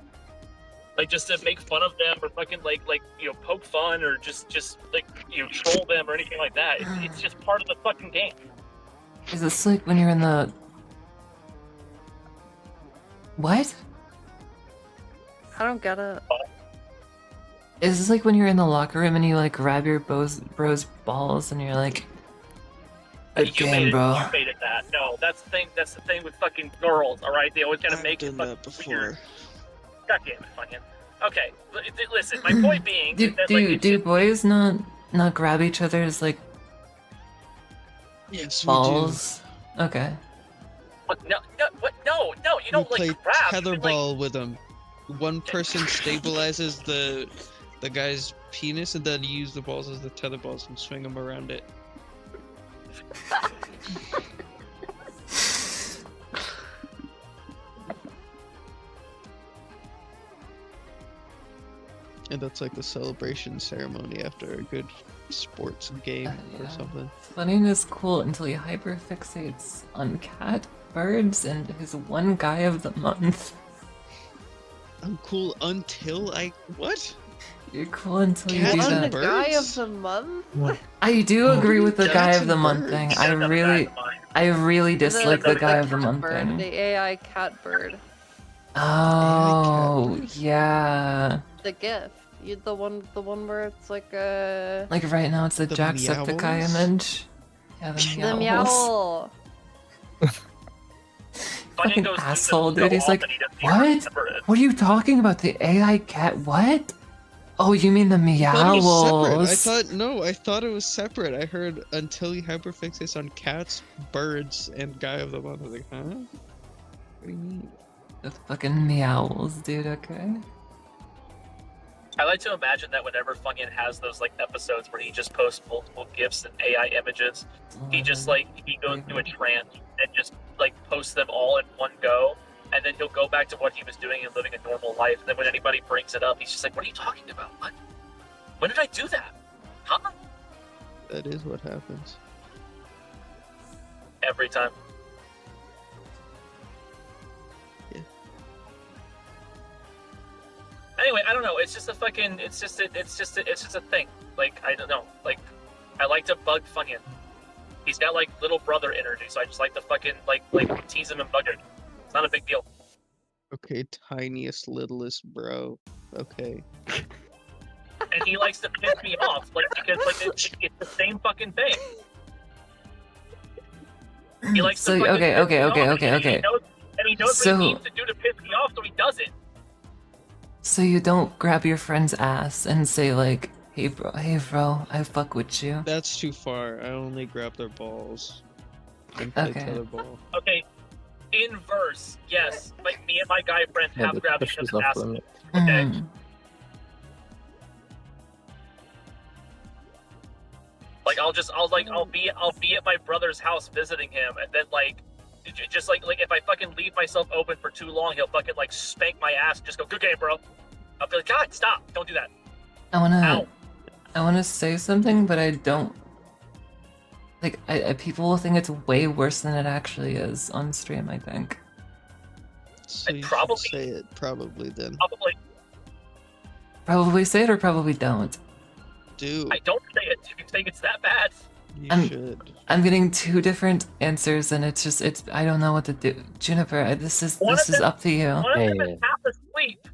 Like just to make fun of them or fucking like poke fun or just like troll them or anything like that. It's just part of the fucking game. is this like when you're in the what? I don't get it. Is this like when you're in the locker room and you like grab your bro's balls and you're like, good You made game, it. bro. You made it that. No, that's the thing. That's the thing with fucking girls. All right, they always gotta I've make it done that fucking weird. before. God damn it, fucking. Okay, listen. My point being, Do is that, like, it's do just- boys not grab each other's like Yes, balls? Okay. what, no, you We don't play like grab. you like, tetherball with them. One person stabilizes the guy's penis, and then you use the balls as the tether balls and swing them around it. And that's like the celebration ceremony after a good sports game or Yeah. something. Funny is cool until he hyperfixates on cat, birds, and his one guy of the month. I'm cool until I what? You're cool until you Cats do and I'm the that. guy of birds? the month. I do agree with the guy Cats of the and month thing. birds. I really dislike the guy of the cat month bird, thing. the AI cat bird, Oh, bird? yeah. the gift. The one where it's like a Like right now, it's the The Jacksepticeye meowls? image. Yeah, the the meowls. meow. Fucking goes through asshole, them dude. so He's like, often he doesn't what? even remember it. What are you talking about? The AI cat? What? Oh, you mean the I thought it was meowls? separate. I thought it was separate. I heard until you hyperfixates on cats, birds, and guy of the month. I was like, huh? What do you mean? The fucking meowls, dude. Okay. I like to imagine that whenever Funyun has those like episodes where he just posts multiple GIFs and AI images, he just like he goes through a trance and just like posts them all in one go, and then he'll go back to what he was doing and living a normal life. And then when anybody brings it up, he's just like, "What are you talking about? What? When did I do that? Huh?" That is what happens. Every time. Yeah. Anyway, I don't know. It's just a fucking. It's just a thing. Like I don't know. Like I like to bug Funyun. He's got like little brother energy, so I just like to fucking like tease him and bug him. It's not a big deal. Okay, tiniest, littlest bro. Okay. And he likes to piss me off, like because like it's the same fucking thing. He likes So to fucking okay. piss me off, and he knows So- what he needs to do to piss me off, so he does it. So you don't grab your friend's ass and say like, hey bro, I fuck with you. That's too far. I only grab their balls and play Okay. tetherball. Okay, inverse, yes. Like me and my guy friends Yeah, have the grabbed push each other's was off asses. limit. Okay. Mm. Like I'll be at my brother's house visiting him, and then like just like if I fucking leave myself open for too long, he'll fucking like spank my ass and just go, "Good game, bro." I'll be like, "God, stop! Don't do that." Ow. I wanna say something, but I don't. Like, people will think it's way worse than it actually is on stream. I think. So you probably- should say it probably then. Probably. Probably say it or probably don't. Do I don't say it. If you think it's that bad, you I'm- should. I'm getting two different answers, and it's I don't know what to do. Juniper, this is One of them- up to you. one of them Hey. is half asleep.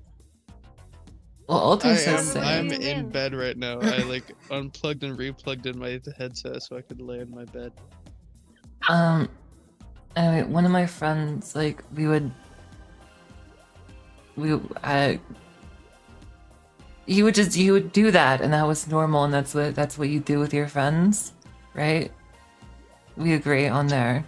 Well, Alter says same. I'm What do you in mean? bed right now. I like unplugged and replugged in my headset so I could lay in my bed. Anyway, one of my friends, like, you would do that, and that was normal, and that's what you do with your friends, right? We agree on there.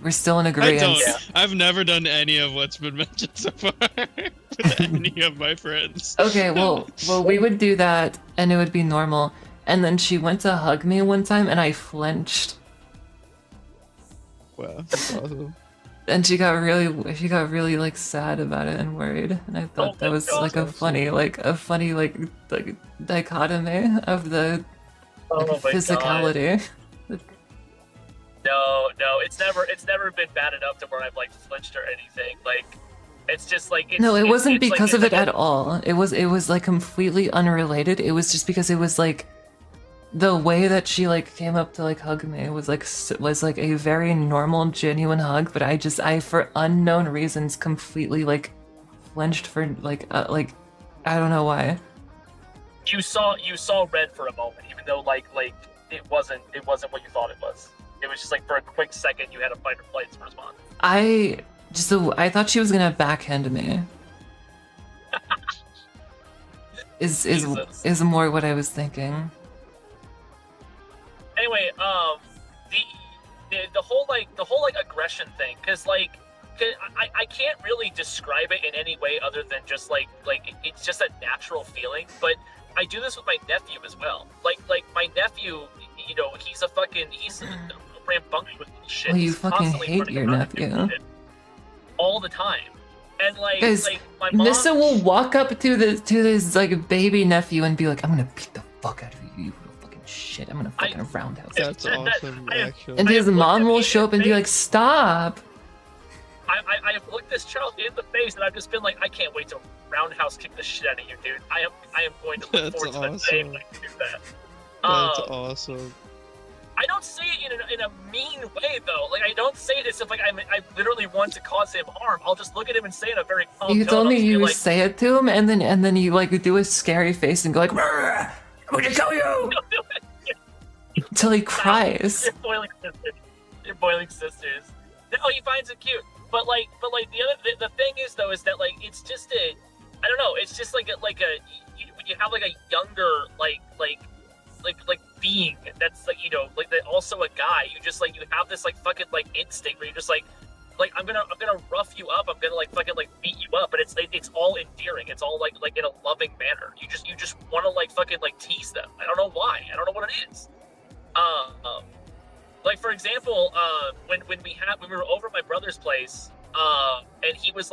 We're still in I agreement. don't. Yeah. I've never done any of what's been mentioned so far with any of my friends. Okay, well, we would do that, and it would be normal. And then she went to hug me one time, and I flinched. Wow, that's awesome. And she got really like sad about it and worried. And I thought that was like a funny dichotomy of the Oh my god. physicality. No, it's never been bad enough to where I've like flinched or anything. Like, it's just like it's, No, it wasn't it's like- because it's of it like at all. It was like completely unrelated. It was just because it was like the way that she like came up to like hug me was like a very normal, genuine hug. But I for unknown reasons completely like flinched for like I don't know why. You saw red for a moment, even though like it wasn't what you thought it was. It was just like for a quick second you had a fight or flight response. I thought she was gonna backhand me. is Jesus. is more what I was thinking. Anyway, the whole aggression thing, because I can't really describe it in any way other than just like it's just a natural feeling. But I do this with my nephew as well. Like my nephew, you know, he's rambunctious with shit. Well, you He's fucking constantly hate running your around and doing nephew. shit all the time. And Guys, my mom, Nissa will walk up to this like baby nephew and be like, "I'm gonna beat the fuck out of you, you little fucking shit. I'm gonna fucking roundhouse." That's that- awesome, I- actually. And I his have looked mom at will me show in up and be the like, "Stop!" I have looked this child in the face, and I've just been like, I can't wait to roundhouse kick the shit out of you, dude. I am going to look That's forward to the day when I can do that. That's awesome. I don't say it in a mean way though. Like I don't say it as if like I literally want to cause him harm. I'll just look at him and say in a very calm You tone. told I'll me just be you like, say it to him, and then you like do a scary face and go like, "I'm gonna kill you," until he cries. You're boiling sisters. You're boiling sisters. No, he finds it cute. But like the thing is though is that like it's just a, I don't know. It's just like when you have like a younger like being that's like, you know, like that also a guy, you just like, you have this like fucking like instinct where you're just like I'm gonna rough you up, I'm gonna like fucking like beat you up, but it's all endearing, it's all like in a loving manner. You just want to like fucking like tease them. I don't know why, I don't know what it is. Like for example, when we were over at my brother's place, and he was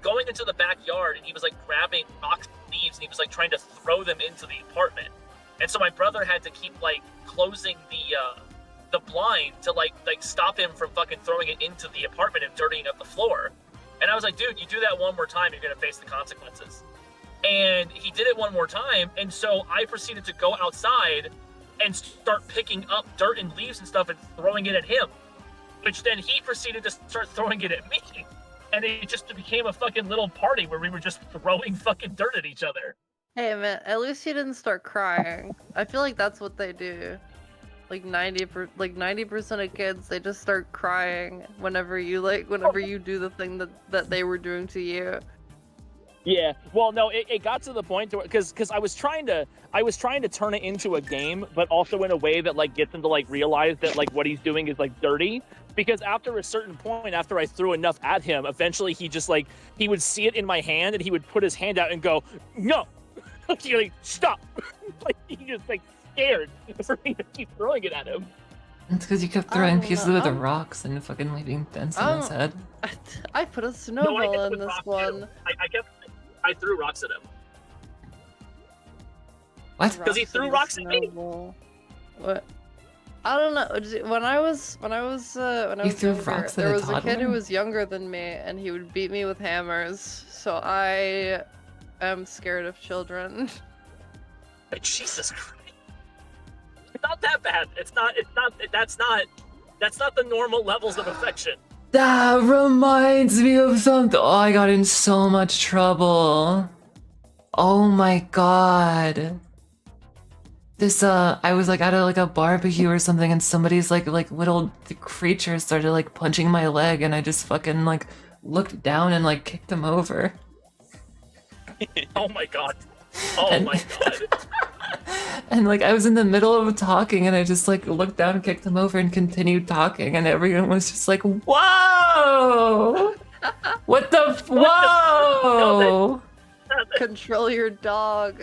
going into the backyard and he was like grabbing rocks and leaves and he was like trying to throw them into the apartment. And so my brother had to keep like closing the blind to like stop him from fucking throwing it into the apartment and dirtying up the floor. And I was like, dude, you do that one more time, you're gonna face the consequences. And he did it one more time, and so I proceeded to go outside and start picking up dirt and leaves and stuff and throwing it at him. Which then he proceeded to start throwing it at me. And it just became a fucking little party where we were just throwing fucking dirt at each other. Hey man, at least you didn't start crying. I feel like that's what they do. Like 90% of kids, they just start crying whenever you do the thing that they were doing to you. Yeah, well, no, it got to the point where because I was trying to turn it into a game, but also in a way that like gets him to like realize that like what he's doing is like dirty. Because after a certain point, after I threw enough at him, eventually he just like he would see it in my hand and he would put his hand out and go, no, like stop, like he just like scared for me to keep throwing it at him. It's because you kept throwing pieces of the rocks and fucking leaving dents in his head. I put a snowball in this one. I threw rocks at him. What? Because he threw rocks at me. What? I don't know. When I was threw younger, rocks at there a was a kid toddler? who was younger than me, and he would beat me with hammers. So I am scared of children. Jesus Christ! It's not that bad. It's not. That's not the normal levels of affection. That reminds me of something. Oh, I got in so much trouble. Oh my god. This I was like at a barbecue or something, and somebody's like little creature started like punching my leg, and I just fucking like looked down and like kicked him over. Oh my god. Oh my god. And like I was in the middle of talking, and I just like looked down and kicked him over and continued talking, and everyone was just like, "Whoa! What the whoa!" Control your dog.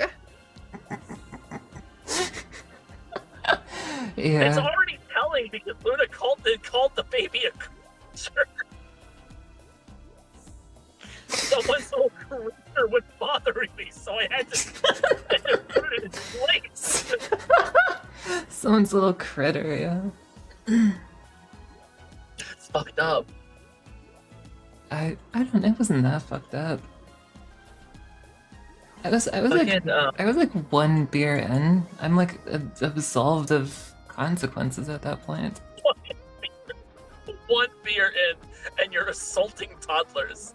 Yeah. It's already telling because Luna called the baby a creature. Someone's little creature was bothering me, so I had to put it in place. Someone's little critter, yeah. It's fucked up. I don't know, it wasn't that fucked up. I was like one beer in. I'm like absolved of consequences at that point. One beer in, and you're assaulting toddlers.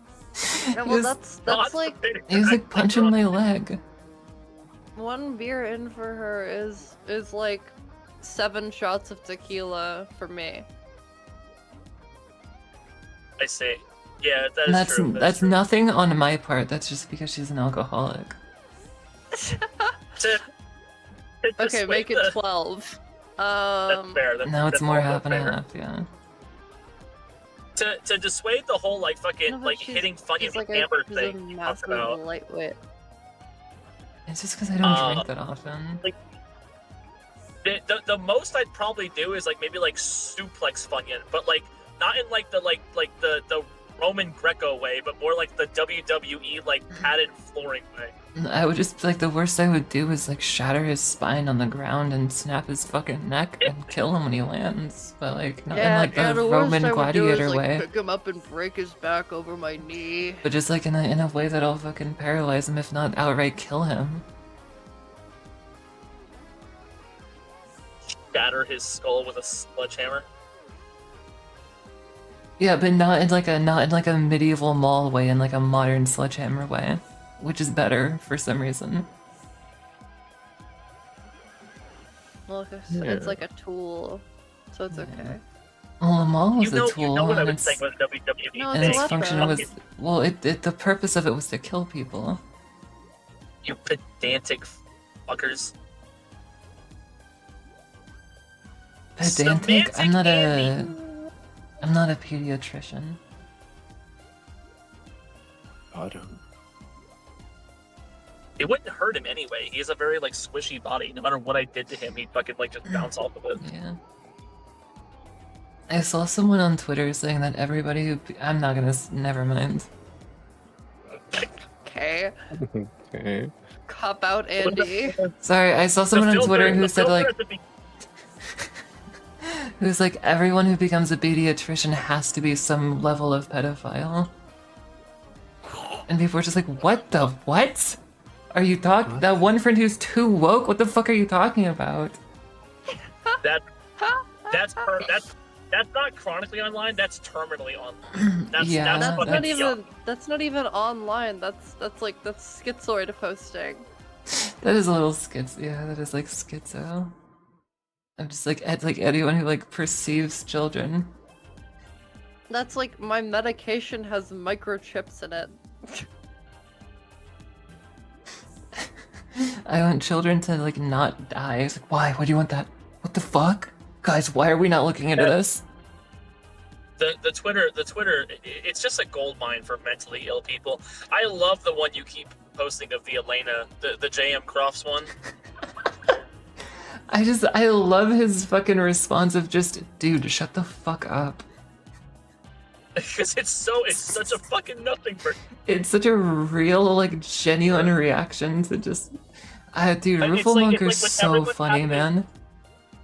Yeah, well, that's like He was like punching my leg. one beer in for her is like 7 shots of tequila for me. I see. Yeah, that And is true. that's nothing on my part. That's just because she's an alcoholic. Okay, make it 12. That's fair. No, it's that's more also half and fair. half, yeah. To dissuade the whole like fucking No, but like she's- hitting fucking she's like hammer she's thing a you talked massive about. lightweight. It's just because I don't drink that often. Like the most I'd probably do is like maybe like suplex Funyun, but like not in like the Roman Greco way, but more like the WWE like padded flooring way. I would just like the worst I would do is like shatter his spine on the ground and snap his fucking neck and kill him when he lands. But like not in like the worst Roman I would do gladiator is, like, way. pick him up and break his back over my knee. But just like in a way that'll fucking paralyze him, if not outright kill him. Shatter his skull with a sledgehammer. Yeah, but not in like a medieval mall way, in like a modern sledgehammer way, which is better for some reason. Well, it's like a tool, so it's okay. Well, a mall was a tool, You know what I and was its, saying with WWE. No, and it's its a function weapon. was well. The purpose of it was to kill people. You pedantic fuckers. Pedantic? I'm not Semantic a pediatrician. Bottom. It wouldn't hurt him anyway. He has a very like squishy body. No matter what I did to him, he'd fucking like just bounce off of it. Yeah. I saw someone on Twitter saying that everybody who I'm not gonna. Never mind. Okay. Okay. Cop out, Andy. Sorry, I saw someone on Twitter who said like. Who's like, everyone who becomes a pediatrician has to be some level of pedophile. And people were just like, what the what? Are you talking? That one friend who's too woke? What the fuck are you talking about? That's not chronically online. That's terminally online. Yeah, That's fucking not young. even. That's not even online. That's schizoid posting. That is a little schizo. Yeah, that is like schizo. I'm just like anyone who like perceives children. That's like my medication has microchips in it. I want children to like not die. It's like, why? Why do you want that? What the fuck? Guys, why are we not looking into this? The Twitter, it's just a gold mine for mentally ill people. I love the one you keep posting of the Elena, the JM Crofts one. I love his fucking response of just, dude, shut the fuck up. Because it's such a fucking nothing for. It's such a real, like, genuine reaction to just, dude, It's Rufo like- Monker's it's like when so everyone's funny, having- man.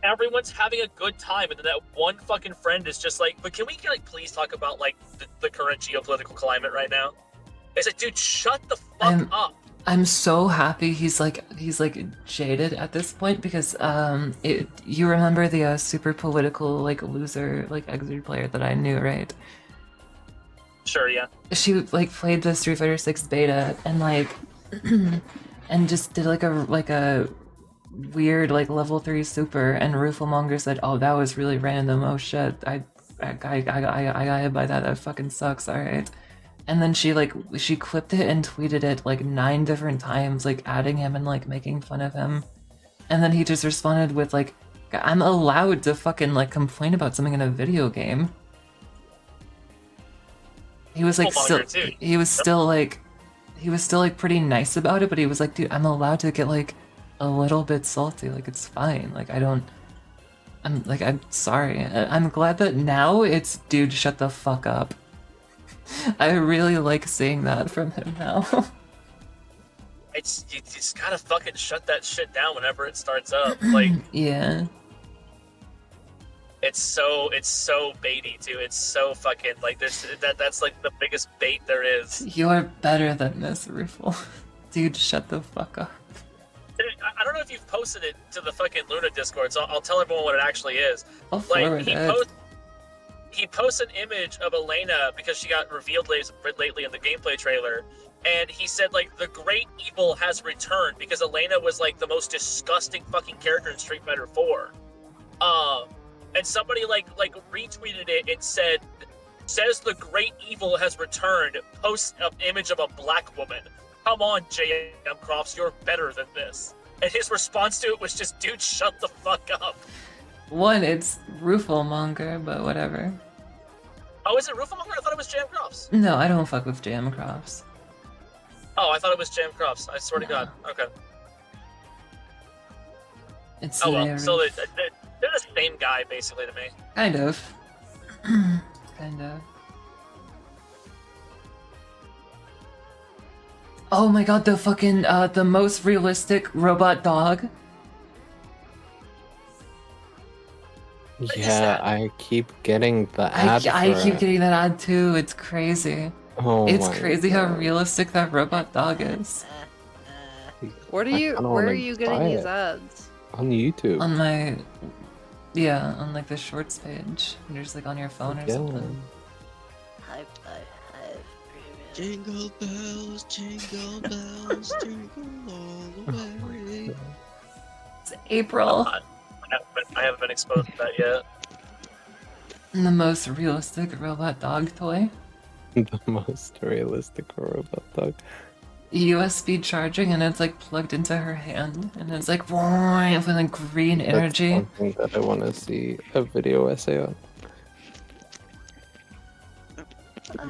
Everyone's having a good time, and then that one fucking friend is just like, but can we like please talk about like the current geopolitical climate right now? It's like, dude, shut the fuck up. I'm so happy he's like jaded at this point because you remember the super political like loser like Exer player that I knew, right? Sure, yeah. She like played the Street Fighter 6 beta and like and just did like a weird like level 3 super, and Rufelmonger said, "Oh, that was really random. Oh shit, I got hit by that. That fucking sucks. All right." And then she clipped it and tweeted it like 9 different times, like adding him and like making fun of him. And then he just responded with like, "I'm allowed to fucking like complain about something in a video game." He was like he was still like pretty nice about it, but he was like, "Dude, I'm allowed to get like a little bit salty. Like it's fine. Like I'm sorry. I'm glad that now it's, dude, shut the fuck up." I really like seeing that from him now. You just gotta fucking shut that shit down whenever it starts up. Like, yeah. it's so baity too. It's so fucking like that's like the biggest bait there is. You're better than this, Rufel. Dude, shut the fuck up. I don't know if you've posted it to the fucking Luna Discord, so I'll tell everyone what it actually is. I'll forward it. He posts an image of Elena because she got revealed lately in the gameplay trailer, and he said like the great evil has returned because Elena was like the most disgusting fucking character in Street Fighter 4. And somebody like retweeted it and says the great evil has returned. Post an image of a black woman. Come on, JM Crofts, you're better than this. And his response to it was just, dude, shut the fuck up. One, it's Rufelmonger, but whatever. Oh, is it Rufelmonger? I thought it was JM Crofts. No, I don't fuck with Jam Crops. Oh, I thought it was JM Crofts. I swear to God. Okay. It's Oh well, so they're the same guy basically to me. kind of. Kind of. Oh my god, the fucking, the most realistic robot dog. Yeah, I keep getting the ad I for keep it. getting that ad too, it's crazy. Oh It's my crazy how God. realistic that robot dog is. Where I kinda are wanna you getting buy these it. ads? On YouTube. On my, yeah, on like the shorts page. You're just like on your phone or Yeah. something. Jingle bells, jingle all the way. It's April. I haven't been exposed to that yet. And the most realistic robot dog toy. The most realistic robot dog. USB charging, and it's like plugged into her hand, and it's like with like green That's energy. something that I want to see a video essay on.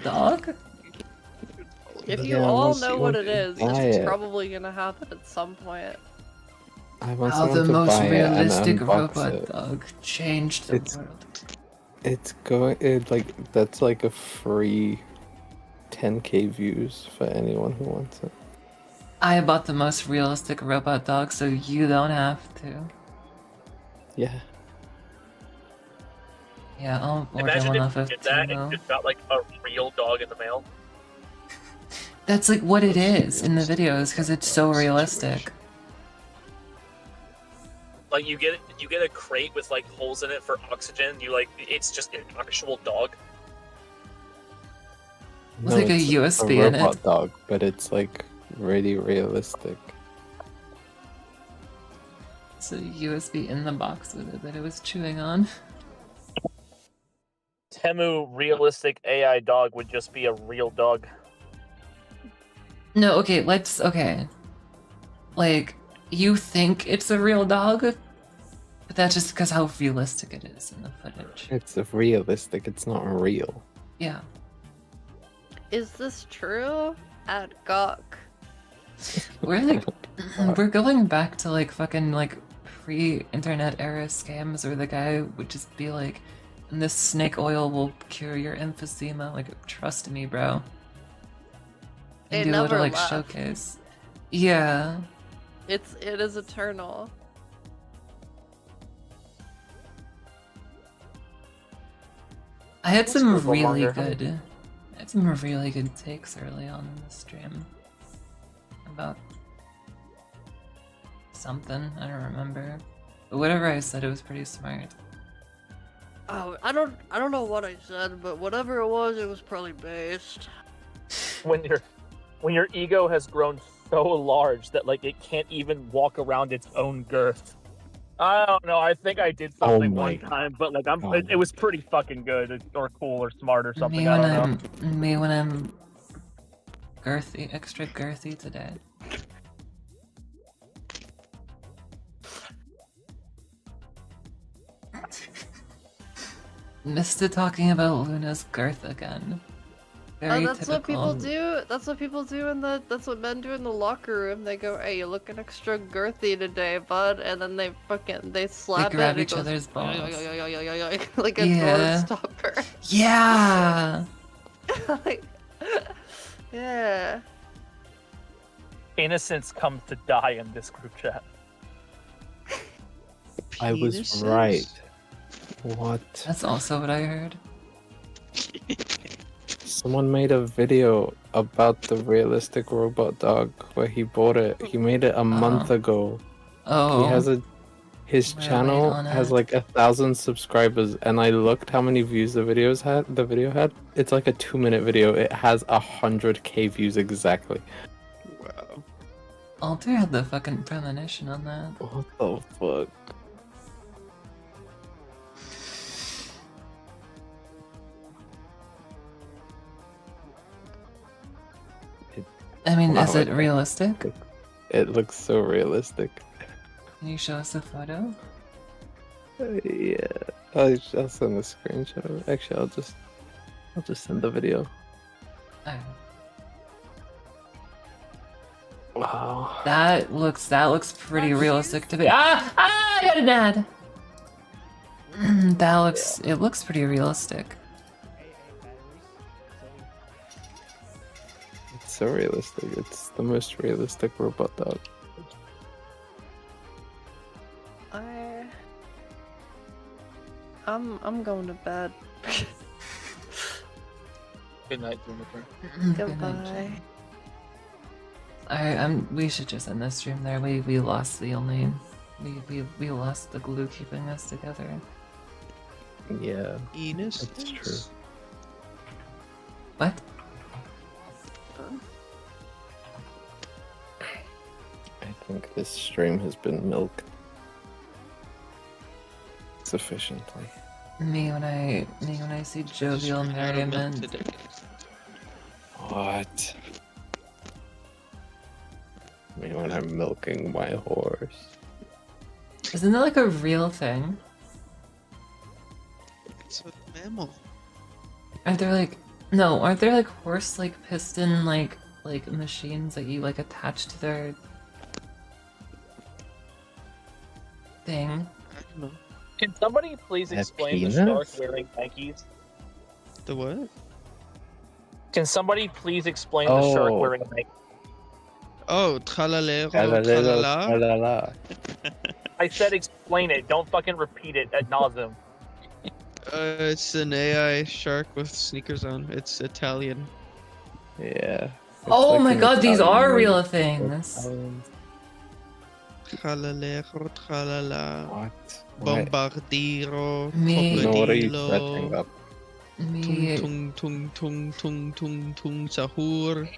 Dog? If you Yeah, I all wanna see know one what it to is, buy it's it. probably gonna happen at some point. I want How someone the to most buy it and realistic unbox robot it. dog changed the It's- world. It's going. It like that's like a free 10K views for anyone who wants it. I bought the most realistic robot dog, so you don't have to. Yeah. Yeah, I'll order Imagine one if off you of did that and Temu. you just got like a real dog in the mail. That's like what it is in the videos, because it's so realistic. Like you get a crate with like holes in it for oxygen. It's just an actual dog. With, like, a it's USB in it. robot dog, but it's like really realistic. It's a USB in the box with it that it was chewing on. Temu realistic AI dog would just be a real dog. No, okay, okay. Like, you think it's a real dog, but that's just because how realistic it is in the footage. It's realistic. It's not real. Yeah. Is this true? At Gawk. We're like, we're going back to like fucking like pre-internet era scams where the guy would just be like, and this snake oil will cure your emphysema. Like, trust me, bro. And It do a little never like left. showcase. Yeah. It is eternal. I had some Let's go really longer. good, I had some really good takes early on in the stream about something. I don't remember, but whatever I said, it was pretty smart. Oh, I don't know what I said, but whatever it was probably based. When your ego has grown so large that like it can't even walk around its own girth. I don't know. I think I did something my one time, but like God. it was pretty fucking good or cool or smart or something. Me I when don't know. me when I'm girthy, extra girthy today. Missed it talking about Luna's girth again. Very That's typical. what people do. That's what people do that's what men do in the locker room. They go, "Hey, you're looking extra girthy today, bud," and then they slap They grab it. each and it other's balls. goes, like a Yeah. door stopper. Yeah. Like, yeah. Innocence comes to die in this group chat. I was Penises? right. What? That's also what I heard. Someone made a video about the realistic robot dog where he bought it. He made it a month ago. Oh. He has his We're late channel on has it. like 1,000 subscribers, and I looked how many views the video had. It's like a 2-minute video. It has 100K views exactly. Wow. Alter had the fucking premonition on that. What the fuck? I mean, Wow, is it it- realistic? It looks so realistic. Can you show us a photo? Yeah, I'll send a screenshot of it. Actually, I'll just send the video. Alright. Wow. That looks pretty realistic to me. I got an ad. It looks pretty realistic. so realistic. It's the most realistic robot dog. I'm going to bed. Good night, Juniper. Goodbye. We should just end the stream there. We lost the only we lost the glue keeping us together. Yeah, Enos. that's true. What? I think this stream has been milked sufficiently. Me when I see jovial merriment. What? Me when I'm milking my horse. Isn't that like a real thing? It's a mammal. Aren't there like horse like piston like machines that you like attach to their thing? I don't know. Can somebody please That explain the penis? shark wearing Nikes? The what? Can somebody please explain the shark Oh. wearing Nikes? Oh, tralalero, Tralalero, tralala. tralala. I said explain it. Don't fucking repeat it ad nauseum. It's an AI shark with sneakers on. It's Italian. Yeah. It's Oh like my an god, these Italian are movie. real things. Italian- Tralalero, tralala. What? Bombardiro, Me- No, what are you crocodilo. searching up? Me, Tung tung tung tung tung tung sahur.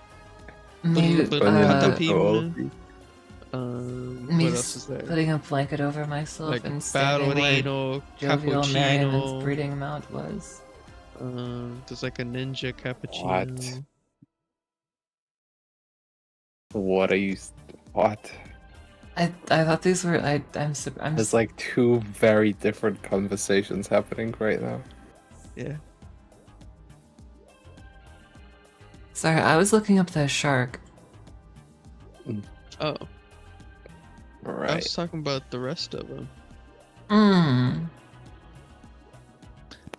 me, Patapim. me What else is there? putting a blanket over myself Like and standing where ballerino, jovial merriment's cappuccino. breeding mount was. There's like a ninja cappuccino. What are you? What? I thought these were I'm There's like two very different conversations happening right now. Yeah. sorry, I was looking up the shark. Oh, I Right. was talking about the rest of them. Mmm.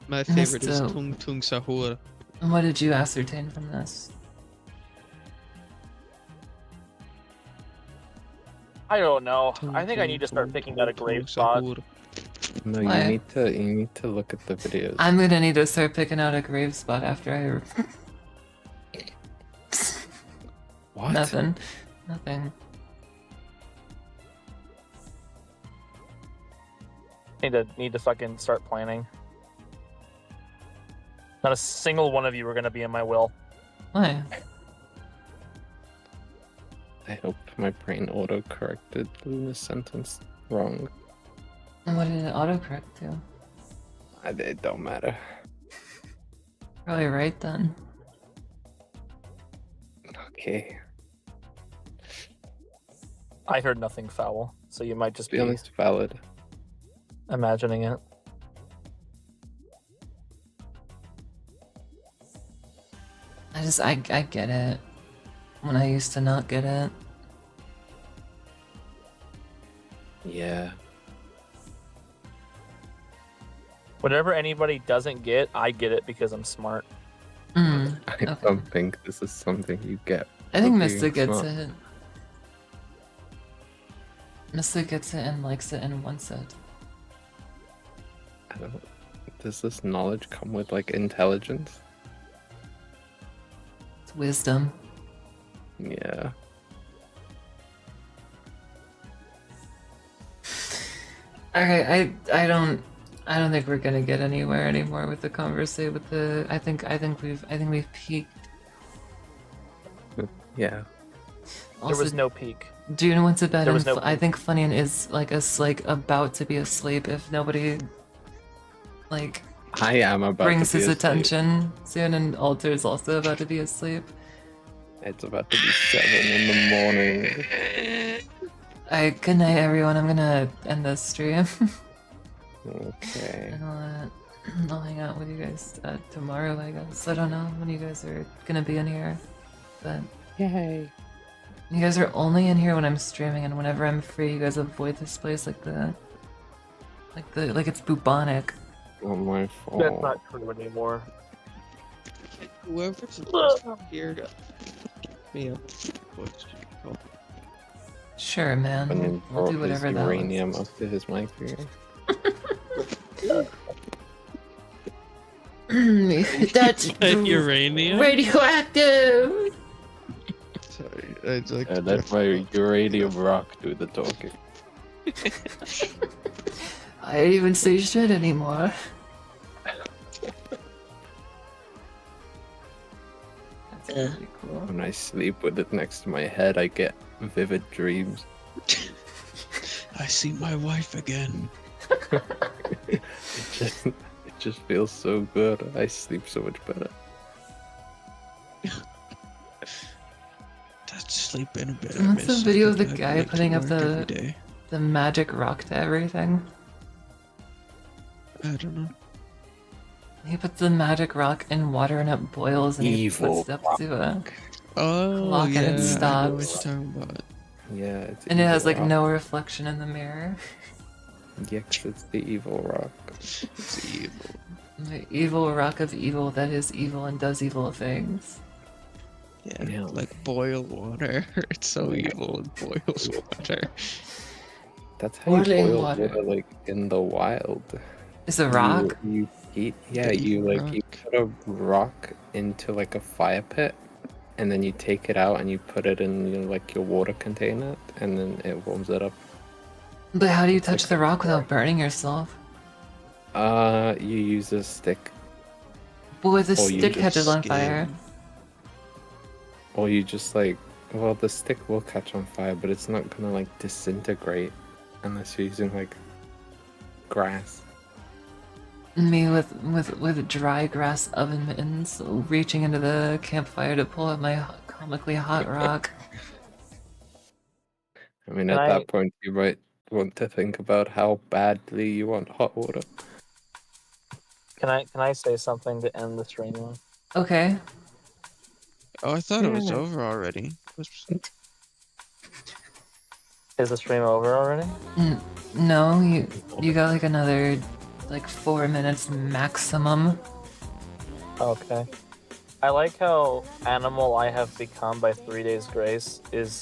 My favorite is Mr. tung tung sahur. What did you ascertain from this? I don't know. Tung, I think I tung, need to start tung, picking tung, out a tung, grave spot. sahur. No, Why? you need to look at the videos. I'm gonna need to start picking out a grave spot after I. What? Nothing. Nothing. Need to fucking start planning. Not a single one of you are gonna be in my will. Why? I hope my brain auto-corrected Luna's sentence wrong. And what did it autocorrect to? It don't matter. Probably right then. Okay. I heard nothing foul, so you might just To be be honest, valid. imagining it. I get it. When I used to not get it. Yeah. Whatever anybody doesn't get, I get it because I'm smart. Mm, I okay. don't think this is something you get. I think for Mystic being gets smart. it. Mystic gets it and likes it and wants it. I don't. Does this knowledge come with like intelligence? It's wisdom. Yeah. Okay, I don't think we're gonna get anywhere anymore with the conversation with the I think we've peaked. Yeah. Also, There was no peak. June went to bed There and was no I peak. think Funyun is like about to be asleep if nobody like I am about brings to be his asleep. attention soon, and Alter is also about to be asleep. It's about to be 7 in the morning. Alright, good night everyone. I'm gonna end this stream. Okay. And I'll hang out with you guys tomorrow, I guess. I don't know when you guys are gonna be in here, but Yay. you guys are only in here when I'm streaming, and whenever I'm free, you guys avoid this place like it's bubonic. Not my That's fault. not true anymore. Whoever's here me up. What's it called? Sure, man. And then We'll do brought his whatever that was. uranium up to his microwave. That's That uranium? radioactive. Sorry, I'd like to Let my uranium rock do the talking. I didn't even say shit anymore. That's pretty cool. When I sleep with it next to my head, I get vivid dreams. I see my wife again. It just feels so good. I sleep so much better. That's sleeping a bit. What's the video of the guy putting up the magic rock to everything? I don't know. He puts the magic rock in water and it boils and Evil he puts it up to a Oh, clock yeah, and it I know what stops. you're talking about. Yeah, it's And it has evil like rock. no reflection in the mirror. Yeah, 'cause it's the evil rock. It's evil. The evil rock of evil that is evil and does evil things. Yeah, Yeah. like boil water. It's so evil and boils water. That's how you Boiling boil water. water, like in the wild. It's a rock? You heat, yeah, The you evil like you put a rock into like a fire pit, and then you take it out and you put it in like your water container, and then it warms it up. But how do you touch the rock without burning yourself? You use a stick, Boy, the Or you stick just catches on skin. fire. or you just like, well, the stick will catch on fire, but it's not gonna like disintegrate unless you're using like grass. Me with dry grass oven mittens, reaching into the campfire to pull out my comically hot rock. I mean, Can at I- that point, you might want to think about how badly you want hot water. Can I say something to end the stream on? Okay. Oh, I thought it was Yeah. over already. Is the stream over already? No, you got like another like 4 minutes maximum. Okay. I like how animal I have become by 3 days grace is